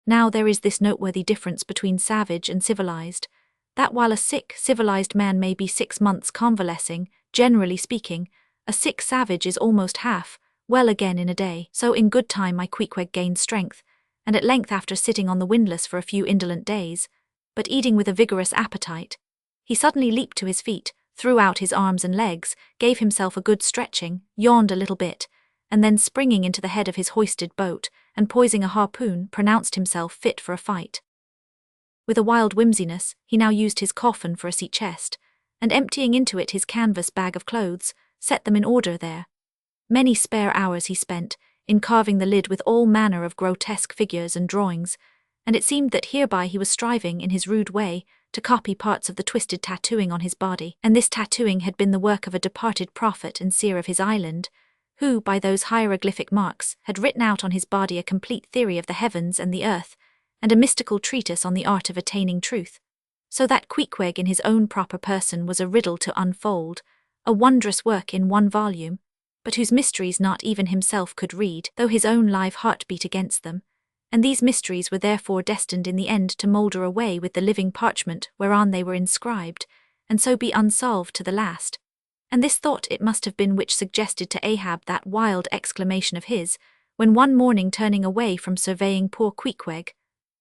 Now there is this noteworthy difference between savage and civilized, that while a sick, civilized man may be 6 months convalescing, generally speaking, a sick savage is almost half, well again in a day. So in good time my Queequeg gained strength, and at length after sitting on the windlass for a few indolent days, but eating with a vigorous appetite, he suddenly leaped to his feet, threw out his arms and legs, gave himself a good stretching, yawned a little bit, and then springing into the head of his hoisted boat, and poising a harpoon, pronounced himself fit for a fight. With a wild whimsiness, he now used his coffin for a sea chest, and emptying into it his canvas bag of clothes, set them in order there. Many spare hours he spent in carving the lid with all manner of grotesque figures and drawings, and it seemed that hereby he was striving, in his rude way, to copy parts of the twisted tattooing on his body, and this tattooing had been the work of a departed prophet and seer of his island, who, by those hieroglyphic marks, had written out on his body a complete theory of the heavens and the earth, and a mystical treatise on the art of attaining truth, so that Queequeg in his own proper person was a riddle to unfold, a wondrous work in one volume, but whose mysteries not even himself could read, though his own live heart beat against them, and these mysteries were therefore destined in the end to moulder away with the living parchment whereon they were inscribed, and so be unsolved to the last. And this thought it must have been which suggested to Ahab that wild exclamation of his, when one morning turning away from surveying poor Queequeg,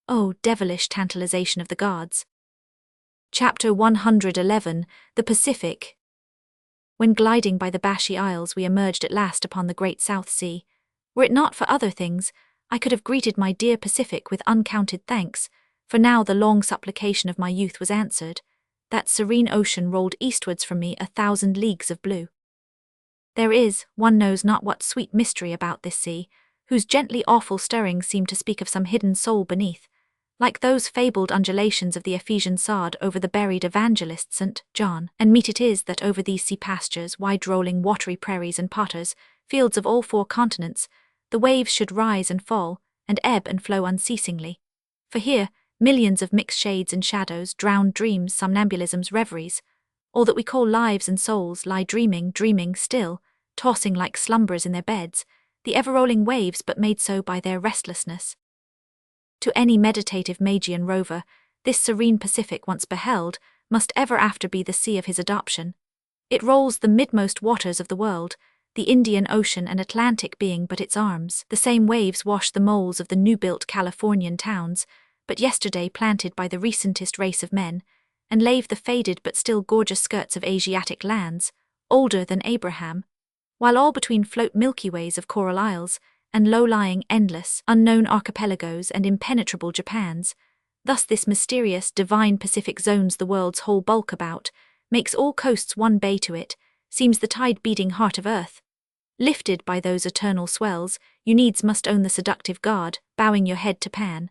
"Oh, devilish tantalization of the gods." Chapter 111, The Pacific. When gliding by the Bashy Isles we emerged at last upon the great South Sea. Were it not for other things, I could have greeted my dear Pacific with uncounted thanks, for now the long supplication of my youth was answered. That serene ocean rolled eastwards from me 1,000 leagues of blue. There is, one knows not what sweet mystery about this sea, whose gently awful stirrings seem to speak of some hidden soul beneath. like those fabled undulations of the Ephesian sod over the buried evangelist St. John. And meet it is that over these sea pastures, wide-rolling watery prairies and potters, fields of all four continents, the waves should rise and fall, and ebb and flow unceasingly. For here, millions of mixed shades and shadows, drowned dreams, somnambulisms, reveries, all that we call lives and souls, lie dreaming still, tossing like slumbers in their beds, the ever-rolling waves but made so by their restlessness. To any meditative Magian rover, this serene Pacific once beheld must ever after be the sea of his adoption. It rolls the midmost waters of the world, the Indian Ocean and Atlantic being but its arms. The same waves wash the moles of the new-built Californian towns, but yesterday planted by the recentest race of men, and lave the faded but still gorgeous skirts of Asiatic lands, older than Abraham, while all between float Milky Ways of coral isles, and low-lying, endless, unknown archipelagos and impenetrable Japans. Thus this mysterious, divine Pacific zones the world's whole bulk about, makes all coasts one bay to it, seems the tide-beating heart of earth. Lifted by those eternal swells, you needs must own the seductive god, bowing your head to Pan.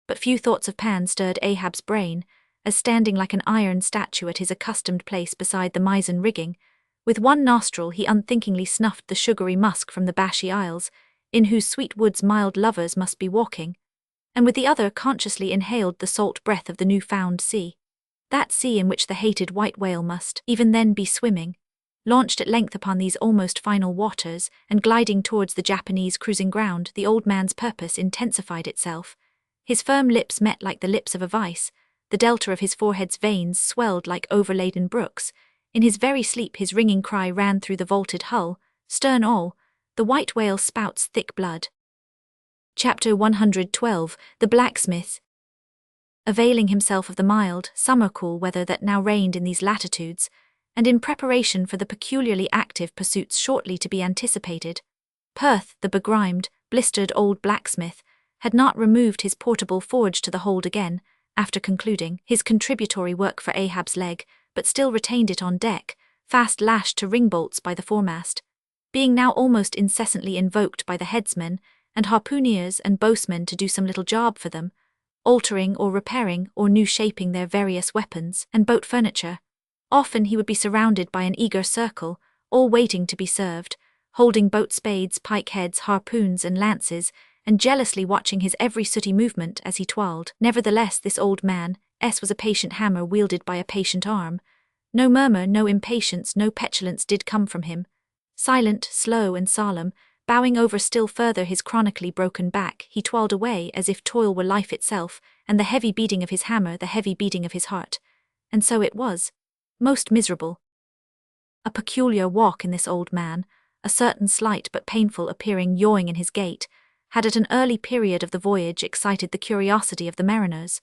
But few thoughts of Pan stirred Ahab's brain, as standing like an iron statue at his accustomed place beside the mizzen rigging, with one nostril he unthinkingly snuffed the sugary musk from the Bashi Isles, in whose sweet woods mild lovers must be walking, and with the other consciously inhaled the salt breath of the new-found sea. That sea in which the hated white whale must, even then, be swimming. Launched at length upon these almost final waters, and gliding towards the Japanese cruising ground, the old man's purpose intensified itself. His firm lips met like the lips of a vice, the delta of his forehead's veins swelled like overladen brooks. In his very sleep his ringing cry ran through the vaulted hull, stern all, the white whale spouts thick blood. Chapter 112, The Blacksmith. Availing himself of the mild, summer-cool weather that now reigned in these latitudes, and in preparation for the peculiarly active pursuits shortly to be anticipated, Perth, the begrimed, blistered old blacksmith, had not removed his portable forge to the hold again, after concluding his contributory work for Ahab's leg, but still retained it on deck, fast lashed to ring-bolts by the foremast, being now almost incessantly invoked by the headsmen and harpooneers and boatmen to do some little job for them, altering or repairing or new-shaping their various weapons and boat furniture. Often he would be surrounded by an eager circle, all waiting to be served, holding boat spades, pike heads, harpoons and lances, and jealously watching his every sooty movement as he twirled. Nevertheless, this old man was a patient hammer wielded by a patient arm. No murmur, no impatience, no petulance did come from him. Silent, slow and solemn, bowing over still further his chronically broken back, he toiled away as if toil were life itself, and the heavy beating of his hammer the heavy beating of his heart. And so it was. Most miserable. A peculiar walk in this old man, a certain slight but painful appearing yawing in his gait, had at an early period of the voyage excited the curiosity of the mariners,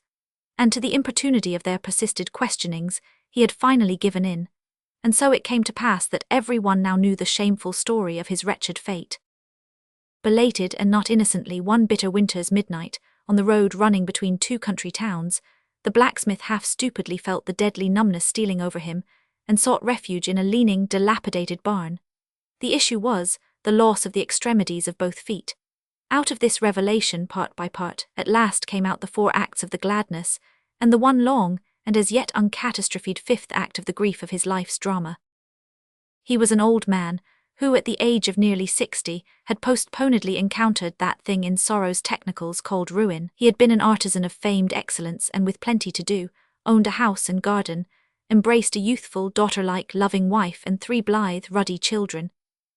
and to the importunity of their persisted questionings he had finally given in, and so it came to pass that every one now knew the shameful story of his wretched fate. Belated and not innocently one bitter winter's midnight, on the road running between two country towns, the blacksmith half-stupidly felt the deadly numbness stealing over him, and sought refuge in a leaning, dilapidated barn. The issue was the loss of the extremities of both feet. Out of this revelation, part by part, at last came out the 4 acts of the gladness, and the one long, and as yet uncatastrophed 5th act of the grief of his life's drama. He was an old man, who at the age of nearly 60 had postponedly encountered that thing in sorrow's technicals called ruin. He had been an artisan of famed excellence and with plenty to do, owned a house and garden, embraced a youthful, daughter-like, loving wife and 3 blithe, ruddy children.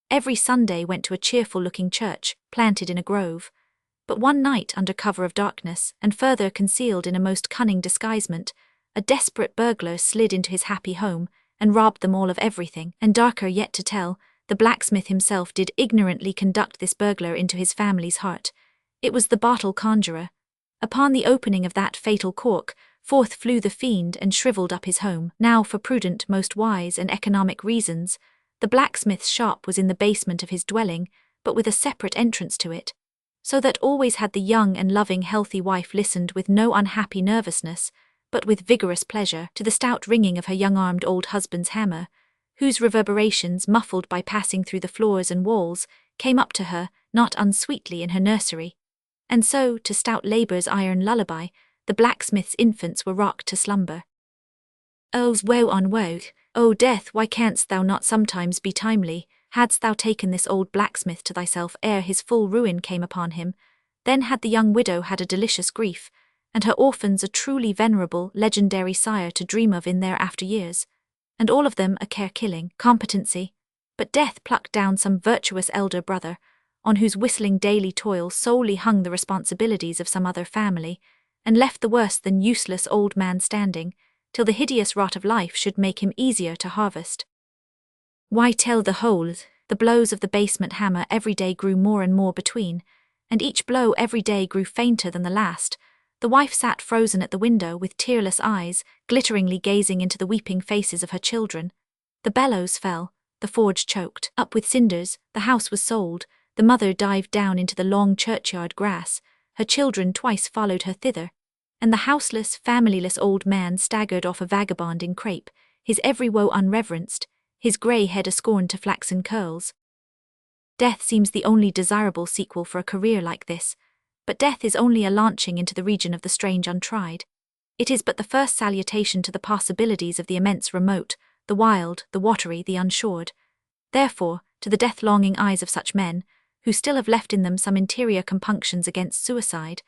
Every Sunday went to a cheerful-looking church, planted in a grove. But one night, under cover of darkness, and further concealed in a most cunning disguisement, a desperate burglar slid into his happy home, and robbed them all of everything. And darker yet to tell, the blacksmith himself did ignorantly conduct this burglar into his family's heart. It was the bottle conjurer. Upon the opening of that fatal cork, forth flew the fiend and shriveled up his home. Now, for prudent, most wise, and economic reasons, the blacksmith's shop was in the basement of his dwelling, but with a separate entrance to it, so that always had the young and loving healthy wife listened with no unhappy nervousness, but with vigorous pleasure, to the stout ringing of her young-armed old husband's hammer, whose reverberations, muffled by passing through the floors and walls, came up to her, not unsweetly in her nursery. And so, to stout labour's iron lullaby, the blacksmith's infants were rocked to slumber. Oh, woe on woe! O death, why canst thou not sometimes be timely? Hadst thou taken this old blacksmith to thyself ere his full ruin came upon him, then had the young widow had a delicious grief, and her orphans a truly venerable, legendary sire to dream of in their after years, and all of them a care-killing competency. But death plucked down some virtuous elder brother, on whose whistling daily toil solely hung the responsibilities of some other family, and left the worse than useless old man standing, till the hideous rot of life should make him easier to harvest. Why tell the whole? The blows of the basement hammer every day grew more and more between, and each blow every day grew fainter than the last. The wife sat frozen at the window with tearless eyes, glitteringly gazing into the weeping faces of her children. The bellows fell, the forge choked up with cinders, the house was sold, the mother dived down into the long churchyard grass, her children twice followed her thither, and the houseless, familyless old man staggered off a vagabonding crape, his every woe unreverenced, his grey head a-scorn to flaxen curls. Death seems the only desirable sequel for a career like this, but death is only a launching into the region of the strange untried. It is but the first salutation to the possibilities of the immense remote, the wild, the watery, the unshored. Therefore, to the death-longing eyes of such men, who still have left in them some interior compunctions against suicide,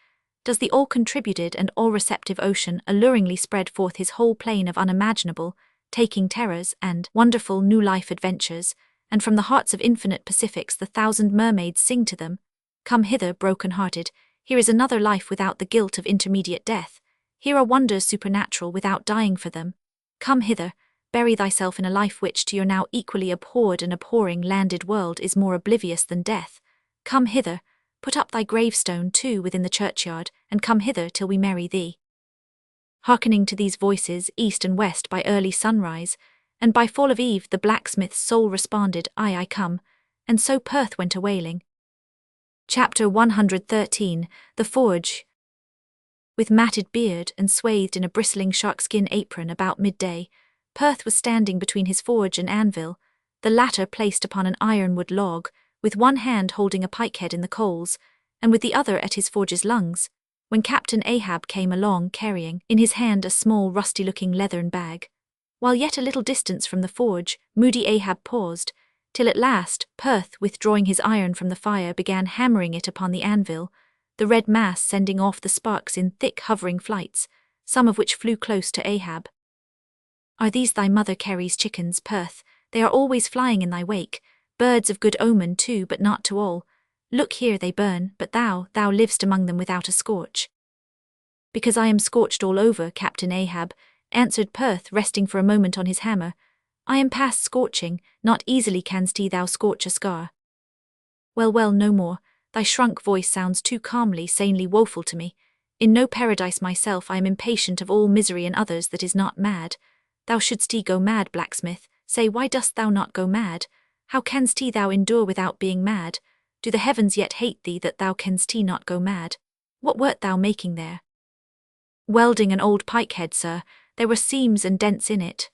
does the all-contributed and all-receptive ocean alluringly spread forth his whole plain of unimaginable, taking terrors and wonderful new life adventures, and from the hearts of infinite Pacifics the thousand mermaids sing to them, "Come hither, broken-hearted, here is another life without the guilt of intermediate death, here are wonders supernatural without dying for them. Come hither, bury thyself in a life which to your now equally abhorred and abhorring landed world is more oblivious than death. Come hither, put up thy gravestone too within the churchyard, and come hither till we marry thee." Hearkening to these voices east and west by early sunrise, and by fall of eve the blacksmith's soul responded, "Aye, I come," and so Perth went a-wailing. Chapter 113, The Forge. With matted beard and swathed in a bristling sharkskin apron about midday, Perth was standing between his forge and anvil, the latter placed upon an ironwood log, with one hand holding a pikehead in the coals, and with the other at his forge's lungs, when Captain Ahab came along carrying in his hand a small rusty-looking leathern bag. While yet a little distance from the forge, moody Ahab paused, till at last Perth, withdrawing his iron from the fire, began hammering it upon the anvil, the red mass sending off the sparks in thick hovering flights, some of which flew close to Ahab. "Are these thy mother Carey's chickens, Perth? They are always flying in thy wake, birds of good omen too, but not to all. Look here, they burn, but thou livest among them without a scorch." "Because I am scorched all over, Captain Ahab," answered Perth, resting for a moment on his hammer. "I am past scorching, not easily canst thou scorch a scar." Well, no more, thy shrunk voice sounds too calmly, sanely woeful to me. In no paradise myself I am impatient of all misery in others that is not mad. Thou shouldst go mad, blacksmith, say, why dost thou not go mad? How canst thou endure without being mad? Do the heavens yet hate thee that thou canst not go mad? What wert thou making there? "Welding an old pikehead, sir, there were seams and dents in it."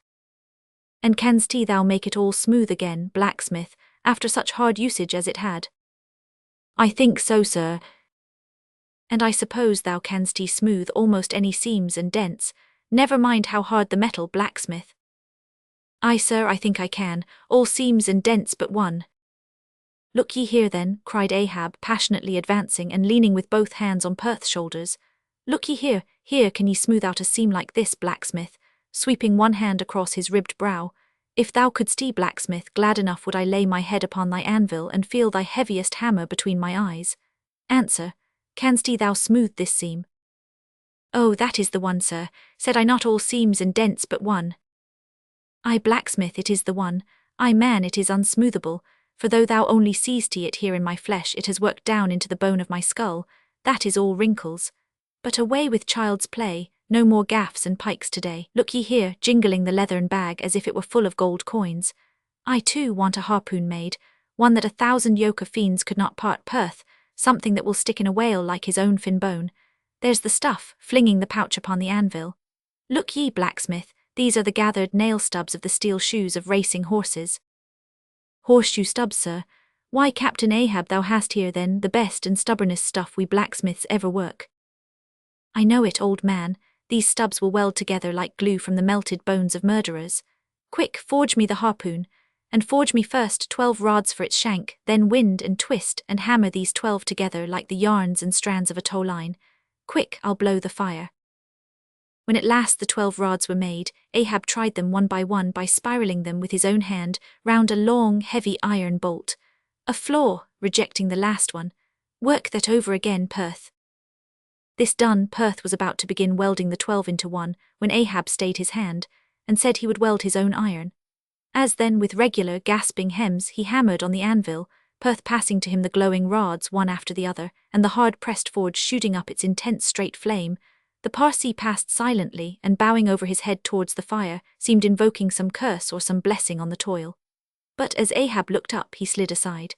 "And canst thou make it all smooth again, blacksmith, after such hard usage as it had?" "I think so, sir." "And I suppose thou canst smooth almost any seams and dents, never mind how hard the metal, blacksmith?" "Aye, sir, I think I can, all seams and dents but one." "Look ye here then," cried Ahab, passionately advancing and leaning with both hands on Perth's shoulders. "Look ye here, can ye smooth out a seam like this, blacksmith?" sweeping one hand across his ribbed brow. "If thou couldst, blacksmith, glad enough would I lay my head upon thy anvil and feel thy heaviest hammer between my eyes. Answer, canst thou smooth this seam?" "Oh, that is the one, sir, said I not all seams and dents but one?" "Aye, blacksmith, it is the one. Aye, man, it is unsmoothable, for though thou only seest it here in my flesh, it has worked down into the bone of my skull, that is all wrinkles. But away with child's play, no more gaffs and pikes today. Look ye here, jingling the leathern bag as if it were full of gold coins. I too want a harpoon made, one that 1,000 yoke of fiends could not part. Perth, something that will stick in a whale like his own fin bone. There's the stuff," flinging the pouch upon the anvil. "Look ye, blacksmith, these are the gathered nail stubs of the steel shoes of racing horses." "Horseshoe stubs, sir? Why, Captain Ahab, thou hast here then the best and stubbornest stuff we blacksmiths ever work. I know it, old man, these stubs will weld together like glue from the melted bones of murderers. Quick, forge me the harpoon, and forge me first 12 rods for its shank, then wind and twist and hammer these 12 together like the yarns and strands of a tow line. Quick, I'll blow the fire. When at last the 12 rods were made, Ahab tried them one by spiraling them with his own hand round a long, heavy iron bolt. A flaw, rejecting the last one. Work that over again, Perth. This done, Perth was about to begin welding the 12 into one, when Ahab stayed his hand, and said he would weld his own iron. As then, with regular, gasping hems, he hammered on the anvil, Perth passing to him the glowing rods one after the other, and the hard-pressed forge shooting up its intense straight flame, the Parsee passed silently, and bowing over his head towards the fire, seemed invoking some curse or some blessing on the toil. But as Ahab looked up, he slid aside.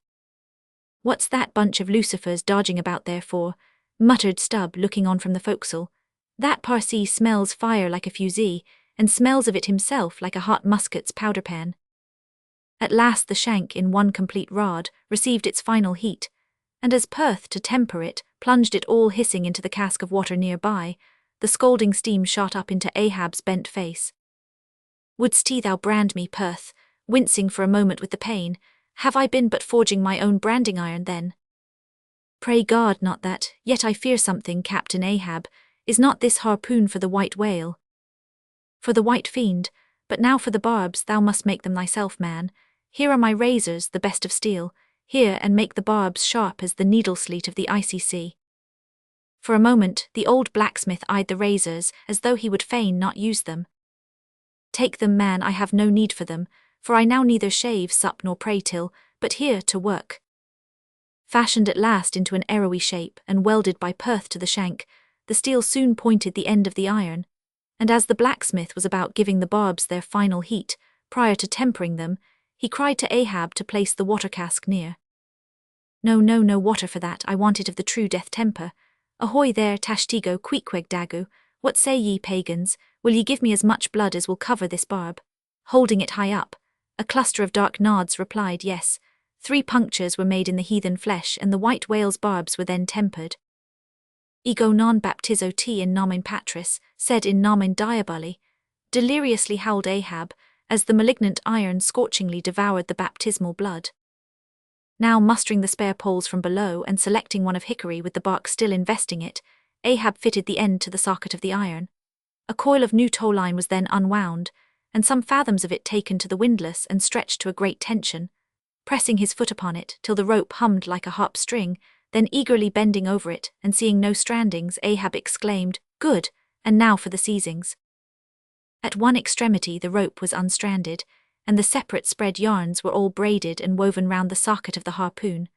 "What's that bunch of lucifers dodging about there for?" muttered Stubb, looking on from the forecastle. "That Parsee smells fire like a fusee, and smells of it himself like a hot musket's powder pan." At last the shank, in one complete rod, received its final heat, and as Perth, to temper it, plunged it all hissing into the cask of water nearby, the scalding steam shot up into Ahab's bent face. "Wouldst thou brand me, Perth?" wincing for a moment with the pain. "Have I been but forging my own branding iron then?" "Pray God not that, yet I fear something, Captain Ahab. Is not this harpoon for the white whale?" "For the white fiend, but now for the barbs thou must make them thyself, man. Here are my razors, the best of steel. Here, and make the barbs sharp as the needle-sleet of the icy sea." For a moment the old blacksmith eyed the razors as though he would fain not use them. "Take them, man, I have no need for them, for I now neither shave, sup nor pray till, but here to work." Fashioned at last into an arrowy shape and welded by Perth to the shank, the steel soon pointed the end of the iron, and as the blacksmith was about giving the barbs their final heat, prior to tempering them, he cried to Ahab to place the water cask near. "No, no water for that, I want it of the true death temper. Ahoy there, Tashtigo Queequeg Dagu, what say ye, pagans, will ye give me as much blood as will cover this barb?" Holding it high up, a cluster of dark nods replied yes. 3 punctures were made in the heathen flesh, and the white whale's barbs were then tempered. "Ego non baptizo te in nomen patris, sed in nomen diaboli," deliriously howled Ahab, as the malignant iron scorchingly devoured the baptismal blood. Now mustering the spare poles from below and selecting one of hickory with the bark still investing it, Ahab fitted the end to the socket of the iron. A coil of new tow line was then unwound, and some fathoms of it taken to the windlass and stretched to a great tension, pressing his foot upon it till the rope hummed like a harp string. Then eagerly bending over it and seeing no strandings, Ahab exclaimed, "Good, and now for the seizings." At one extremity the rope was unstranded, and the separate spread yarns were all braided and woven round the socket of the harpoon.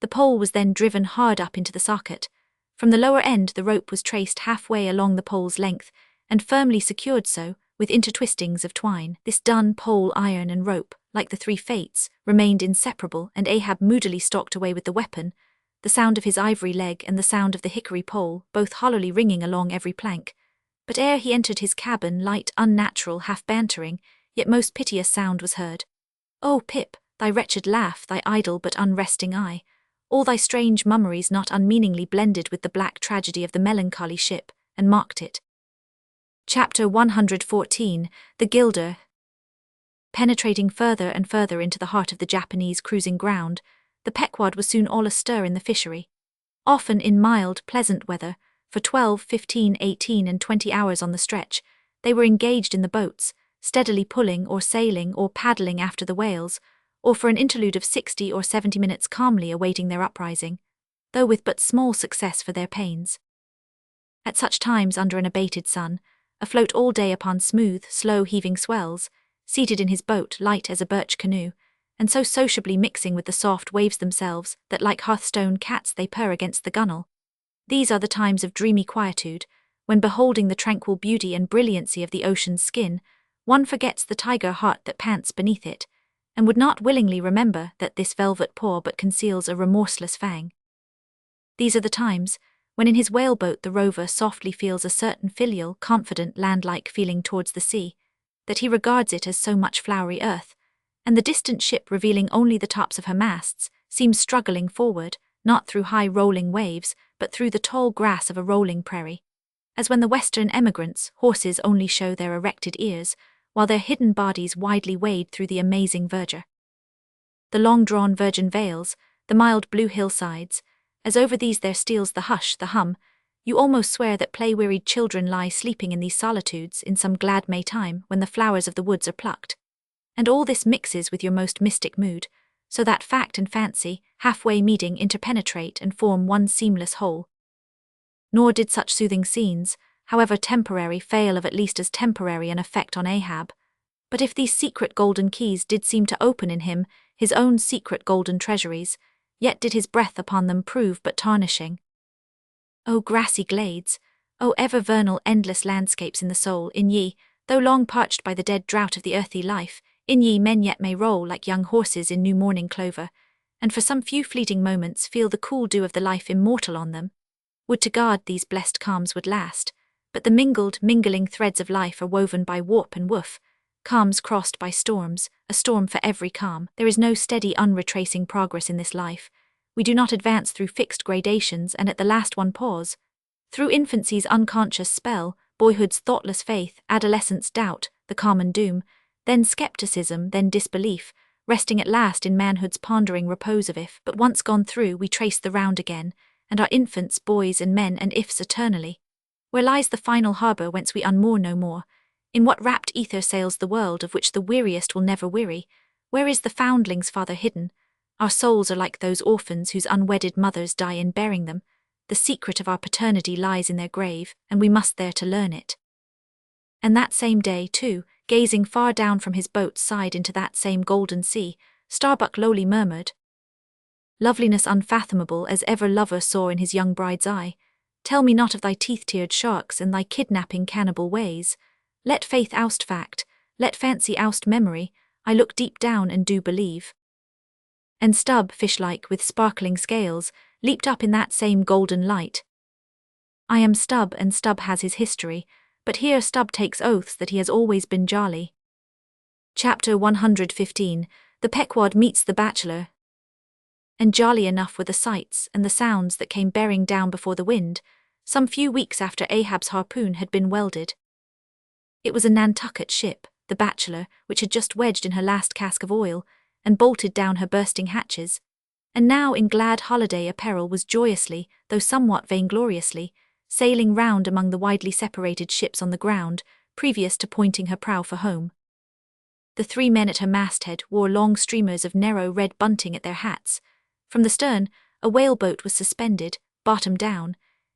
The pole was then driven hard up into the socket. From the lower end the rope was traced halfway along the pole's length, and firmly secured so, with intertwistings of twine. This done, pole, iron, and rope, like the 3 fates, remained inseparable, and Ahab moodily stalked away with the weapon, the sound of his ivory leg and the sound of the hickory pole both hollowly ringing along every plank. But ere he entered his cabin, light, unnatural, half-bantering, yet most piteous sound was heard. "Oh, Pip, thy wretched laugh, thy idle but unresting eye, all thy strange mummeries not unmeaningly blended with the black tragedy of the melancholy ship, and mocked it." Chapter 114, The Gilder. Penetrating further and further into the heart of the Japanese cruising ground, the Pequod was soon all astir in the fishery. Often in mild, pleasant weather, for 12, 15, 18, and 20 hours on the stretch, they were engaged in the boats, steadily pulling or sailing or paddling after the whales, or for an interlude of 60 or 70 minutes calmly awaiting their uprising, though with but small success for their pains. At such times, under an abated sun, afloat all day upon smooth, slow-heaving swells, seated in his boat light as a birch canoe, and so sociably mixing with the soft waves themselves that like hearthstone cats they purr against the gunwale. These are the times of dreamy quietude, when beholding the tranquil beauty and brilliancy of the ocean's skin, one forgets the tiger heart that pants beneath it, and would not willingly remember that this velvet paw but conceals a remorseless fang. These are the times when in his whaleboat the rover softly feels a certain filial, confident, land-like feeling towards the sea, that he regards it as so much flowery earth, and the distant ship revealing only the tops of her masts, seems struggling forward, not through high rolling waves, but through the tall grass of a rolling prairie. As when the western emigrants' horses only show their erected ears, while their hidden bodies widely wade through the amazing verdure. The long-drawn virgin vales, the mild blue hillsides, as over these there steals the hush, the hum, you almost swear that play-wearied children lie sleeping in these solitudes in some glad May time when the flowers of the woods are plucked. And all this mixes with your most mystic mood, so that fact and fancy, halfway meeting, interpenetrate and form one seamless whole. Nor did such soothing scenes, however temporary, fail of at least as temporary an effect on Ahab. But if these secret golden keys did seem to open in him his own secret golden treasuries, yet did his breath upon them prove but tarnishing. O grassy glades, O ever vernal endless landscapes in the soul, in ye, though long parched by the dead drought of the earthy life, in ye men yet may roll like young horses in new morning clover, and for some few fleeting moments feel the cool dew of the life immortal on them. Would to God these blessed calms would last, but the mingling threads of life are woven by warp and woof, calms crossed by storms, a storm for every calm. There is no steady unretracing progress in this life. We do not advance through fixed gradations and at the last one pause. Through infancy's unconscious spell, boyhood's thoughtless faith, adolescence doubt, the common doom, then skepticism, then disbelief, resting at last in manhood's pondering repose of if, but once gone through we trace the round again, and are infants, boys and men and ifs eternally. Where lies the final harbour whence we unmoor no more? In what rapt ether sails the world of which the weariest will never weary? Where is the foundling's father hidden? Our souls are like those orphans whose unwedded mothers die in bearing them. The secret of our paternity lies in their grave, and we must there to learn it. And that same day, too, gazing far down from his boat's side into that same golden sea, Starbuck lowly murmured, "Loveliness unfathomable as ever lover saw in his young bride's eye, tell me not of thy teeth-tiered sharks and thy kidnapping cannibal ways. Let faith oust fact, let fancy oust memory, I look deep down and do believe." And Stubb, fish-like with sparkling scales, leaped up in that same golden light. I am Stubb, and Stubb has his history, but here Stubb takes oaths that he has always been jolly. Chapter 115, The Pequod Meets the Bachelor. And jolly enough were the sights and the sounds that came bearing down before the wind, some few weeks after Ahab's harpoon had been welded. It was a Nantucket ship, the Bachelor, which had just wedged in her last cask of oil, and bolted down her bursting hatches, and now in glad holiday apparel was joyously, though somewhat vaingloriously, sailing round among the widely separated ships on the ground, previous to pointing her prow for home. The 3 men at her masthead wore long streamers of narrow red bunting at their hats. From the stern, a whaleboat was suspended, bottom down,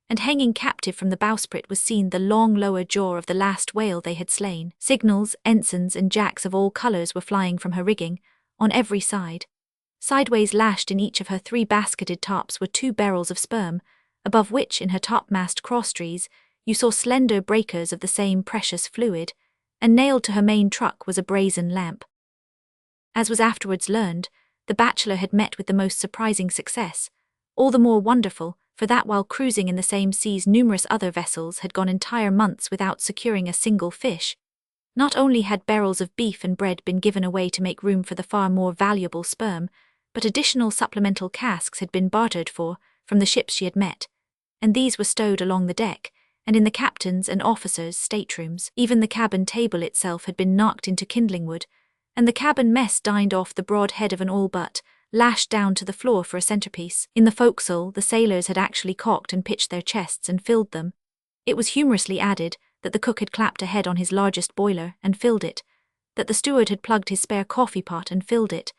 and hanging captive from the bowsprit was seen the long lower jaw of the last whale they had slain. Signals, ensigns and jacks of all colours were flying from her rigging, on every side. Sideways lashed in each of her 3 basketed tops were 2 barrels of sperm, above which in her topmast crosstrees you saw slender breakers of the same precious fluid, and nailed to her main truck was a brazen lamp. As was afterwards learned, the Bachelor had met with the most surprising success, all the more wonderful, for that while cruising in the same seas numerous other vessels had gone entire months without securing a single fish. Not only had barrels of beef and bread been given away to make room for the far more valuable sperm, but additional supplemental casks had been bartered for, from the ships she had met, and these were stowed along the deck, and in the captain's and officers' staterooms. Even the cabin table itself had been knocked into kindling wood, and the cabin mess dined off the broad head of an oil butt, lashed down to the floor for a centrepiece. In the forecastle, the sailors had actually cocked and pitched their chests and filled them. It was humorously added that the cook had clapped a head on his largest boiler and filled it, that the steward had plugged his spare coffee pot and filled it,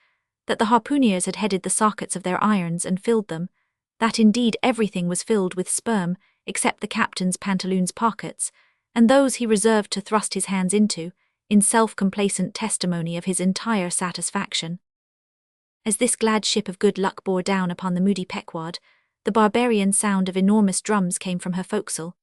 that the harpooneers had headed the sockets of their irons and filled them, that indeed everything was filled with sperm except the captain's pantaloons pockets, and those he reserved to thrust his hands into, in self-complacent testimony of his entire satisfaction. As this glad ship of good luck bore down upon the moody Pequod, the barbarian sound of enormous drums came from her forecastle,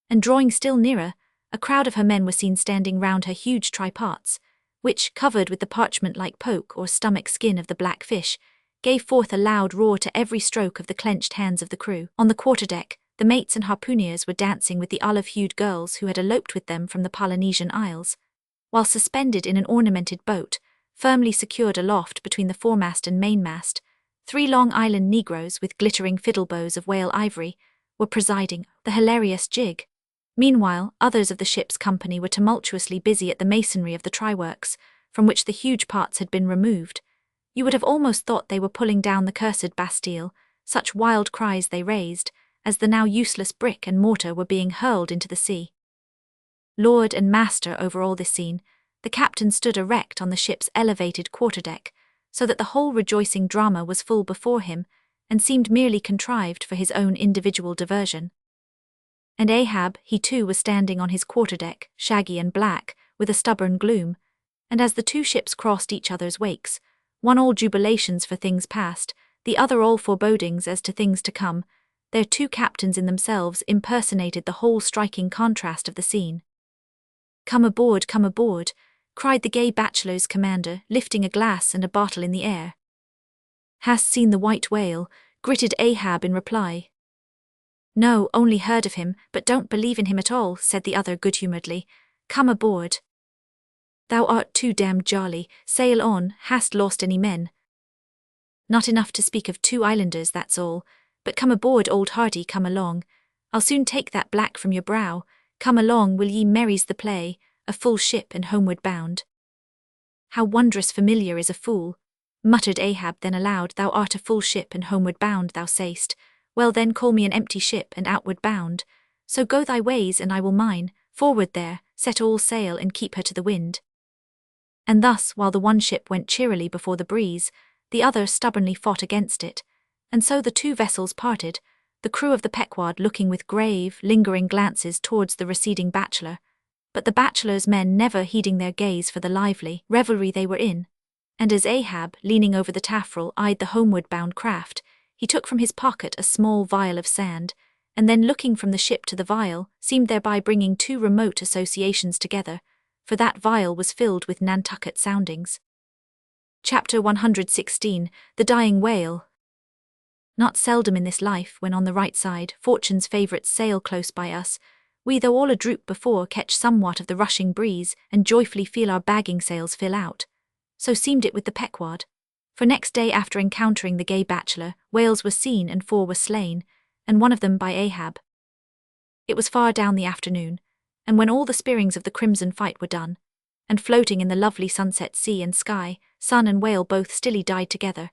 and drawing still nearer, a crowd of her men were seen standing round her huge tripods, which, covered with the parchment-like poke or stomach skin of the black fish, gave forth a loud roar to every stroke of the clenched hands of the crew. On the quarterdeck, the mates and harpooneers were dancing with the olive-hued girls who had eloped with them from the Polynesian Isles, while suspended in an ornamented boat, firmly secured aloft between the foremast and mainmast, 3 Long Island Negroes with glittering fiddle bows of whale ivory were presiding the hilarious jig. Meanwhile, others of the ship's company were tumultuously busy at the masonry of the tryworks, from which the huge parts had been removed. You would have almost thought they were pulling down the cursed Bastille, such wild cries they raised, as the now useless brick and mortar were being hurled into the sea. Lord and master over all this scene, the captain stood erect on the ship's elevated quarterdeck, so that the whole rejoicing drama was full before him, and seemed merely contrived for his own individual diversion. And Ahab, he too was standing on his quarterdeck, shaggy and black, with a stubborn gloom, and as the two ships crossed each other's wakes, one all jubilations for things past, the other all forebodings as to things to come, their two captains in themselves impersonated the whole striking contrast of the scene. Come aboard, cried the gay bachelor's commander, lifting a glass and a bottle in the air. Hast seen the white whale? Gritted Ahab in reply. No, only heard of him, but don't believe in him at all, said the other good-humouredly. Come aboard. Thou art too damned jolly, sail on, hast lost any men? Not enough to speak of 2 islanders, that's all, but come aboard, old hearty, come along. I'll soon take that black from your brow, come along, will ye merries the play, a full ship and homeward bound. How wondrous familiar is a fool, muttered Ahab then aloud, thou art a full ship and homeward bound, thou say'st, well then call me an empty ship and outward bound, so go thy ways and I will mine, forward there, set all sail and keep her to the wind. And thus, while the one ship went cheerily before the breeze, the other stubbornly fought against it, and so the two vessels parted, the crew of the Pequod looking with grave, lingering glances towards the receding bachelor, but the bachelor's men never heeding their gaze for the lively revelry they were in, and as Ahab, leaning over the taffrail, eyed the homeward-bound craft, he took from his pocket a small vial of sand, and then looking from the ship to the vial, seemed thereby bringing 2 remote associations together, for that vial was filled with Nantucket soundings. Chapter 116, The Dying Whale. Not seldom in this life, when on the right side, fortune's favourites sail close by us, we, though all adroop before, catch somewhat of the rushing breeze, and joyfully feel our bagging sails fill out. So seemed it with the Pequod. For next day after encountering the gay bachelor, whales were seen and 4 were slain, and one of them by Ahab. It was far down the afternoon, and when all the spearings of the crimson fight were done, and floating in the lovely sunset sea and sky, sun and whale both stilly died together,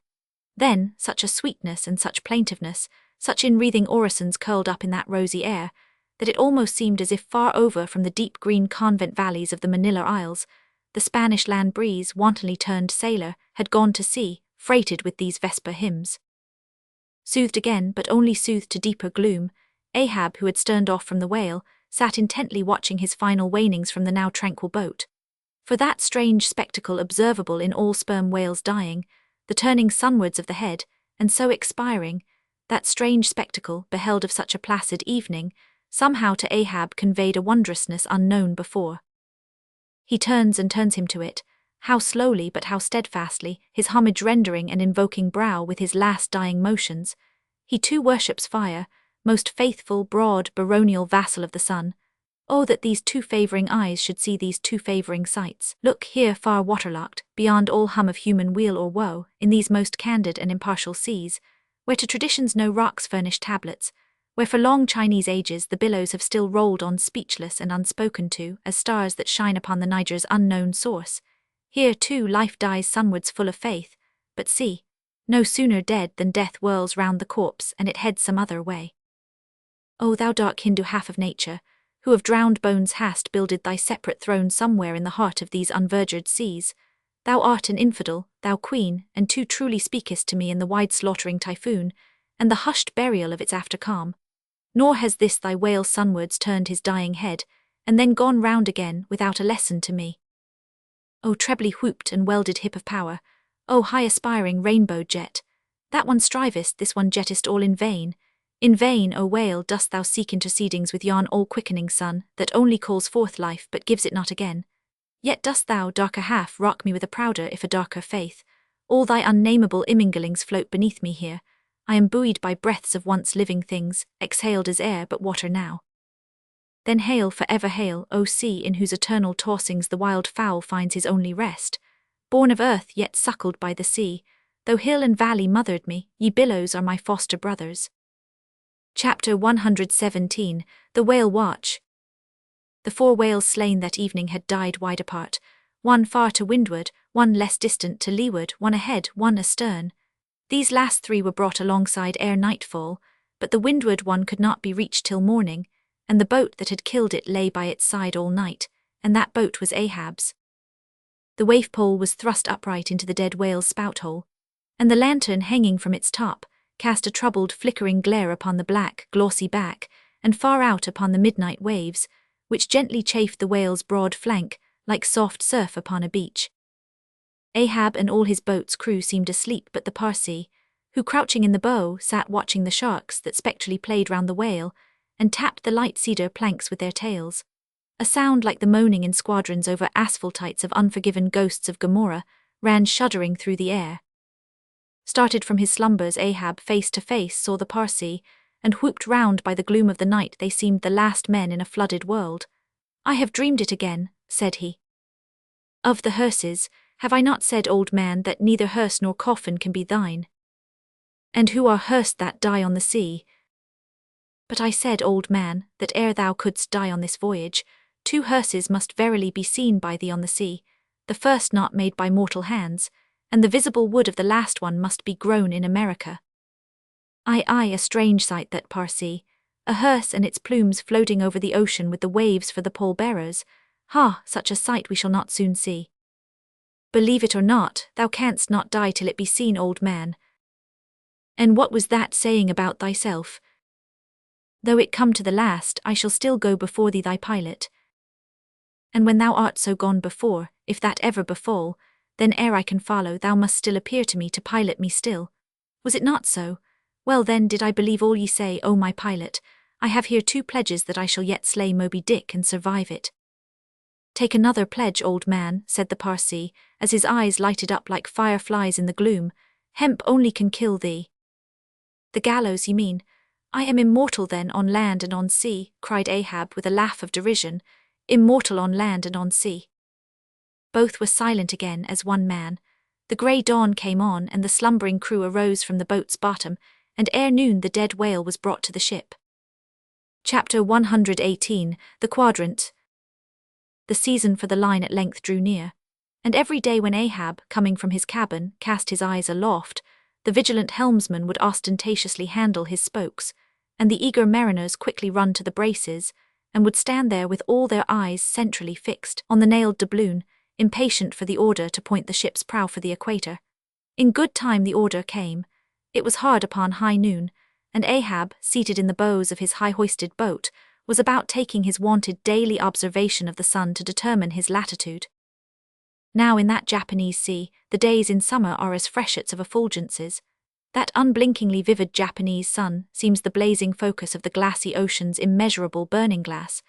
then such a sweetness and such plaintiveness, such in-wreathing orisons curled up in that rosy air, that it almost seemed as if far over from the deep green convent valleys of the Manila Isles, the Spanish land breeze, wantonly turned sailor, had gone to sea, freighted with these vesper hymns. Soothed again, but only soothed to deeper gloom, Ahab, who had sterned off from the whale, sat intently watching his final wanings from the now tranquil boat. For that strange spectacle observable in all sperm whales dying, the turning sunwards of the head, and so expiring, that strange spectacle, beheld of such a placid evening, somehow to Ahab conveyed a wondrousness unknown before. He turns and turns him to it, how slowly but how steadfastly, his homage rendering and invoking brow with his last dying motions. He too worships fire, most faithful, broad, baronial vassal of the sun. Oh, that these 2 favouring eyes should see these 2 favouring sights. Look here far waterlocked, beyond all hum of human weal or woe, in these most candid and impartial seas, where to traditions no rocks furnish tablets, where for long Chinese ages the billows have still rolled on speechless and unspoken to, as stars that shine upon the Niger's unknown source. Here, too, life dies sunwards full of faith, but see, no sooner dead than death whirls round the corpse and it heads some other way. O thou dark Hindu half of nature, who of drowned bones hast builded thy separate throne somewhere in the heart of these unverdured seas, thou art an infidel, thou queen, and too truly speakest to me in the wide slaughtering typhoon, and the hushed burial of its after calm. Nor has this thy whale sunwards turned his dying head, and then gone round again without a lesson to me. O trebly whooped and welded hip of power, O high aspiring rainbow jet, that one strivest, this one jettest all in vain. In vain, O whale, dost thou seek intercedings with yon all-quickening sun, that only calls forth life but gives it not again. Yet dost thou, darker half, rock me with a prouder if a darker faith. All thy unnameable imminglings float beneath me here. I am buoyed by breaths of once living things, exhaled as air but water now. Then hail, for ever hail, O sea, in whose eternal tossings the wild fowl finds his only rest. Born of earth yet suckled by the sea, Though hill and valley mothered me, ye billows are my foster brothers. Chapter 117, The Whale Watch. The 4 whales slain that evening had died wide apart, one far to windward, one less distant to leeward, one ahead, one astern. These last 3 were brought alongside ere nightfall, but the windward one could not be reached till morning, and the boat that had killed it lay by its side all night, and that boat was Ahab's. The waif pole was thrust upright into the dead whale's spout-hole, and the lantern hanging from its top cast a troubled flickering glare upon the black, glossy back, and far out upon the midnight waves, which gently chafed the whale's broad flank, like soft surf upon a beach. Ahab and all his boat's crew seemed asleep but the Parsee, who crouching in the bow sat watching the sharks that spectrally played round the whale, and tapped the light cedar planks with their tails. A sound like the moaning in squadrons over asphaltites of unforgiven ghosts of Gomorrah ran shuddering through the air. Started from his slumbers, Ahab face to face saw the Parsee, and whooped round by the gloom of the night they seemed the last men in a flooded world. "I have dreamed it again," said he. "Of the hearses, have I not said, old man, that neither hearse nor coffin can be thine? And who are hearsed that die on the sea? But I said, old man, that ere thou couldst die on this voyage, 2 hearses must verily be seen by thee on the sea, the first not made by mortal hands, and the visible wood of the last one must be grown in America. Aye, a strange sight that, Parsee, a hearse and its plumes floating over the ocean with the waves for the pole-bearers. Ha, such a sight we shall not soon see. Believe it or not, thou canst not die till it be seen, old man. And what was that saying about thyself? Though it come to the last, I shall still go before thee thy pilot. And when thou art so gone before, if that ever befall, then ere I can follow thou must still appear to me to pilot me still. Was it not so? Well then did I believe all ye say, O my pilot. I have here 2 pledges that I shall yet slay Moby Dick and survive it." "Take another pledge, old man," said the Parsee, as his eyes lighted up like fireflies in the gloom. "Hemp only can kill thee." "The gallows, ye mean? I am immortal then on land and on sea," cried Ahab with a laugh of derision. "Immortal on land and on sea." Both were silent again as one man. The grey dawn came on and the slumbering crew arose from the boat's bottom, and ere noon the dead whale was brought to the ship. Chapter 118, The Quadrant. The season for the line at length drew near, and every day when Ahab, coming from his cabin, cast his eyes aloft, the vigilant helmsman would ostentatiously handle his spokes, and the eager mariners quickly run to the braces, and would stand there with all their eyes centrally fixed on the nailed doubloon, impatient for the order to point the ship's prow for the equator. In good time the order came. It was hard upon high noon, and Ahab, seated in the bows of his high-hoisted boat, was about taking his wonted daily observation of the sun to determine his latitude. Now in that Japanese sea, the days in summer are as freshets of effulgences. That unblinkingly vivid Japanese sun seems the blazing focus of the glassy ocean's immeasurable burning glass.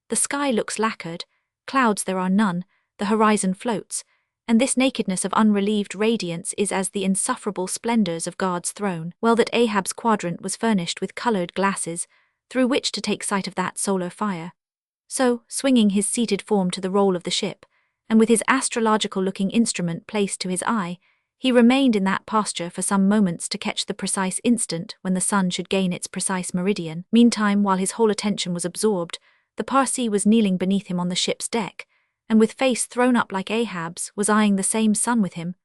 The sky looks lacquered, clouds there are none, the horizon floats, and this nakedness of unrelieved radiance is as the insufferable splendors of God's throne. Well that Ahab's quadrant was furnished with colored glasses, through which to take sight of that solar fire. So, swinging his seated form to the roll of the ship, and with his astrological-looking instrument placed to his eye, he remained in that posture for some moments to catch the precise instant when the sun should gain its precise meridian. Meantime, while his whole attention was absorbed, the Parsee was kneeling beneath him on the ship's deck, and with face thrown up like Ahab's, was eyeing the same sun with him.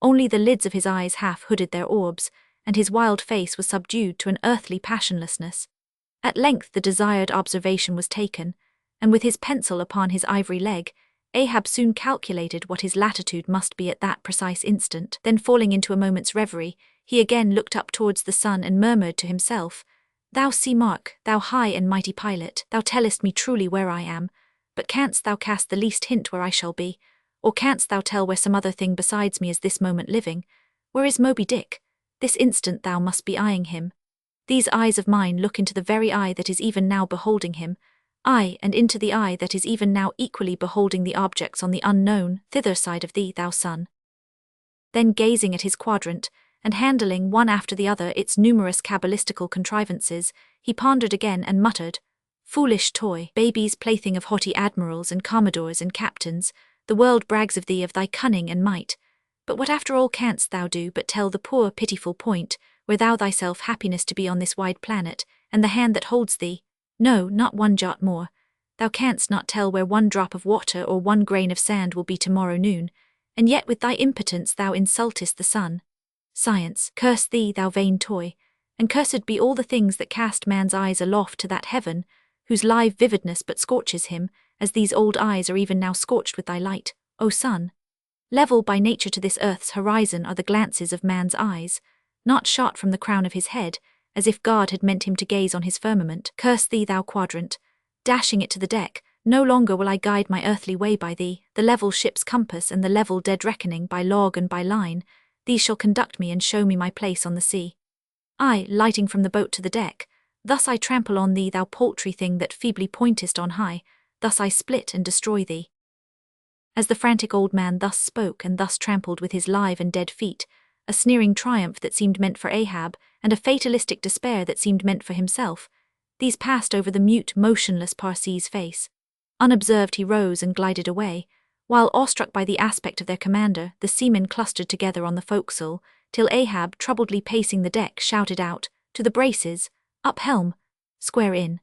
Only the lids of his eyes half hooded their orbs, and his wild face was subdued to an earthly passionlessness. At length the desired observation was taken, and with his pencil upon his ivory leg, Ahab soon calculated what his latitude must be at that precise instant. Then falling into a moment's reverie, he again looked up towards the sun and murmured to himself, "Thou sea mark, thou high and mighty pilot, thou tellest me truly where I am, but canst thou cast the least hint where I shall be, or canst thou tell where some other thing besides me is this moment living? Where is Moby Dick? This instant thou must be eyeing him. These eyes of mine look into the very eye that is even now beholding him, aye, and into the eye that is even now equally beholding the objects on the unknown, thither side of thee, thou sun." Then gazing at his quadrant, and handling one after the other its numerous cabalistical contrivances, he pondered again and muttered, "Foolish toy, baby's plaything of haughty admirals and commodores and captains, the world brags of thee of thy cunning and might. But what after all canst thou do but tell the poor pitiful point, where thou thyself happiness to be on this wide planet, and the hand that holds thee, no, not one jot more, thou canst not tell where one drop of water or one grain of sand will be tomorrow noon, and yet with thy impotence thou insultest the sun. Science, curse thee, thou vain toy, and cursed be all the things that cast man's eyes aloft to that heaven, whose live vividness but scorches him, as these old eyes are even now scorched with thy light, O sun. Level by nature to this earth's horizon are the glances of man's eyes, not shot from the crown of his head, as if God had meant him to gaze on his firmament. Curse thee, thou quadrant, dashing it to the deck, no longer will I guide my earthly way by thee, the level ship's compass and the level dead reckoning by log and by line, these shall conduct me and show me my place on the sea. I, lighting from the boat to the deck, thus I trample on thee, thou paltry thing that feebly pointest on high, thus I split and destroy thee. As the frantic old man thus spoke and thus trampled with his live and dead feet, a sneering triumph that seemed meant for Ahab, and a fatalistic despair that seemed meant for himself, these passed over the mute, motionless Parsee's face. Unobserved he rose and glided away, while, awestruck by the aspect of their commander, the seamen clustered together on the forecastle, till Ahab, troubledly pacing the deck, shouted out, "To the braces! Up helm! Square in!"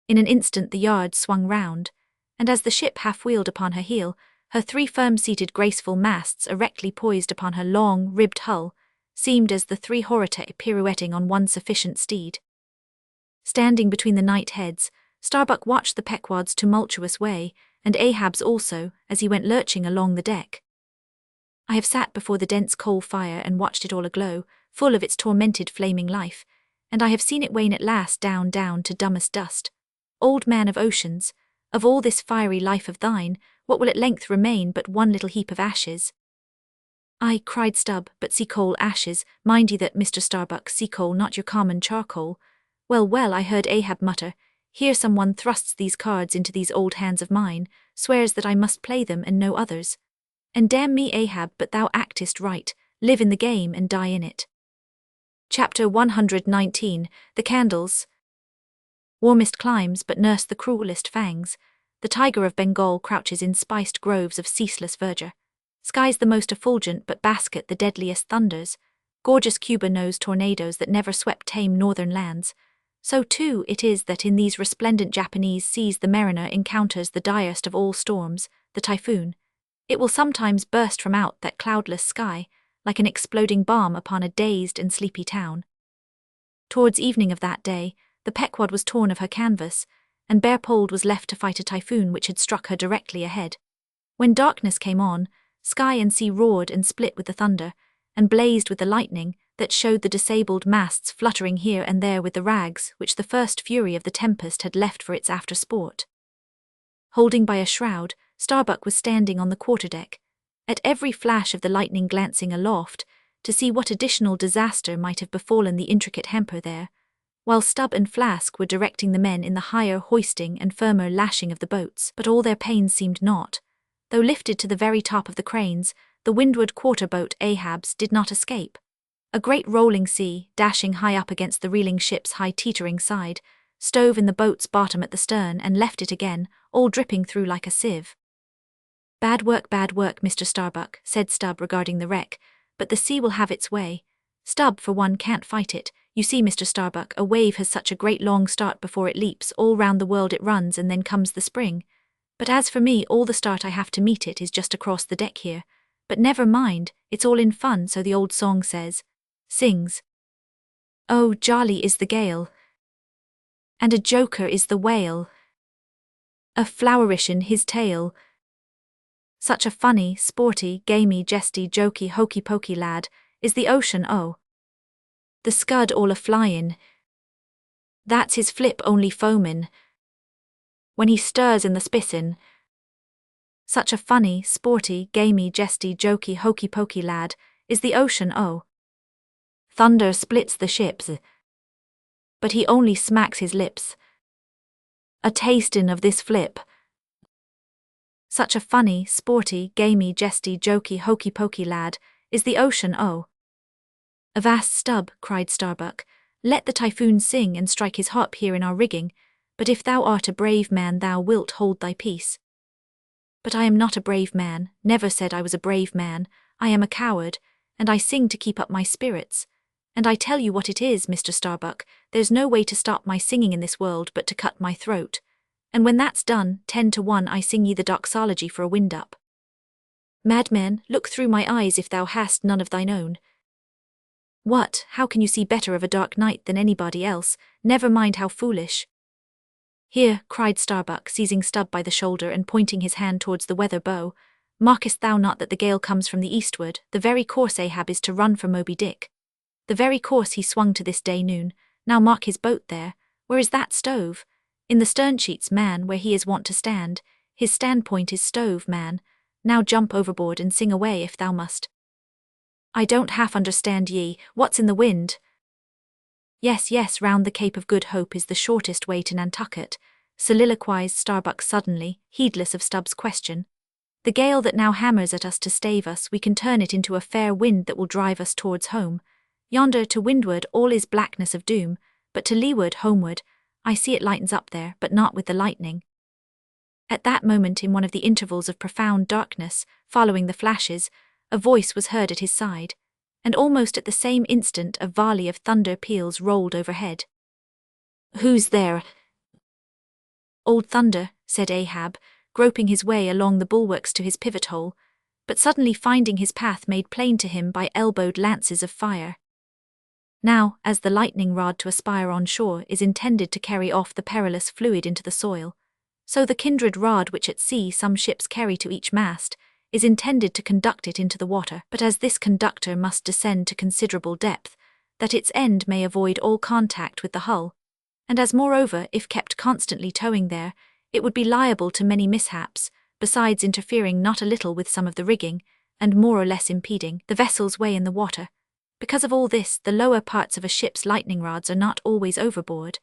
In an instant the yards swung round, and as the ship half-wheeled upon her heel, her three firm-seated graceful masts erectly poised upon her long, ribbed hull, seemed as the three horita pirouetting on one sufficient steed. Standing between the night heads, Starbuck watched the Pequod's tumultuous way, and Ahab's also, as he went lurching along the deck. I have sat before the dense coal fire and watched it all aglow, full of its tormented flaming life, and I have seen it wane at last down to dumbest dust. Old man of oceans, of all this fiery life of thine, what will at length remain but one little heap of ashes? "Aye," cried Stubb, "but sea coal ashes, mind ye that, Mr. Starbuck, sea coal, not your common charcoal." Well, I heard Ahab mutter, "Here someone thrusts these cards into these old hands of mine, swears that I must play them and no others. And damn me, Ahab, but thou actest right, live in the game and die in it." Chapter 119, The Candles. Warmest climes but nurse the cruelest fangs. The tiger of Bengal crouches in spiced groves of ceaseless verdure. Skies the most effulgent but basket the deadliest thunders. Gorgeous Cuba knows tornadoes that never swept tame northern lands. So too it is that in these resplendent Japanese seas the mariner encounters the direst of all storms, the typhoon. It will sometimes burst from out that cloudless sky, like an exploding bomb upon a dazed and sleepy town. Towards evening of that day, the Pequod was torn of her canvas, and bare-poled was left to fight a typhoon which had struck her directly ahead. When darkness came on, sky and sea roared and split with the thunder, and blazed with the lightning that showed the disabled masts fluttering here and there with the rags which the first fury of the tempest had left for its after-sport. Holding by a shroud, Starbuck was standing on the quarterdeck, at every flash of the lightning glancing aloft, to see what additional disaster might have befallen the intricate hamper there, while Stubb and Flask were directing the men in the higher hoisting and firmer lashing of the boats. But all their pains seemed naught. Though lifted to the very top of the cranes, the windward quarter-boat Ahab's did not escape. A great rolling sea, dashing high up against the reeling ship's high teetering side, stove in the boat's bottom at the stern and left it again, all dripping through like a sieve. Bad work, Mr. Starbuck," said Stubb regarding the wreck, "but the sea will have its way. Stubb, for one, can't fight it. You see, Mr. Starbuck, a wave has such a great long start before it leaps, all round the world it runs, and then comes the spring. But as for me, all the start I have to meet it is just across the deck here. But never mind, it's all in fun, so the old song sings. Oh, jolly is the gale, and a joker is the whale, a flourish in his tail. Such a funny, sporty, gamey, jesty, jokey, hokey-pokey lad is the ocean, oh. The scud all a-flyin', that's his flip only foamin', when he stirs in the spissin'. Such a funny, sporty, gamey, jesty, jokey, hokey-pokey lad is the ocean, oh. Thunder splits the ships, but he only smacks his lips, a-tastin' of this flip. Such a funny, sporty, gamey, jesty, jokey, hokey-pokey lad is the ocean, oh. Avast, Stubb, cried Starbuck, let the typhoon sing and strike his harp here in our rigging, but if thou art a brave man thou wilt hold thy peace. But I am not a brave man, never said I was a brave man, I am a coward, and I sing to keep up my spirits. And I tell you what it is, Mr. Starbuck, there's no way to stop my singing in this world but to cut my throat. And when that's done, 10 to 1 I sing ye the doxology for a wind-up. Madman, look through my eyes if thou hast none of thine own. What, how can you see better of a dark night than anybody else, never mind how foolish? Here, cried Starbuck, seizing Stubb by the shoulder and pointing his hand towards the weather bow, markest thou not that the gale comes from the eastward, the very course Ahab is to run for Moby Dick? The very course he swung to this day noon, now mark his boat there, where is that stove? In the stern sheets, man, where he is wont to stand, his standpoint is stove, man, now jump overboard and sing away if thou must. I don't half understand ye, what's in the wind? Yes, round the Cape of Good Hope is the shortest way to Nantucket, soliloquized Starbuck suddenly, heedless of Stubb's question. The gale that now hammers at us to stave us, we can turn it into a fair wind that will drive us towards home. Yonder to windward all is blackness of doom, but to leeward, homeward, I see it lightens up there, but not with the lightning. At that moment, in one of the intervals of profound darkness, following the flashes, a voice was heard at his side, and almost at the same instant a volley of thunder peals rolled overhead. Who's there? Old Thunder, said Ahab, groping his way along the bulwarks to his pivot hole, but suddenly finding his path made plain to him by elbowed lances of fire. Now, as the lightning rod to a spire on shore is intended to carry off the perilous fluid into the soil, so the kindred rod which at sea some ships carry to each mast is intended to conduct it into the water, but as this conductor must descend to considerable depth, that its end may avoid all contact with the hull, and as moreover, if kept constantly towing there, it would be liable to many mishaps, besides interfering not a little with some of the rigging, and more or less impeding the vessel's way in the water. Because of all this, the lower parts of a ship's lightning rods are not always overboard,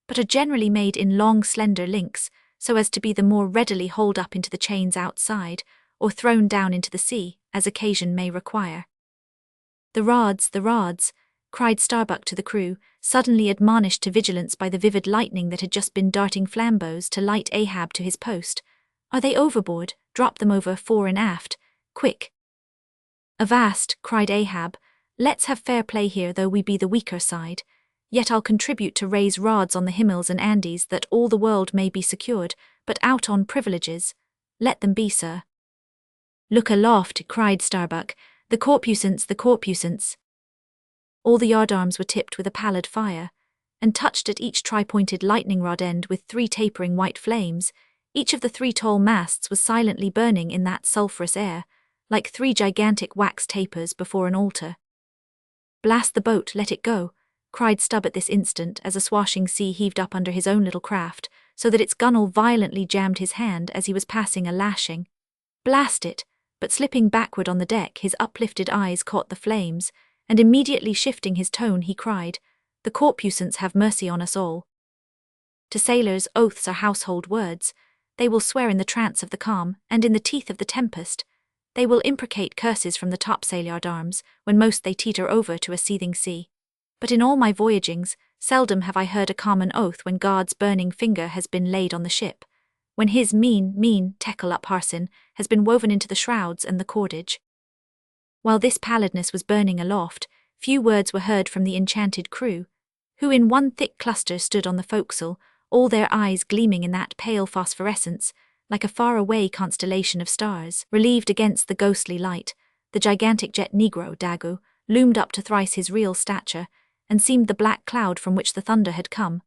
but are generally made in long slender links, so as to be the more readily hauled up into the chains outside, or thrown down into the sea, as occasion may require. The rods, cried Starbuck to the crew, suddenly admonished to vigilance by the vivid lightning that had just been darting flambeaux to light Ahab to his post. Are they overboard? Drop them over fore and aft, quick. Avast, cried Ahab, let's have fair play here though we be the weaker side. Yet I'll contribute to raise rods on the Himmels and Andes that all the world may be secured, but out on privileges. Let them be, sir. Look aloft, cried Starbuck, the corpusants. All the yardarms were tipped with a pallid fire, and touched at each tri-pointed lightning rod end with 3 tapering white flames. Each of the 3 tall masts was silently burning in that sulphurous air, like 3 gigantic wax tapers before an altar. Blast the boat, let it go, cried Stubb at this instant as a swashing sea heaved up under his own little craft, so that its gunwale violently jammed his hand as he was passing a lashing. Blast it! But slipping backward on the deck, his uplifted eyes caught the flames, and immediately shifting his tone he cried, The corpusants have mercy on us all. To sailors, oaths are household words. They will swear in the trance of the calm, and in the teeth of the tempest. They will imprecate curses from the topsail yard arms, when most they teeter over to a seething sea. But in all my voyagings, seldom have I heard a common oath when God's burning finger has been laid on the ship, when his mean, tackle-up parson has been woven into the shrouds and the cordage. While this pallidness was burning aloft, few words were heard from the enchanted crew, who in one thick cluster stood on the forecastle, all their eyes gleaming in that pale phosphorescence, like a far-away constellation of stars. Relieved against the ghostly light, the gigantic jet negro, Dago, loomed up to thrice his real stature, and seemed the black cloud from which the thunder had come.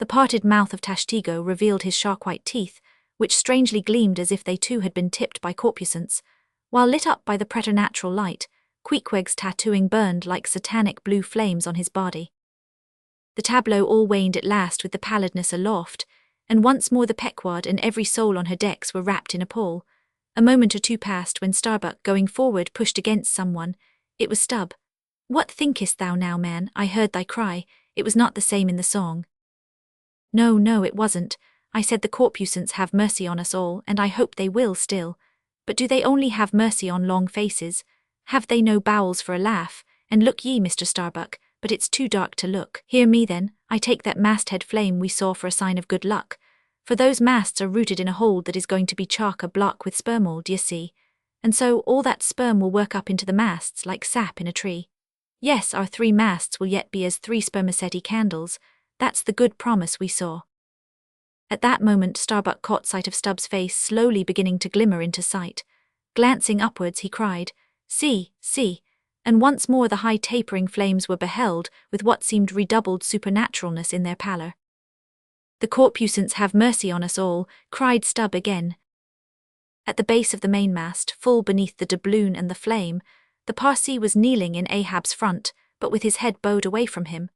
The parted mouth of Tashtigo revealed his shark-white teeth, which strangely gleamed as if they too had been tipped by corpusants, while lit up by the preternatural light, Queequeg's tattooing burned like satanic blue flames on his body. The tableau all waned at last with the pallidness aloft, and once more the Pequod and every soul on her decks were wrapped in a pall. A moment or two passed when Starbuck, going forward, pushed against someone. It was Stubb. What thinkest thou now, man? I heard thy cry. It was not the same in the song. No, it wasn't. I said the corpusants have mercy on us all, and I hope they will still. But do they only have mercy on long faces? Have they no bowels for a laugh? And look ye, Mr. Starbuck, but it's too dark to look. Hear me then, I take that masthead flame we saw for a sign of good luck. For those masts are rooted in a hold that is going to be chock-a-block with spermol, d'ye see? And so all that sperm will work up into the masts like sap in a tree. Yes, our 3 masts will yet be as 3 spermaceti candles. That's the good promise we saw. At that moment Starbuck caught sight of Stubbs' face slowly beginning to glimmer into sight. Glancing upwards he cried, "See, see," and once more the high tapering flames were beheld with what seemed redoubled supernaturalness in their pallor. "The corpusants have mercy on us all," cried Stubb again. At the base of the mainmast, full beneath the doubloon and the flame, the Parsee was kneeling in Ahab's front, but with his head bowed away from him,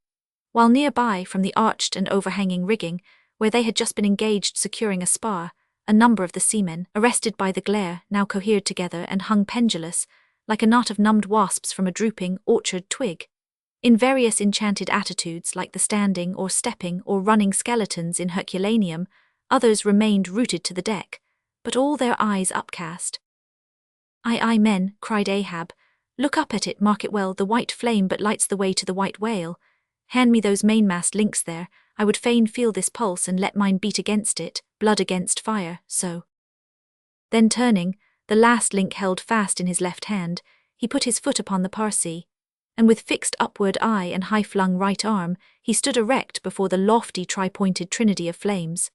while nearby, from the arched and overhanging rigging, where they had just been engaged securing a spar, a number of the seamen, arrested by the glare, now cohered together and hung pendulous, like a knot of numbed wasps from a drooping orchard twig, in various enchanted attitudes like the standing or stepping or running skeletons in Herculaneum. Others remained rooted to the deck, but all their eyes upcast. "Aye, aye, men," cried Ahab, "look up at it, mark it well, the white flame but lights the way to the white whale. Hand me those mainmast links there, I would fain feel this pulse and let mine beat against it, blood against fire, so." Then turning, the last link held fast in his left hand, he put his foot upon the Parsee, and with fixed upward eye and high-flung right arm, he stood erect before the lofty tri-pointed trinity of flames.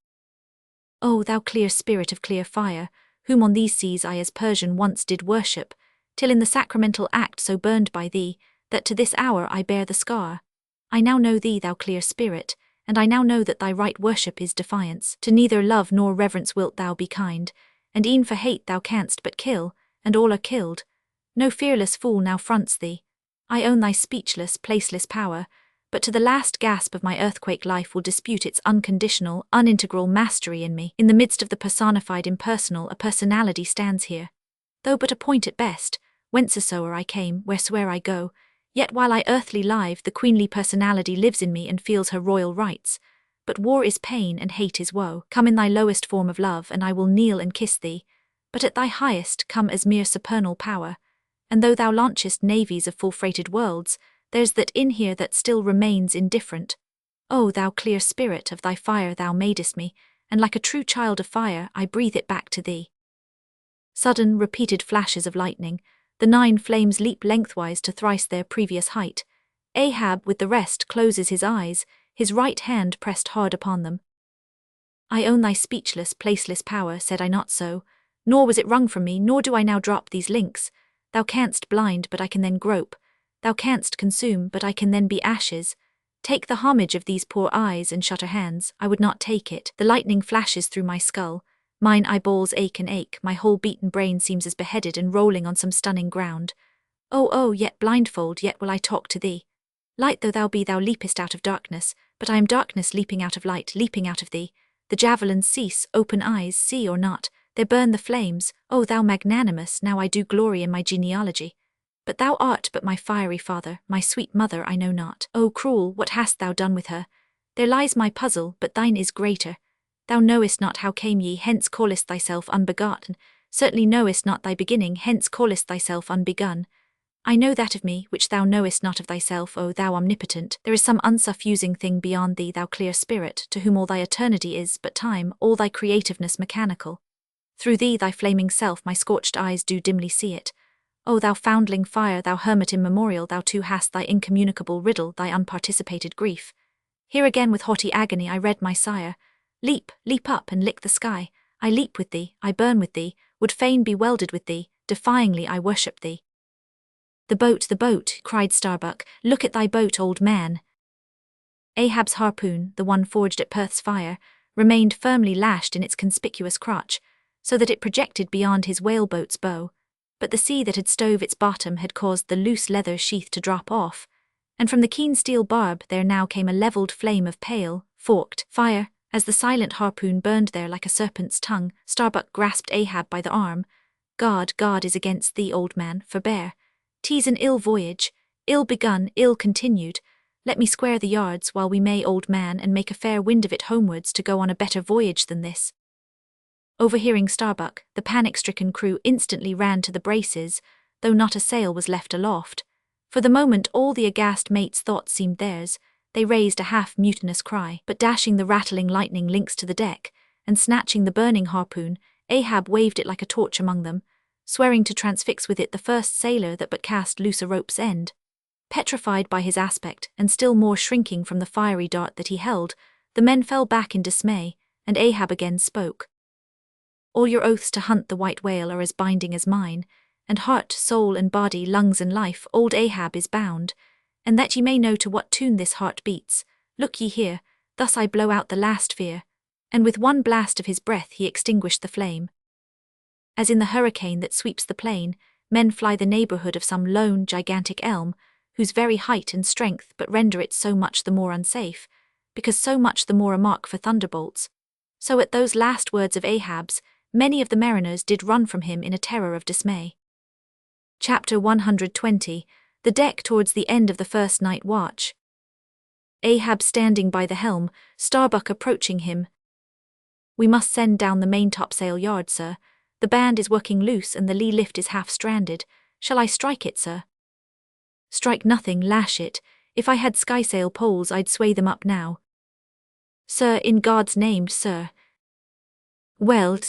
"O thou clear spirit of clear fire, whom on these seas I as Persian once did worship, till in the sacramental act so burned by thee, that to this hour I bear the scar. I now know thee, thou clear spirit, and I now know that thy right worship is defiance. To neither love nor reverence wilt thou be kind, and e'en for hate thou canst but kill, and all are killed. No fearless fool now fronts thee. I own thy speechless, placeless power, but to the last gasp of my earthquake life will dispute its unconditional, unintegral mastery in me. In the midst of the personified impersonal, a personality stands here, though but a point at best, whencesoe'er I came, wheresoe'er I go. Yet while I earthly live, the queenly personality lives in me and feels her royal rights. But war is pain and hate is woe. Come in thy lowest form of love, and I will kneel and kiss thee. But at thy highest, come as mere supernal power. And though thou launchest navies of full-freighted worlds, there's that in here that still remains indifferent. O thou clear spirit, of thy fire thou madest me, and like a true child of fire, I breathe it back to thee." Sudden, repeated flashes of lightning, the 9 flames leap lengthwise to thrice their previous height. Ahab with the rest closes his eyes, his right hand pressed hard upon them. "I own thy speechless, placeless power, said I not so? Nor was it wrung from me, nor do I now drop these links. Thou canst blind, but I can then grope. Thou canst consume, but I can then be ashes. Take the homage of these poor eyes and shutter hands, I would not take it. The lightning flashes through my skull. Mine eyeballs ache and ache, my whole beaten brain seems as beheaded and rolling on some stunning ground. Oh, yet blindfold, yet will I talk to thee. Light though thou be, thou leapest out of darkness, but I am darkness leaping out of light, leaping out of thee. The javelins cease, open eyes, see or not, there burn the flames. O thou magnanimous, now I do glory in my genealogy. But thou art but my fiery father, my sweet mother I know not. O cruel, what hast thou done with her? There lies my puzzle, but thine is greater. Thou knowest not how came ye, hence callest thyself unbegotten. Certainly knowest not thy beginning, hence callest thyself unbegun. I know that of me, which thou knowest not of thyself, O thou omnipotent. There is some unsuffusing thing beyond thee, thou clear spirit, to whom all thy eternity is but time, all thy creativeness mechanical. Through thee, thy flaming self, my scorched eyes do dimly see it. O thou foundling fire, thou hermit immemorial, thou too hast thy incommunicable riddle, thy unparticipated grief. Here again with haughty agony I read my sire. Leap, leap up and lick the sky. I leap with thee, I burn with thee, would fain be welded with thee, defyingly I worship thee. The boat, cried Starbuck, look at thy boat, old man. Ahab's harpoon, the one forged at Perth's fire, remained firmly lashed in its conspicuous crotch, so that it projected beyond his whaleboat's bow, but the sea that had stove its bottom had caused the loose leather sheath to drop off, and from the keen steel barb there now came a levelled flame of pale, forked fire. As the silent harpoon burned there like a serpent's tongue, Starbuck grasped Ahab by the arm. God is against thee, old man, forbear. 'Tis an ill voyage, ill begun, ill continued. Let me square the yards while we may, old man, and make a fair wind of it homewards to go on a better voyage than this. Overhearing Starbuck, the panic-stricken crew instantly ran to the braces, though not a sail was left aloft. For the moment all the aghast mates' thoughts seemed theirs. They raised a half-mutinous cry, but dashing the rattling lightning links to the deck, and snatching the burning harpoon, Ahab waved it like a torch among them. swearing to transfix with it the first sailor that but cast loose a rope's end. Petrified by his aspect, and still more shrinking from the fiery dart that he held, the men fell back in dismay, and Ahab again spoke. All your oaths to hunt the white whale are as binding as mine, and heart, soul and body, lungs and life, old Ahab is bound, and that ye may know to what tune this heart beats, look ye here, thus I blow out the last fear, and with one blast of his breath he extinguished the flame. As in the hurricane that sweeps the plain, men fly the neighborhood of some lone, gigantic elm, whose very height and strength but render it so much the more unsafe, because so much the more a mark for thunderbolts. So at those last words of Ahab's, many of the mariners did run from him in a terror of dismay. Chapter 120. The deck towards the end of the first night watch. Ahab standing by the helm, Starbuck approaching him. We must send down the main topsail yard, sir. The band is working loose and the lee lift is half stranded. Shall I strike it, sir? Strike nothing, lash it. If I had skysail poles I'd sway them up now. Sir, in God's name, sir. Well,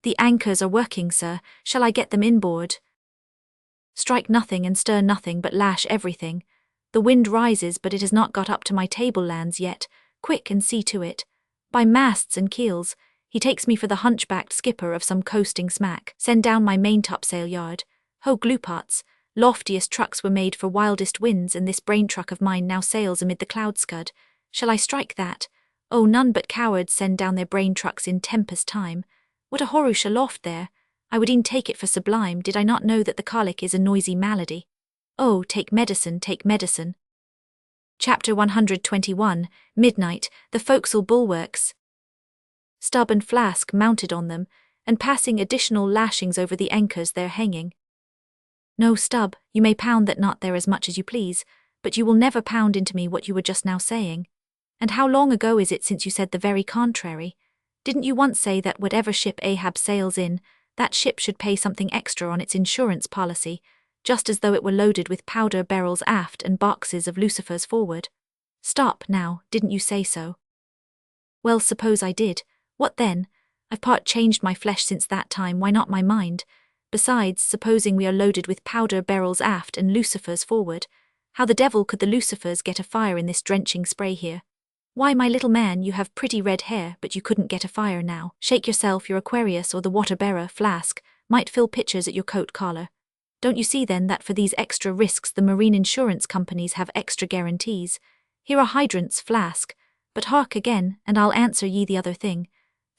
the anchors are working, sir. Shall I get them inboard? Strike nothing and stir nothing but lash everything. The wind rises but it has not got up to my tablelands yet. Quick and see to it. By masts and keels. He takes me for the hunchbacked skipper of some coasting smack. Send down my main topsail yard. Ho, gluepots. Loftiest trucks were made for wildest winds, and this brain truck of mine now sails amid the cloud scud. Shall I strike that? Oh, none but cowards send down their brain trucks in tempest time. What a horush aloft there! I would e'en take it for sublime, did I not know that the colic is a noisy malady. Oh, take medicine, take medicine. Chapter 121. Midnight, the forecastle bulwarks. Stub and Flask mounted on them, and passing additional lashings over the anchors there hanging. No, Stub, you may pound that knot there as much as you please, but you will never pound into me what you were just now saying. And how long ago is it since you said the very contrary? Didn't you once say that whatever ship Ahab sails in, that ship should pay something extra on its insurance policy, just as though it were loaded with powder barrels aft and boxes of lucifers forward? Stop, now, didn't you say so? Well, suppose I did. What then? I've part changed my flesh since that time, why not my mind? Besides, supposing we are loaded with powder barrels aft and lucifers forward, how the devil could the lucifers get a fire in this drenching spray here? Why, my little man, you have pretty red hair, but you couldn't get a fire now. Shake yourself, your Aquarius or the water-bearer, Flask, might fill pitchers at your coat collar. Don't you see then that for these extra risks the marine insurance companies have extra guarantees? Here are hydrants, Flask. But hark again, and I'll answer ye the other thing.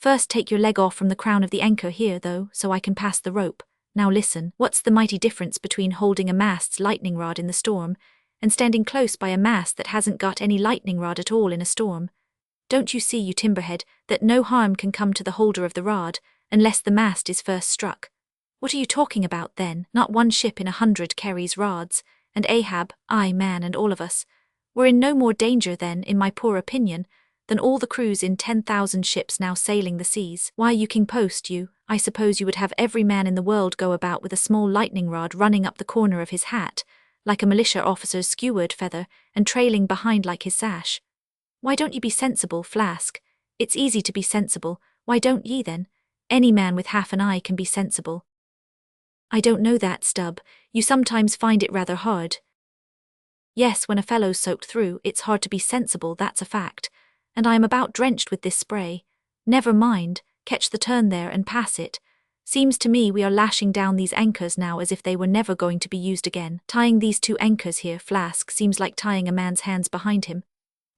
First take your leg off from the crown of the anchor here, though, so I can pass the rope. Now listen, what's the mighty difference between holding a mast's lightning rod in the storm and standing close by a mast that hasn't got any lightning rod at all in a storm? Don't you see, you timberhead, that no harm can come to the holder of the rod unless the mast is first struck? What are you talking about then? Not one ship in 100 carries rods, and Ahab, I, man, and all of us, we're in no more danger then, in my poor opinion, than all the crews in 10,000 ships now sailing the seas. Why, you king post, you, I suppose you would have every man in the world go about with a small lightning rod running up the corner of his hat, like a militia officer's skeward feather, and trailing behind like his sash. Why don't ye be sensible, Flask? It's easy to be sensible, why don't ye then? Any man with half an eye can be sensible. I don't know that, Stub, you sometimes find it rather hard. Yes, when a fellow's soaked through, it's hard to be sensible, that's a fact. And I am about drenched with this spray. Never mind, catch the turn there and pass it. Seems to me we are lashing down these anchors now as if they were never going to be used again. Tying these two anchors here, Flask, seems like tying a man's hands behind him.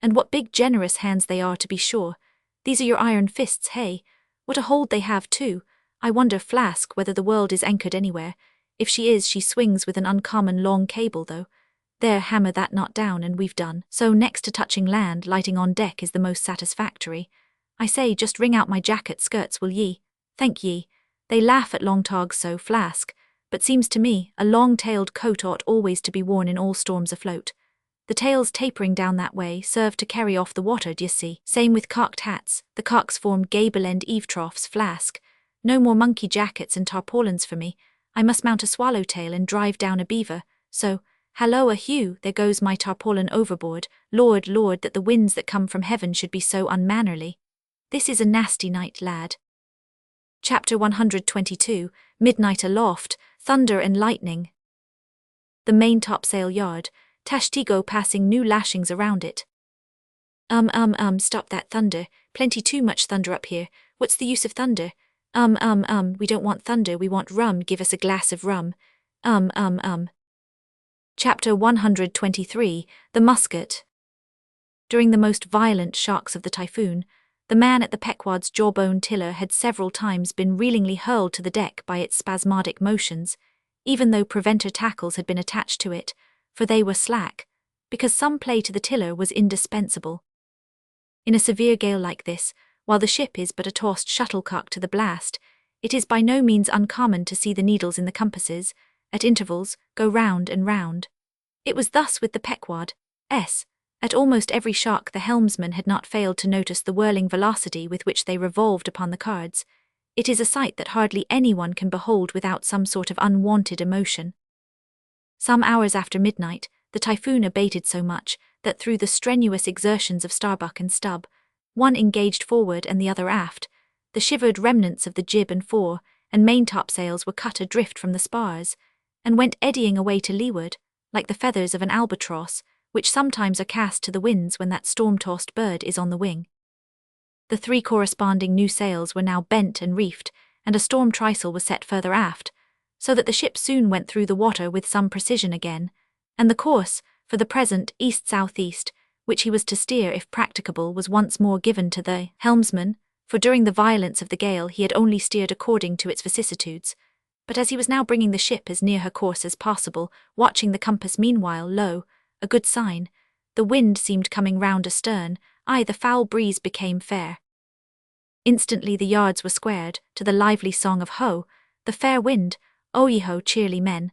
And what big generous hands they are, to be sure. These are your iron fists, hey? What a hold they have too. I wonder, Flask, whether the world is anchored anywhere. If she is, she swings with an uncommon long cable, though. There, hammer that knot down and we've done. So next to touching land, lighting on deck is the most satisfactory. I say, just wring out my jacket skirts, will ye? Thank ye. They laugh at long togs so, Flask, but seems to me, a long-tailed coat ought always to be worn in all storms afloat. The tails tapering down that way serve to carry off the water, d'ye see? Same with cocked hats, the cocks form gable-end eave-troughs, Flask. No more monkey jackets and tarpaulins for me. I must mount a swallowtail and drive down a beaver, so, halloa, Hugh, there goes my tarpaulin overboard. Lord, Lord, that the winds that come from heaven should be so unmannerly. This is a nasty night, lad. Chapter 122, Midnight Aloft, Thunder and Lightning. The main topsail yard, Tashtigo passing new lashings around it. Stop that thunder, plenty too much thunder up here, what's the use of thunder? We don't want thunder, we want rum, give us a glass of rum. Chapter 123, The Musket. During the most violent shocks of the typhoon, the man at the Pequod's jawbone tiller had several times been reelingly hurled to the deck by its spasmodic motions, even though preventer tackles had been attached to it, for they were slack, because some play to the tiller was indispensable. In a severe gale like this, while the ship is but a tossed shuttlecock to the blast, it is by no means uncommon to see the needles in the compasses, at intervals, go round and round. It was thus with the Pequod. At almost every shock the helmsman had not failed to notice the whirling velocity with which they revolved upon the cards. It is a sight that hardly anyone can behold without some sort of unwanted emotion. Some hours after midnight, the typhoon abated so much that through the strenuous exertions of Starbuck and Stubb, one engaged forward and the other aft, the shivered remnants of the jib and fore and main topsails were cut adrift from the spars, and went eddying away to leeward, like the feathers of an albatross, which sometimes are cast to the winds when that storm-tossed bird is on the wing. The 3 corresponding new sails were now bent and reefed, and a storm trysail was set further aft, so that the ship soon went through the water with some precision again, and the course, for the present east-southeast, which he was to steer if practicable, was once more given to the helmsman, for during the violence of the gale he had only steered according to its vicissitudes. But as he was now bringing the ship as near her course as possible, watching the compass meanwhile, lo, a good sign, the wind seemed coming round astern, the foul breeze became fair. Instantly the yards were squared, to the lively song of Ho, the fair wind, O ye ho, cheerly men,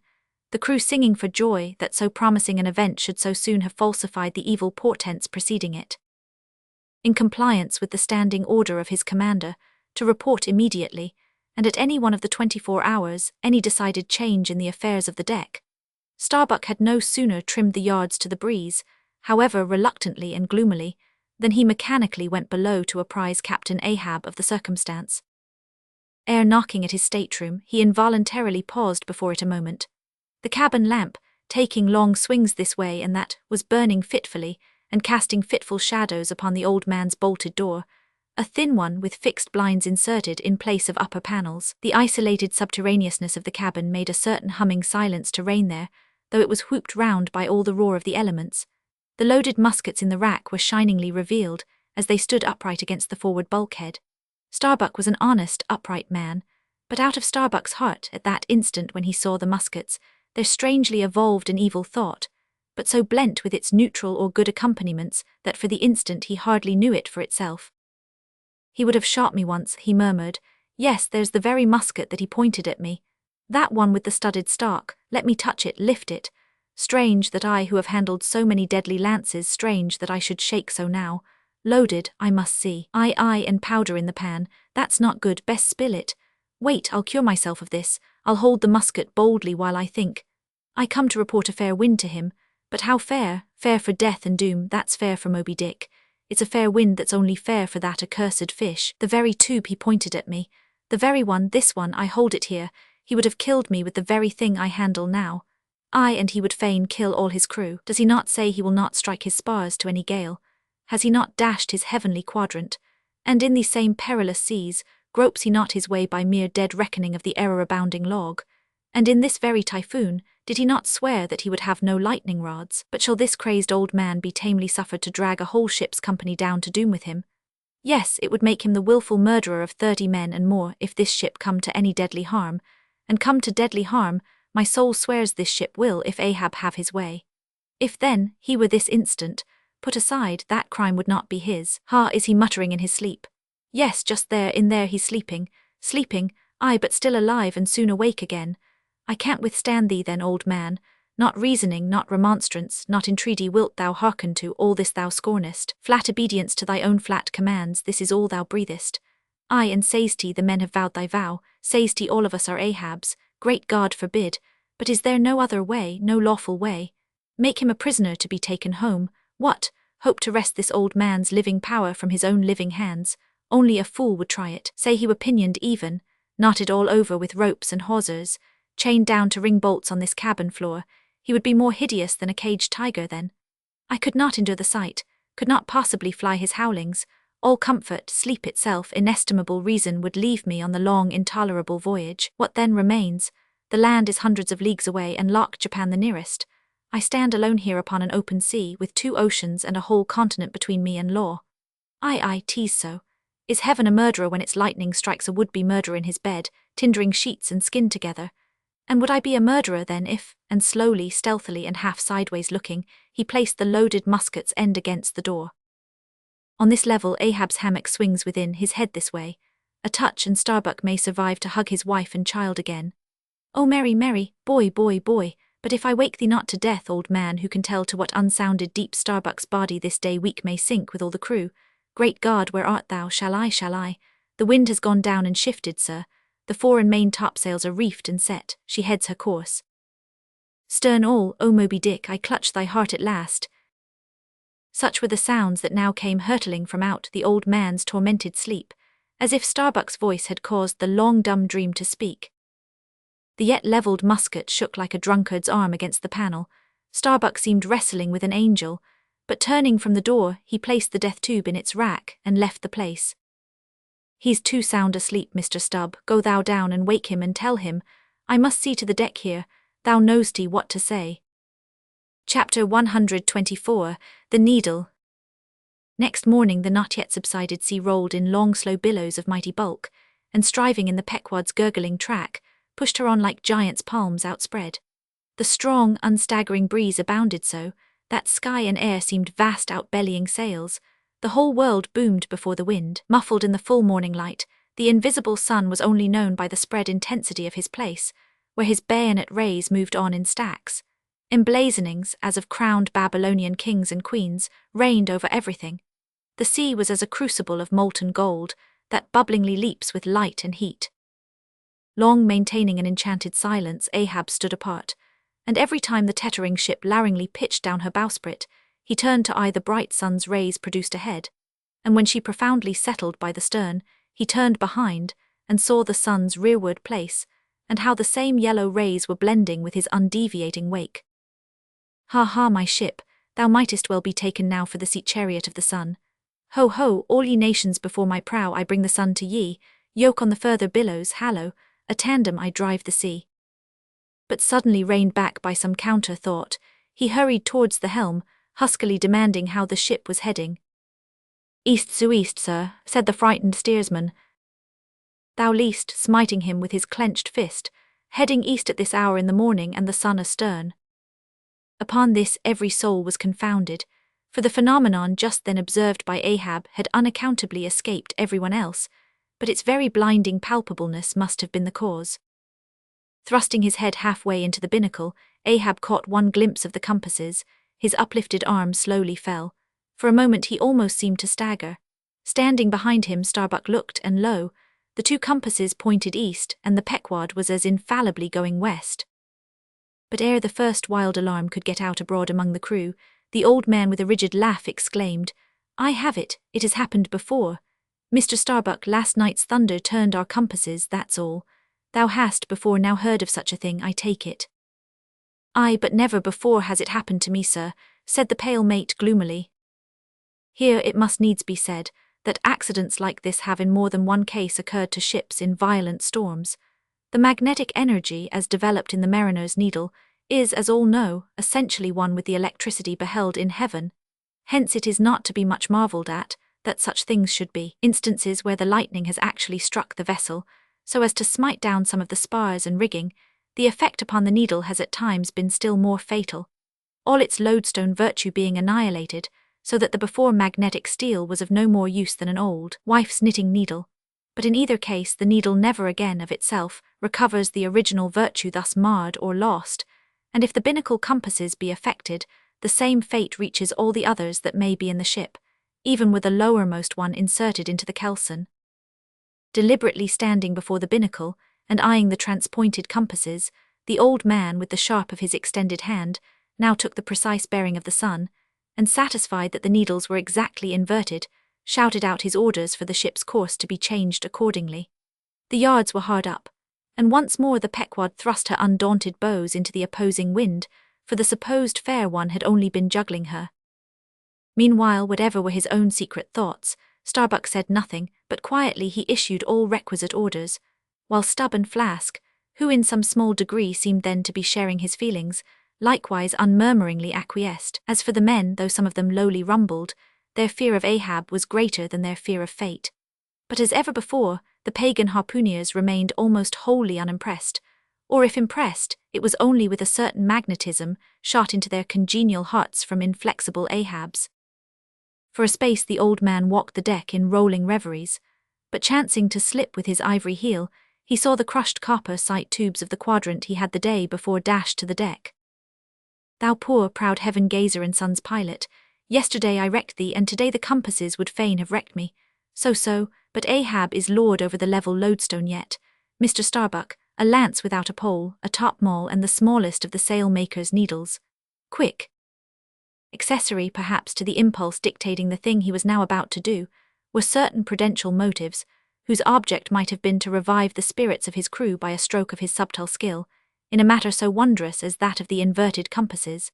the crew singing for joy that so promising an event should so soon have falsified the evil portents preceding it. In compliance with the standing order of his commander, to report immediately, and at any one of the 24 hours, any decided change in the affairs of the deck, Starbuck had no sooner trimmed the yards to the breeze, however reluctantly and gloomily, than he mechanically went below to apprise Captain Ahab of the circumstance. Ere knocking at his stateroom, he involuntarily paused before it a moment. The cabin lamp, taking long swings this way and that, was burning fitfully, and casting fitful shadows upon the old man's bolted door, a thin one with fixed blinds inserted in place of upper panels. The isolated subterraneousness of the cabin made a certain humming silence to reign there, though it was whooped round by all the roar of the elements. The loaded muskets in the rack were shiningly revealed, as they stood upright against the forward bulkhead. Starbuck was an honest, upright man, but out of Starbuck's heart at that instant when he saw the muskets, there strangely evolved an evil thought, but so blent with its neutral or good accompaniments that for the instant he hardly knew it for itself. He would have shot me once, he murmured. Yes, there's the very musket that he pointed at me. That one with the studded stock, let me touch it, lift it. Strange that I who have handled so many deadly lances, strange that I should shake so now. Loaded, I must see. Aye, and powder in the pan, that's not good, best spill it. Wait, I'll cure myself of this, I'll hold the musket boldly while I think. I come to report a fair wind to him, but how fair? Fair for death and doom, that's fair for Moby Dick. It's a fair wind that's only fair for that accursed fish, the very tube he pointed at me. The very one, this one, I hold it here. He would have killed me with the very thing I handle now. Aye, and he would fain kill all his crew. Does he not say he will not strike his spars to any gale? Has he not dashed his heavenly quadrant? And in these same perilous seas, gropes he not his way by mere dead reckoning of the error-abounding log? And in this very typhoon, did he not swear that he would have no lightning rods? But shall this crazed old man be tamely suffered to drag a whole ship's company down to doom with him? Yes, it would make him the wilful murderer of 30 men and more if this ship come to any deadly harm, and come to deadly harm, my soul swears this ship will if Ahab have his way. If then, he were this instant put aside, that crime would not be his. Ha, is he muttering in his sleep? Yes, just there, in there he's sleeping, aye, but still alive and soon awake again. I can't withstand thee then, old man, not reasoning, not remonstrance, not entreaty wilt thou hearken to, all this thou scornest, flat obedience to thy own flat commands, this is all thou breathest. Aye, and says-te, the men have vowed thy vow, says-te, all of us are Ahab's, great God forbid, but is there no other way, no lawful way? Make him a prisoner to be taken home, what, hope to wrest this old man's living power from his own living hands, only a fool would try it, say he were pinioned even, knotted all over with ropes and hawsers, chained down to ring bolts on this cabin floor. He would be more hideous than a caged tiger then. I could not endure the sight, could not possibly fly his howlings. All comfort, sleep itself, inestimable reason would leave me on the long, intolerable voyage. What then remains? The land is hundreds of leagues away, and Loch Japan the nearest. I stand alone here upon an open sea, with 2 oceans and a whole continent between me and law. I tease so. Is heaven a murderer when its lightning strikes a would-be murderer in his bed, tindering sheets and skin together? And would I be a murderer then if, and slowly, stealthily and half sideways looking, he placed the loaded musket's end against the door? On this level Ahab's hammock swings within, his head this way. A touch and Starbuck may survive to hug his wife and child again. Oh Mary, Mary, boy, boy, boy, but if I wake thee not to death, old man, who can tell to what unsounded deep Starbuck's body this day week may sink with all the crew? Great God, where art thou? Shall I? The wind has gone down and shifted, sir. The fore and main topsails are reefed and set, she heads her course. Stern all, O Moby Dick, I clutch thy heart at last. Such were the sounds that now came hurtling from out the old man's tormented sleep, as if Starbuck's voice had caused the long dumb dream to speak. The yet levelled musket shook like a drunkard's arm against the panel. Starbuck seemed wrestling with an angel, but turning from the door, he placed the death tube in its rack and left the place. He's too sound asleep, Mr. Stubb. Go thou down and wake him and tell him, I must see to the deck here, thou know'st what to say. Chapter 124, The Needle. Next morning the not yet subsided sea rolled in long slow billows of mighty bulk, and striving in the Pequod's gurgling track, pushed her on like giants' palms outspread. The strong, unstaggering breeze abounded so, that sky and air seemed vast outbellying sails. The whole world boomed before the wind, muffled in the full morning light. The invisible sun was only known by the spread intensity of his place, where his bayonet rays moved on in stacks. Emblazonings, as of crowned Babylonian kings and queens, reigned over everything. The sea was as a crucible of molten gold, that bubblingly leaps with light and heat. Long maintaining an enchanted silence, Ahab stood apart, and every time the tettering ship laringly pitched down her bowsprit, he turned to eye the bright sun's rays produced ahead, and when she profoundly settled by the stern, he turned behind and saw the sun's rearward place, and how the same yellow rays were blending with his undeviating wake. Ha ha, my ship, thou mightest well be taken now for the sea chariot of the sun. Ho ho, all ye nations before my prow I bring the sun to ye, yoke on the further billows, hallo, a tandem I drive the sea. But suddenly reined back by some counter thought, he hurried towards the helm, huskily demanding how the ship was heading. East sou'east, sir, said the frightened steersman. Thou least, smiting him with his clenched fist, heading east at this hour in the morning and the sun astern. Upon this every soul was confounded, for the phenomenon just then observed by Ahab had unaccountably escaped everyone else, but its very blinding palpableness must have been the cause. Thrusting his head halfway into the binnacle, Ahab caught one glimpse of the compasses. His uplifted arm slowly fell. For a moment he almost seemed to stagger. Standing behind him, Starbuck looked, and lo, the 2 compasses pointed east, and the Pequod was as infallibly going west. But ere the first wild alarm could get out abroad among the crew, the old man with a rigid laugh exclaimed, I have it has happened before. Mr. Starbuck, last night's thunder turned our compasses, that's all. Thou hast before now heard of such a thing, I take it. Aye, but never before has it happened to me, sir, said the pale mate gloomily. Here it must needs be said, that accidents like this have in more than one case occurred to ships in violent storms. The magnetic energy, as developed in the mariner's needle, is, as all know, essentially one with the electricity beheld in heaven. Hence it is not to be much marvelled at, that such things should be instances where the lightning has actually struck the vessel, so as to smite down some of the spars and rigging. The effect upon the needle has at times been still more fatal, all its lodestone virtue being annihilated, so that the before magnetic steel was of no more use than an old wife's knitting needle. But in either case the needle never again of itself recovers the original virtue thus marred or lost, and if the binnacle compasses be affected, the same fate reaches all the others that may be in the ship, even with the lowermost one inserted into the kelson. Deliberately standing before the binnacle, and eyeing the transpointed compasses, the old man, with the sharp of his extended hand, now took the precise bearing of the sun, and satisfied that the needles were exactly inverted, shouted out his orders for the ship's course to be changed accordingly. The yards were hard up, and once more the Pequod thrust her undaunted bows into the opposing wind, for the supposed fair one had only been juggling her. Meanwhile, whatever were his own secret thoughts, Starbuck said nothing, but quietly he issued all requisite orders, while Stubb and Flask, who in some small degree seemed then to be sharing his feelings, likewise unmurmuringly acquiesced. As for the men, though some of them lowly rumbled, their fear of Ahab was greater than their fear of fate. But as ever before, the pagan harpooneers remained almost wholly unimpressed, or if impressed, it was only with a certain magnetism shot into their congenial hearts from inflexible Ahab's. For a space the old man walked the deck in rolling reveries, but chancing to slip with his ivory heel, he saw the crushed copper sight tubes of the quadrant he had the day before dashed to the deck. Thou poor proud heaven-gazer and sun's pilot, yesterday I wrecked thee, and today the compasses would fain have wrecked me. So, but Ahab is lord over the level lodestone yet. Mr. Starbuck, a lance without a pole, a top-maul, and the smallest of the sail-maker's needles. Quick! Accessory perhaps to the impulse dictating the thing he was now about to do, were certain prudential motives, whose object might have been to revive the spirits of his crew by a stroke of his subtle skill, in a matter so wondrous as that of the inverted compasses.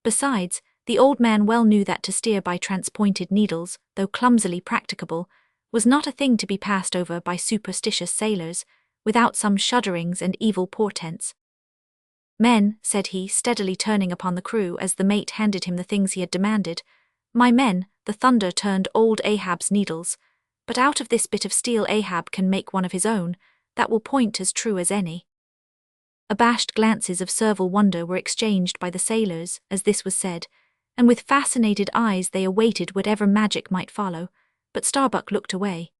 Besides, the old man well knew that to steer by transpointed needles, though clumsily practicable, was not a thing to be passed over by superstitious sailors, without some shudderings and evil portents. Men, said he, steadily turning upon the crew as the mate handed him the things he had demanded, my men, the thunder turned old Ahab's needles, but out of this bit of steel Ahab can make one of his own, that will point as true as any. Abashed glances of servile wonder were exchanged by the sailors as this was said, and with fascinated eyes they awaited whatever magic might follow, but Starbuck looked away.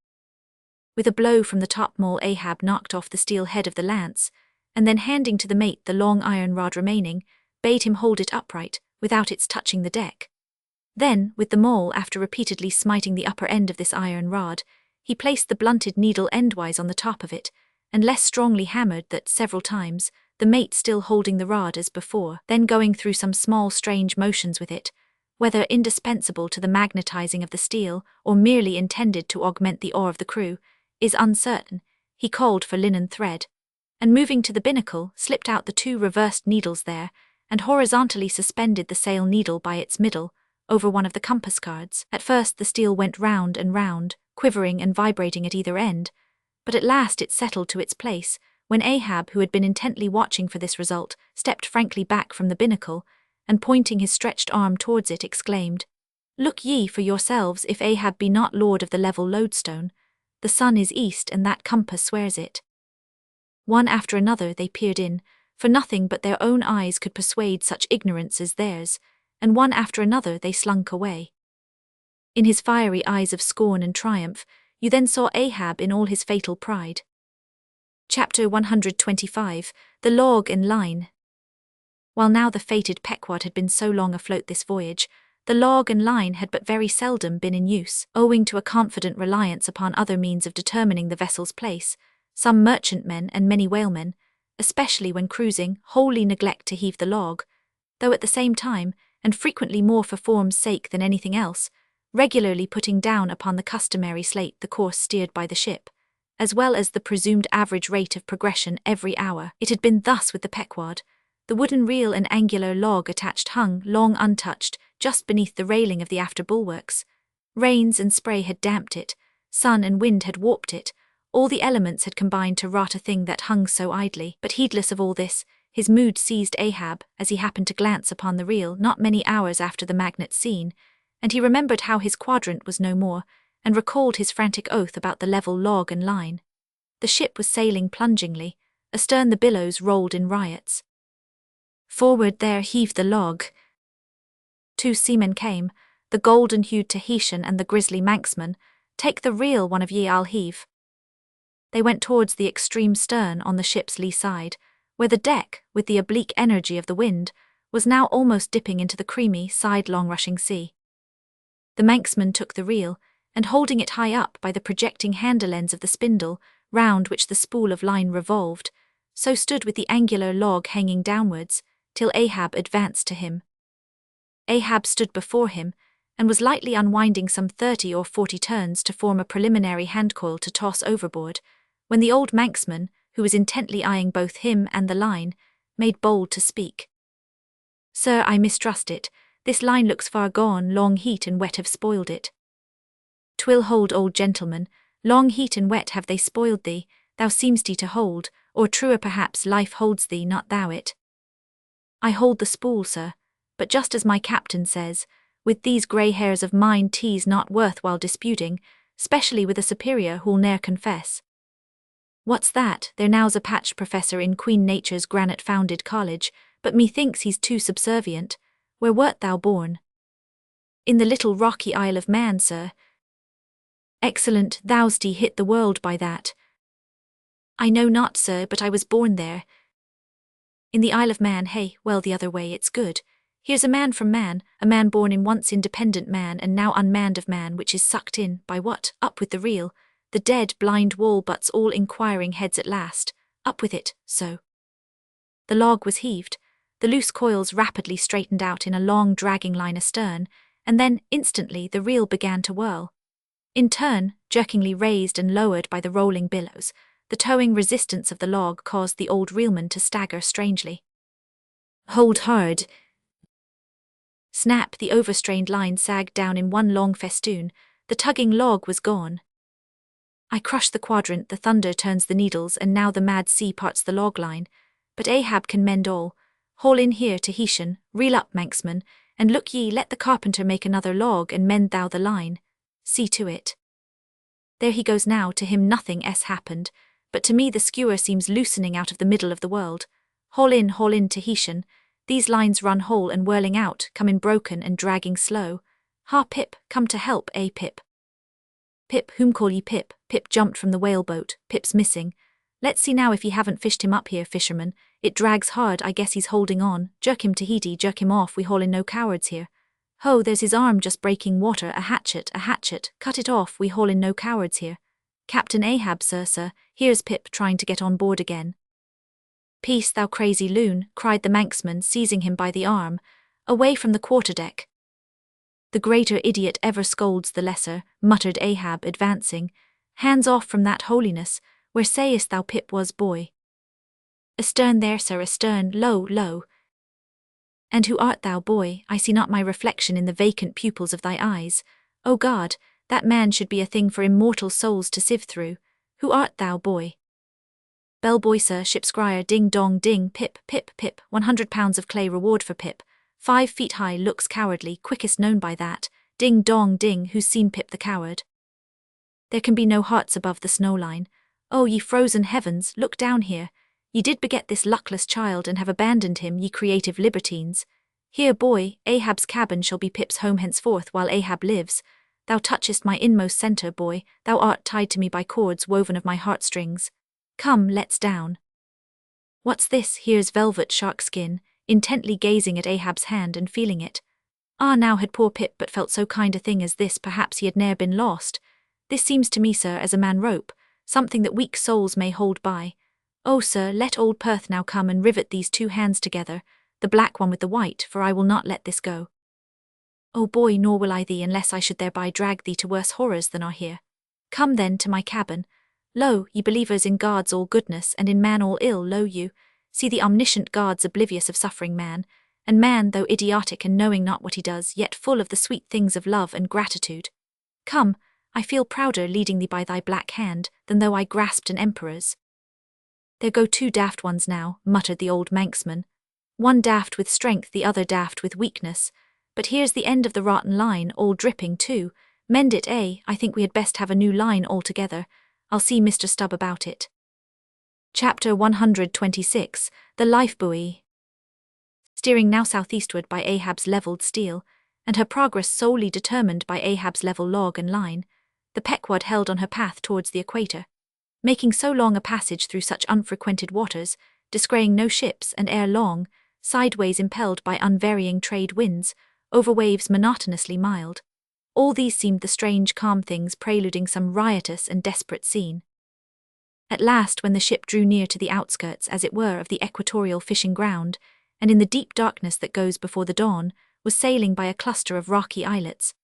With a blow from the topmaul Ahab knocked off the steel head of the lance, and then handing to the mate the long iron rod remaining, bade him hold it upright, without its touching the deck. Then, with the maul, after repeatedly smiting the upper end of this iron rod, he placed the blunted needle endwise on the top of it, and less strongly hammered that several times, the mate still holding the rod as before, then going through some small strange motions with it, whether indispensable to the magnetizing of the steel, or merely intended to augment the awe of the crew, is uncertain. He called for linen thread, and moving to the binnacle, slipped out the two reversed needles there, and horizontally suspended the sail needle by its middle, over one of the compass cards. At first the steel went round and round, quivering and vibrating at either end, but at last it settled to its place, when Ahab, who had been intently watching for this result, stepped frankly back from the binnacle, and pointing his stretched arm towards it, exclaimed, Look ye for yourselves if Ahab be not lord of the level lodestone. The sun is east, and that compass swears it. One after another they peered in, for nothing but their own eyes could persuade such ignorance as theirs, and one after another they slunk away. In his fiery eyes of scorn and triumph, you then saw Ahab in all his fatal pride. Chapter 125, The Log and Line. While now the fated Pequod had been so long afloat this voyage, the log and line had but very seldom been in use, owing to a confident reliance upon other means of determining the vessel's place. Some merchantmen and many whalemen, especially when cruising, wholly neglect to heave the log, though at the same time, and frequently more for form's sake than anything else, regularly putting down upon the customary slate the course steered by the ship, as well as the presumed average rate of progression every hour. It had been thus with the Pequod. The wooden reel and angular log attached hung, long untouched, just beneath the railing of the after bulwarks. Rains and spray had damped it, sun and wind had warped it, all the elements had combined to rot a thing that hung so idly. But heedless of all this, his mood seized Ahab as he happened to glance upon the reel not many hours after the magnet's scene, and he remembered how his quadrant was no more, and recalled his frantic oath about the level log and line. The ship was sailing plungingly, astern the billows rolled in riots. Forward there heaved the log. Two seamen came, the golden-hued Tahitian and the grisly Manxman. Take the reel, one of ye, I'll heave. They went towards the extreme stern on the ship's lee side, where the deck, with the oblique energy of the wind, was now almost dipping into the creamy, sidelong rushing sea. The Manxman took the reel, and holding it high up by the projecting handle ends of the spindle, round which the spool of line revolved, so stood with the angular log hanging downwards, till Ahab advanced to him. Ahab stood before him, and was lightly unwinding some 30 or 40 turns to form a preliminary handcoil to toss overboard, when the old Manxman, who was intently eyeing both him and the line, made bold to speak. "Sir, I mistrust it. This line looks far gone, long heat and wet have spoiled it." "'Twill hold, old gentleman, long heat and wet have they spoiled thee, thou seem'st to hold, or truer perhaps life holds thee, not thou it." "I hold the spool, sir, but just as my captain says, with these grey hairs of mine 'tis not worth while disputing, specially with a superior who'll ne'er confess." "What's that? There now's a patched professor in Queen Nature's granite-founded college, but methinks he's too subservient. Where wert thou born?" "In the little rocky Isle of Man, sir." "Excellent, thou'st hit the world by that." "I know not, sir, but I was born there." "In the Isle of Man, hey, well the other way, it's good. Here's a man from man, a man born in once independent man and now unmanned of man, which is sucked in, by what? Up with the reel. The dead, blind wall butts all inquiring heads at last. Up with it, so." The log was heaved. The loose coils rapidly straightened out in a long dragging line astern, and then, instantly, the reel began to whirl. In turn, jerkingly raised and lowered by the rolling billows, the towing resistance of the log caused the old reelman to stagger strangely. "Hold hard." Snap, the overstrained line sagged down in one long festoon. The tugging log was gone. "I crush the quadrant, the thunder turns the needles, and now the mad sea parts the log line. But Ahab can mend all. Haul in here, Tahitian, reel up, Manxman, and look ye, let the carpenter make another log and mend thou the line. See to it. There he goes now, to him nothing else happened, but to me the skewer seems loosening out of the middle of the world. Haul in, Tahitian. These lines run whole and whirling out, come in broken and dragging slow. Ha, Pip, come to help, eh, Pip?" "Pip, whom call ye Pip?" Pip jumped from the whaleboat. "Pip's missing. Let's see now if ye haven't fished him up here, fisherman. It drags hard, I guess he's holding on. Jerk him, Tahiti, jerk him off, we haulin' no cowards here. Ho, there's his arm just breaking water, a hatchet, cut it off, we haulin' no cowards here. Captain Ahab, sir, here's Pip trying to get on board again." "Peace, thou crazy loon," cried the Manxman, seizing him by the arm. "Away from the quarterdeck." "The greater idiot ever scolds the lesser," muttered Ahab, advancing. "Hands off from that holiness. Where sayest thou Pip was, boy?" "Astern there, sir, astern, low." "And who art thou, boy? I see not my reflection in the vacant pupils of thy eyes. O God, that man should be a thing for immortal souls to sieve through. Who art thou, boy?" "Bellboy, sir, ship's squire, ding dong ding, Pip, 100 pounds of clay reward for Pip. 5 feet high, looks cowardly, quickest known by that. Ding dong ding, who's seen Pip the coward?" "There can be no hearts above the snow line. Oh, ye frozen heavens, look down here. Ye did beget this luckless child and have abandoned him, ye creative libertines. Here, boy, Ahab's cabin shall be Pip's home henceforth while Ahab lives. Thou touchest my inmost centre, boy, thou art tied to me by cords woven of my heartstrings. Come, let's down." "What's this?" Here's velvet shark skin, intently gazing at Ahab's hand and feeling it. "Ah, now had poor Pip but felt so kind a thing as this, perhaps he had ne'er been lost. This seems to me, sir, as a man rope, something that weak souls may hold by. Oh, sir, let old Perth now come and rivet these 2 hands together, the black one with the white, for I will not let this go. Oh, boy, nor will I thee, unless I should thereby drag thee to worse horrors than are here. Come then to my cabin. Lo, ye believers in God's all goodness and in man all ill, lo you, see the omniscient God's oblivious of suffering man, and man, though idiotic and knowing not what he does, yet full of the sweet things of love and gratitude. Come, I feel prouder leading thee by thy black hand than though I grasped an emperor's." "There go 2 daft ones now," muttered the old Manxman. "One daft with strength, the other daft with weakness. But here's the end of the rotten line, all dripping too. Mend it, eh? I think we had best have a new line altogether. I'll see Mr. Stubb about it." Chapter 126, The Lifebuoy. Steering now southeastward by Ahab's levelled steel, and her progress solely determined by Ahab's level log and line, the Pequod held on her path towards the equator, making so long a passage through such unfrequented waters, descrying no ships, and ere long, sideways impelled by unvarying trade winds, over waves monotonously mild. All these seemed the strange calm things preluding some riotous and desperate scene. At last, when the ship drew near to the outskirts, as it were, of the equatorial fishing ground, and in the deep darkness that goes before the dawn, was sailing by a cluster of rocky islets,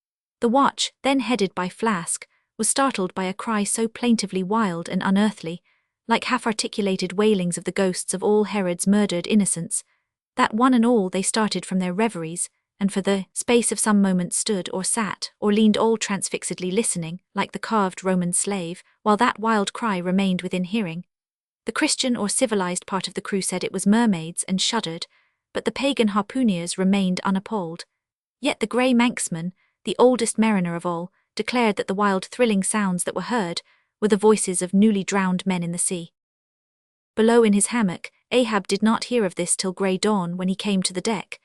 the watch, then headed by Flask, was startled by a cry so plaintively wild and unearthly like half-articulated wailings of the ghosts of all Herod's murdered innocents, that one and all they started from their reveries, and for the space of some moments stood or sat or leaned all transfixedly listening, like the carved Roman slave, while that wild cry remained within hearing. The Christian or civilized part of the crew said it was mermaids and shuddered, but the pagan harpooneers remained unappalled. Yet the grey Manxman, the oldest mariner of all, declared that the wild thrilling sounds that were heard were the voices of newly drowned men in the sea. Below in his hammock, Ahab did not hear of this till grey dawn when he came to the deck.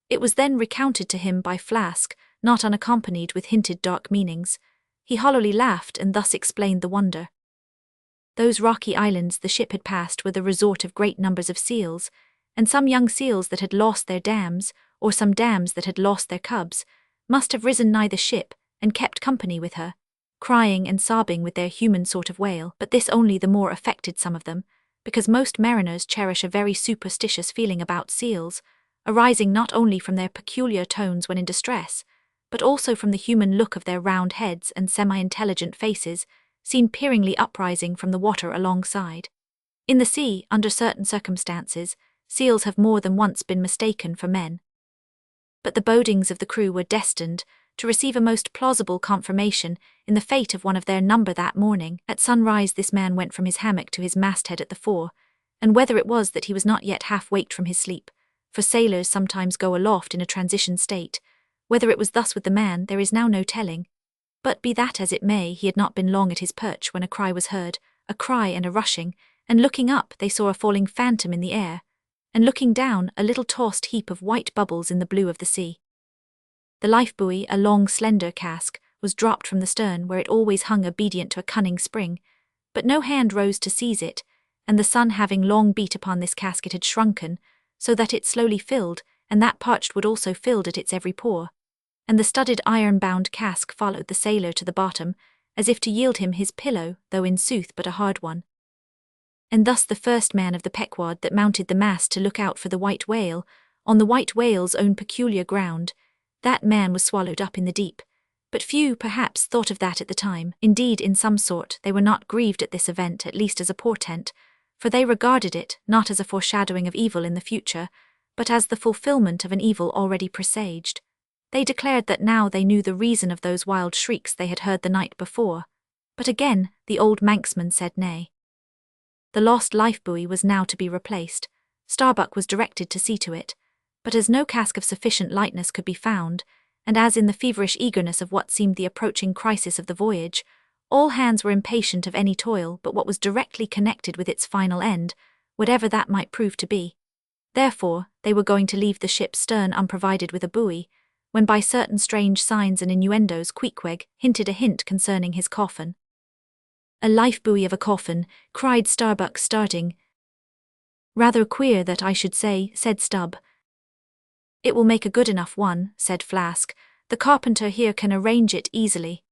It was then recounted to him by Flask, not unaccompanied with hinted dark meanings. He hollowly laughed and thus explained the wonder. Those rocky islands the ship had passed were the resort of great numbers of seals, and some young seals that had lost their dams, or some dams that had lost their cubs, must have risen nigh the ship and kept company with her, crying and sobbing with their human sort of wail, but this only the more affected some of them, because most mariners cherish a very superstitious feeling about seals, arising not only from their peculiar tones when in distress, but also from the human look of their round heads and semi-intelligent faces, seen peeringly uprising from the water alongside. In the sea, under certain circumstances, seals have more than once been mistaken for men. But the bodings of the crew were destined to receive a most plausible confirmation in the fate of one of their number that morning. At sunrise this man went from his hammock to his masthead at the fore, and whether it was that he was not yet half waked from his sleep, for sailors sometimes go aloft in a transition state, whether it was thus with the man there is now no telling. But be that as it may, he had not been long at his perch when a cry was heard, a cry and a rushing, and looking up they saw a falling phantom in the air, and looking down a little tossed heap of white bubbles in the blue of the sea. The life-buoy, a long slender cask, was dropped from the stern where it always hung obedient to a cunning spring, but no hand rose to seize it, and the sun having long beat upon this cask it had shrunken, so that it slowly filled, and that parched wood also filled at its every pore, and the studded iron-bound cask followed the sailor to the bottom, as if to yield him his pillow, though in sooth but a hard one. And thus the first man of the Pequod that mounted the mast to look out for the white whale, on the white whale's own peculiar ground, that man was swallowed up in the deep. But few, perhaps, thought of that at the time. Indeed, in some sort, they were not grieved at this event, at least as a portent, for they regarded it not as a foreshadowing of evil in the future, but as the fulfillment of an evil already presaged. They declared that now they knew the reason of those wild shrieks they had heard the night before. But again, the old Manxman said nay. The lost life-buoy was now to be replaced. Starbuck was directed to see to it, but as no cask of sufficient lightness could be found, and as in the feverish eagerness of what seemed the approaching crisis of the voyage, all hands were impatient of any toil but what was directly connected with its final end, whatever that might prove to be. Therefore, they were going to leave the ship's stern unprovided with a buoy, when by certain strange signs and innuendos Queequeg hinted a hint concerning his coffin. "A life-buoy of a coffin," cried Starbuck, starting. "Rather queer that I should say," said Stubb. "It will make a good enough one," said Flask. "The carpenter here can arrange it easily."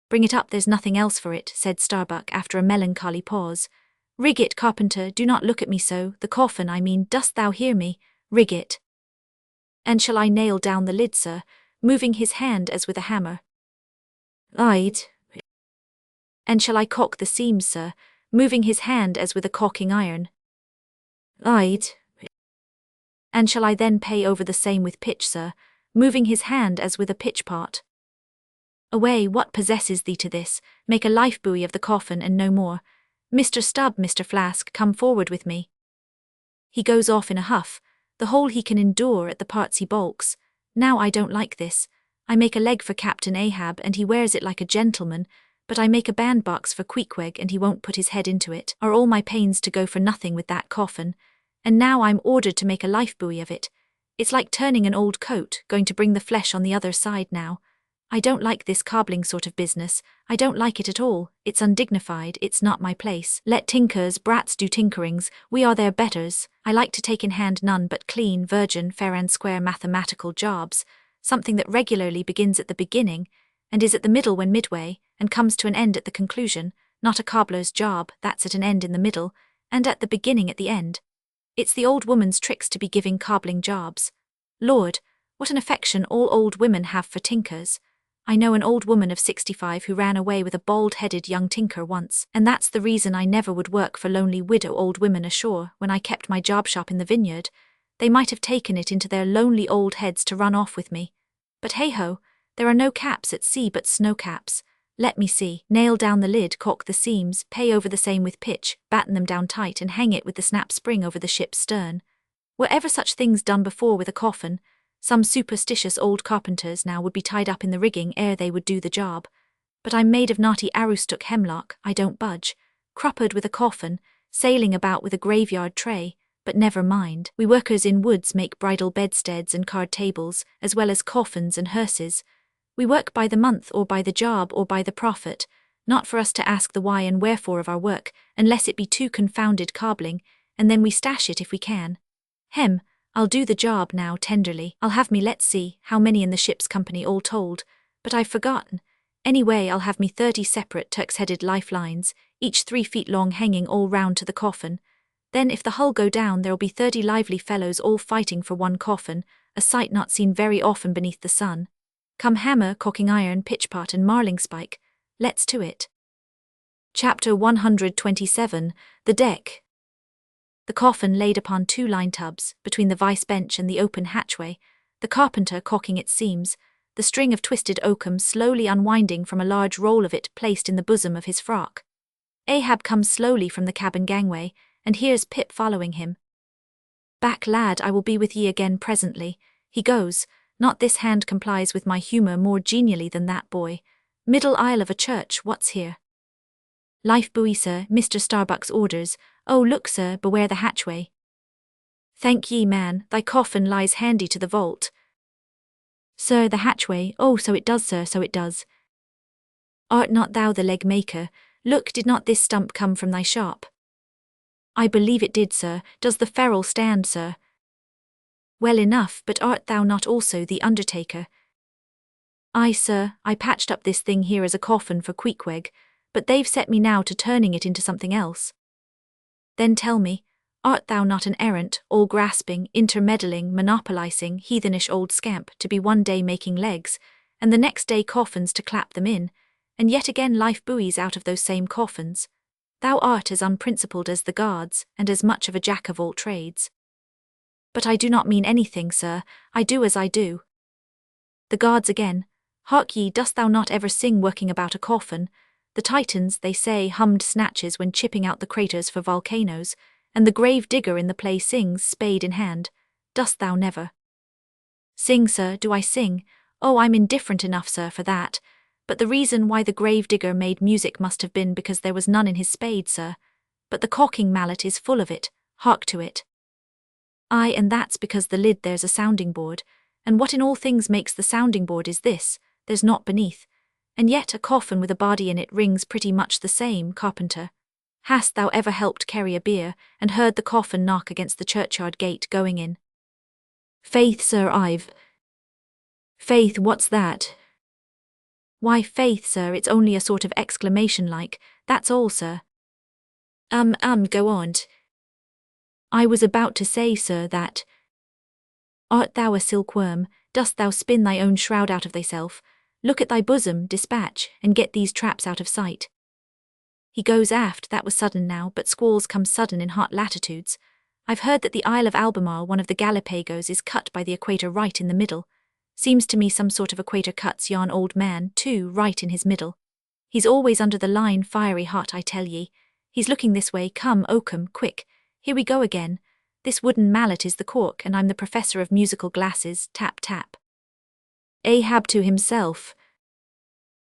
"Bring it up, there's nothing else for it," said Starbuck after a melancholy pause. "Rig it, carpenter, do not look at me so, the coffin, I mean, dost thou hear me? Rig it." "And shall I nail down the lid, sir?" moving his hand as with a hammer. "Aye." "And shall I caulk the seams, sir?" moving his hand as with a caulking iron. "Aye." "And shall I then pay over the same with pitch, sir?" moving his hand as with a pitch-pot. "Away, what possesses thee to this? Make a life-buoy of the coffin and no more. Mr. Stubb, Mr. Flask, come forward with me." He goes off in a huff, the whole he can endure at the parts he balks. "Now I don't like this. I make a leg for Captain Ahab and he wears it like a gentleman, but I make a bandbox for Queequeg and he won't put his head into it. Are all my pains to go for nothing with that coffin? And now I'm ordered to make a life-buoy of it. It's like turning an old coat, going to bring the flesh on the other side now. I don't like this carbling sort of business. I don't like it at all. It's undignified, it's not my place. Let tinkers, brats do tinkerings, we are their betters. I like to take in hand none but clean, virgin, fair and square mathematical jobs, something that regularly begins at the beginning, and is at the middle when midway, and comes to an end at the conclusion, not a cobbler's job, that's at an end in the middle, and at the beginning at the end. It's the old woman's tricks to be giving cobbling jobs. Lord, what an affection all old women have for tinkers. I know an old woman of 65 who ran away with a bald-headed young tinker once, and that's the reason I never would work for lonely widow old women ashore when I kept my job shop in the vineyard. They might have taken it into their lonely old heads to run off with me. But hey-ho, there are no caps at sea but snow caps. Let me see. Nail down the lid, caulk the seams, pay over the same with pitch, batten them down tight and hang it with the snap spring over the ship's stern. Were ever such things done before with a coffin? Some superstitious old carpenters now would be tied up in the rigging ere they would do the job. But I'm made of knotty aroostook hemlock, I don't budge. Cruppered with a coffin, sailing about with a graveyard tray, but never mind. We workers in woods make bridal bedsteads and card tables, as well as coffins and hearses. We work by the month or by the job or by the profit, not for us to ask the why and wherefore of our work, unless it be too confounded cobbling, and then we stash it if we can. Hem, I'll do the job now tenderly. I'll have me let's see, how many in the ship's company all told, but I've forgotten. Anyway, I'll have me 30 separate Turk's-headed lifelines, each 3 feet long hanging all round to the coffin. Then if the hull go down there'll be 30 lively fellows all fighting for one coffin, a sight not seen very often beneath the sun. Come hammer, caulking iron, pitchpot and marlingspike. Let's to it. Chapter 127, The Deck. The coffin laid upon 2 line tubs, between the vice bench and the open hatchway, the carpenter caulking its seams, the string of twisted oakum slowly unwinding from a large roll of it placed in the bosom of his frock. Ahab comes slowly from the cabin gangway, and here's Pip following him. Back, lad, I will be with ye again presently. He goes, not this hand complies with my humour more genially than that boy. Middle aisle of a church, what's here? Life buoy, sir, Mr. Starbuck's orders. Oh, look, sir, beware the hatchway. Thank ye, man, thy coffin lies handy to the vault. Sir, the hatchway, oh, so it does, sir, so it does. Art not thou the leg maker? Look, did not this stump come from thy shop? I believe it did, sir. Does the ferrule stand, sir? Well enough, but art thou not also the undertaker? Aye, sir, I patched up this thing here as a coffin for Queequeg, but they've set me now to turning it into something else. Then tell me, art thou not an errant, all-grasping, intermeddling, monopolizing, heathenish old scamp to be one day making legs, and the next day coffins to clap them in, and yet again life buoys out of those same coffins? Thou art as unprincipled as the guards, and as much of a jack of all trades. But I do not mean anything, sir, I do as I do. The guards again. Hark ye, dost thou not ever sing working about a coffin? The Titans, they say, hummed snatches when chipping out the craters for volcanoes, and the grave digger in the play sings, spade in hand. Dost thou never? Sing, sir, do I sing? Oh, I'm indifferent enough, sir, for that. But the reason why the grave digger made music must have been because there was none in his spade, sir. But the caulking mallet is full of it, hark to it. Aye, and that's because the lid there's a sounding board, and what in all things makes the sounding board is this, there's naught beneath. And yet a coffin with a body in it rings pretty much the same, carpenter. Hast thou ever helped carry a bier, and heard the coffin knock against the churchyard gate going in? Faith, sir, I've. Faith, what's that? Why, faith, sir, it's only a sort of exclamation like, that's all, sir. Go on. I was about to say, sir, that. Art thou a silkworm? Dost thou spin thy own shroud out of thyself? Look at thy bosom, dispatch, and get these traps out of sight. He goes aft, that was sudden now, but squalls come sudden in hot latitudes. I've heard that the Isle of Albemarle, one of the Galapagos, is cut by the equator right in the middle. Seems to me some sort of equator cuts yon old man, too, right in his middle. He's always under the line, fiery hot, I tell ye. He's looking this way, come, Oakham, quick. Here we go again. This wooden mallet is the cork, and I'm the professor of musical glasses, tap, tap. Ahab to himself.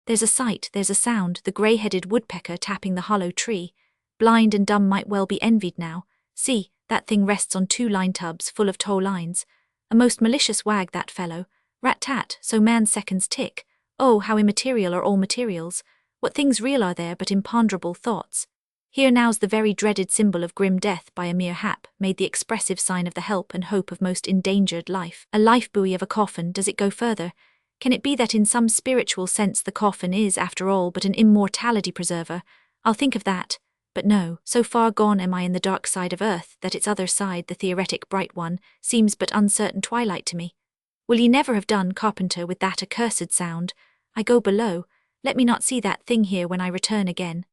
There's a sight, there's a sound, the grey-headed woodpecker tapping the hollow tree. Blind and dumb might well be envied now. See, that thing rests on 2 line tubs full of tow lines. A most malicious wag, that fellow. Rat-tat, so man's seconds tick. Oh, how immaterial are all materials. What things real are there but imponderable thoughts? Here now's the very dreaded symbol of grim death by a mere hap, made the expressive sign of the help and hope of most endangered life. A life buoy of a coffin, does it go further? Can it be that in some spiritual sense the coffin is, after all, but an immortality preserver? I'll think of that. But no, so far gone am I in the dark side of earth, that its other side, the theoretic bright one, seems but uncertain twilight to me. Will ye never have done, carpenter, with that accursed sound? I go below, let me not see that thing here when I return again.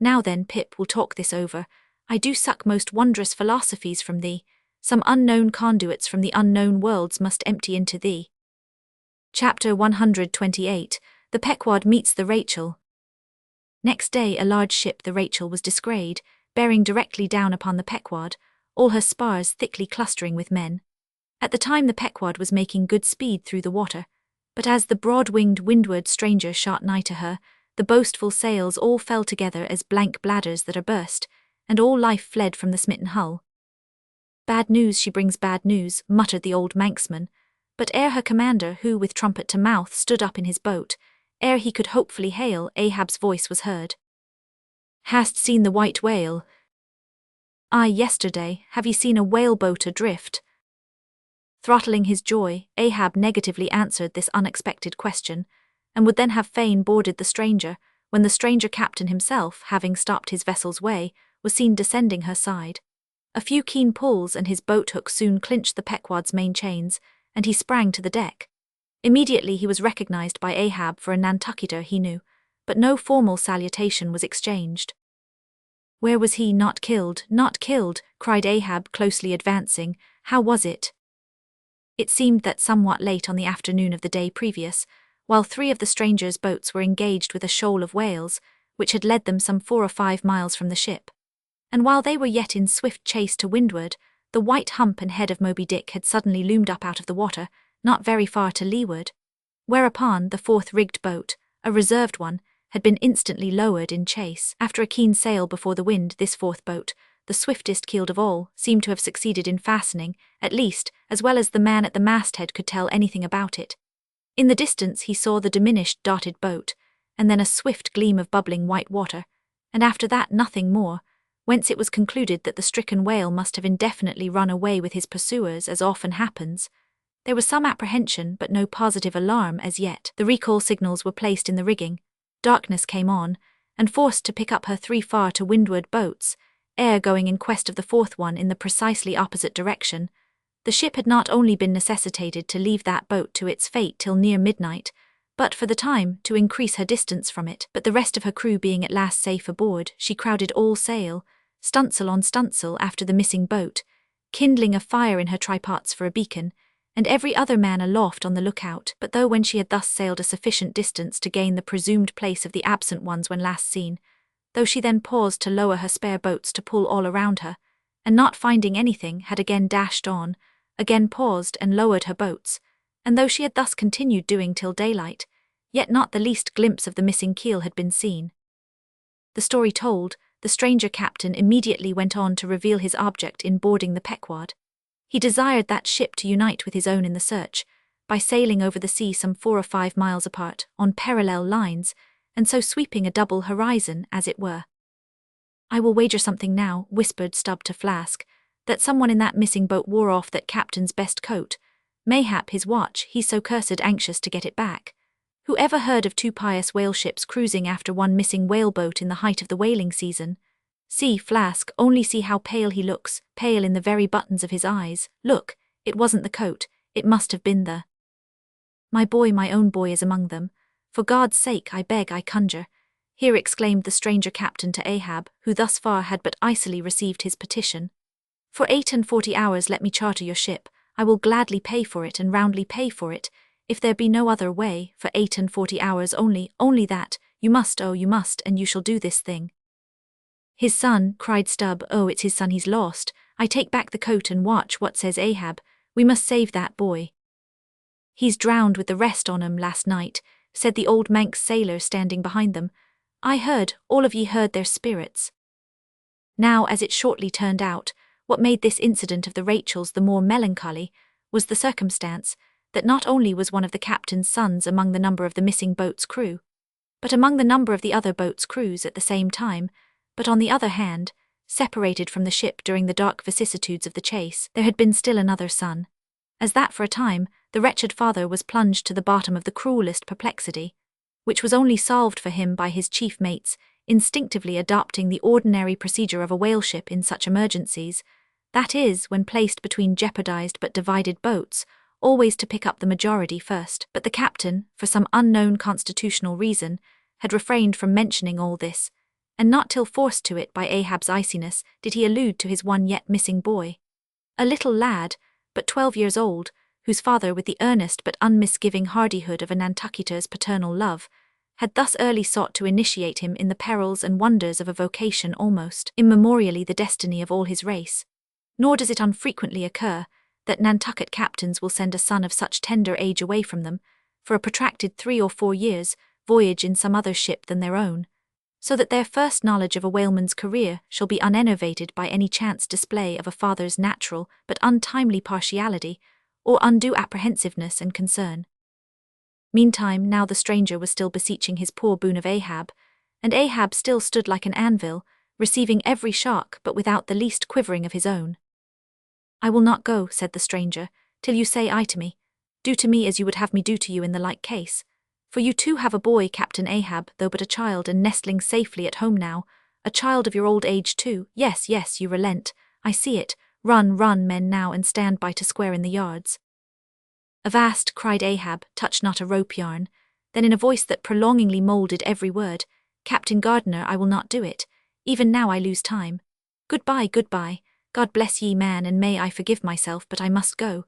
Now then, Pip, we'll talk this over. I do suck most wondrous philosophies from thee. Some unknown conduits from the unknown worlds must empty into thee. Chapter 128. The Pequod meets the Rachel. Next day a large ship, the Rachel, was descried, bearing directly down upon the Pequod, all her spars thickly clustering with men. At the time the Pequod was making good speed through the water, but as the broad-winged windward stranger shot nigh to her, the boastful sails all fell together as blank bladders that are burst, and all life fled from the smitten hull. Bad news she brings, bad news, muttered the old Manxman, but ere her commander, who with trumpet to mouth stood up in his boat, ere he could hopefully hail, Ahab's voice was heard. Hast seen the white whale? Aye, yesterday. Have ye seen a whaleboat adrift? Throttling his joy, Ahab negatively answered this unexpected question, and would then have fain boarded the stranger, when the stranger captain himself, having stopped his vessel's way, was seen descending her side. A few keen pulls and his boat-hook soon clinched the Pequod's main chains, and he sprang to the deck. Immediately he was recognized by Ahab for a Nantucketer he knew, but no formal salutation was exchanged. Where was he? Not killed, not killed, cried Ahab, closely advancing. How was it? It seemed that somewhat late on the afternoon of the day previous, while 3 of the stranger's boats were engaged with a shoal of whales, which had led them some 4 or 5 miles from the ship, and while they were yet in swift chase to windward, the white hump and head of Moby Dick had suddenly loomed up out of the water, not very far to leeward, whereupon the 4th rigged boat, a reserved one, had been instantly lowered in chase. After a keen sail before the wind, this 4th boat, the swiftest keeled of all, seemed to have succeeded in fastening, at least, as well as the man at the masthead could tell anything about it. In the distance he saw the diminished darted boat, and then a swift gleam of bubbling white water, and after that nothing more, whence it was concluded that the stricken whale must have indefinitely run away with his pursuers, as often happens. There was some apprehension, but no positive alarm as yet. The recall signals were placed in the rigging. Darkness came on, and forced to pick up her 3 far to windward boats, ere going in quest of the 4th one in the precisely opposite direction. The ship had not only been necessitated to leave that boat to its fate till near midnight, but for the time to increase her distance from it. But the rest of her crew being at last safe aboard, she crowded all sail, stunsail on stunsail after the missing boat, kindling a fire in her trypots for a beacon, and every other man aloft on the lookout. But though when she had thus sailed a sufficient distance to gain the presumed place of the absent ones when last seen, though she then paused to lower her spare boats to pull all around her, and not finding anything had again dashed on, again paused and lowered her boats, and though she had thus continued doing till daylight, yet not the least glimpse of the missing keel had been seen. The story told, the stranger captain immediately went on to reveal his object in boarding the Pequod. He desired that ship to unite with his own in the search, by sailing over the sea some 4 or 5 miles apart, on parallel lines, and so sweeping a double horizon, as it were. I will wager something now, whispered Stubb to Flask, that someone in that missing boat wore off that captain's best coat, mayhap his watch, he's so cursed anxious to get it back. Who ever heard of 2 pious whale ships cruising after one missing whaleboat in the height of the whaling season? See, Flask, only see how pale he looks, pale in the very buttons of his eyes. Look, it wasn't the coat, it must have been the... My boy, my own boy, is among them. For God's sake, I beg, I conjure, here exclaimed the stranger captain to Ahab, who thus far had but icily received his petition. For 48 hours let me charter your ship, I will gladly pay for it and roundly pay for it, if there be no other way, for 48 hours only that, you must, oh you must, and you shall do this thing. His son, cried Stubb, oh it's his son he's lost, I take back the coat and watch what says Ahab, we must save that boy. He's drowned with the rest on 'em last night, said the old Manx sailor standing behind them. I heard, all of ye heard their spirits. Now as it shortly turned out, what made this incident of the Rachels the more melancholy, was the circumstance, that not only was one of the captain's sons among the number of the missing boat's crew, but among the number of the other boat's crews at the same time, but on the other hand, separated from the ship during the dark vicissitudes of the chase, there had been still another son, as that for a time, the wretched father was plunged to the bottom of the cruelest perplexity, which was only solved for him by his chief mates instinctively adopting the ordinary procedure of a whale ship in such emergencies, that is, when placed between jeopardized but divided boats, always to pick up the majority first. But the captain, for some unknown constitutional reason, had refrained from mentioning all this, and not till forced to it by Ahab's iciness did he allude to his one yet missing boy. A little lad, but 12 years old, whose father, with the earnest but unmisgiving hardihood of a Nantucketer's paternal love, had thus early sought to initiate him in the perils and wonders of a vocation almost immemorially the destiny of all his race. Nor does it unfrequently occur that Nantucket captains will send a son of such tender age away from them, for a protracted 3 or 4 years, voyage in some other ship than their own, so that their first knowledge of a whaleman's career shall be unenervated by any chance display of a father's natural but untimely partiality, or undue apprehensiveness and concern. Meantime, now the stranger was still beseeching his poor boon of Ahab, and Ahab still stood like an anvil, receiving every shock but without the least quivering of his own. "I will not go," said the stranger, "till you say aye to me. Do to me as you would have me do to you in the like case. For you too have a boy, Captain Ahab, though but a child and nestling safely at home now, a child of your old age too. Yes, yes, you relent, I see it. Run, run, men, now, and stand by to square in the yards." "Avast," cried Ahab, "touch not a rope yarn." Then in a voice that prolongingly moulded every word, "Captain Gardiner, I will not do it. Even now I lose time. Goodbye, goodbye. God bless ye, man, and may I forgive myself, but I must go.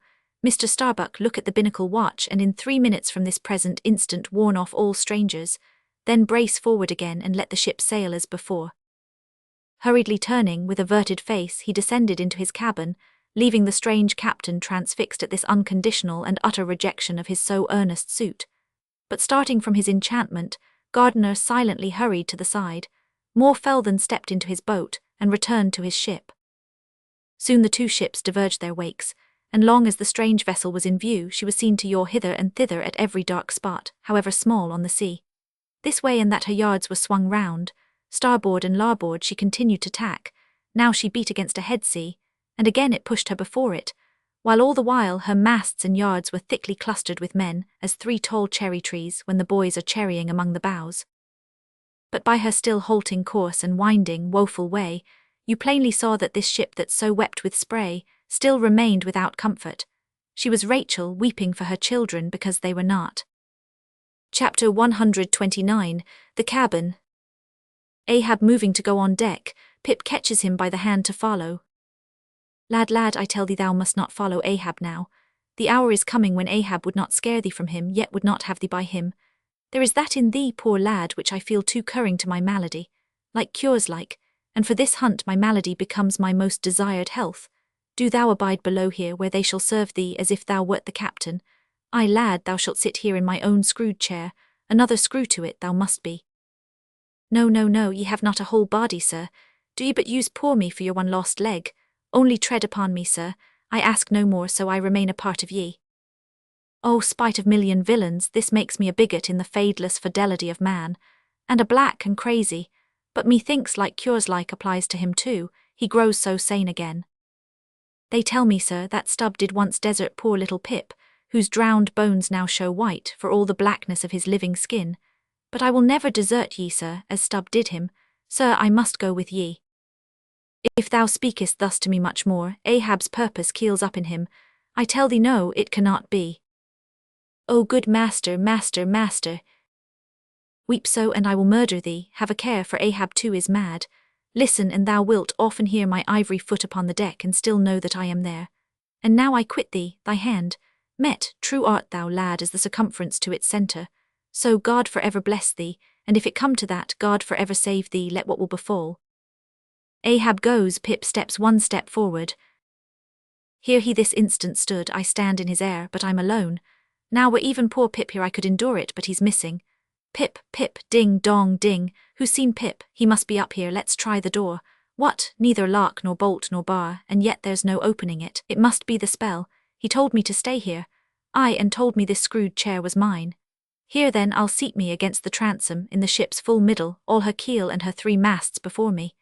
Mr. Starbuck, look at the binnacle watch, and in 3 minutes from this present instant warn off all strangers. Then brace forward again and let the ship sail as before." Hurriedly turning, with averted face, he descended into his cabin, leaving the strange captain transfixed at this unconditional and utter rejection of his so earnest suit. But starting from his enchantment, Gardiner silently hurried to the side, more fell than stepped into his boat, and returned to his ship. Soon the two ships diverged their wakes, and long as the strange vessel was in view, she was seen to yaw hither and thither at every dark spot, however small, on the sea. This way and that her yards were swung round, starboard and larboard she continued to tack, now she beat against a head sea, and again it pushed her before it, while all the while her masts and yards were thickly clustered with men, as 3 tall cherry trees when the boys are cherrying among the boughs. But by her still halting course and winding, woeful way, you plainly saw that this ship that so wept with spray still remained without comfort. She was Rachel weeping for her children because they were not. Chapter 129, The Cabin. Ahab moving to go on deck, Pip catches him by the hand to follow. "Lad, lad, I tell thee thou must not follow Ahab now. The hour is coming when Ahab would not scare thee from him, yet would not have thee by him. There is that in thee, poor lad, which I feel too curring to my malady, like cures like, and for this hunt my malady becomes my most desired health. Do thou abide below here, where they shall serve thee as if thou wert the captain. Ay, lad, thou shalt sit here in my own screwed chair, another screw to it thou must be." "No, no, no, ye have not a whole body, sir. Do ye but use poor me for your one lost leg? Only tread upon me, sir. I ask no more, so I remain a part of ye." "Oh, spite of million villains, this makes me a bigot in the fadeless fidelity of man, and a black and crazy, but methinks like cures like applies to him too, he grows so sane again. They tell me, sir, that Stubb did once desert poor little Pip, whose drowned bones now show white for all the blackness of his living skin. But I will never desert ye, sir, as Stubb did him. Sir, I must go with ye. If thou speakest thus to me much more, Ahab's purpose keels up in him. I tell thee no, it cannot be. O good master, master, master, weep so and I will murder thee. Have a care, for Ahab too is mad. Listen, and thou wilt often hear my ivory foot upon the deck and still know that I am there. And now I quit thee, thy hand. Met, true art thou, lad, as the circumference to its centre. So God for ever bless thee, and if it come to that, God for ever save thee, let what will befall." Ahab goes, Pip steps 1 step forward. Here he this instant stood, I stand in his air, but I'm alone. Now were even poor Pip here I could endure it, but he's missing. Pip, Pip, ding, dong, ding, who's seen Pip? He must be up here, let's try the door. What, neither lock nor bolt nor bar, and yet there's no opening it. It must be the spell. He told me to stay here. Aye, and told me this screwed chair was mine. Here then I'll seat me against the transom, in the ship's full middle, all her keel and her 3 masts before me.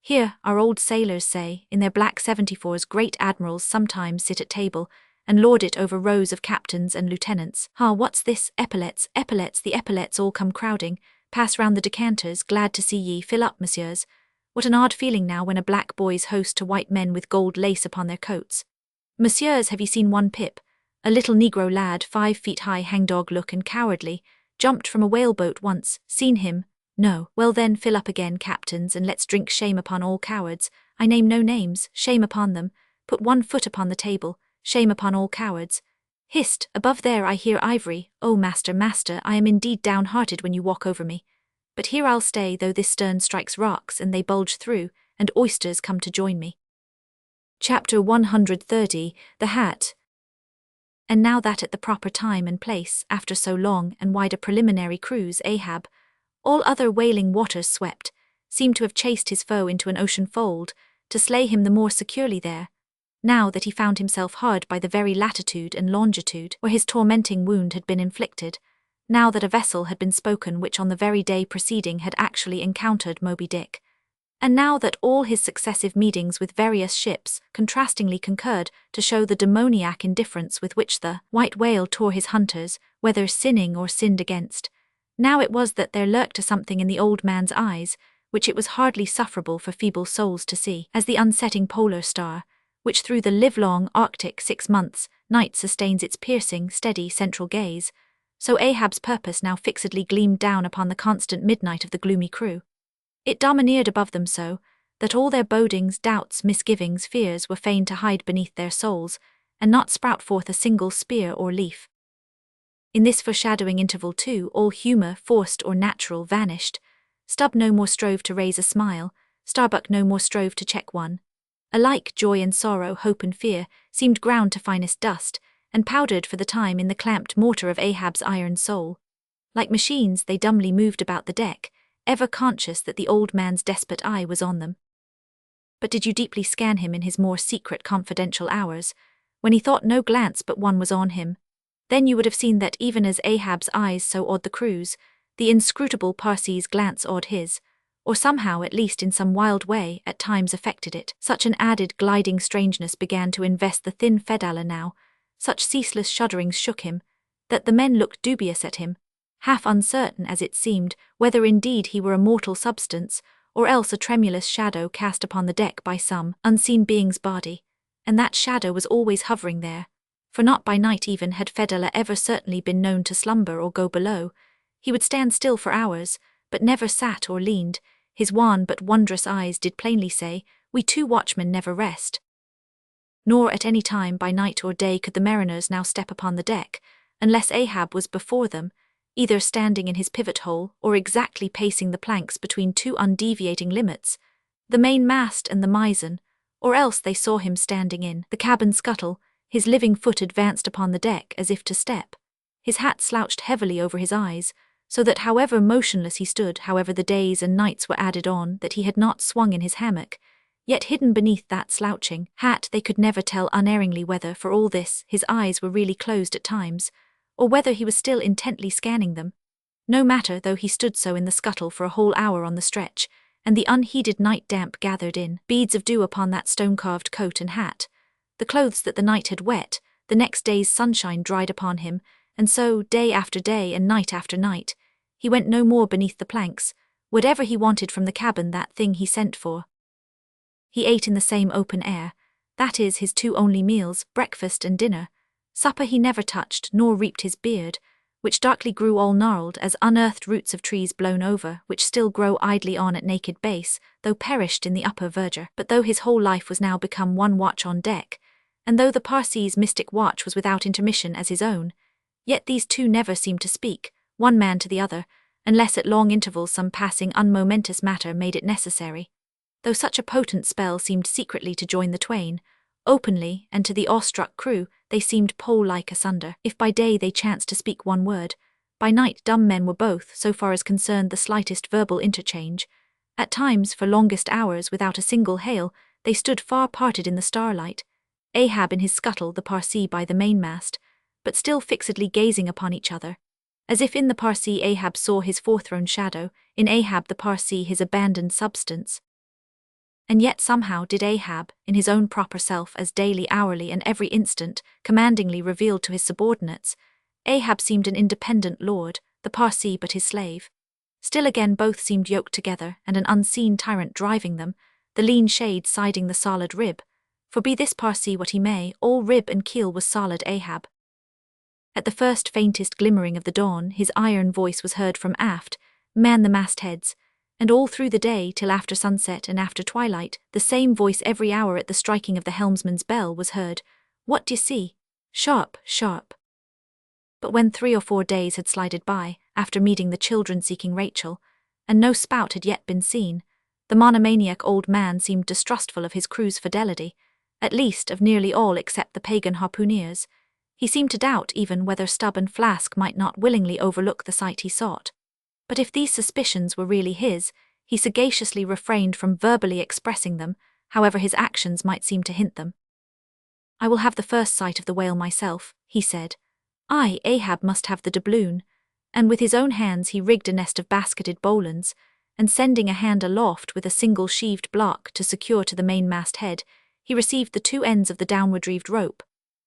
Here, our old sailors say, in their black 74s great admirals sometimes sit at table, and lord it over rows of captains and lieutenants. Ha, what's this? Epaulets, epaulets, the epaulets all come crowding, pass round the decanters, glad to see ye, fill up, messieurs. What an odd feeling now when a black boy's host to white men with gold lace upon their coats. Messieurs, have ye seen one Pip? A little Negro lad, 5 feet high, hangdog look and cowardly, jumped from a whaleboat once, seen him? No. Well then, fill up again, captains, and let's drink shame upon all cowards. I name no names, shame upon them. Put 1 foot upon the table, shame upon all cowards. Hist, above there I hear ivory. Oh, master, master, I am indeed downhearted when you walk over me. But here I'll stay, though this stern strikes rocks and they bulge through, and oysters come to join me. Chapter 130, The Hat. And now that at the proper time and place, after so long and wide a preliminary cruise, Ahab, all other wailing waters swept, seemed to have chased his foe into an ocean fold, to slay him the more securely there, now that he found himself hard by the very latitude and longitude where his tormenting wound had been inflicted, now that a vessel had been spoken which on the very day preceding had actually encountered Moby Dick, and now that all his successive meetings with various ships contrastingly concurred to show the demoniac indifference with which the white whale tore his hunters, whether sinning or sinned against. Now it was that there lurked a something in the old man's eyes, which it was hardly sufferable for feeble souls to see, as the unsetting polar star, which through the livelong Arctic 6 months night sustains its piercing, steady central gaze. So Ahab's purpose now fixedly gleamed down upon the constant midnight of the gloomy crew. It domineered above them so, that all their bodings, doubts, misgivings, fears were fain to hide beneath their souls, and not sprout forth a single spear or leaf. In this foreshadowing interval too, all humour, forced or natural, vanished. Stubb no more strove to raise a smile, Starbuck no more strove to check one. Alike joy and sorrow, hope and fear, seemed ground to finest dust, and powdered for the time in the clamped mortar of Ahab's iron soul. Like machines they dumbly moved about the deck, ever conscious that the old man's despot eye was on them. But did you deeply scan him in his more secret confidential hours, when he thought no glance but one was on him, then you would have seen that even as Ahab's eyes so awed the crew's, the inscrutable Parsee's glance awed his, or somehow, at least in some wild way, at times affected it. Such an added gliding strangeness began to invest the thin Fedallah now, such ceaseless shudderings shook him, that the men looked dubious at him, half uncertain, as it seemed, whether indeed he were a mortal substance, or else a tremulous shadow cast upon the deck by some unseen being's body, and that shadow was always hovering there, for not by night even had Fedallah ever certainly been known to slumber or go below. He would stand still for hours, but never sat or leaned. His wan but wondrous eyes did plainly say, "We 2 watchmen never rest." Nor at any time by night or day could the mariners now step upon the deck, unless Ahab was before them, either standing in his pivot hole or exactly pacing the planks between 2 undeviating limits, the main mast and the mizzen, or else they saw him standing in the cabin scuttle, his living foot advanced upon the deck as if to step, his hat slouched heavily over his eyes, so that however motionless he stood, however the days and nights were added on that he had not swung in his hammock, yet hidden beneath that slouching hat they could never tell unerringly whether, for all this, his eyes were really closed at times, or whether he was still intently scanning them. No matter, though he stood so in the scuttle for a whole hour on the stretch, and the unheeded night damp gathered in beads of dew upon that stone-carved coat and hat, the clothes that the night had wet, the next day's sunshine dried upon him, and so, day after day and night after night, he went no more beneath the planks. Whatever he wanted from the cabin, that thing he sent for. He ate in the same open air, that is, his 2 only meals, breakfast and dinner. Supper he never touched, nor reaped his beard, which darkly grew all gnarled as unearthed roots of trees blown over, which still grow idly on at naked base, though perished in the upper verdure. But though his whole life was now become one watch on deck, and though the Parsee's mystic watch was without intermission as his own, yet these 2 never seemed to speak, one man to the other, unless at long intervals some passing unmomentous matter made it necessary, though such a potent spell seemed secretly to join the twain, openly, and to the awestruck crew they seemed pole-like asunder. If by day they chanced to speak one word, by night dumb men were both, so far as concerned the slightest verbal interchange. At times, for longest hours, without a single hail, they stood far parted in the starlight, Ahab in his scuttle, the Parsee by the mainmast, but still fixedly gazing upon each other, as if in the Parsee Ahab saw his forethrown shadow, in Ahab the Parsee his abandoned substance. And yet somehow did Ahab, in his own proper self as daily, hourly, and every instant, commandingly revealed to his subordinates, Ahab seemed an independent lord, the Parsee but his slave. Still again both seemed yoked together, and an unseen tyrant driving them, the lean shade siding the solid rib, for be this Parsee what he may, all rib and keel was solid Ahab. At the first faintest glimmering of the dawn, his iron voice was heard from aft, "Man the mastheads," and all through the day, till after sunset and after twilight, the same voice every hour at the striking of the helmsman's bell was heard, "What d'ye see? Sharp, sharp." But when 3 or 4 days had slided by, after meeting the children seeking Rachel, and no spout had yet been seen, the monomaniac old man seemed distrustful of his crew's fidelity, at least of nearly all except the pagan harpooneers. He seemed to doubt even whether Stubb and Flask might not willingly overlook the sight he sought. But if these suspicions were really his, he sagaciously refrained from verbally expressing them, however his actions might seem to hint them. "I will have the first sight of the whale myself," he said. "I, Ahab, must have the doubloon," and with his own hands he rigged a nest of basketed bowlines, and sending a hand aloft with a single sheaved block to secure to the mainmast head, he received the 2 ends of the downward-reeved rope,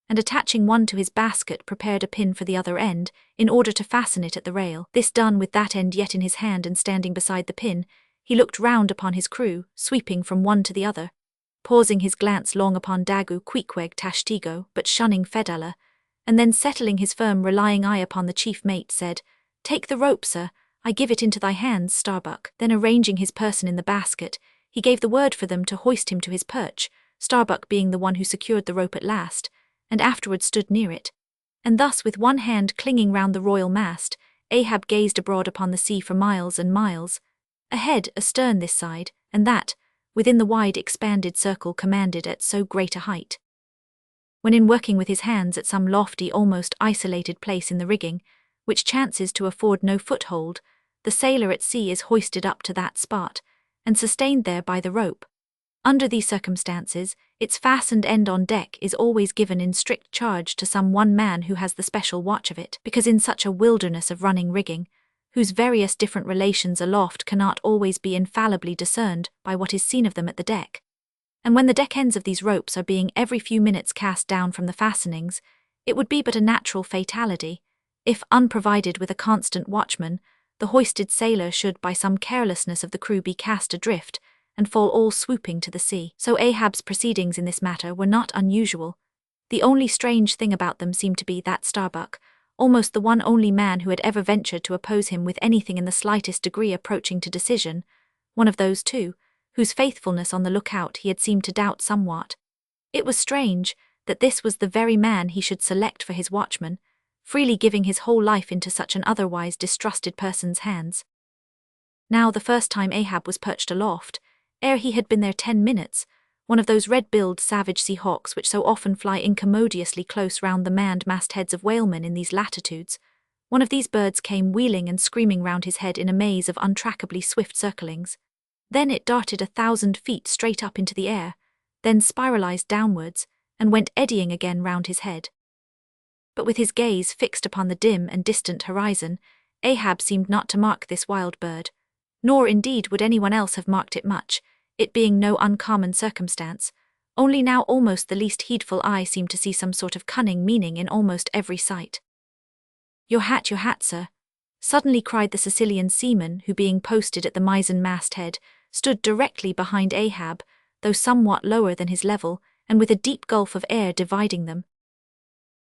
and attaching one to his basket prepared a pin for the other end, in order to fasten it at the rail. This done with that end yet in his hand and standing beside the pin, he looked round upon his crew, sweeping from one to the other, pausing his glance long upon Dagu Queequeg Tashtigo, but shunning Fedallah, and then settling his firm relying eye upon the chief mate, said, "Take the rope, sir, I give it into thy hands, Starbuck." Then arranging his person in the basket, he gave the word for them to hoist him to his perch, Starbuck being the one who secured the rope at last, and afterwards stood near it. And thus, with one hand clinging round the royal mast, Ahab gazed abroad upon the sea for miles and miles, ahead, astern this side, and that, within the wide expanded circle commanded at so great a height. When in working with his hands at some lofty, almost isolated place in the rigging, which chances to afford no foothold, the sailor at sea is hoisted up to that spot, and sustained there by the rope. Under these circumstances, its fastened end on deck is always given in strict charge to some one man who has the special watch of it, because in such a wilderness of running rigging, whose various different relations aloft cannot always be infallibly discerned by what is seen of them at the deck, and when the deck ends of these ropes are being every few minutes cast down from the fastenings, it would be but a natural fatality, if, unprovided with a constant watchman, the hoisted sailor should by some carelessness of the crew be cast adrift, and fall all swooping to the sea. So Ahab's proceedings in this matter were not unusual. The only strange thing about them seemed to be that Starbuck, almost the one only man who had ever ventured to oppose him with anything in the slightest degree approaching to decision, one of those two, whose faithfulness on the lookout he had seemed to doubt somewhat. It was strange that this was the very man he should select for his watchman, freely giving his whole life into such an otherwise distrusted person's hands. Now the first time Ahab was perched aloft, ere he had been there 10 minutes, one of those red-billed savage sea hawks which so often fly incommodiously close round the manned mastheads of whalemen in these latitudes, one of these birds came wheeling and screaming round his head in a maze of untrackably swift circlings. Then it darted 1,000 feet straight up into the air, then spiralized downwards, and went eddying again round his head. But with his gaze fixed upon the dim and distant horizon, Ahab seemed not to mark this wild bird, nor indeed would anyone else have marked it much, it being no uncommon circumstance, only now almost the least heedful eye seemed to see some sort of cunning meaning in almost every sight. Your hat, sir," suddenly cried the Sicilian seaman who, being posted at the mizzen masthead, stood directly behind Ahab, though somewhat lower than his level, and with a deep gulf of air dividing them.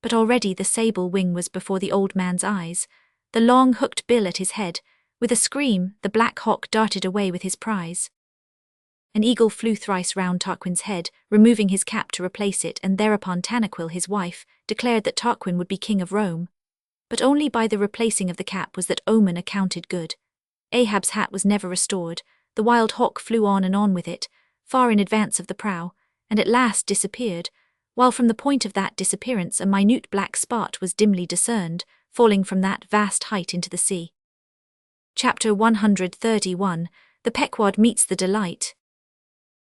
But already the sable wing was before the old man's eyes, the long hooked bill at his head. With a scream, the black hawk darted away with his prize. An eagle flew thrice round Tarquin's head, removing his cap to replace it, and thereupon Tanaquil, his wife, declared that Tarquin would be king of Rome. But only by the replacing of the cap was that omen accounted good. Ahab's hat was never restored, the wild hawk flew on and on with it, far in advance of the prow, and at last disappeared, while from the point of that disappearance a minute black spot was dimly discerned, falling from that vast height into the sea. Chapter 131, The Pequod Meets the Delight.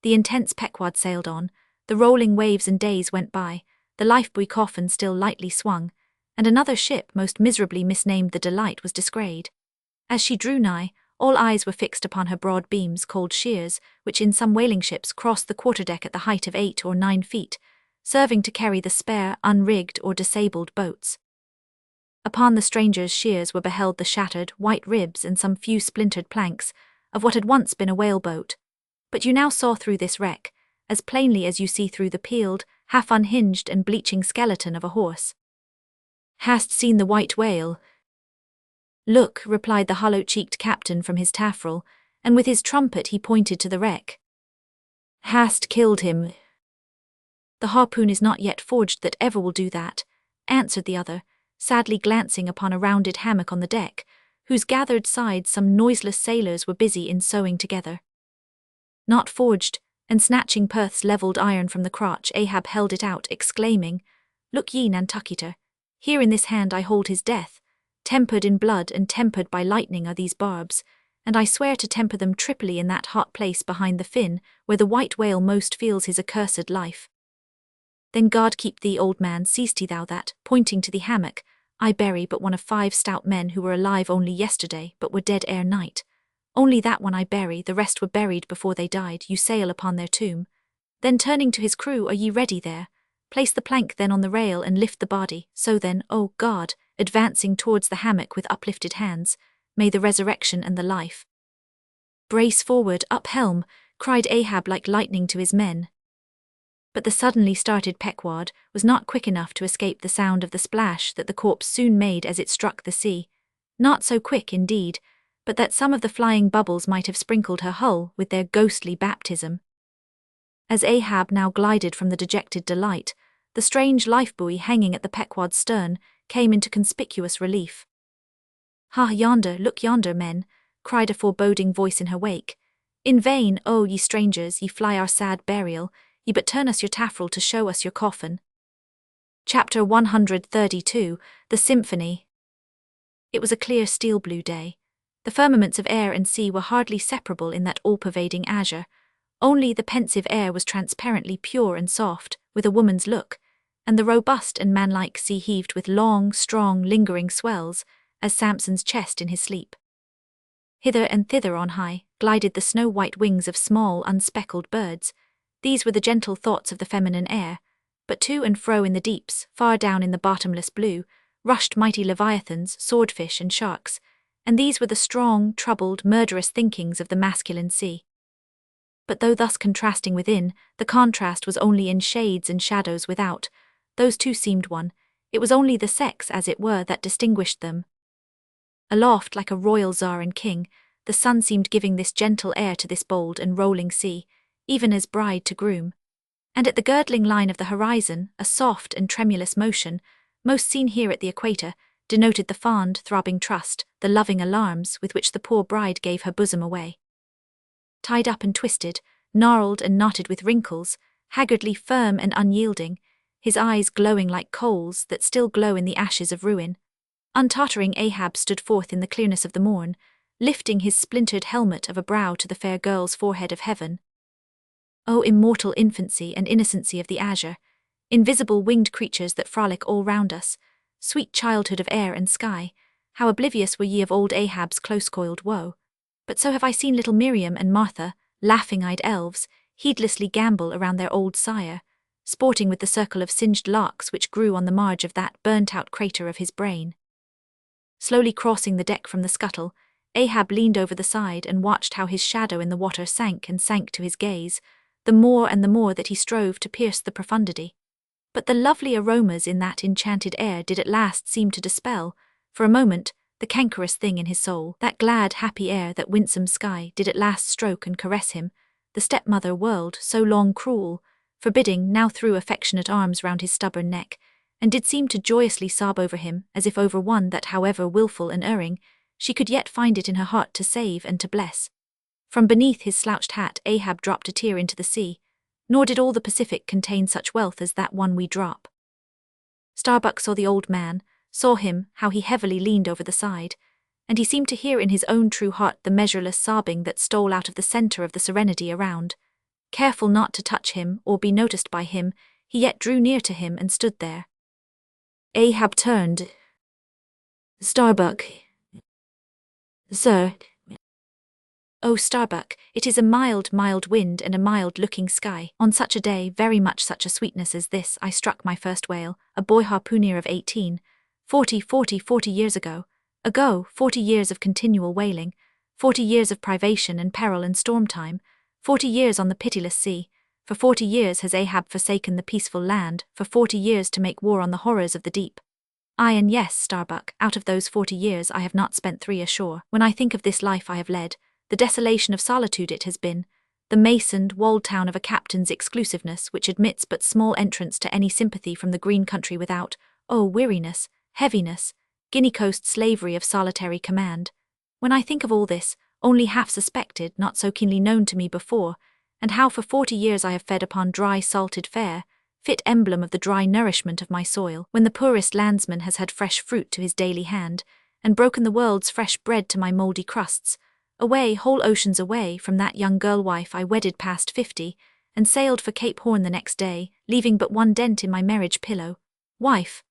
The intense Pequod sailed on, the rolling waves and days went by, the lifebuoy coffin still lightly swung, and another ship, most miserably misnamed the Delight, was descried. As she drew nigh, all eyes were fixed upon her broad beams called shears, which in some whaling ships crossed the quarterdeck at the height of 8 or 9 feet, serving to carry the spare, unrigged or disabled boats. Upon the stranger's shears were beheld the shattered, white ribs and some few splintered planks of what had once been a whaleboat, but you now saw through this wreck, as plainly as you see through the peeled, half-unhinged and bleaching skeleton of a horse. Hast seen the white whale? Look, replied the hollow-cheeked captain from his taffrail, and with his trumpet he pointed to the wreck. Hast killed him? The harpoon is not yet forged that ever will do that, answered the other, sadly glancing upon a rounded hammock on the deck, whose gathered sides some noiseless sailors were busy in sewing together. Not forged, and snatching Perth's levelled iron from the crotch, Ahab held it out, exclaiming, Look ye, Nantucketer, here in this hand I hold his death, tempered in blood and tempered by lightning are these barbs, and I swear to temper them triply in that hot place behind the fin, where the white whale most feels his accursed life. Then God keep thee, old man, seest he thou that, pointing to the hammock, I bury but one of 5 stout men who were alive only yesterday, but were dead ere night. Only that one I bury, the rest were buried before they died, you sail upon their tomb. Then turning to his crew, are ye ready there? Place the plank then on the rail and lift the body, so then, O God, advancing towards the hammock with uplifted hands, may the resurrection and the life. Brace forward, up helm, cried Ahab like lightning to his men. But the suddenly started Pequod was not quick enough to escape the sound of the splash that the corpse soon made as it struck the sea. Not so quick, indeed, but that some of the flying bubbles might have sprinkled her hull with their ghostly baptism. As Ahab now glided from the dejected Delight, the strange life-buoy hanging at the Pequod's stern came into conspicuous relief. Ha, yonder, look yonder, men, cried a foreboding voice in her wake. In vain, O ye strangers, ye fly our sad burial, ye but turn us your taffrail to show us your coffin. Chapter 132, The Symphony. It was a clear steel-blue day. The firmaments of air and sea were hardly separable in that all-pervading azure. Only the pensive air was transparently pure and soft, with a woman's look, and the robust and manlike sea heaved with long, strong, lingering swells, as Samson's chest in his sleep. Hither and thither on high glided the snow-white wings of small, unspeckled birds. These were the gentle thoughts of the feminine air, but to and fro in the deeps, far down in the bottomless blue, rushed mighty leviathans, swordfish, and sharks, and these were the strong, troubled, murderous thinkings of the masculine sea. But though thus contrasting within, the contrast was only in shades and shadows without. Those two seemed one. It was only the sex, as it were, that distinguished them. Aloft, like a royal czar and king, the sun seemed giving this gentle air to this bold and rolling sea, even as bride to groom. And at the girdling line of the horizon, a soft and tremulous motion, most seen here at the equator, denoted the fond, throbbing trust, the loving alarms with which the poor bride gave her bosom away. Tied up and twisted, gnarled and knotted with wrinkles, haggardly firm and unyielding, his eyes glowing like coals that still glow in the ashes of ruin, untottering Ahab stood forth in the clearness of the morn, lifting his splintered helmet of a brow to the fair girl's forehead of heaven. O immortal infancy and innocency of the azure, invisible winged creatures that frolic all round us, sweet childhood of air and sky, how oblivious were ye of old Ahab's close-coiled woe. But so have I seen little Miriam and Martha, laughing-eyed elves, heedlessly gambol around their old sire, sporting with the circle of singed locks which grew on the marge of that burnt-out crater of his brain. Slowly crossing the deck from the scuttle, Ahab leaned over the side and watched how his shadow in the water sank and sank to his gaze, the more and the more that he strove to pierce the profundity. But the lovely aromas in that enchanted air did at last seem to dispel, for a moment, the cankerous thing in his soul. That glad, happy air, that winsome sky, did at last stroke and caress him. The stepmother world, so long cruel, forbidding, now threw affectionate arms round his stubborn neck, and did seem to joyously sob over him, as if over one that, however wilful and erring, she could yet find it in her heart to save and to bless. From beneath his slouched hat Ahab dropped a tear into the sea, nor did all the Pacific contain such wealth as that one we drop. Starbuck saw the old man, saw him, how he heavily leaned over the side, and he seemed to hear in his own true heart the measureless sobbing that stole out of the centre of the serenity around. Careful not to touch him or be noticed by him, he yet drew near to him and stood there. Ahab turned. Starbuck. Sir. Oh, Starbuck, it is a mild, mild wind and a mild-looking sky. On such a day, very much such a sweetness as this, I struck my first whale, a boy harpooner of 18, 40 years ago, 40 years of continual whaling, 40 years of privation and peril and storm time, 40 years on the pitiless sea. For 40 years has Ahab forsaken the peaceful land, for 40 years to make war on the horrors of the deep. Aye and yes, Starbuck, out of those 40 years I have not spent 3 ashore. When I think of this life I have led, the desolation of solitude it has been, the masoned, walled town of a captain's exclusiveness which admits but small entrance to any sympathy from the green country without, oh weariness, heaviness, Guinea Coast slavery of solitary command. When I think of all this, only half suspected, not so keenly known to me before, and how for 40 years I have fed upon dry salted fare, fit emblem of the dry nourishment of my soil, when the poorest landsman has had fresh fruit to his daily hand, and broken the world's fresh bread to my mouldy crusts, away, whole oceans away, from that young girl-wife I wedded past 50, and sailed for Cape Horn the next day, leaving but one dent in my marriage pillow. Wife,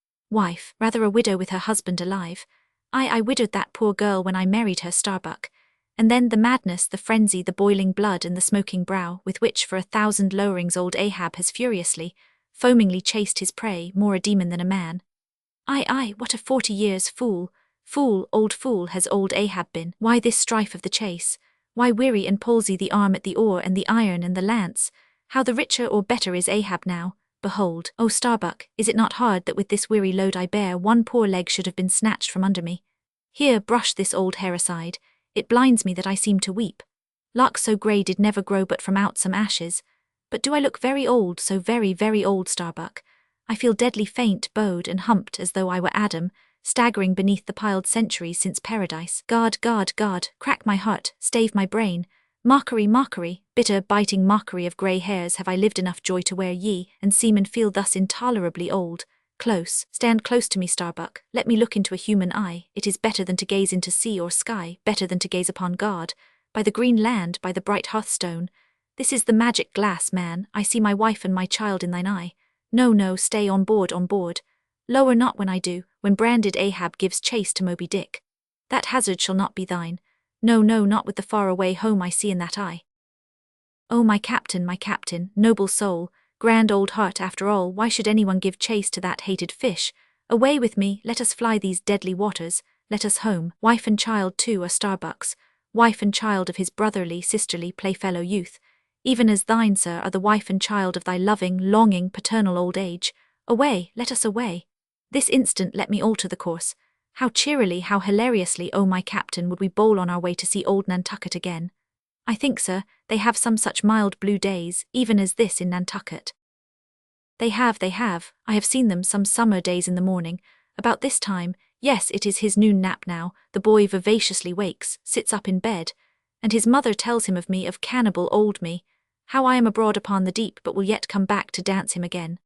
rather a widow with her husband alive. I widowed that poor girl when I married her, Starbuck. And then the madness, the frenzy, the boiling blood and the smoking brow, with which for 1,000 lowerings old Ahab has furiously, foamingly chased his prey, more a demon than a man. Aye, what a 40 years fool, old fool has old Ahab been. Why this strife of the chase? Why weary and palsy the arm at the oar and the iron and the lance? How the richer or better is Ahab now? Behold, O Starbuck, is it not hard that with this weary load I bear, one poor leg should have been snatched from under me? Here, brush this old hair aside, it blinds me that I seem to weep. Locks so grey did never grow but from out some ashes. But do I look very old, so very, very old, Starbuck? I feel deadly faint, bowed and humped as though I were Adam, staggering beneath the piled centuries since paradise. God, crack my heart, stave my brain. Mockery, bitter, biting mockery of grey hairs have I lived enough joy to wear ye, and seem and feel thus intolerably old. Stand close to me, Starbuck, let me look into a human eye, it is better than to gaze into sea or sky, better than to gaze upon God, by the green land, by the bright hearthstone. This is the magic glass, man, I see my wife and my child in thine eye. No, stay on board. Lower not when I do, when branded Ahab gives chase to Moby Dick. That hazard shall not be thine. No, not with the far-away home I see in that eye. Oh, my captain, noble soul, grand old heart, after all, why should anyone give chase to that hated fish? Away with me, let us fly these deadly waters, let us home. Wife and child too are Starbuck's, wife and child of his brotherly, sisterly, playfellow youth, even as thine, sir, are the wife and child of thy loving, longing, paternal old age. Away, let us away. This instant let me alter the course. How cheerily, how hilariously, O my captain, would we bowl on our way to see old Nantucket again. I think, sir, they have some such mild blue days, even as this in Nantucket. They have. I have seen them some summer days in the morning. About this time, yes, it is his noon nap now, the boy vivaciously wakes, sits up in bed, and his mother tells him of me, of cannibal old me, how I am abroad upon the deep but will yet come back to dance him again.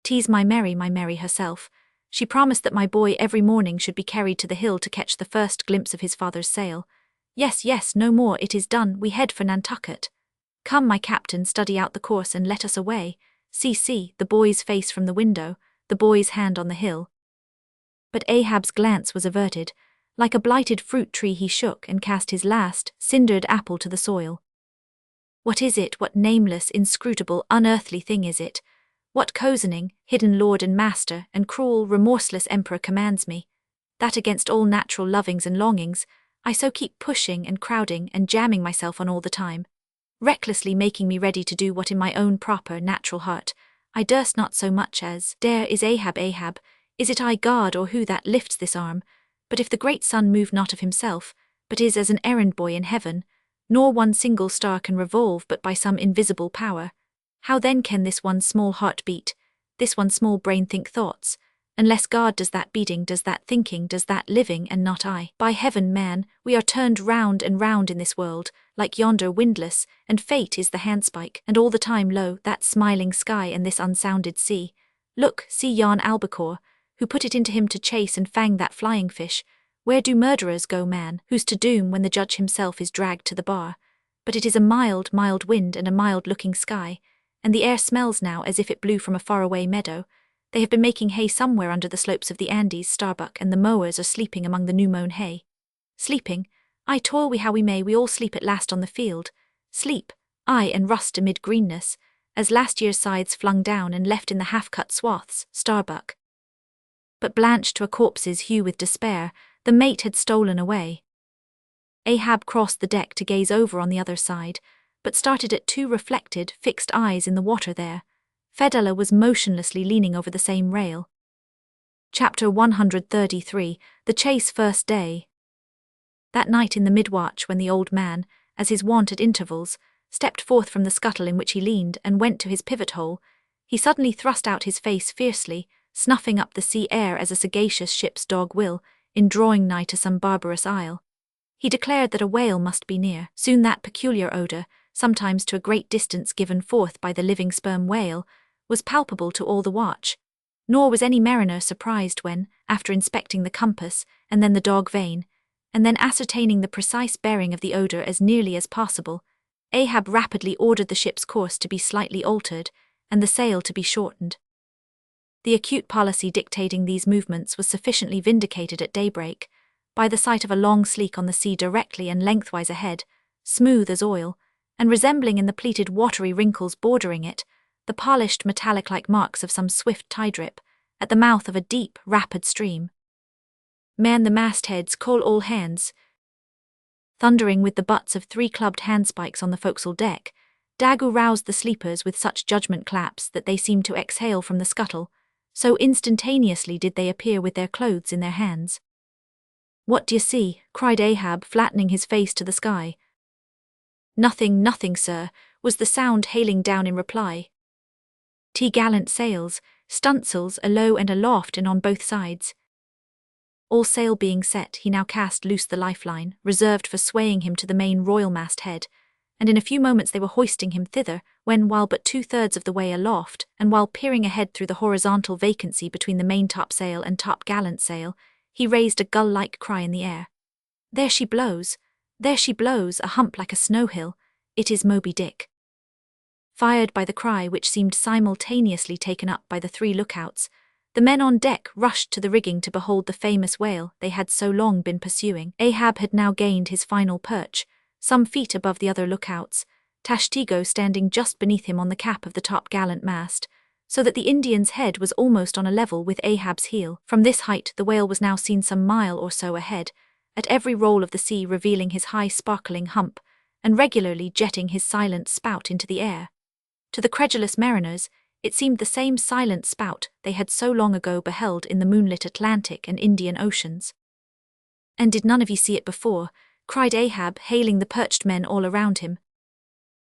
'Tis my Mary herself. She promised that my boy every morning should be carried to the hill to catch the first glimpse of his father's sail. Yes, no more, it is done, we head for Nantucket. Come, my captain, study out the course and let us away. See, the boy's face from the window, the boy's hand on the hill. But Ahab's glance was averted. Like a blighted fruit tree he shook and cast his last, cindered apple to the soil. What is it, what nameless, inscrutable, unearthly thing is it? What cozening, hidden lord and master, and cruel, remorseless emperor commands me, that against all natural lovings and longings, I so keep pushing and crowding and jamming myself on all the time, recklessly making me ready to do what in my own proper, natural heart, I durst not so much as dare. Is Ahab, is it I, God, or who that lifts this arm? But if the great sun move not of himself, but is as an errand boy in heaven, nor one single star can revolve but by some invisible power, how then can this one small heart beat, this one small brain think thoughts, unless God does that beating, does that thinking, does that living, and not I? By heaven, man, we are turned round and round in this world, like yonder windlass, and fate is the handspike, and all the time, lo, that smiling sky and this unsounded sea. Look, see yon albacore, who put it into him to chase and fang that flying fish. Where do murderers go, man, who's to doom when the judge himself is dragged to the bar? But it is a mild wind and a mild-looking sky, and the air smells now as if it blew from a faraway meadow. They have been making hay somewhere under the slopes of the Andes, Starbuck, and the mowers are sleeping among the new-mown hay. Sleeping? Aye, toil we how we may, we all sleep at last on the field. Sleep, aye, and rust amid greenness, as last year's scythes flung down and left in the half-cut swaths, Starbuck. But blanched to a corpse's hue with despair, the mate had stolen away. Ahab crossed the deck to gaze over on the other side, but started at 2 reflected, fixed eyes in the water there. Fedella was motionlessly leaning over the same rail. Chapter 133, The Chase First Day. That night in the mid-watch when the old man, as his wont at intervals, stepped forth from the scuttle in which he leaned and went to his pivot hole, he suddenly thrust out his face fiercely, snuffing up the sea air as a sagacious ship's dog will, in drawing nigh to some barbarous isle. He declared that a whale must be near. Soon that peculiar odour, sometimes to a great distance given forth by the living sperm whale, was palpable to all the watch. Nor was any mariner surprised when, after inspecting the compass, and then the dog vane, and then ascertaining the precise bearing of the odour as nearly as possible, Ahab rapidly ordered the ship's course to be slightly altered, and the sail to be shortened. The acute policy dictating these movements was sufficiently vindicated at daybreak, by the sight of a long sleek on the sea directly and lengthwise ahead, smooth as oil, and resembling in the pleated watery wrinkles bordering it, the polished metallic-like marks of some swift tide-rip, at the mouth of a deep, rapid stream. "Man the mastheads, call all hands." Thundering with the butts of 3 clubbed handspikes on the forecastle deck, Daggoo roused the sleepers with such judgment claps that they seemed to exhale from the scuttle, so instantaneously did they appear with their clothes in their hands. "What d'ye see?" cried Ahab, flattening his face to the sky. "Nothing, nothing, sir," was the sound hailing down in reply. "T-gallant sails, stuntsails alow and aloft and on both sides." All sail being set, he now cast loose the lifeline, reserved for swaying him to the main royal-mast head, and in a few moments they were hoisting him thither, when, while but 2/3 of the way aloft, and while peering ahead through the horizontal vacancy between the main-topsail and top-gallant sail, he raised a gull-like cry in the air. "There she blows! There she blows, a hump like a snow-hill! It is Moby Dick!" Fired by the cry which seemed simultaneously taken up by the 3 lookouts, the men on deck rushed to the rigging to behold the famous whale they had so long been pursuing. Ahab had now gained his final perch, some feet above the other lookouts, Tashtego standing just beneath him on the cap of the top-gallant mast, so that the Indian's head was almost on a level with Ahab's heel. From this height the whale was now seen some mile or so ahead, at every roll of the sea revealing his high sparkling hump, and regularly jetting his silent spout into the air. To the credulous mariners, it seemed the same silent spout they had so long ago beheld in the moonlit Atlantic and Indian Oceans. "And did none of ye see it before?" cried Ahab, hailing the perched men all around him.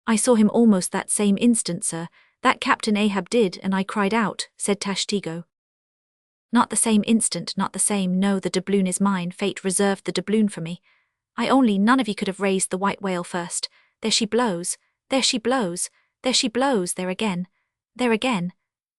"I saw him almost that same instant, sir. That Captain Ahab did, and I cried out," said Tashtego. "Not the same instant, not the same, no, the doubloon is mine, fate reserved the doubloon for me. I only, none of ye could have raised the white whale first. There she blows, there she blows, there she blows, there again,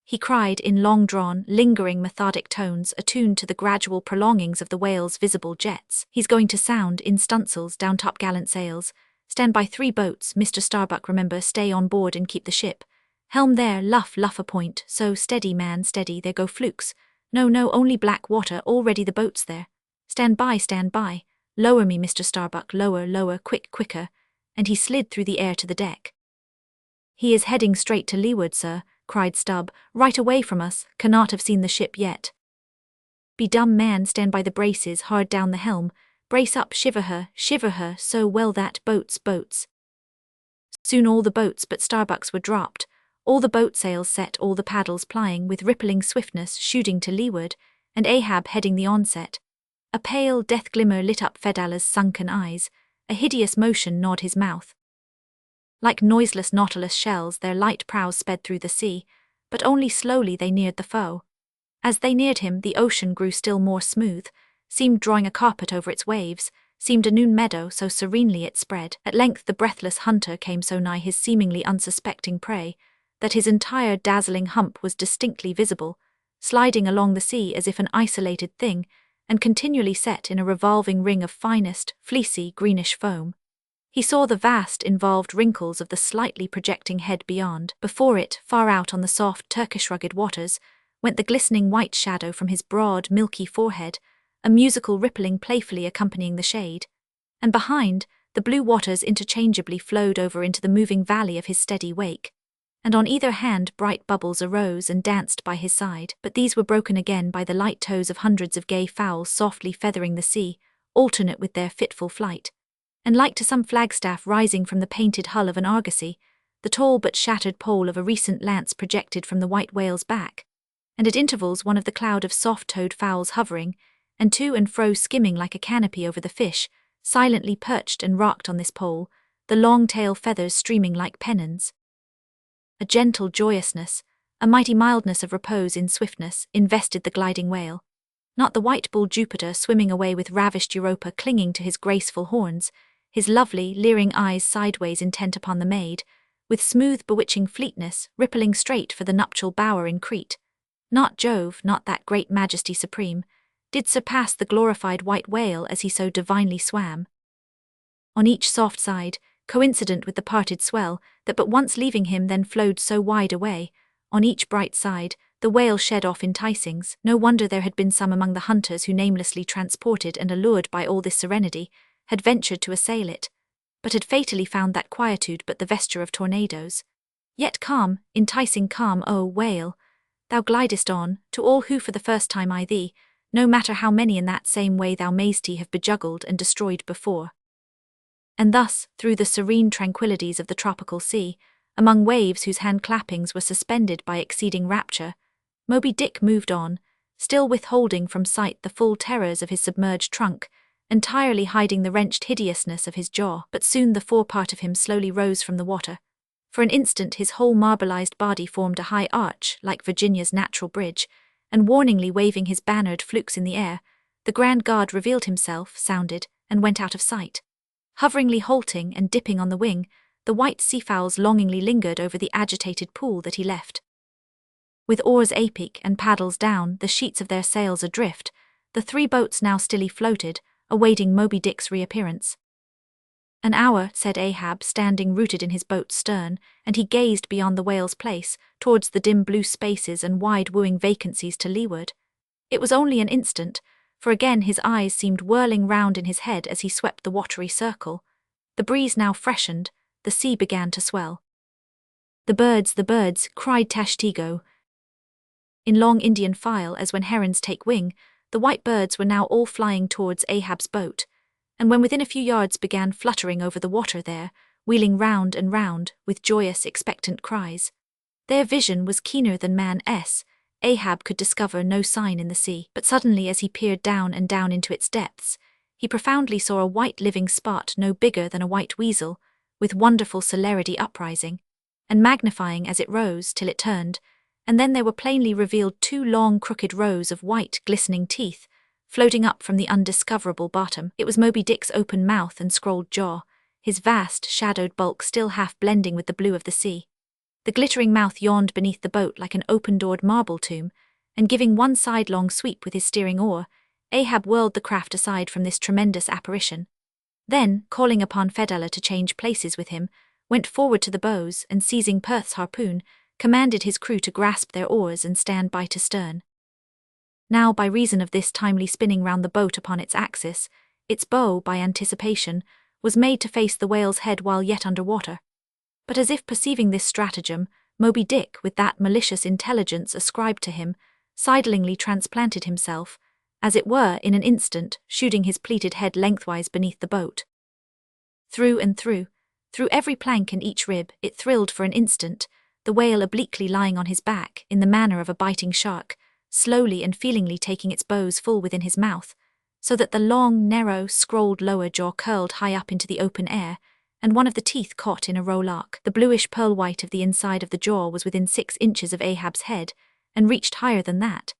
he cried in long-drawn, lingering methodic tones attuned to the gradual prolongings of the whale's visible jets. "He's going to sound, in stuntsails, down top-gallant sails. Stand by 3 boats, Mr. Starbuck, remember, stay on board and keep the ship. Helm there, luff a point, so, steady, man, steady, there go flukes. No, only black water, already the boat's there. Stand by. Lower me, Mr. Starbuck, lower, quicker," and he slid through the air to the deck. "He is heading straight to leeward, sir," cried Stubb, "right away from us, cannot have seen the ship yet." "Be dumb, man, stand by the braces, hard down the helm, brace up, shiver her, so well that, boats." Soon all the boats but Starbuck's were dropped, all the boat sails set, all the paddles plying with rippling swiftness shooting to leeward, and Ahab heading the onset. A pale death glimmer lit up Fedallah's sunken eyes, a hideous motion gnawed his mouth. Like noiseless nautilus shells their light prows sped through the sea, but only slowly they neared the foe. As they neared him the ocean grew still more smooth, seemed drawing a carpet over its waves, seemed a noon meadow, so serenely it spread. At length the breathless hunter came so nigh his seemingly unsuspecting prey, that his entire dazzling hump was distinctly visible, sliding along the sea as if an isolated thing, and continually set in a revolving ring of finest, fleecy, greenish foam. He saw the vast, involved wrinkles of the slightly projecting head beyond. Before it, far out on the soft, Turkish-rugged waters, went the glistening white shadow from his broad, milky forehead, a musical rippling playfully accompanying the shade. And behind, the blue waters interchangeably flowed over into the moving valley of his steady wake. And on either hand bright bubbles arose and danced by his side, but these were broken again by the light toes of hundreds of gay fowls softly feathering the sea, alternate with their fitful flight. And like to some flagstaff rising from the painted hull of an argosy, the tall but shattered pole of a recent lance projected from the white whale's back. and at intervals one of the cloud of soft-toed fowls hovering, and to and fro skimming like a canopy over the fish, silently perched and rocked on this pole, the long tail feathers streaming like pennons. A gentle joyousness, a mighty mildness of repose in swiftness, invested the gliding whale. Not the white bull Jupiter swimming away with ravished Europa clinging to his graceful horns, his lovely, leering eyes sideways intent upon the maid, with smooth, bewitching fleetness, rippling straight for the nuptial bower in Crete. Not Jove, not that great majesty supreme, did surpass the glorified white whale as he so divinely swam. On each soft side, coincident with the parted swell, that but once leaving him then flowed so wide away, on each bright side, the whale shed off enticings. No wonder there had been some among the hunters who, namelessly transported and allured by all this serenity, had ventured to assail it, but had fatally found that quietude but the vesture of tornadoes. Yet calm, enticing calm, O whale, thou glidest on, to all who for the first time eye thee, no matter how many in that same way thou mayst have bejuggled and destroyed before. And thus, through the serene tranquillities of the tropical sea, among waves whose hand-clappings were suspended by exceeding rapture, Moby Dick moved on, still withholding from sight the full terrors of his submerged trunk, entirely hiding the wrenched hideousness of his jaw. But soon the forepart of him slowly rose from the water. For an instant his whole marbleized body formed a high arch, like Virginia's natural bridge, and warningly waving his bannered flukes in the air, the grand god revealed himself, sounded, and went out of sight. Hoveringly halting and dipping on the wing, the white seafowls longingly lingered over the agitated pool that he left. With oars apeak and paddles down, the sheets of their sails adrift, the three boats now stilly floated, awaiting Moby Dick's reappearance. "An hour," said Ahab, standing rooted in his boat's stern, and he gazed beyond the whale's place, towards the dim blue spaces and wide wooing vacancies to leeward. It was only an instant, for again his eyes seemed whirling round in his head as he swept the watery circle. The breeze now freshened, the sea began to swell. The birds," cried Tashtigo. In long Indian file, as when herons take wing, the white birds were now all flying towards Ahab's boat, and when within a few yards began fluttering over the water there, wheeling round and round, with joyous, expectant cries. Their vision was keener than man's. Ahab could discover no sign in the sea, but suddenly as he peered down and down into its depths, he profoundly saw a white living spot no bigger than a white weasel, with wonderful celerity uprising, and magnifying as it rose till it turned, and then there were plainly revealed two long crooked rows of white glistening teeth, floating up from the undiscoverable bottom. It was Moby Dick's open mouth and scrolled jaw, his vast, shadowed bulk still half blending with the blue of the sea. The glittering mouth yawned beneath the boat like an open-doored marble tomb, and giving one sidelong sweep with his steering oar, Ahab whirled the craft aside from this tremendous apparition. Then, calling upon Fedella to change places with him, went forward to the bows and, seizing Perth's harpoon, commanded his crew to grasp their oars and stand by to stern. Now, by reason of this timely spinning round the boat upon its axis, its bow, by anticipation, was made to face the whale's head while yet under water. But as if perceiving this stratagem, Moby Dick, with that malicious intelligence ascribed to him, sidlingly transplanted himself, as it were in an instant, shooting his pleated head lengthwise beneath the boat. Through and through every plank and each rib, it thrilled for an instant, the whale obliquely lying on his back, in the manner of a biting shark, slowly and feelingly taking its bows full within his mouth, so that the long, narrow, scrolled lower jaw curled high up into the open air, and one of the teeth caught in a rowlock. The bluish pearl white of the inside of the jaw was within 6 inches of Ahab's head, and reached higher than that.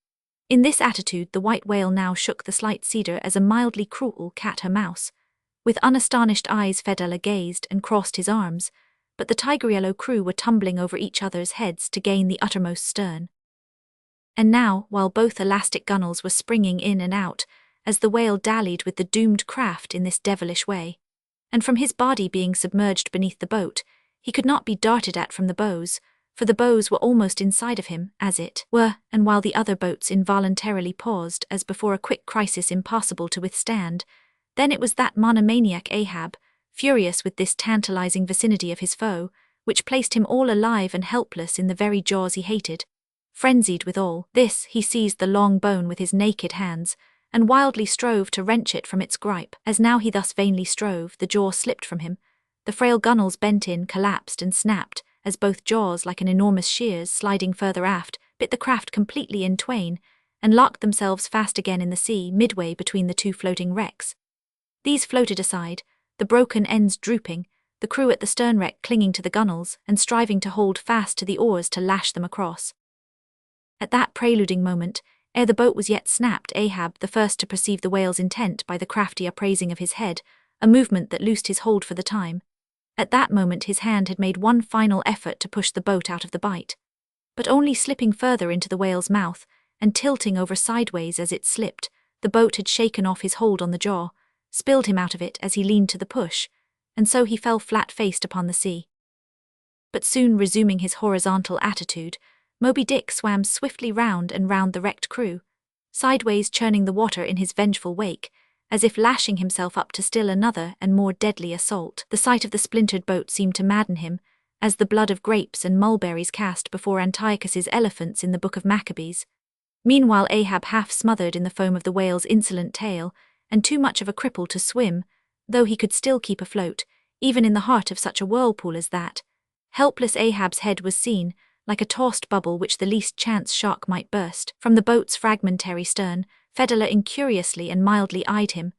In this attitude the white whale now shook the slight cedar as a mildly cruel cat her mouse. With unastonished eyes Fedella gazed and crossed his arms, but the tiger-yellow crew were tumbling over each other's heads to gain the uttermost stern. And now, while both elastic gunwales were springing in and out, as the whale dallied with the doomed craft in this devilish way, and from his body being submerged beneath the boat, he could not be darted at from the bows, for the bows were almost inside of him, as it were, and while the other boats involuntarily paused as before a quick crisis impossible to withstand, then it was that monomaniac Ahab, furious with this tantalizing vicinity of his foe, which placed him all alive and helpless in the very jaws he hated. Frenzied with all this, he seized the long bone with his naked hands, and wildly strove to wrench it from its gripe. As now he thus vainly strove, the jaw slipped from him, the frail gunwales bent in, collapsed and snapped, as both jaws, like an enormous shears sliding further aft, bit split the craft completely in twain, and locked themselves fast again in the sea midway between the two floating wrecks. These floated aside, the broken ends drooping, the crew at the sternwreck clinging to the gunwales and striving to hold fast to the oars to lash them across. At that preluding moment, ere the boat was yet snapped, Ahab, the first to perceive the whale's intent by the crafty upraising of his head, a movement that loosed his hold for the time. At that moment his hand had made one final effort to push the boat out of the bite. But only slipping further into the whale's mouth, and tilting over sideways as it slipped, the boat had shaken off his hold on the jaw, spilled him out of it as he leaned to the push, and so he fell flat-faced upon the sea. But soon resuming his horizontal attitude, Moby Dick swam swiftly round and round the wrecked crew, sideways churning the water in his vengeful wake, as if lashing himself up to still another and more deadly assault. The sight of the splintered boat seemed to madden him, as the blood of grapes and mulberries cast before Antiochus's elephants in the Book of Maccabees. Meanwhile Ahab, half smothered in the foam of the whale's insolent tail, and too much of a cripple to swim, though he could still keep afloat, even in the heart of such a whirlpool as that. Helpless Ahab's head was seen, like a tossed bubble which the least chance shock might burst. From the boat's fragmentary stern, Fedallah incuriously and mildly eyed him.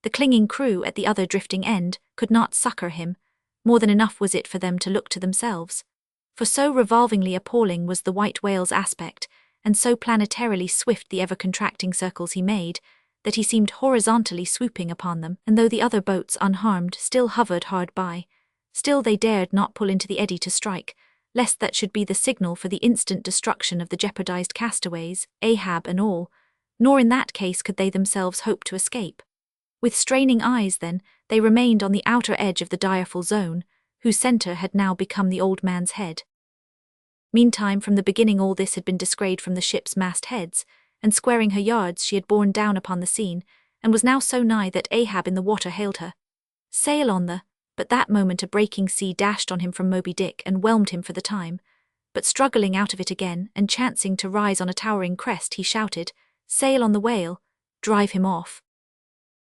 The clinging crew at the other drifting end could not succour him. More than enough was it for them to look to themselves. For so revolvingly appalling was the white whale's aspect, and so planetarily swift the ever-contracting circles he made, that he seemed horizontally swooping upon them, and though the other boats, unharmed, still hovered hard by, still they dared not pull into the eddy to strike, lest that should be the signal for the instant destruction of the jeopardized castaways, Ahab and all, nor in that case could they themselves hope to escape. With straining eyes, then, they remained on the outer edge of the direful zone, whose centre had now become the old man's head. Meantime, from the beginning all this had been descried from the ship's mastheads, and squaring her yards she had borne down upon the scene, and was now so nigh that Ahab in the water hailed her. Sail on the— But that moment a breaking sea dashed on him from Moby Dick and whelmed him for the time. But struggling out of it again, and chancing to rise on a towering crest, he shouted, "Sail on the whale! Drive him off!"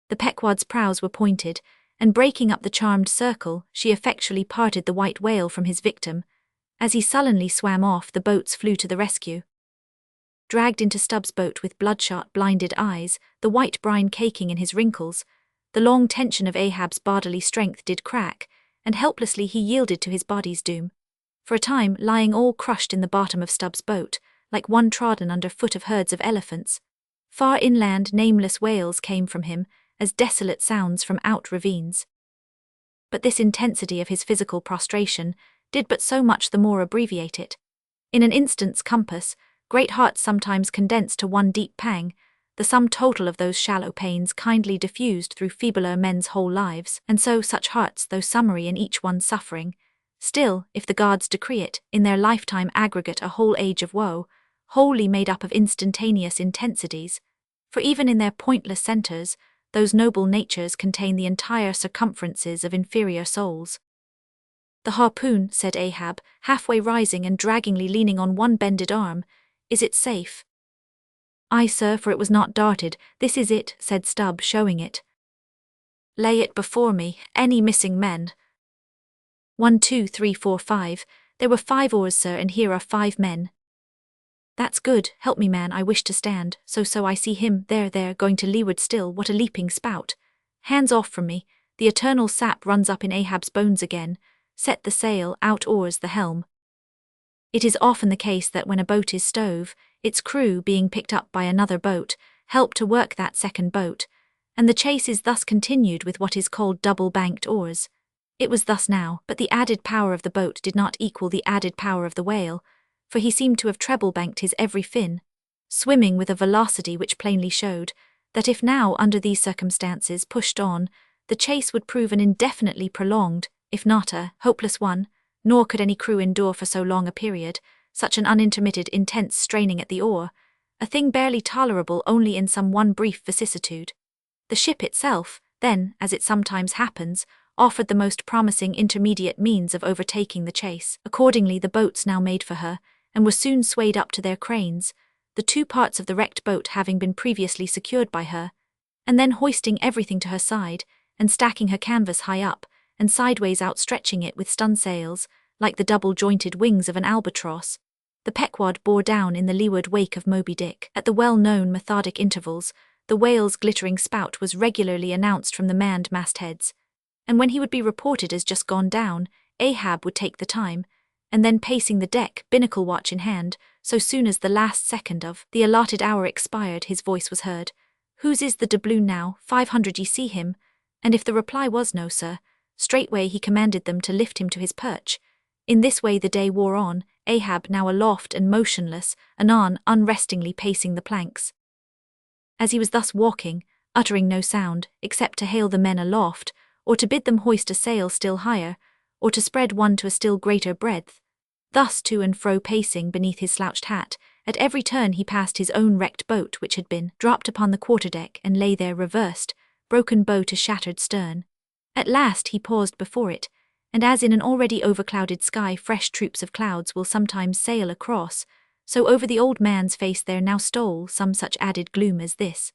The Pequod's prows were pointed, and breaking up the charmed circle, she effectually parted the white whale from his victim. As he sullenly swam off, the boats flew to the rescue. Dragged into Stubbs' boat with bloodshot, blinded eyes, the white brine caking in his wrinkles, the long tension of Ahab's bodily strength did crack, and helplessly he yielded to his body's doom. For a time, lying all crushed in the bottom of Stubbs' boat, like one trodden under foot of herds of elephants. Far inland nameless wails came from him, as desolate sounds from out ravines. But this intensity of his physical prostration did but so much the more abbreviate it. In an instant's compass, great hearts sometimes condense to one deep pang, the sum total of those shallow pains kindly diffused through feebler men's whole lives, and so such hearts, though summary in each one's suffering, still, if the gods decree it, in their lifetime aggregate a whole age of woe, wholly made up of instantaneous intensities, for even in their pointless centres, those noble natures contain the entire circumferences of inferior souls. "The harpoon," said Ahab, halfway rising and draggingly leaning on one bended arm, "is it safe?" "Aye, sir, for it was not darted. This is it," said Stubb, showing it. "Lay it before me. Any missing men?" 1, 2, 3, 4, 5. "There were 5 oars, sir, and here are 5 men." "That's good. Help me, man, I wish to stand. So I see him, there, going to leeward still. What a leaping spout. Hands off from me. The eternal sap runs up in Ahab's bones again. Set the sail, out oars the helm." It is often the case that when a boat is stove, its crew, being picked up by another boat, help to work that second boat, and the chase is thus continued with what is called double-banked oars. It was thus now, but the added power of the boat did not equal the added power of the whale, for he seemed to have treble-banked his every fin, swimming with a velocity which plainly showed that if now, under these circumstances, pushed on, the chase would prove an indefinitely prolonged, if not a hopeless one, nor could any crew endure for so long a period such an unintermitted intense straining at the oar, a thing barely tolerable only in some one brief vicissitude. The ship itself, then, as it sometimes happens, offered the most promising intermediate means of overtaking the chase. Accordingly the boats now made for her, and were soon swayed up to their cranes, the 2 parts of the wrecked boat having been previously secured by her, and then hoisting everything to her side, and stacking her canvas high up, and sideways outstretching it with stun sails, like the double-jointed wings of an albatross. the Pequod bore down in the leeward wake of Moby Dick. At the well-known methodic intervals, the whale's glittering spout was regularly announced from the manned mastheads, and when he would be reported as just gone down, Ahab would take the time, and then pacing the deck, binnacle watch in hand, so soon as the last second of the allotted hour expired, his voice was heard. "Whose is the doubloon now? 500 ye see him?" And if the reply was no, sir, straightway he commanded them to lift him to his perch. In this way the day wore on, Ahab now aloft and motionless, anon unrestingly pacing the planks. As he was thus walking, uttering no sound, except to hail the men aloft, or to bid them hoist a sail still higher, or to spread one to a still greater breadth, thus to and fro pacing beneath his slouched hat, at every turn he passed his own wrecked boat which had been dropped upon the quarterdeck and lay there reversed, broken bow to shattered stern. At last he paused before it, and as in an already overclouded sky fresh troops of clouds will sometimes sail across, so over the old man's face there now stole some such added gloom as this.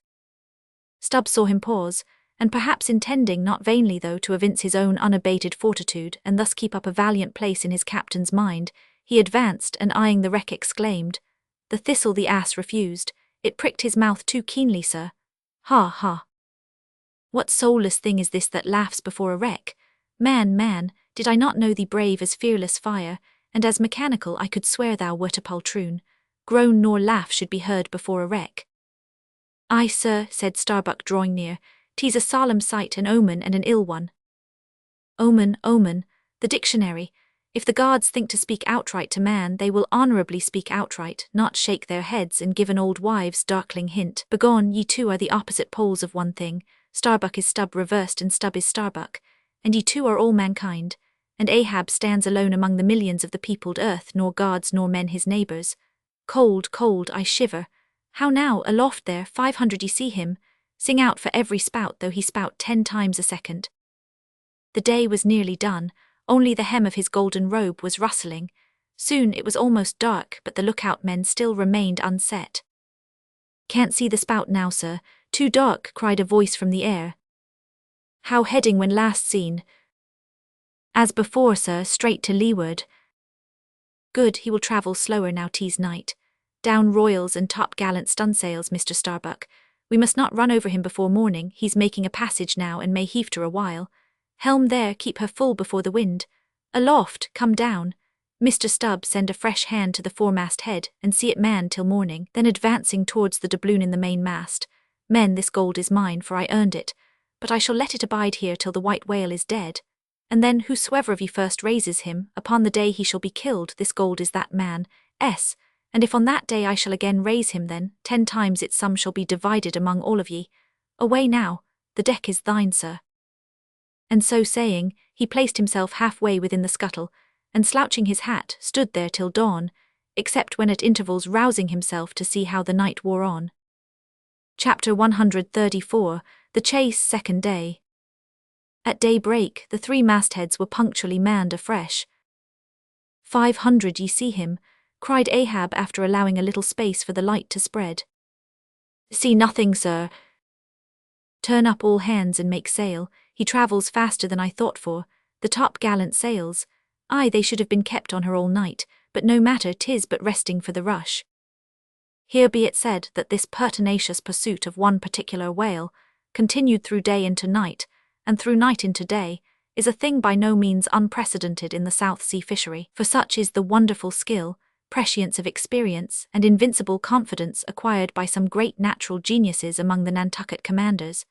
Stubbs saw him pause, and perhaps intending not vainly though to evince his own unabated fortitude and thus keep up a valiant place in his captain's mind, he advanced and eyeing the wreck exclaimed, "The thistle the ass refused, it pricked his mouth too keenly, sir. Ha, ha! What soulless thing is this that laughs before a wreck? Man, man, did I not know thee brave as fearless fire, and as mechanical I could swear thou wert a poltroon. Groan nor laugh should be heard before a wreck." "Aye, sir," said Starbuck drawing near, "'tis a solemn sight, an omen and an ill one." Omen, omen, the dictionary. If the gods think to speak outright to man, they will honourably speak outright, not shake their heads and give an old wives' darkling hint. Begone, ye two are the opposite poles of one thing. Starbuck is Stubb reversed and Stubb is Starbuck, and ye two are all mankind, and Ahab stands alone among the millions of the peopled earth, nor gods nor men his neighbours. Cold, cold, I shiver. How now, aloft there, 500 ye see him? Sing out for every spout, though he spout 10 times a second. The day was nearly done, only the hem of his golden robe was rustling. Soon it was almost dark, but the lookout men still remained unset. "Can't see the spout now, sir, too dark," cried a voice from the air. "How heading when last seen?" "As before, sir, straight to leeward." "Good, he will travel slower now 'tis night. Down royals and top-gallant stunsails, Mr. Starbuck. We must not run over him before morning, he's making a passage now and may heave her a while. Helm there, keep her full before the wind. Aloft, come down. Mr. Stubb, send a fresh hand to the foremast head, and see it manned till morning." Then advancing towards the doubloon in the mainmast, "Men, this gold is mine, for I earned it, but I shall let it abide here till the white whale is dead. And then whosoever of ye first raises him, upon the day he shall be killed, this gold is that man's, and if on that day I shall again raise him, then 10 times its sum shall be divided among all of ye. Away now, the deck is thine, sir." And so saying, he placed himself halfway within the scuttle, and slouching his hat, stood there till dawn, except when at intervals rousing himself to see how the night wore on. Chapter 134, The Chase, Second Day. At daybreak, the 3 mastheads were punctually manned afresh. 500 ye see him?" cried Ahab after allowing a little space for the light to spread. "See nothing, sir." "Turn up all hands and make sail. He travels faster than I thought for. The top-gallant sails. Aye, they should have been kept on her all night, but no matter, 'tis but resting for the rush." Here be it said that this pertinacious pursuit of one particular whale, continued through day into night, and through night into day, is a thing by no means unprecedented in the South Sea fishery, for such is the wonderful skill, prescience of experience, and invincible confidence acquired by some great natural geniuses among the Nantucket commanders,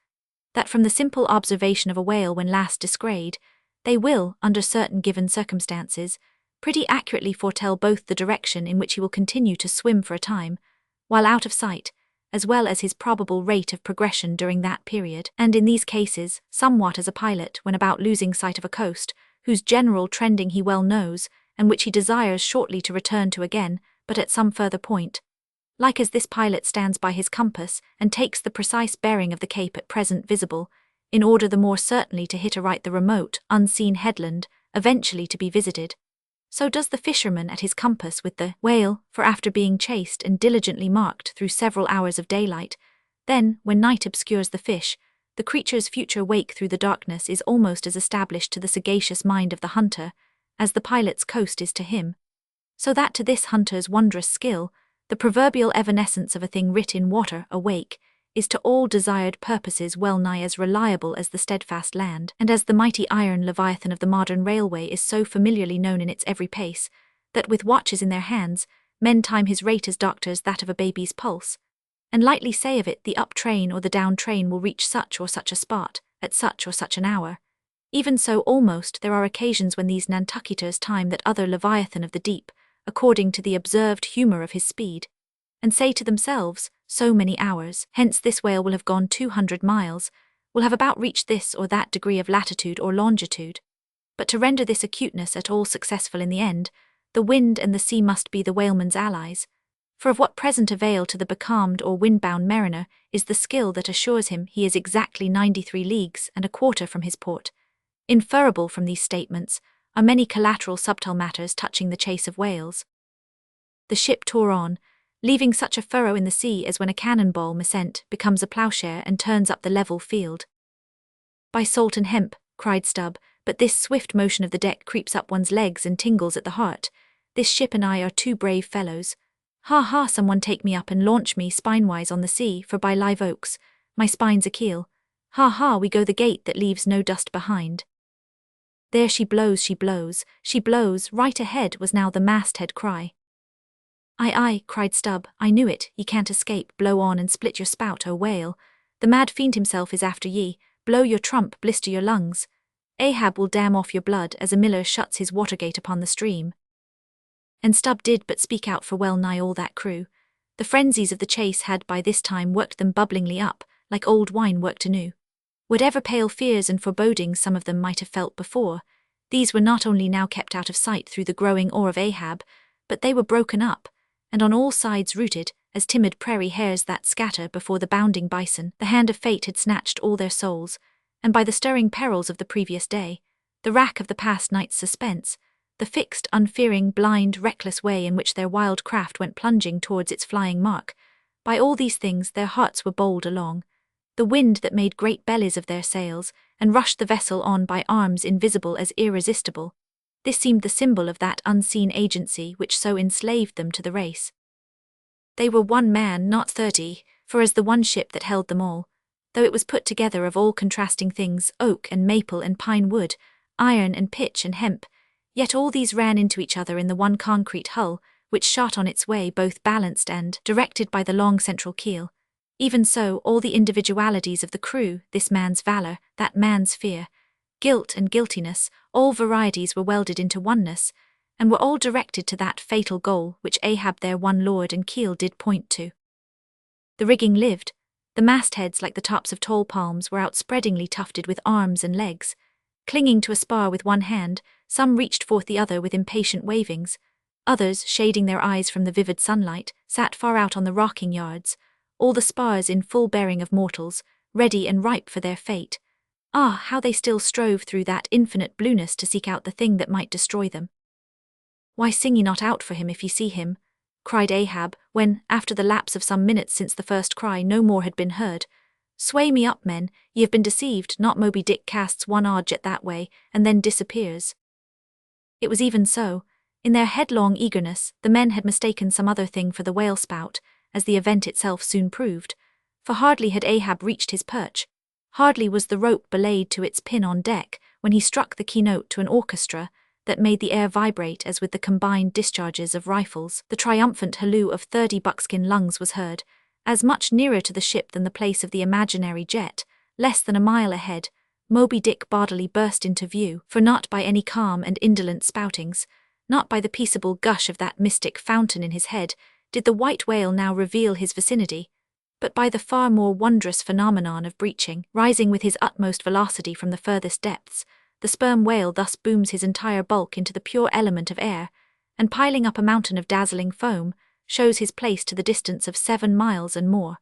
that from the simple observation of a whale when last descried, they will, under certain given circumstances, pretty accurately foretell both the direction in which he will continue to swim for a time, while out of sight, as well as his probable rate of progression during that period, and in these cases, somewhat as a pilot when about losing sight of a coast, whose general trending he well knows, and which he desires shortly to return to again, but at some further point. Like as this pilot stands by his compass and takes the precise bearing of the cape at present visible, in order the more certainly to hit aright the remote, unseen headland, eventually to be visited, so does the fisherman at his compass with the whale, for after being chased and diligently marked through several hours of daylight, then, when night obscures the fish, the creature's future wake through the darkness is almost as established to the sagacious mind of the hunter as the pilot's coast is to him. So that to this hunter's wondrous skill, the proverbial evanescence of a thing writ in water, awake, is to all desired purposes well nigh as reliable as the steadfast land, and as the mighty iron leviathan of the modern railway is so familiarly known in its every pace, that with watches in their hands, men time his rate as doctors that of a baby's pulse, and lightly say of it the up train or the down train will reach such or such a spot, at such or such an hour. Even so almost there are occasions when these Nantucketers time that other leviathan of the deep, according to the observed humour of his speed, and say to themselves, so many hours, hence this whale will have gone 200 miles, will have about reached this or that degree of latitude or longitude. But to render this acuteness at all successful in the end, the wind and the sea must be the whaleman's allies. For of what present avail to the becalmed or wind-bound mariner is the skill that assures him he is exactly 93 leagues and a quarter from his port? Inferable from these statements are many collateral subtle matters touching the chase of whales. The ship tore on, leaving such a furrow in the sea as when a cannon-ball missent becomes a ploughshare and turns up the level field. By salt and hemp, cried Stubb, but this swift motion of the deck creeps up one's legs and tingles at the heart. This ship and I are two brave fellows. Ha ha, someone take me up and launch me spinewise on the sea, for by live oaks, my spine's a keel. Ha ha, we go the gate that leaves no dust behind. There she blows, she blows, she blows, right ahead was now the masthead cry. Aye, aye, cried Stubb, I knew it, ye can't escape, blow on and split your spout, O whale. The mad fiend himself is after ye, blow your trump, blister your lungs. Ahab will dam off your blood as a miller shuts his watergate upon the stream. And Stubb did but speak out for well nigh all that crew. The frenzies of the chase had by this time worked them bubblingly up, like old wine worked anew. Whatever pale fears and forebodings some of them might have felt before, these were not only now kept out of sight through the growing awe of Ahab, but they were broken up, and on all sides rooted, as timid prairie hares that scatter before the bounding bison. The hand of fate had snatched all their souls, and by the stirring perils of the previous day, the rack of the past night's suspense, the fixed, unfearing, blind, reckless way in which their wild craft went plunging towards its flying mark, by all these things their hearts were bowled along. The wind that made great bellies of their sails, and rushed the vessel on by arms invisible as irresistible, this seemed the symbol of that unseen agency which so enslaved them to the race. They were one man, not 30, for as the one ship that held them all, though it was put together of all contrasting things, oak and maple and pine wood, iron and pitch and hemp, yet all these ran into each other in the one concrete hull, which shot on its way both balanced and directed by the long central keel. Even so, all the individualities of the crew, this man's valor, that man's fear, guilt and guiltiness, all varieties were welded into oneness, and were all directed to that fatal goal which Ahab their one lord and keel did point to. The rigging lived. The mastheads, like the tops of tall palms, were outspreadingly tufted with arms and legs. Clinging to a spar with one hand, some reached forth the other with impatient wavings. Others, shading their eyes from the vivid sunlight, sat far out on the rocking yards, all the spars in full bearing of mortals, ready and ripe for their fate. Ah, how they still strove through that infinite blueness to seek out the thing that might destroy them. Why sing ye not out for him if ye see him? Cried Ahab, when, after the lapse of some minutes since the first cry, no more had been heard. Sway me up, men, ye have been deceived, not Moby Dick casts one odd jet that way, and then disappears. It was even so. In their headlong eagerness, the men had mistaken some other thing for the whale spout, as the event itself soon proved, for hardly had Ahab reached his perch, hardly was the rope belayed to its pin on deck, when he struck the keynote to an orchestra that made the air vibrate as with the combined discharges of rifles. The triumphant halloo of 30 buckskin lungs was heard, as much nearer to the ship than the place of the imaginary jet, less than a mile ahead. Moby Dick bodily burst into view, for not by any calm and indolent spoutings, not by the peaceable gush of that mystic fountain in his head, did the white whale now reveal his vicinity, but by the far more wondrous phenomenon of breaching. Rising with his utmost velocity from the furthest depths, the sperm whale thus booms his entire bulk into the pure element of air, and piling up a mountain of dazzling foam, shows his place to the distance of 7 miles and more.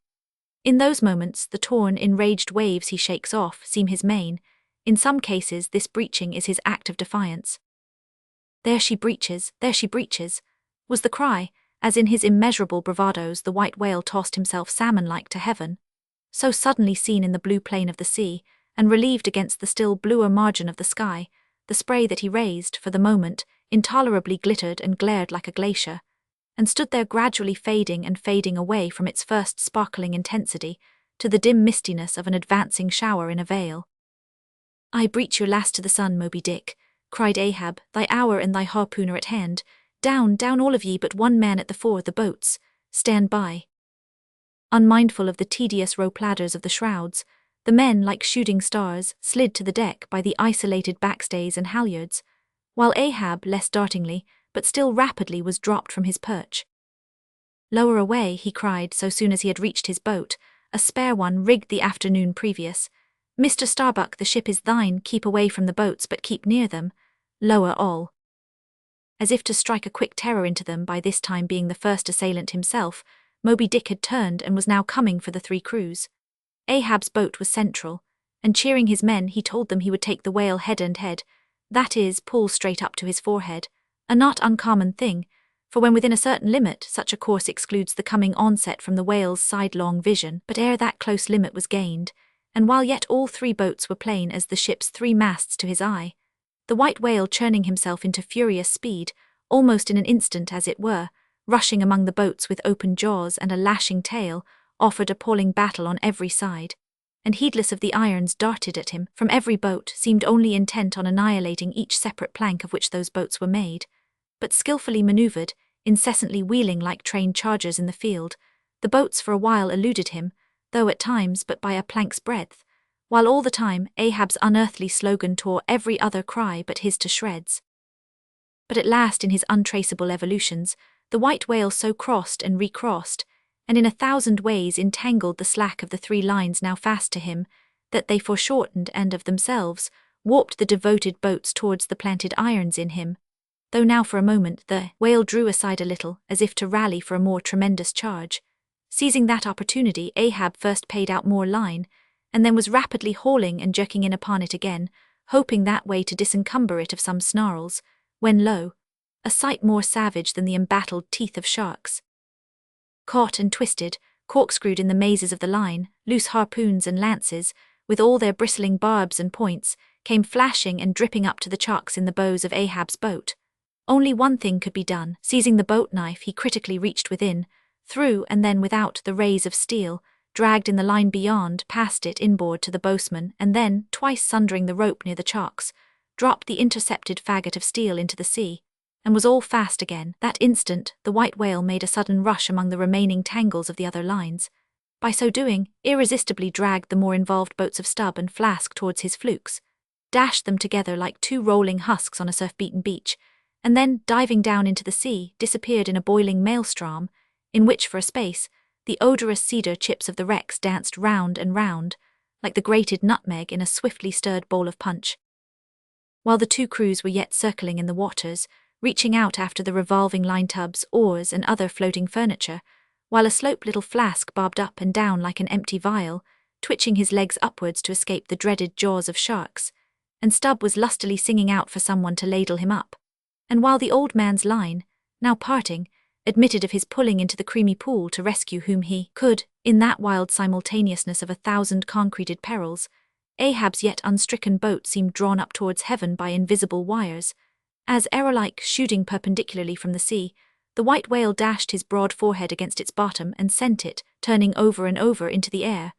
In those moments, the torn, enraged waves he shakes off seem his main. In some cases, this breaching is his act of defiance. There she breaches, was the cry, as in his immeasurable bravadoes the white whale tossed himself salmon-like to heaven. So suddenly seen in the blue plain of the sea, and relieved against the still bluer margin of the sky, the spray that he raised, for the moment, intolerably glittered and glared like a glacier, and stood there gradually fading and fading away from its first sparkling intensity to the dim mistiness of an advancing shower in a vale. "I breach your last to the sun, Moby Dick," cried Ahab, "thy hour and thy harpoon are at hand. Down, down all of ye but one man at the fore, the boats. Stand by." Unmindful of the tedious rope ladders of the shrouds, the men, like shooting stars, slid to the deck by the isolated backstays and halyards, while Ahab, less dartingly, but still rapidly, was dropped from his perch. "Lower away," he cried so soon as he had reached his boat, a spare one rigged the afternoon previous. "Mr. Starbuck, the ship is thine, keep away from the boats but keep near them. Lower all." As if to strike a quick terror into them, by this time being the first assailant himself, Moby Dick had turned and was now coming for the three crews. Ahab's boat was central, and cheering his men he told them he would take the whale head and head, that is, pull straight up to his forehead, a not uncommon thing, for when within a certain limit such a course excludes the coming onset from the whale's sidelong vision. But ere that close limit was gained, and while yet all three boats were plain as the ship's three masts to his eye, the white whale, churning himself into furious speed, almost in an instant as it were, rushing among the boats with open jaws and a lashing tail, offered appalling battle on every side, and heedless of the irons darted at him from every boat, seemed only intent on annihilating each separate plank of which those boats were made. But skillfully maneuvered, incessantly wheeling like trained chargers in the field, the boats for a while eluded him, though at times but by a plank's breadth, while all the time Ahab's unearthly slogan tore every other cry but his to shreds. But at last, in his untraceable evolutions, the white whale so crossed and recrossed, and in 1,000 ways entangled the slack of the three lines now fast to him, that they foreshortened and of themselves warped the devoted boats towards the planted irons in him, though now for a moment the whale drew aside a little, as if to rally for a more tremendous charge. Seizing that opportunity, Ahab first paid out more line, and then was rapidly hauling and jerking in upon it again, hoping that way to disencumber it of some snarls, when lo, a sight more savage than the embattled teeth of sharks. Caught and twisted, corkscrewed in the mazes of the line, loose harpoons and lances, with all their bristling barbs and points, came flashing and dripping up to the chocks in the bows of Ahab's boat. Only one thing could be done. Seizing the boat knife, he critically reached within, through and then without the rays of steel, dragged in the line beyond, past it inboard to the bowsman, and then, twice sundering the rope near the chocks, dropped the intercepted faggot of steel into the sea, and was all fast again. That instant, the white whale made a sudden rush among the remaining tangles of the other lines. By so doing, irresistibly dragged the more involved boats of Stubb and Flask towards his flukes, dashed them together like two rolling husks on a surf-beaten beach, and then, diving down into the sea, disappeared in a boiling maelstrom, in which, for a space, the odorous cedar chips of the wrecks danced round and round, like the grated nutmeg in a swiftly stirred bowl of punch. While the two crews were yet circling in the waters, reaching out after the revolving line tubs, oars, and other floating furniture, while a slope little Flask bobbed up and down like an empty vial, twitching his legs upwards to escape the dreaded jaws of sharks, and Stubb was lustily singing out for someone to ladle him up, and while the old man's line, now parting, admitted of his pulling into the creamy pool to rescue whom he could, in that wild simultaneousness of 1,000 concreted perils, Ahab's yet unstricken boat seemed drawn up towards heaven by invisible wires, as, arrow-like, shooting perpendicularly from the sea, the white whale dashed his broad forehead against its bottom and sent it, turning over and over, into the air,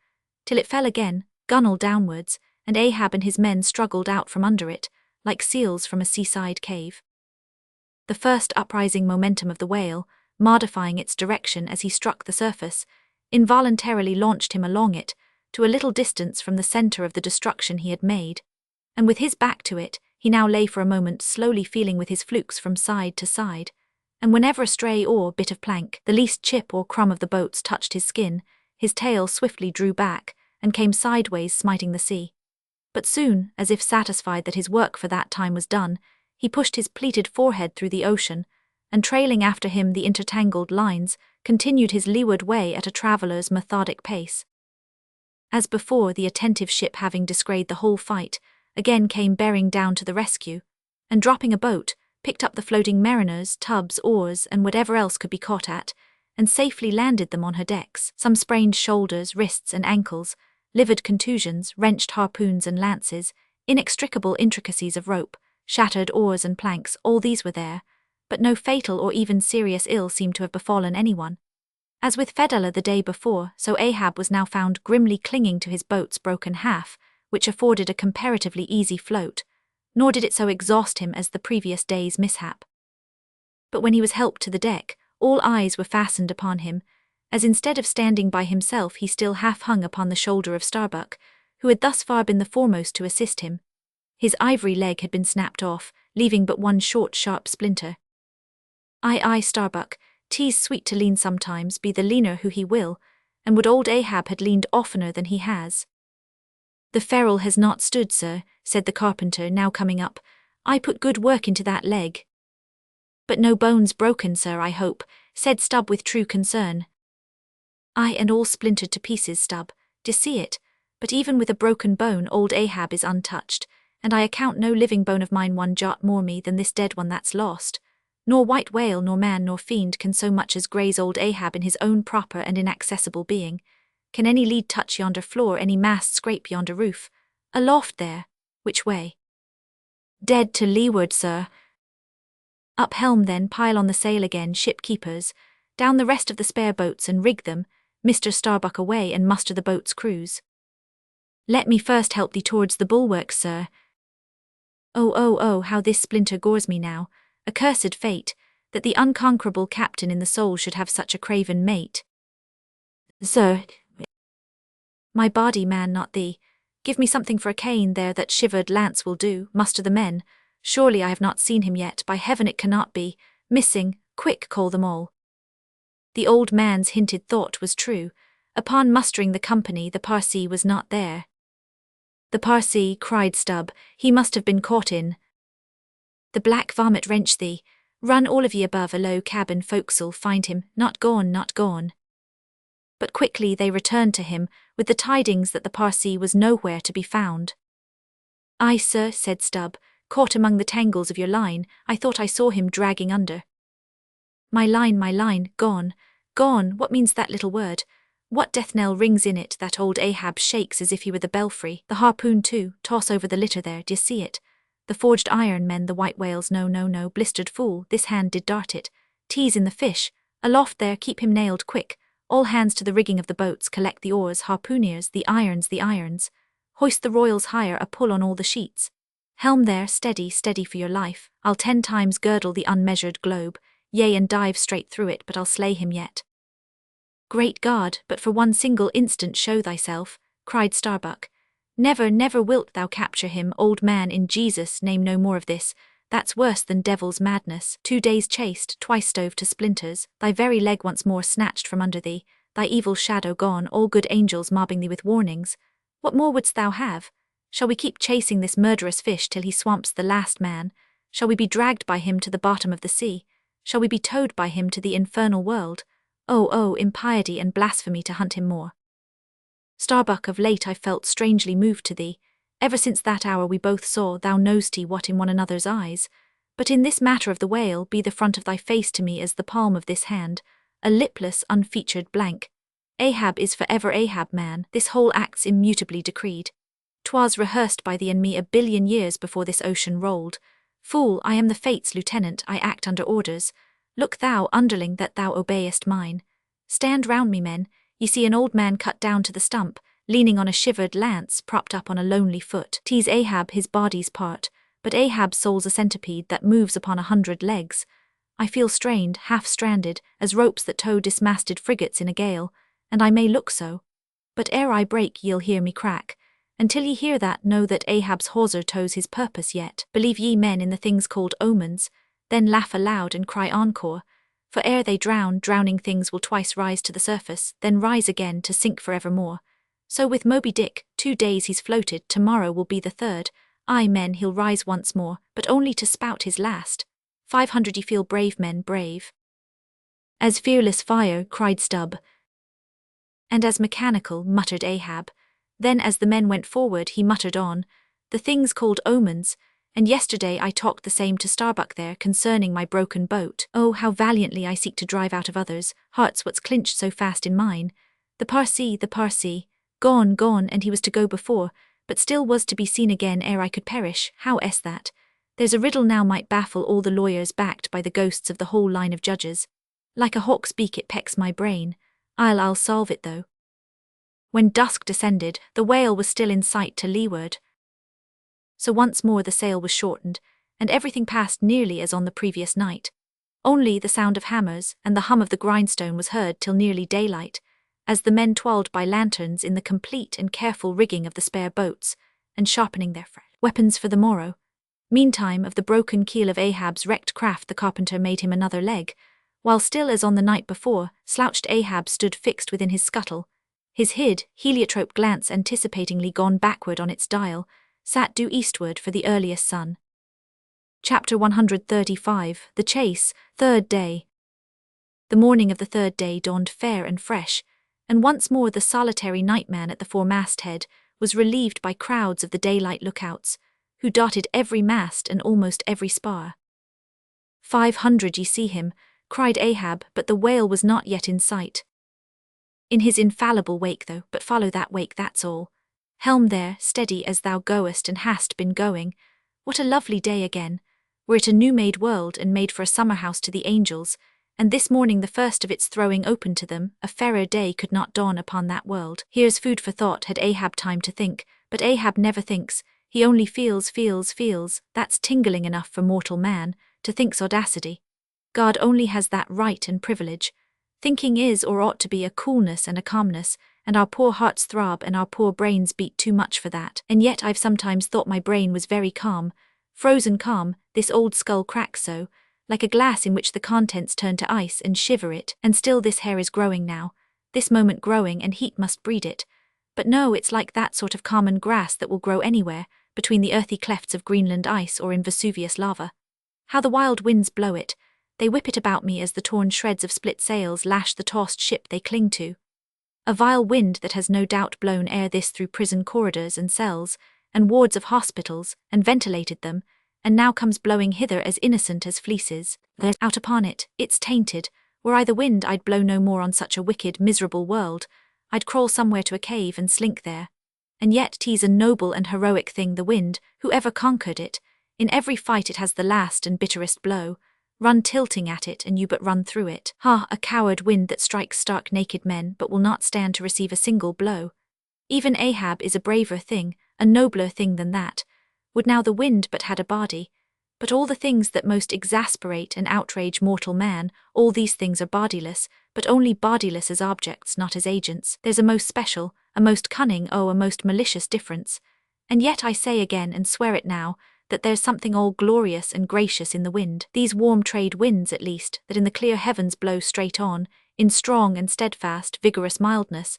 till it fell again, gunwale downwards, and Ahab and his men struggled out from under it, like seals from a seaside cave. The first uprising momentum of the whale, modifying its direction as he struck the surface, involuntarily launched him along it, to a little distance from the centre of the destruction he had made, and with his back to it, he now lay for a moment slowly feeling with his flukes from side to side, and whenever a stray oar, bit of plank, the least chip or crumb of the boats touched his skin, his tail swiftly drew back, and came sideways smiting the sea. But soon, as if satisfied that his work for that time was done, he pushed his pleated forehead through the ocean, and trailing after him the intertangled lines, continued his leeward way at a traveller's methodic pace. As before, the attentive ship, having descried the whole fight, again came bearing down to the rescue, and dropping a boat, picked up the floating mariners, tubs, oars, and whatever else could be caught at, and safely landed them on her decks. Some sprained shoulders, wrists, and ankles, livid contusions, wrenched harpoons and lances, inextricable intricacies of rope, shattered oars and planks, all these were there, but no fatal or even serious ill seemed to have befallen anyone. As with Fedallah the day before, so Ahab was now found grimly clinging to his boat's broken half, which afforded a comparatively easy float, nor did it so exhaust him as the previous day's mishap. But when he was helped to the deck, all eyes were fastened upon him, as instead of standing by himself he still half hung upon the shoulder of Starbuck, who had thus far been the foremost to assist him. His ivory leg had been snapped off, leaving but one short sharp splinter. Aye, Starbuck, 'tis sweet to lean sometimes, be the leaner who he will, and would old Ahab had leaned oftener than he has. The ferrule has not stood, sir, said the carpenter, now coming up. I put good work into that leg. But no bones broken, sir, I hope, said Stubb with true concern. Aye, and all splintered to pieces, Stubb, d'ye see it, but even with a broken bone old Ahab is untouched, and I account no living bone of mine one jot more me than this dead one that's lost. Nor white whale nor man nor fiend can so much as graze old Ahab in his own proper and inaccessible being. Can any lead touch yonder floor, any mast scrape yonder roof? Aloft there, which way? Dead to leeward, sir. Up helm then, pile on the sail again, shipkeepers, down the rest of the spare boats and rig them, Mr. Starbuck away and muster the boat's crews. Let me first help thee towards the bulwarks, sir. Oh, how this splinter gores me now, accursed fate, that the unconquerable captain in the soul should have such a craven mate. Sir, my body, man, not thee. Give me something for a cane there, that shivered lance will do, muster the men. Surely I have not seen him yet, by heaven it cannot be. Missing, quick, call them all. The old man's hinted thought was true. Upon mustering the company, the Parsee was not there. The Parsee, cried Stubb, he must have been caught in the black vomit wrench thee. Run all of ye above a low cabin forecastle, find him, not gone, not gone. But quickly they returned to him, with the tidings that the Parsee was nowhere to be found. Aye, sir, said Stubb, caught among the tangles of your line, I thought I saw him dragging under. My line, gone, what means that little word? What death knell rings in it that old Ahab shakes as if he were the belfry? The harpoon too, toss over the litter there, d'ye see it? The forged iron, men, the white whales, no, blistered fool, this hand did dart it. 'Tis in the fish, aloft there, keep him nailed quick. All hands to the rigging of the boats, collect the oars, harpooneers, the irons. Hoist the royals higher, a pull on all the sheets. Helm there, steady for your life. I'll 10 times girdle the unmeasured globe, yea, and dive straight through it, but I'll slay him yet. Great God, but for one single instant show thyself, cried Starbuck. Never wilt thou capture him, old man, in Jesus' name, no more of this. That's worse than devil's madness. 2 days chased, twice stove to splinters, thy very leg once more snatched from under thee, thy evil shadow gone, all good angels mobbing thee with warnings. What more wouldst thou have? Shall we keep chasing this murderous fish till he swamps the last man? Shall we be dragged by him to the bottom of the sea? Shall we be towed by him to the infernal world? Oh, impiety and blasphemy to hunt him more. Starbuck, of late I felt strangely moved to thee. Ever since that hour we both saw, thou know'st what in one another's eyes. But in this matter of the whale, be the front of thy face to me as the palm of this hand, a lipless, unfeatured blank. Ahab is forever Ahab, man, this whole act's immutably decreed. 'Twas rehearsed by thee and me a billion years before this ocean rolled. Fool, I am the fates' lieutenant, I act under orders. Look thou, underling, that thou obeyest mine. Stand round me, men, ye see an old man cut down to the stump, leaning on a shivered lance, propped up on a lonely foot. 'Tis Ahab, his body's part, but Ahab's soul's a centipede that moves upon 100 legs. I feel strained, half-stranded, as ropes that tow dismasted frigates in a gale, and I may look so. But ere I break ye'll hear me crack. Until ye hear that, know that Ahab's hawser tows his purpose yet. Believe ye, men, in the things called omens, then laugh aloud and cry encore, for ere they drown, drowning things will twice rise to the surface, then rise again to sink forevermore. So with Moby Dick, 2 days he's floated, tomorrow will be the 3rd. Aye, men, he'll rise once more, but only to spout his last. 500 ye feel brave, men, brave. As fearless fire, cried Stubb. And as mechanical, muttered Ahab. Then as the men went forward he muttered on, the things called omens, and yesterday I talked the same to Starbuck there concerning my broken boat. Oh, how valiantly I seek to drive out of others' hearts what's clinched so fast in mine. The Parsee, gone, and he was to go before, but still was to be seen again ere I could perish. How est that? There's a riddle now might baffle all the lawyers backed by the ghosts of the whole line of judges. Like a hawk's beak it pecks my brain. I'll solve it though. When dusk descended, the whale was still in sight to leeward. So once more the sail was shortened, and everything passed nearly as on the previous night. Only the sound of hammers and the hum of the grindstone was heard till nearly daylight, as the men toiled by lanterns in the complete and careful rigging of the spare boats, and sharpening their weapons for the morrow. Meantime, of the broken keel of Ahab's wrecked craft the carpenter made him another leg, while still as on the night before, slouched Ahab stood fixed within his scuttle, his hid, heliotrope glance anticipatingly gone backward on its dial, sat due eastward for the earliest sun. Chapter 135, The Chase, Third Day. The morning of the third day dawned fair and fresh, and once more the solitary nightman at the foremast head was relieved by crowds of the daylight lookouts, who dotted every mast and almost every spar. 500 ye see him, cried Ahab, but the whale was not yet in sight. In his infallible wake though, but follow that wake, that's all. Helm there, steady as thou goest and hast been going. What a lovely day again! Were it a new-made world and made for a summer-house to the angels, and this morning the first of its throwing open to them, a fairer day could not dawn upon that world. Here's food for thought had Ahab time to think, but Ahab never thinks, he only feels, that's tingling enough for mortal man, to think's audacity. God only has that right and privilege. Thinking is or ought to be a coolness and a calmness, and our poor hearts throb and our poor brains beat too much for that, and yet I've sometimes thought my brain was very calm, frozen calm, this old skull cracks so, like a glass in which the contents turn to ice and shiver it, and still this hair is growing now, this moment growing, and heat must breed it. But no, it's like that sort of common grass that will grow anywhere, between the earthy clefts of Greenland ice or in Vesuvius lava. How the wild winds blow it! They whip it about me as the torn shreds of split sails lash the tossed ship they cling to. A vile wind that has no doubt blown ere this through prison corridors and cells, and wards of hospitals, and ventilated them, and now comes blowing hither as innocent as fleeces. There's out upon it, it's tainted. Were I the wind, I'd blow no more on such a wicked, miserable world. I'd crawl somewhere to a cave and slink there. And yet 'tis a noble and heroic thing, the wind, whoever conquered it. In every fight it has the last and bitterest blow. Run tilting at it, and you but run through it. Ha, a coward wind that strikes stark naked men, but will not stand to receive a single blow. Even Ahab is a braver thing, a nobler thing than that. Would now the wind but had a body. But all the things that most exasperate and outrage mortal man, all these things are bodiless, but only bodiless as objects, not as agents. There's a most special, a most cunning, a most malicious difference. And yet I say again, and swear it now, that there's something all glorious and gracious in the wind, these warm trade winds at least, that in the clear heavens blow straight on, in strong and steadfast, vigorous mildness,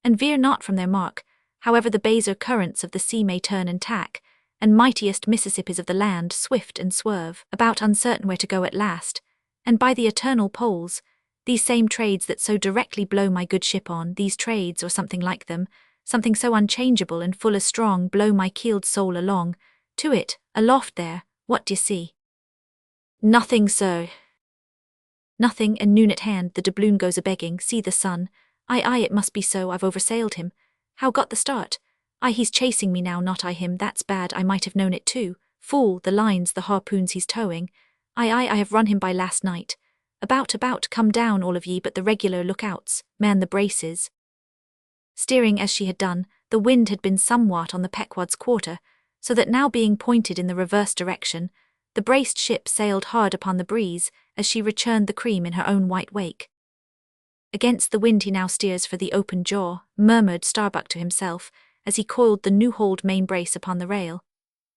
and veer not from their mark, however the baser currents of the sea may turn and tack, and mightiest Mississippis of the land swift and swerve, about uncertain where to go at last, and by the eternal poles, these same trades that so directly blow my good ship on, these trades, or something like them, something so unchangeable and full as strong, blow my keeled soul along, to it, aloft there, what d'ye see? Nothing, sir. Nothing, and noon at hand, the doubloon goes a-begging, see the sun. Aye, it must be so, I've oversailed him. How got the start? Aye, he's chasing me now, not I him, that's bad, I might have known it too. Fool, the lines, the harpoons he's towing. Aye, I have run him by last night. About, come down all of ye but the regular lookouts, man the braces. Steering as she had done, the wind had been somewhat on the Pequod's quarter, so that now being pointed in the reverse direction, the braced ship sailed hard upon the breeze as she rechurned the cream in her own white wake. Against the wind he now steers for the open jaw, murmured Starbuck to himself, as he coiled the new-hauled main brace upon the rail.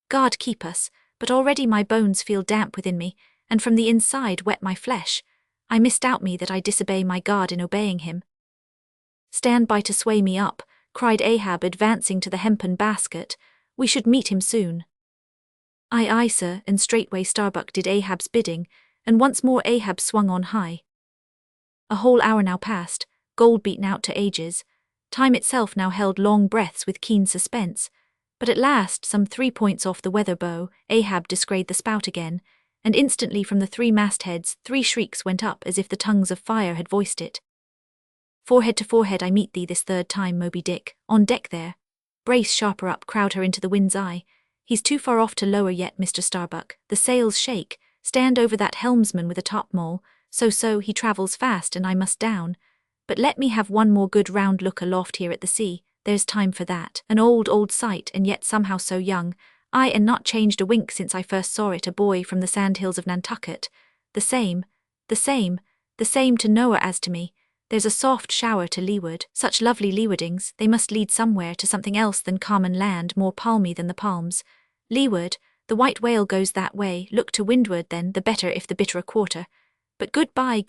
God keep us, but already my bones feel damp within me, and from the inside wet my flesh. I misdoubt me that I disobey my God in obeying him. Stand by to sway me up, cried Ahab, advancing to the hempen basket. We should meet him soon. Aye, sir, and straightway Starbuck did Ahab's bidding, and once more Ahab swung on high. A whole hour now passed, gold beaten out to ages. Time itself now held long breaths with keen suspense, but at last, some 3 points off the weather bow, Ahab descried the spout again, and instantly from the 3 mastheads 3 shrieks went up as if the tongues of fire had voiced it. Forehead to forehead I meet thee this third time, Moby Dick, on deck there. Brace sharper up, crowd her into the wind's eye. He's too far off to lower yet, Mr. Starbuck. The sails shake. Stand over that helmsman with a topmaul. So, he travels fast and I must down. But let me have one more good round look aloft here at the sea. There's time for that. An old sight, and yet somehow so young. And not changed a wink since I first saw it, a boy from the sandhills of Nantucket. The same to Noah as to me. There's a soft shower to leeward. Such lovely leewardings, they must lead somewhere to something else than common land, more palmy than the palms. Leeward, the white whale goes that way. Look to windward then, the better if the bitter a quarter. But goodbye,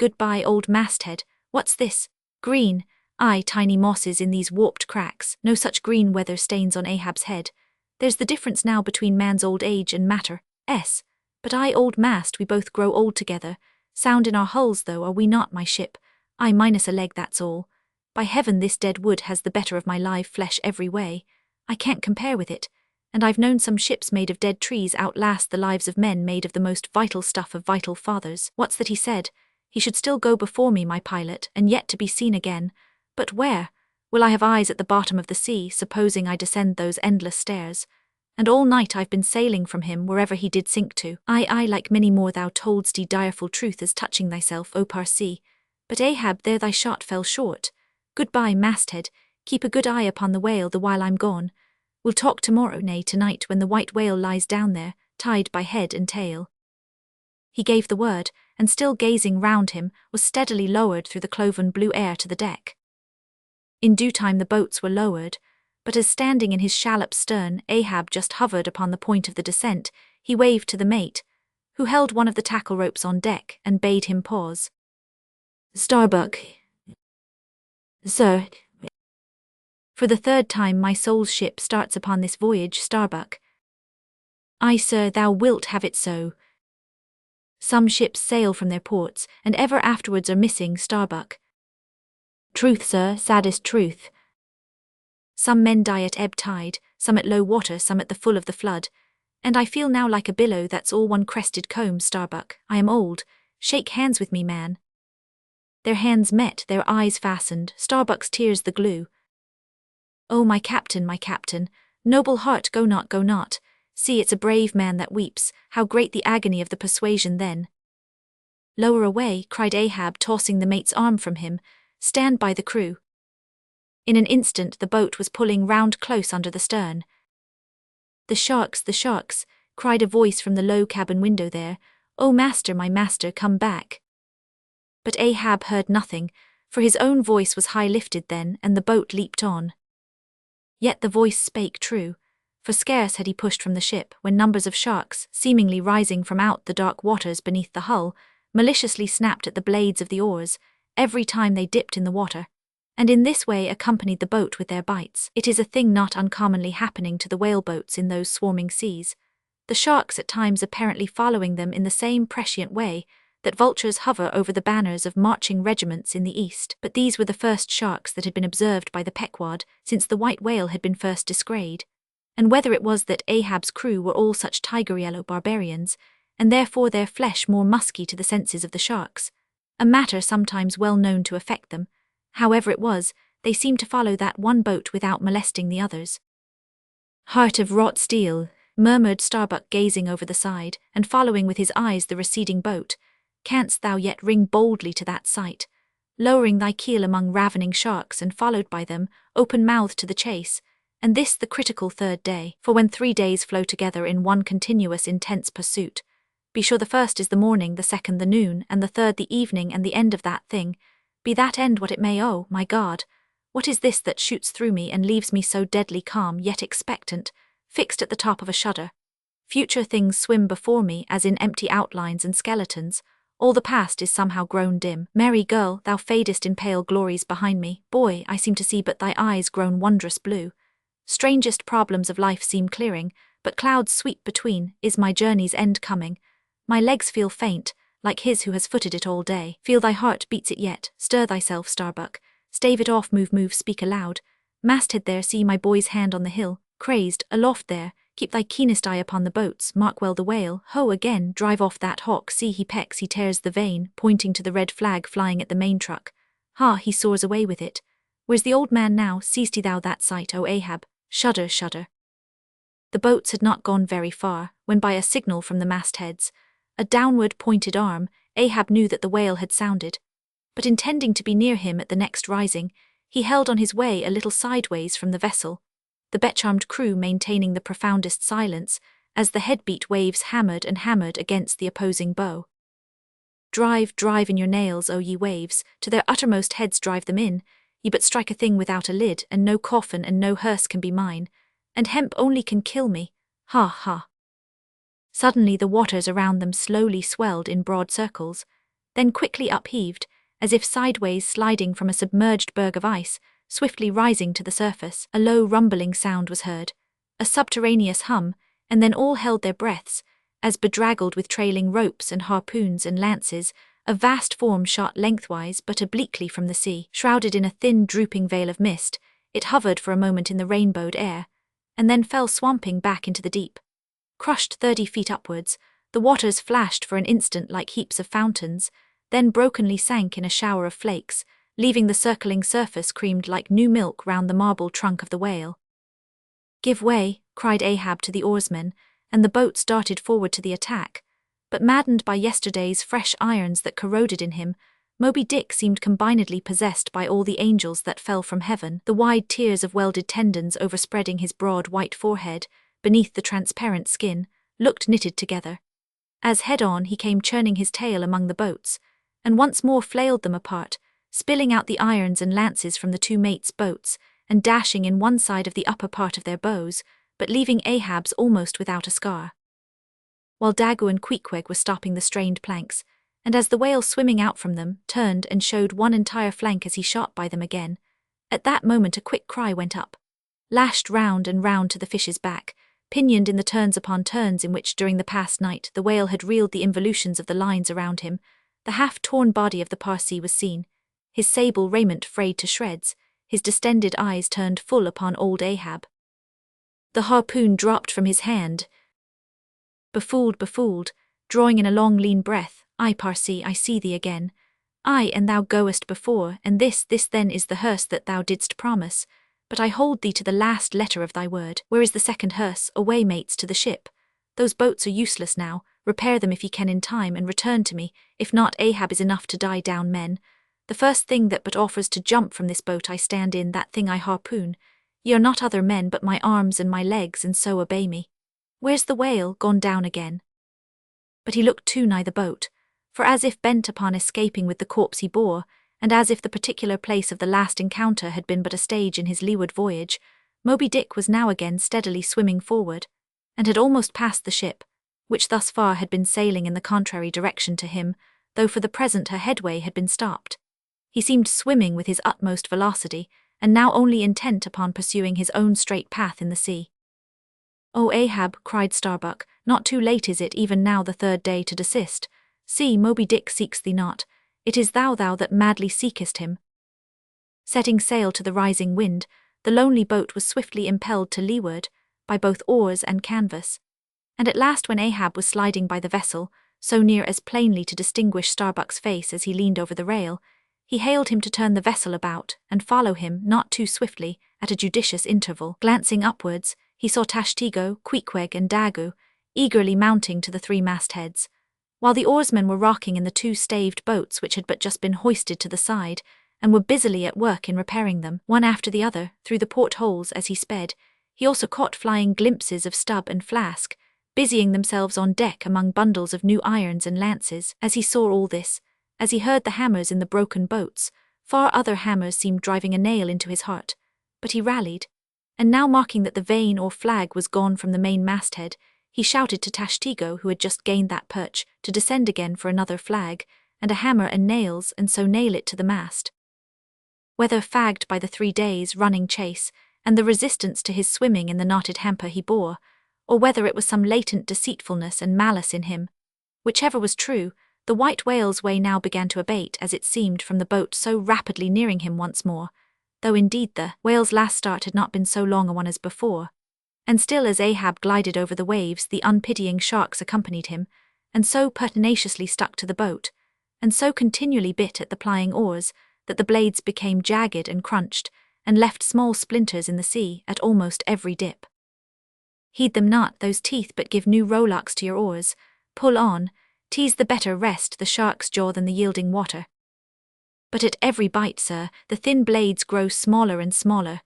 old masthead. What's this? Green. Tiny mosses in these warped cracks. No such green weather stains on Ahab's head. There's the difference now between man's old age and matter. But old mast, we both grow old together. Sound in our hulls though, are we not, my ship? Minus a leg, that's all. By heaven, this dead wood has the better of my live flesh every way. I can't compare with it. And I've known some ships made of dead trees outlast the lives of men made of the most vital stuff of vital fathers. What's that he said? He should still go before me, my pilot, and yet to be seen again. But where? Will I have eyes at the bottom of the sea, supposing I descend those endless stairs? And all night I've been sailing from him wherever he did sink to. Like many more thou toldst thee direful truth as touching thyself, O Parsi. But Ahab, there thy shot fell short. Goodbye, masthead. Keep a good eye upon the whale the while I'm gone. We'll talk tomorrow, nay, tonight, when the white whale lies down there, tied by head and tail. He gave the word, and still gazing round him, was steadily lowered through the cloven blue air to the deck. In due time the boats were lowered, but as standing in his shallop's stern, Ahab just hovered upon the point of the descent, he waved to the mate, who held one of the tackle ropes on deck, and bade him pause. Starbuck. Sir. For the third time my soul's ship starts upon this voyage, Starbuck. Aye, sir, thou wilt have it so. Some ships sail from their ports, and ever afterwards are missing, Starbuck. Truth, sir, saddest truth. Some men die at ebb tide, some at low water, some at the full of the flood. And I feel now like a billow that's all one crested comb, Starbuck. I am old. Shake hands with me, man. Their hands met, their eyes fastened, Starbuck's tears the glue. Oh, my captain, noble heart, go not. See, it's a brave man that weeps, how great the agony of the persuasion then. Lower away, cried Ahab, tossing the mate's arm from him. Stand by the crew. In an instant the boat was pulling round close under the stern. The sharks, cried a voice from the low cabin window there. Oh, master, my master, come back. But Ahab heard nothing, for his own voice was high lifted then, and the boat leaped on. Yet the voice spake true, for scarce had he pushed from the ship, when numbers of sharks, seemingly rising from out the dark waters beneath the hull, maliciously snapped at the blades of the oars, every time they dipped in the water, and in this way accompanied the boat with their bites. It is a thing not uncommonly happening to the whaleboats in those swarming seas, the sharks at times apparently following them in the same prescient way that vultures hover over the banners of marching regiments in the east. But these were the first sharks that had been observed by the Pequod since the white whale had been first descried. And whether it was that Ahab's crew were all such tiger-yellow barbarians, and therefore their flesh more musky to the senses of the sharks, a matter sometimes well known to affect them, however it was, they seemed to follow that one boat without molesting the others. Heart of wrought steel, murmured Starbuck, gazing over the side, and following with his eyes the receding boat, canst thou yet ring boldly to that sight, lowering thy keel among ravening sharks and followed by them, open-mouthed to the chase, and this the critical third day, for when 3 days flow together in one continuous intense pursuit, be sure the first is the morning, the second the noon, and the third the evening, and the end of that thing, be that end what it may. Oh, my God, what is this that shoots through me and leaves me so deadly calm yet expectant, fixed at the top of a shudder? Future things swim before me as in empty outlines and skeletons. All the past is somehow grown dim. Merry girl, thou fadest in pale glories behind me. Boy, I seem to see but thy eyes grown wondrous blue. Strangest problems of life seem clearing, but clouds sweep between. Is my journey's end coming? My legs feel faint, like his who has footed it all day. Feel thy heart beats it yet. Stir thyself, Starbuck. Stave it off, move, speak aloud. Masthead there, see my boy's hand on the hill. Crazed, aloft there, keep thy keenest eye upon the boats, mark well the whale. Ho again, drive off that hawk, see he pecks, he tears the vane, pointing to the red flag flying at the main truck. Ha, he soars away with it. Where's the old man now? Seest thou that sight, O Ahab? Shudder. The boats had not gone very far, when by a signal from the mastheads, a downward pointed arm, Ahab knew that the whale had sounded. But intending to be near him at the next rising, he held on his way a little sideways from the vessel, the betcharmed crew maintaining the profoundest silence, as the headbeat waves hammered and hammered against the opposing bow. Drive, drive in your nails, O ye waves, to their uttermost heads drive them in, ye but strike a thing without a lid, and no coffin and no hearse can be mine, and hemp only can kill me, ha ha. Suddenly the waters around them slowly swelled in broad circles, then quickly upheaved, as if sideways sliding from a submerged berg of ice, swiftly rising to the surface. A low rumbling sound was heard, a subterraneous hum, and then all held their breaths, as bedraggled with trailing ropes and harpoons and lances, a vast form shot lengthwise but obliquely from the sea. Shrouded in a thin drooping veil of mist, it hovered for a moment in the rainbowed air, and then fell swamping back into the deep. Crushed 30 feet upwards, the waters flashed for an instant like heaps of fountains, then brokenly sank in a shower of flakes, leaving the circling surface creamed like new milk round the marble trunk of the whale. "Give way," cried Ahab to the oarsmen, and the boats darted forward to the attack. But maddened by yesterday's fresh irons that corroded in him, Moby Dick seemed combinedly possessed by all the angels that fell from heaven, the wide tiers of welded tendons overspreading his broad white forehead, beneath the transparent skin, looked knitted together. As head-on he came churning his tail among the boats, and once more flailed them apart, spilling out the irons and lances from the two mates' boats, and dashing in one side of the upper part of their bows, but leaving Ahab's almost without a scar. While Daggoo and Queequeg were stopping the strained planks, and as the whale swimming out from them turned and showed one entire flank as he shot by them again, at that moment a quick cry went up. Lashed round and round to the fish's back, pinioned in the turns upon turns in which during the past night the whale had reeled the involutions of the lines around him, the half-torn body of the Parsee was seen, his sable raiment frayed to shreds, his distended eyes turned full upon old Ahab. The harpoon dropped from his hand. Befooled, drawing in a long lean breath, "Ay, Parsee, I see thee again. Ay, and thou goest before, and this then is the hearse that thou didst promise. But I hold thee to the last letter of thy word. Where is the second hearse? Away, mates, to the ship. Those boats are useless now. Repair them if ye can in time, and return to me. If not, Ahab is enough to die down men. The first thing that but offers to jump from this boat I stand in, that thing I harpoon. Ye are not other men but my arms and my legs, and so obey me. Where's the whale? Gone down again." But he looked too nigh the boat, for as if bent upon escaping with the corpse he bore, and as if the particular place of the last encounter had been but a stage in his leeward voyage, Moby Dick was now again steadily swimming forward, and had almost passed the ship, which thus far had been sailing in the contrary direction to him, though for the present her headway had been stopped. He seemed swimming with his utmost velocity, and now only intent upon pursuing his own straight path in the sea. "O Ahab," cried Starbuck, "not too late is it, even now the third day, to desist. See, Moby Dick seeks thee not. It is thou that madly seekest him." Setting sail to the rising wind, the lonely boat was swiftly impelled to leeward, by both oars and canvas. And at last, when Ahab was sliding by the vessel, so near as plainly to distinguish Starbuck's face as he leaned over the rail, he hailed him to turn the vessel about and follow him, not too swiftly, at a judicious interval. Glancing upwards, he saw Tashtego, Queequeg, and Daggoo eagerly mounting to the three mastheads, while the oarsmen were rocking in the two staved boats which had but just been hoisted to the side, and were busily at work in repairing them, one after the other, through the portholes as he sped. He also caught flying glimpses of Stubb and Flask, busying themselves on deck among bundles of new irons and lances. As he saw all this, as he heard the hammers in the broken boats, far other hammers seemed driving a nail into his heart. But he rallied, and now marking that the vane or flag was gone from the main masthead, he shouted to Tashtego, who had just gained that perch, to descend again for another flag, and a hammer and nails, and so nail it to the mast. Whether fagged by the 3 days' running chase, and the resistance to his swimming in the knotted hamper he bore, or whether it was some latent deceitfulness and malice in him, whichever was true, the white whale's way now began to abate, as it seemed, from the boat so rapidly nearing him once more, though indeed the whale's last start had not been so long a one as before. And still as Ahab glided over the waves, the unpitying sharks accompanied him, and so pertinaciously stuck to the boat, and so continually bit at the plying oars, that the blades became jagged and crunched, and left small splinters in the sea at almost every dip. Heed them not, those teeth, but give new rowlocks to your oars. Pull on, 'tis the better rest the shark's jaw than the yielding water. But at every bite, sir, the thin blades grow smaller and smaller.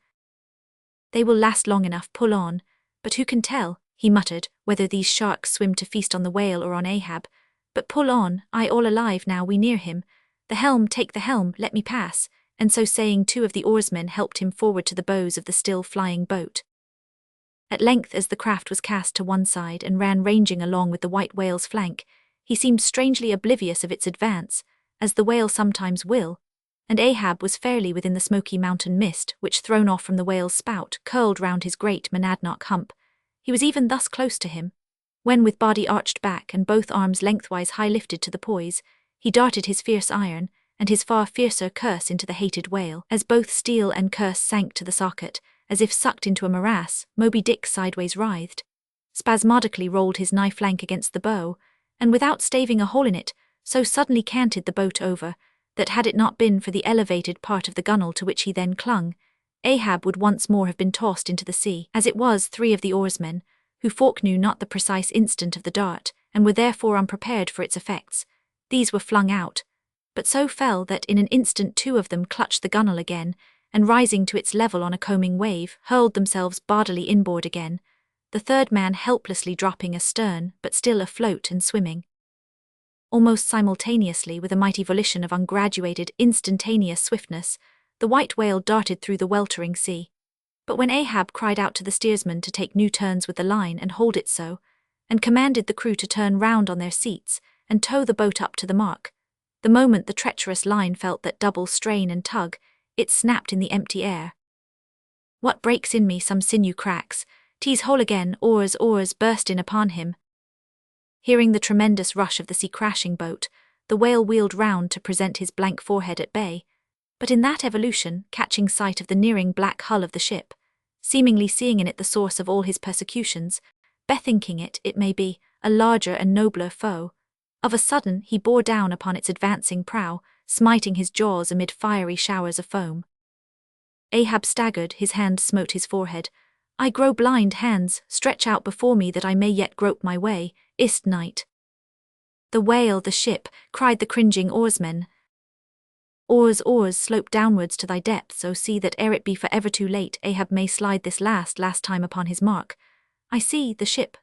They will last long enough, pull on, but who can tell, he muttered, whether these sharks swim to feast on the whale or on Ahab. But pull on, I all alive now we near him. The helm, take the helm, let me pass. And so saying, 2 of the oarsmen helped him forward to the bows of the still flying boat. At length, as the craft was cast to one side and ran ranging along with the white whale's flank, he seemed strangely oblivious of its advance, as the whale sometimes will, and Ahab was fairly within the smoky mountain mist which, thrown off from the whale's spout, curled round his great monadnock hump. He was even thus close to him, when with body arched back and both arms lengthwise high lifted to the poise, he darted his fierce iron, and his far fiercer curse into the hated whale. As both steel and curse sank to the socket, as if sucked into a morass, Moby Dick sideways writhed, spasmodically rolled his knife flank against the bow, and without staving a hole in it, so suddenly canted the boat over, that had it not been for the elevated part of the gunwale to which he then clung, Ahab would once more have been tossed into the sea. As it was, 3 of the oarsmen, who knew not the precise instant of the dart, and were therefore unprepared for its effects, these were flung out, but so fell that in an instant 2 of them clutched the gunwale again, and rising to its level on a combing wave, hurled themselves bodily inboard again, the 3rd man helplessly dropping astern, but still afloat and swimming. Almost simultaneously, with a mighty volition of ungraduated, instantaneous swiftness, the white whale darted through the weltering sea. But when Ahab cried out to the steersman to take new turns with the line and hold it so, and commanded the crew to turn round on their seats and tow the boat up to the mark, the moment the treacherous line felt that double strain and tug, it snapped in the empty air. What breaks in me some sinew cracks, 'tis whole again, oars burst in upon him. Hearing the tremendous rush of the sea-crashing boat, the whale wheeled round to present his blank forehead at bay, but in that evolution, catching sight of the nearing black hull of the ship, seemingly seeing in it the source of all his persecutions, bethinking it, it may be, a larger and nobler foe, of a sudden he bore down upon its advancing prow, smiting his jaws amid fiery showers of foam. Ahab staggered, his hand smote his forehead. I grow blind, hands, stretch out before me that I may yet grope my way, ist night. The whale, the ship, cried the cringing oarsmen. Oars, slope downwards to thy depths, O sea, that ere it be for ever too late, Ahab may slide this last time upon his mark. I see, the ship,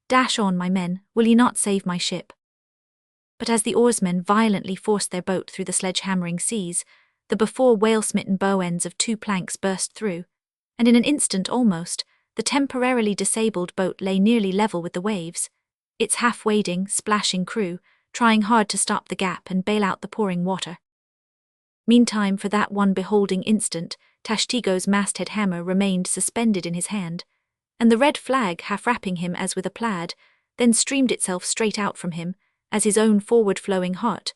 dash on, my men, will ye not save my ship? But as the oarsmen violently forced their boat through the sledge-hammering seas, the before whale-smitten bow ends of 2 planks burst through, and in an instant almost, the temporarily disabled boat lay nearly level with the waves, its half-wading, splashing crew trying hard to stop the gap and bail out the pouring water. Meantime, for that one beholding instant, Tashtigo's masthead hammer remained suspended in his hand, and the red flag, half wrapping him as with a plaid, then streamed itself straight out from him, as his own forward-flowing heart,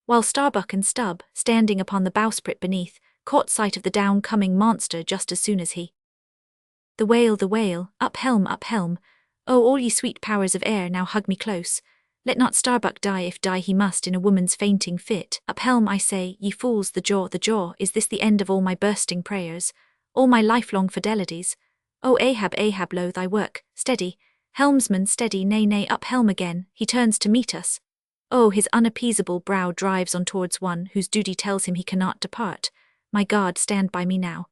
while Starbuck and Stubb, standing upon the bowsprit beneath, caught sight of the down-coming monster just as soon as he. The whale, up helm, oh, all ye sweet powers of air, now hug me close. Let not Starbuck die if die he must in a woman's fainting fit. Up helm, I say, ye fools, the jaw, is this the end of all my bursting prayers, all my lifelong fidelities? O Ahab, lo thy work, steady, helmsman, steady, nay, up helm again, he turns to meet us. Oh, his unappeasable brow drives on towards one whose duty tells him he cannot depart. My God, stand by me now.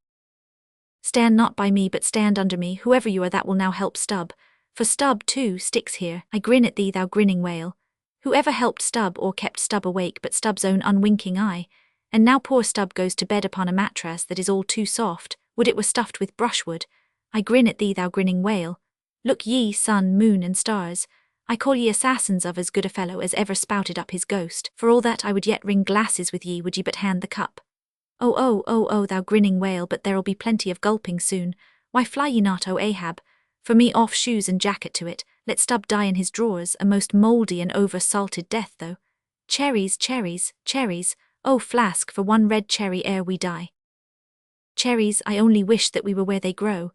Stand not by me, but stand under me, whoever you are that will now help Stubb. For Stubb, too, sticks here. I grin at thee, thou grinning whale. Whoever helped Stubb or kept Stubb awake but Stubb's own unwinking eye? And now poor Stubb goes to bed upon a mattress that is all too soft, would it were stuffed with brushwood. I grin at thee, thou grinning whale. Look ye, sun, moon, and stars, I call ye assassins of as good a fellow as ever spouted up his ghost. For all that I would yet ring glasses with ye, would ye but hand the cup. Oh, thou grinning whale, but there'll be plenty of gulping soon. Why fly ye not, O Ahab? For me off shoes and jacket to it, let Stubb die in his drawers, a most mouldy and over-salted death though. Cherries, oh flask for one red cherry ere we die. Cherries, I only wish that we were where they grow.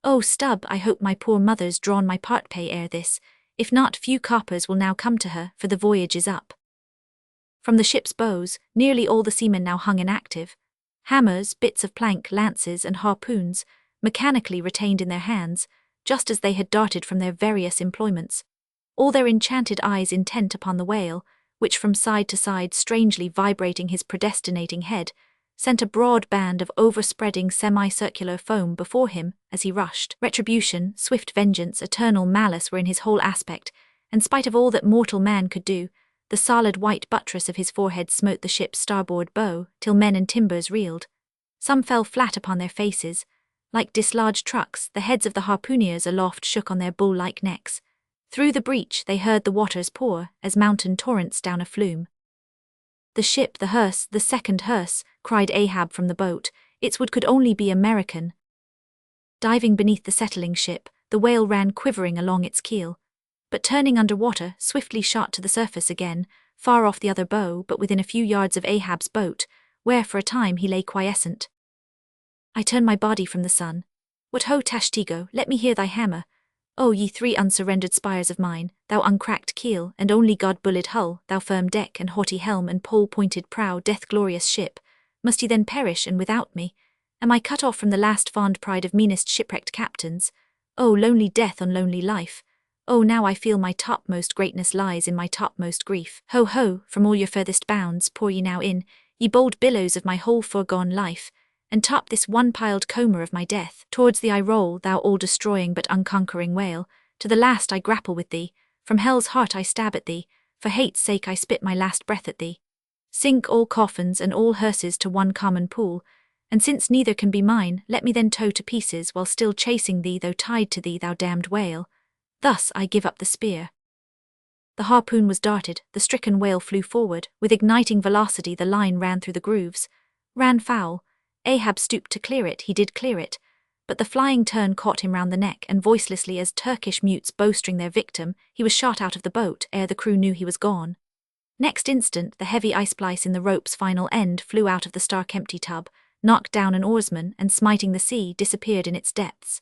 Oh Stubb, I hope my poor mother's drawn my part pay ere this, if not few coppers will now come to her, for the voyage is up. From the ship's bows, nearly all the seamen now hung inactive. Hammers, bits of plank, lances, and harpoons, mechanically retained in their hands, just as they had darted from their various employments, all their enchanted eyes intent upon the whale, which from side to side, strangely vibrating his predestinating head, sent a broad band of overspreading semicircular foam before him as he rushed. Retribution, swift vengeance, eternal malice were in his whole aspect, and spite of all that mortal man could do, the solid white buttress of his forehead smote the ship's starboard bow, till men and timbers reeled. Some fell flat upon their faces. Like dislodged trucks, the heads of the harpooneers aloft shook on their bull-like necks. Through the breach they heard the waters pour, as mountain torrents down a flume. "The ship, the hearse, the second hearse," cried Ahab from the boat. "Its wood could only be American." Diving beneath the settling ship, the whale ran quivering along its keel, but turning under water, swiftly shot to the surface again, far off the other bow, but within a few yards of Ahab's boat, where for a time he lay quiescent. I turn my body from the sun. What ho, Tashtego, let me hear thy hammer. O ye three unsurrendered spires of mine, thou uncracked keel and only God-bullied hull, thou firm deck and haughty helm and pole-pointed prow, death-glorious ship, must ye then perish and without me? Am I cut off from the last fond pride of meanest shipwrecked captains? O lonely death on lonely life! O now I feel my topmost greatness lies in my topmost grief. Ho ho, from all your furthest bounds pour ye now in, ye bold billows of my whole foregone life, and top this one-piled comber of my death. Towards thee I roll, thou all-destroying but unconquering whale. To the last I grapple with thee. From hell's heart I stab at thee. For hate's sake I spit my last breath at thee. Sink all coffins and all hearses to one common pool, and since neither can be mine, let me then tow to pieces while still chasing thee, though tied to thee, thou damned whale. Thus I give up the spear. The harpoon was darted, the stricken whale flew forward. With igniting velocity the line ran through the grooves. Ran foul. Ahab stooped to clear it, he did clear it, but the flying turn caught him round the neck, and voicelessly as Turkish mutes bowstring their victim, he was shot out of the boat ere the crew knew he was gone. Next instant the heavy ice-splice in the rope's final end flew out of the stark-empty tub, knocked down an oarsman, and smiting the sea, disappeared in its depths.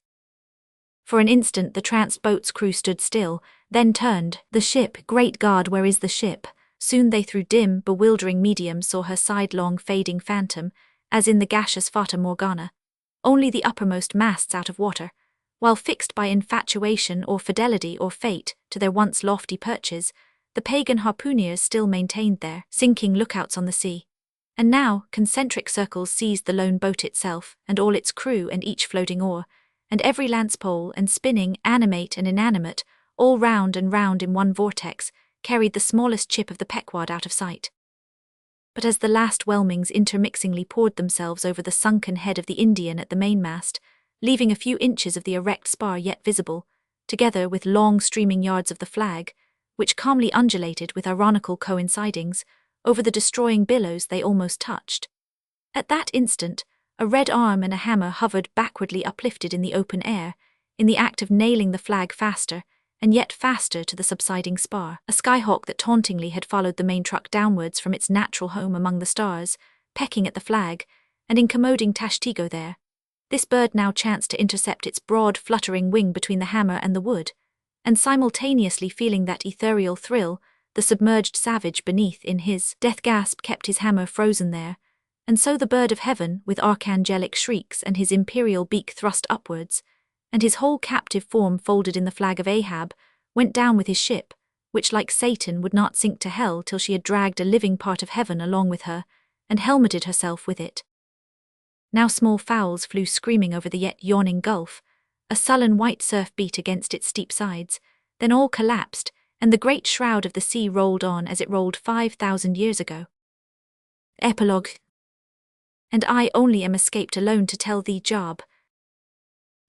For an instant the tranced boat's crew stood still, then turned. The ship, great God, where is the ship? Soon they through dim, bewildering mediums saw her sidelong fading phantom, as in the gaseous Fata Morgana, only the uppermost masts out of water, while fixed by infatuation or fidelity or fate to their once lofty perches, the pagan harpooneers still maintained their sinking lookouts on the sea. And now concentric circles seized the lone boat itself, and all its crew and each floating oar, and every lance pole and spinning, animate and inanimate, all round and round in one vortex, carried the smallest chip of the Pequod out of sight. But as the last whelmings intermixingly poured themselves over the sunken head of the Indian at the mainmast, leaving a few inches of the erect spar yet visible, together with long streaming yards of the flag, which calmly undulated with ironical coincidings, over the destroying billows they almost touched. At that instant, a red arm and a hammer hovered backwardly uplifted in the open air, in the act of nailing the flag faster, and yet faster to the subsiding spar. A skyhawk that tauntingly had followed the main truck downwards from its natural home among the stars, pecking at the flag, and incommoding Tashtego there. This bird now chanced to intercept its broad fluttering wing between the hammer and the wood, and simultaneously feeling that ethereal thrill, the submerged savage beneath in his death gasp kept his hammer frozen there, and so the bird of heaven, with archangelic shrieks and his imperial beak thrust upwards, and his whole captive form folded in the flag of Ahab, went down with his ship, which like Satan would not sink to hell till she had dragged a living part of heaven along with her, and helmeted herself with it. Now small fowls flew screaming over the yet yawning gulf, a sullen white surf beat against its steep sides, then all collapsed, and the great shroud of the sea rolled on as it rolled 5,000 years ago. Epilogue. And I only am escaped alone to tell thee, Job.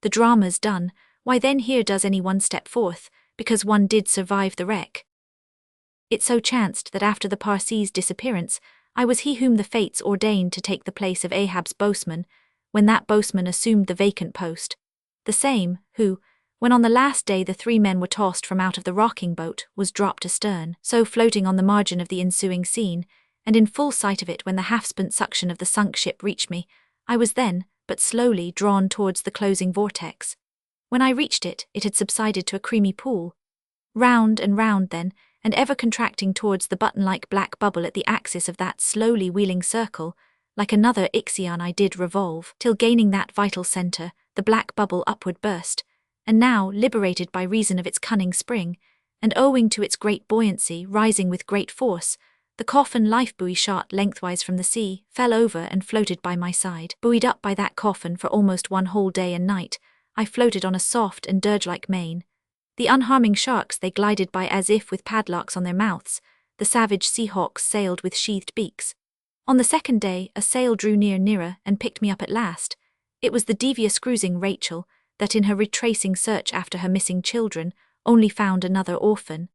The drama's done, why then here does any one step forth, because one did survive the wreck. It so chanced that after the Parsee's disappearance, I was he whom the fates ordained to take the place of Ahab's boatsman, when that boatsman assumed the vacant post, the same who, when on the last day the three men were tossed from out of the rocking boat, was dropped astern, so floating on the margin of the ensuing scene, and in full sight of it when the half-spent suction of the sunk ship reached me, I was then, but slowly drawn towards the closing vortex. When I reached it, it had subsided to a creamy pool. Round and round then, and ever contracting towards the button-like black bubble at the axis of that slowly wheeling circle, like another Ixion I did revolve, till gaining that vital centre, the black bubble upward burst, and now, liberated by reason of its cunning spring, and owing to its great buoyancy rising with great force, the coffin lifebuoy shot lengthwise from the sea, fell over and floated by my side. Buoyed up by that coffin for almost one whole day and night, I floated on a soft and dirge-like main. The unharming sharks they glided by as if with padlocks on their mouths, the savage sea-hawks sailed with sheathed beaks. On the second day, a sail drew nearer and picked me up at last. It was the devious cruising Rachel, that in her retracing search after her missing children, only found another orphan.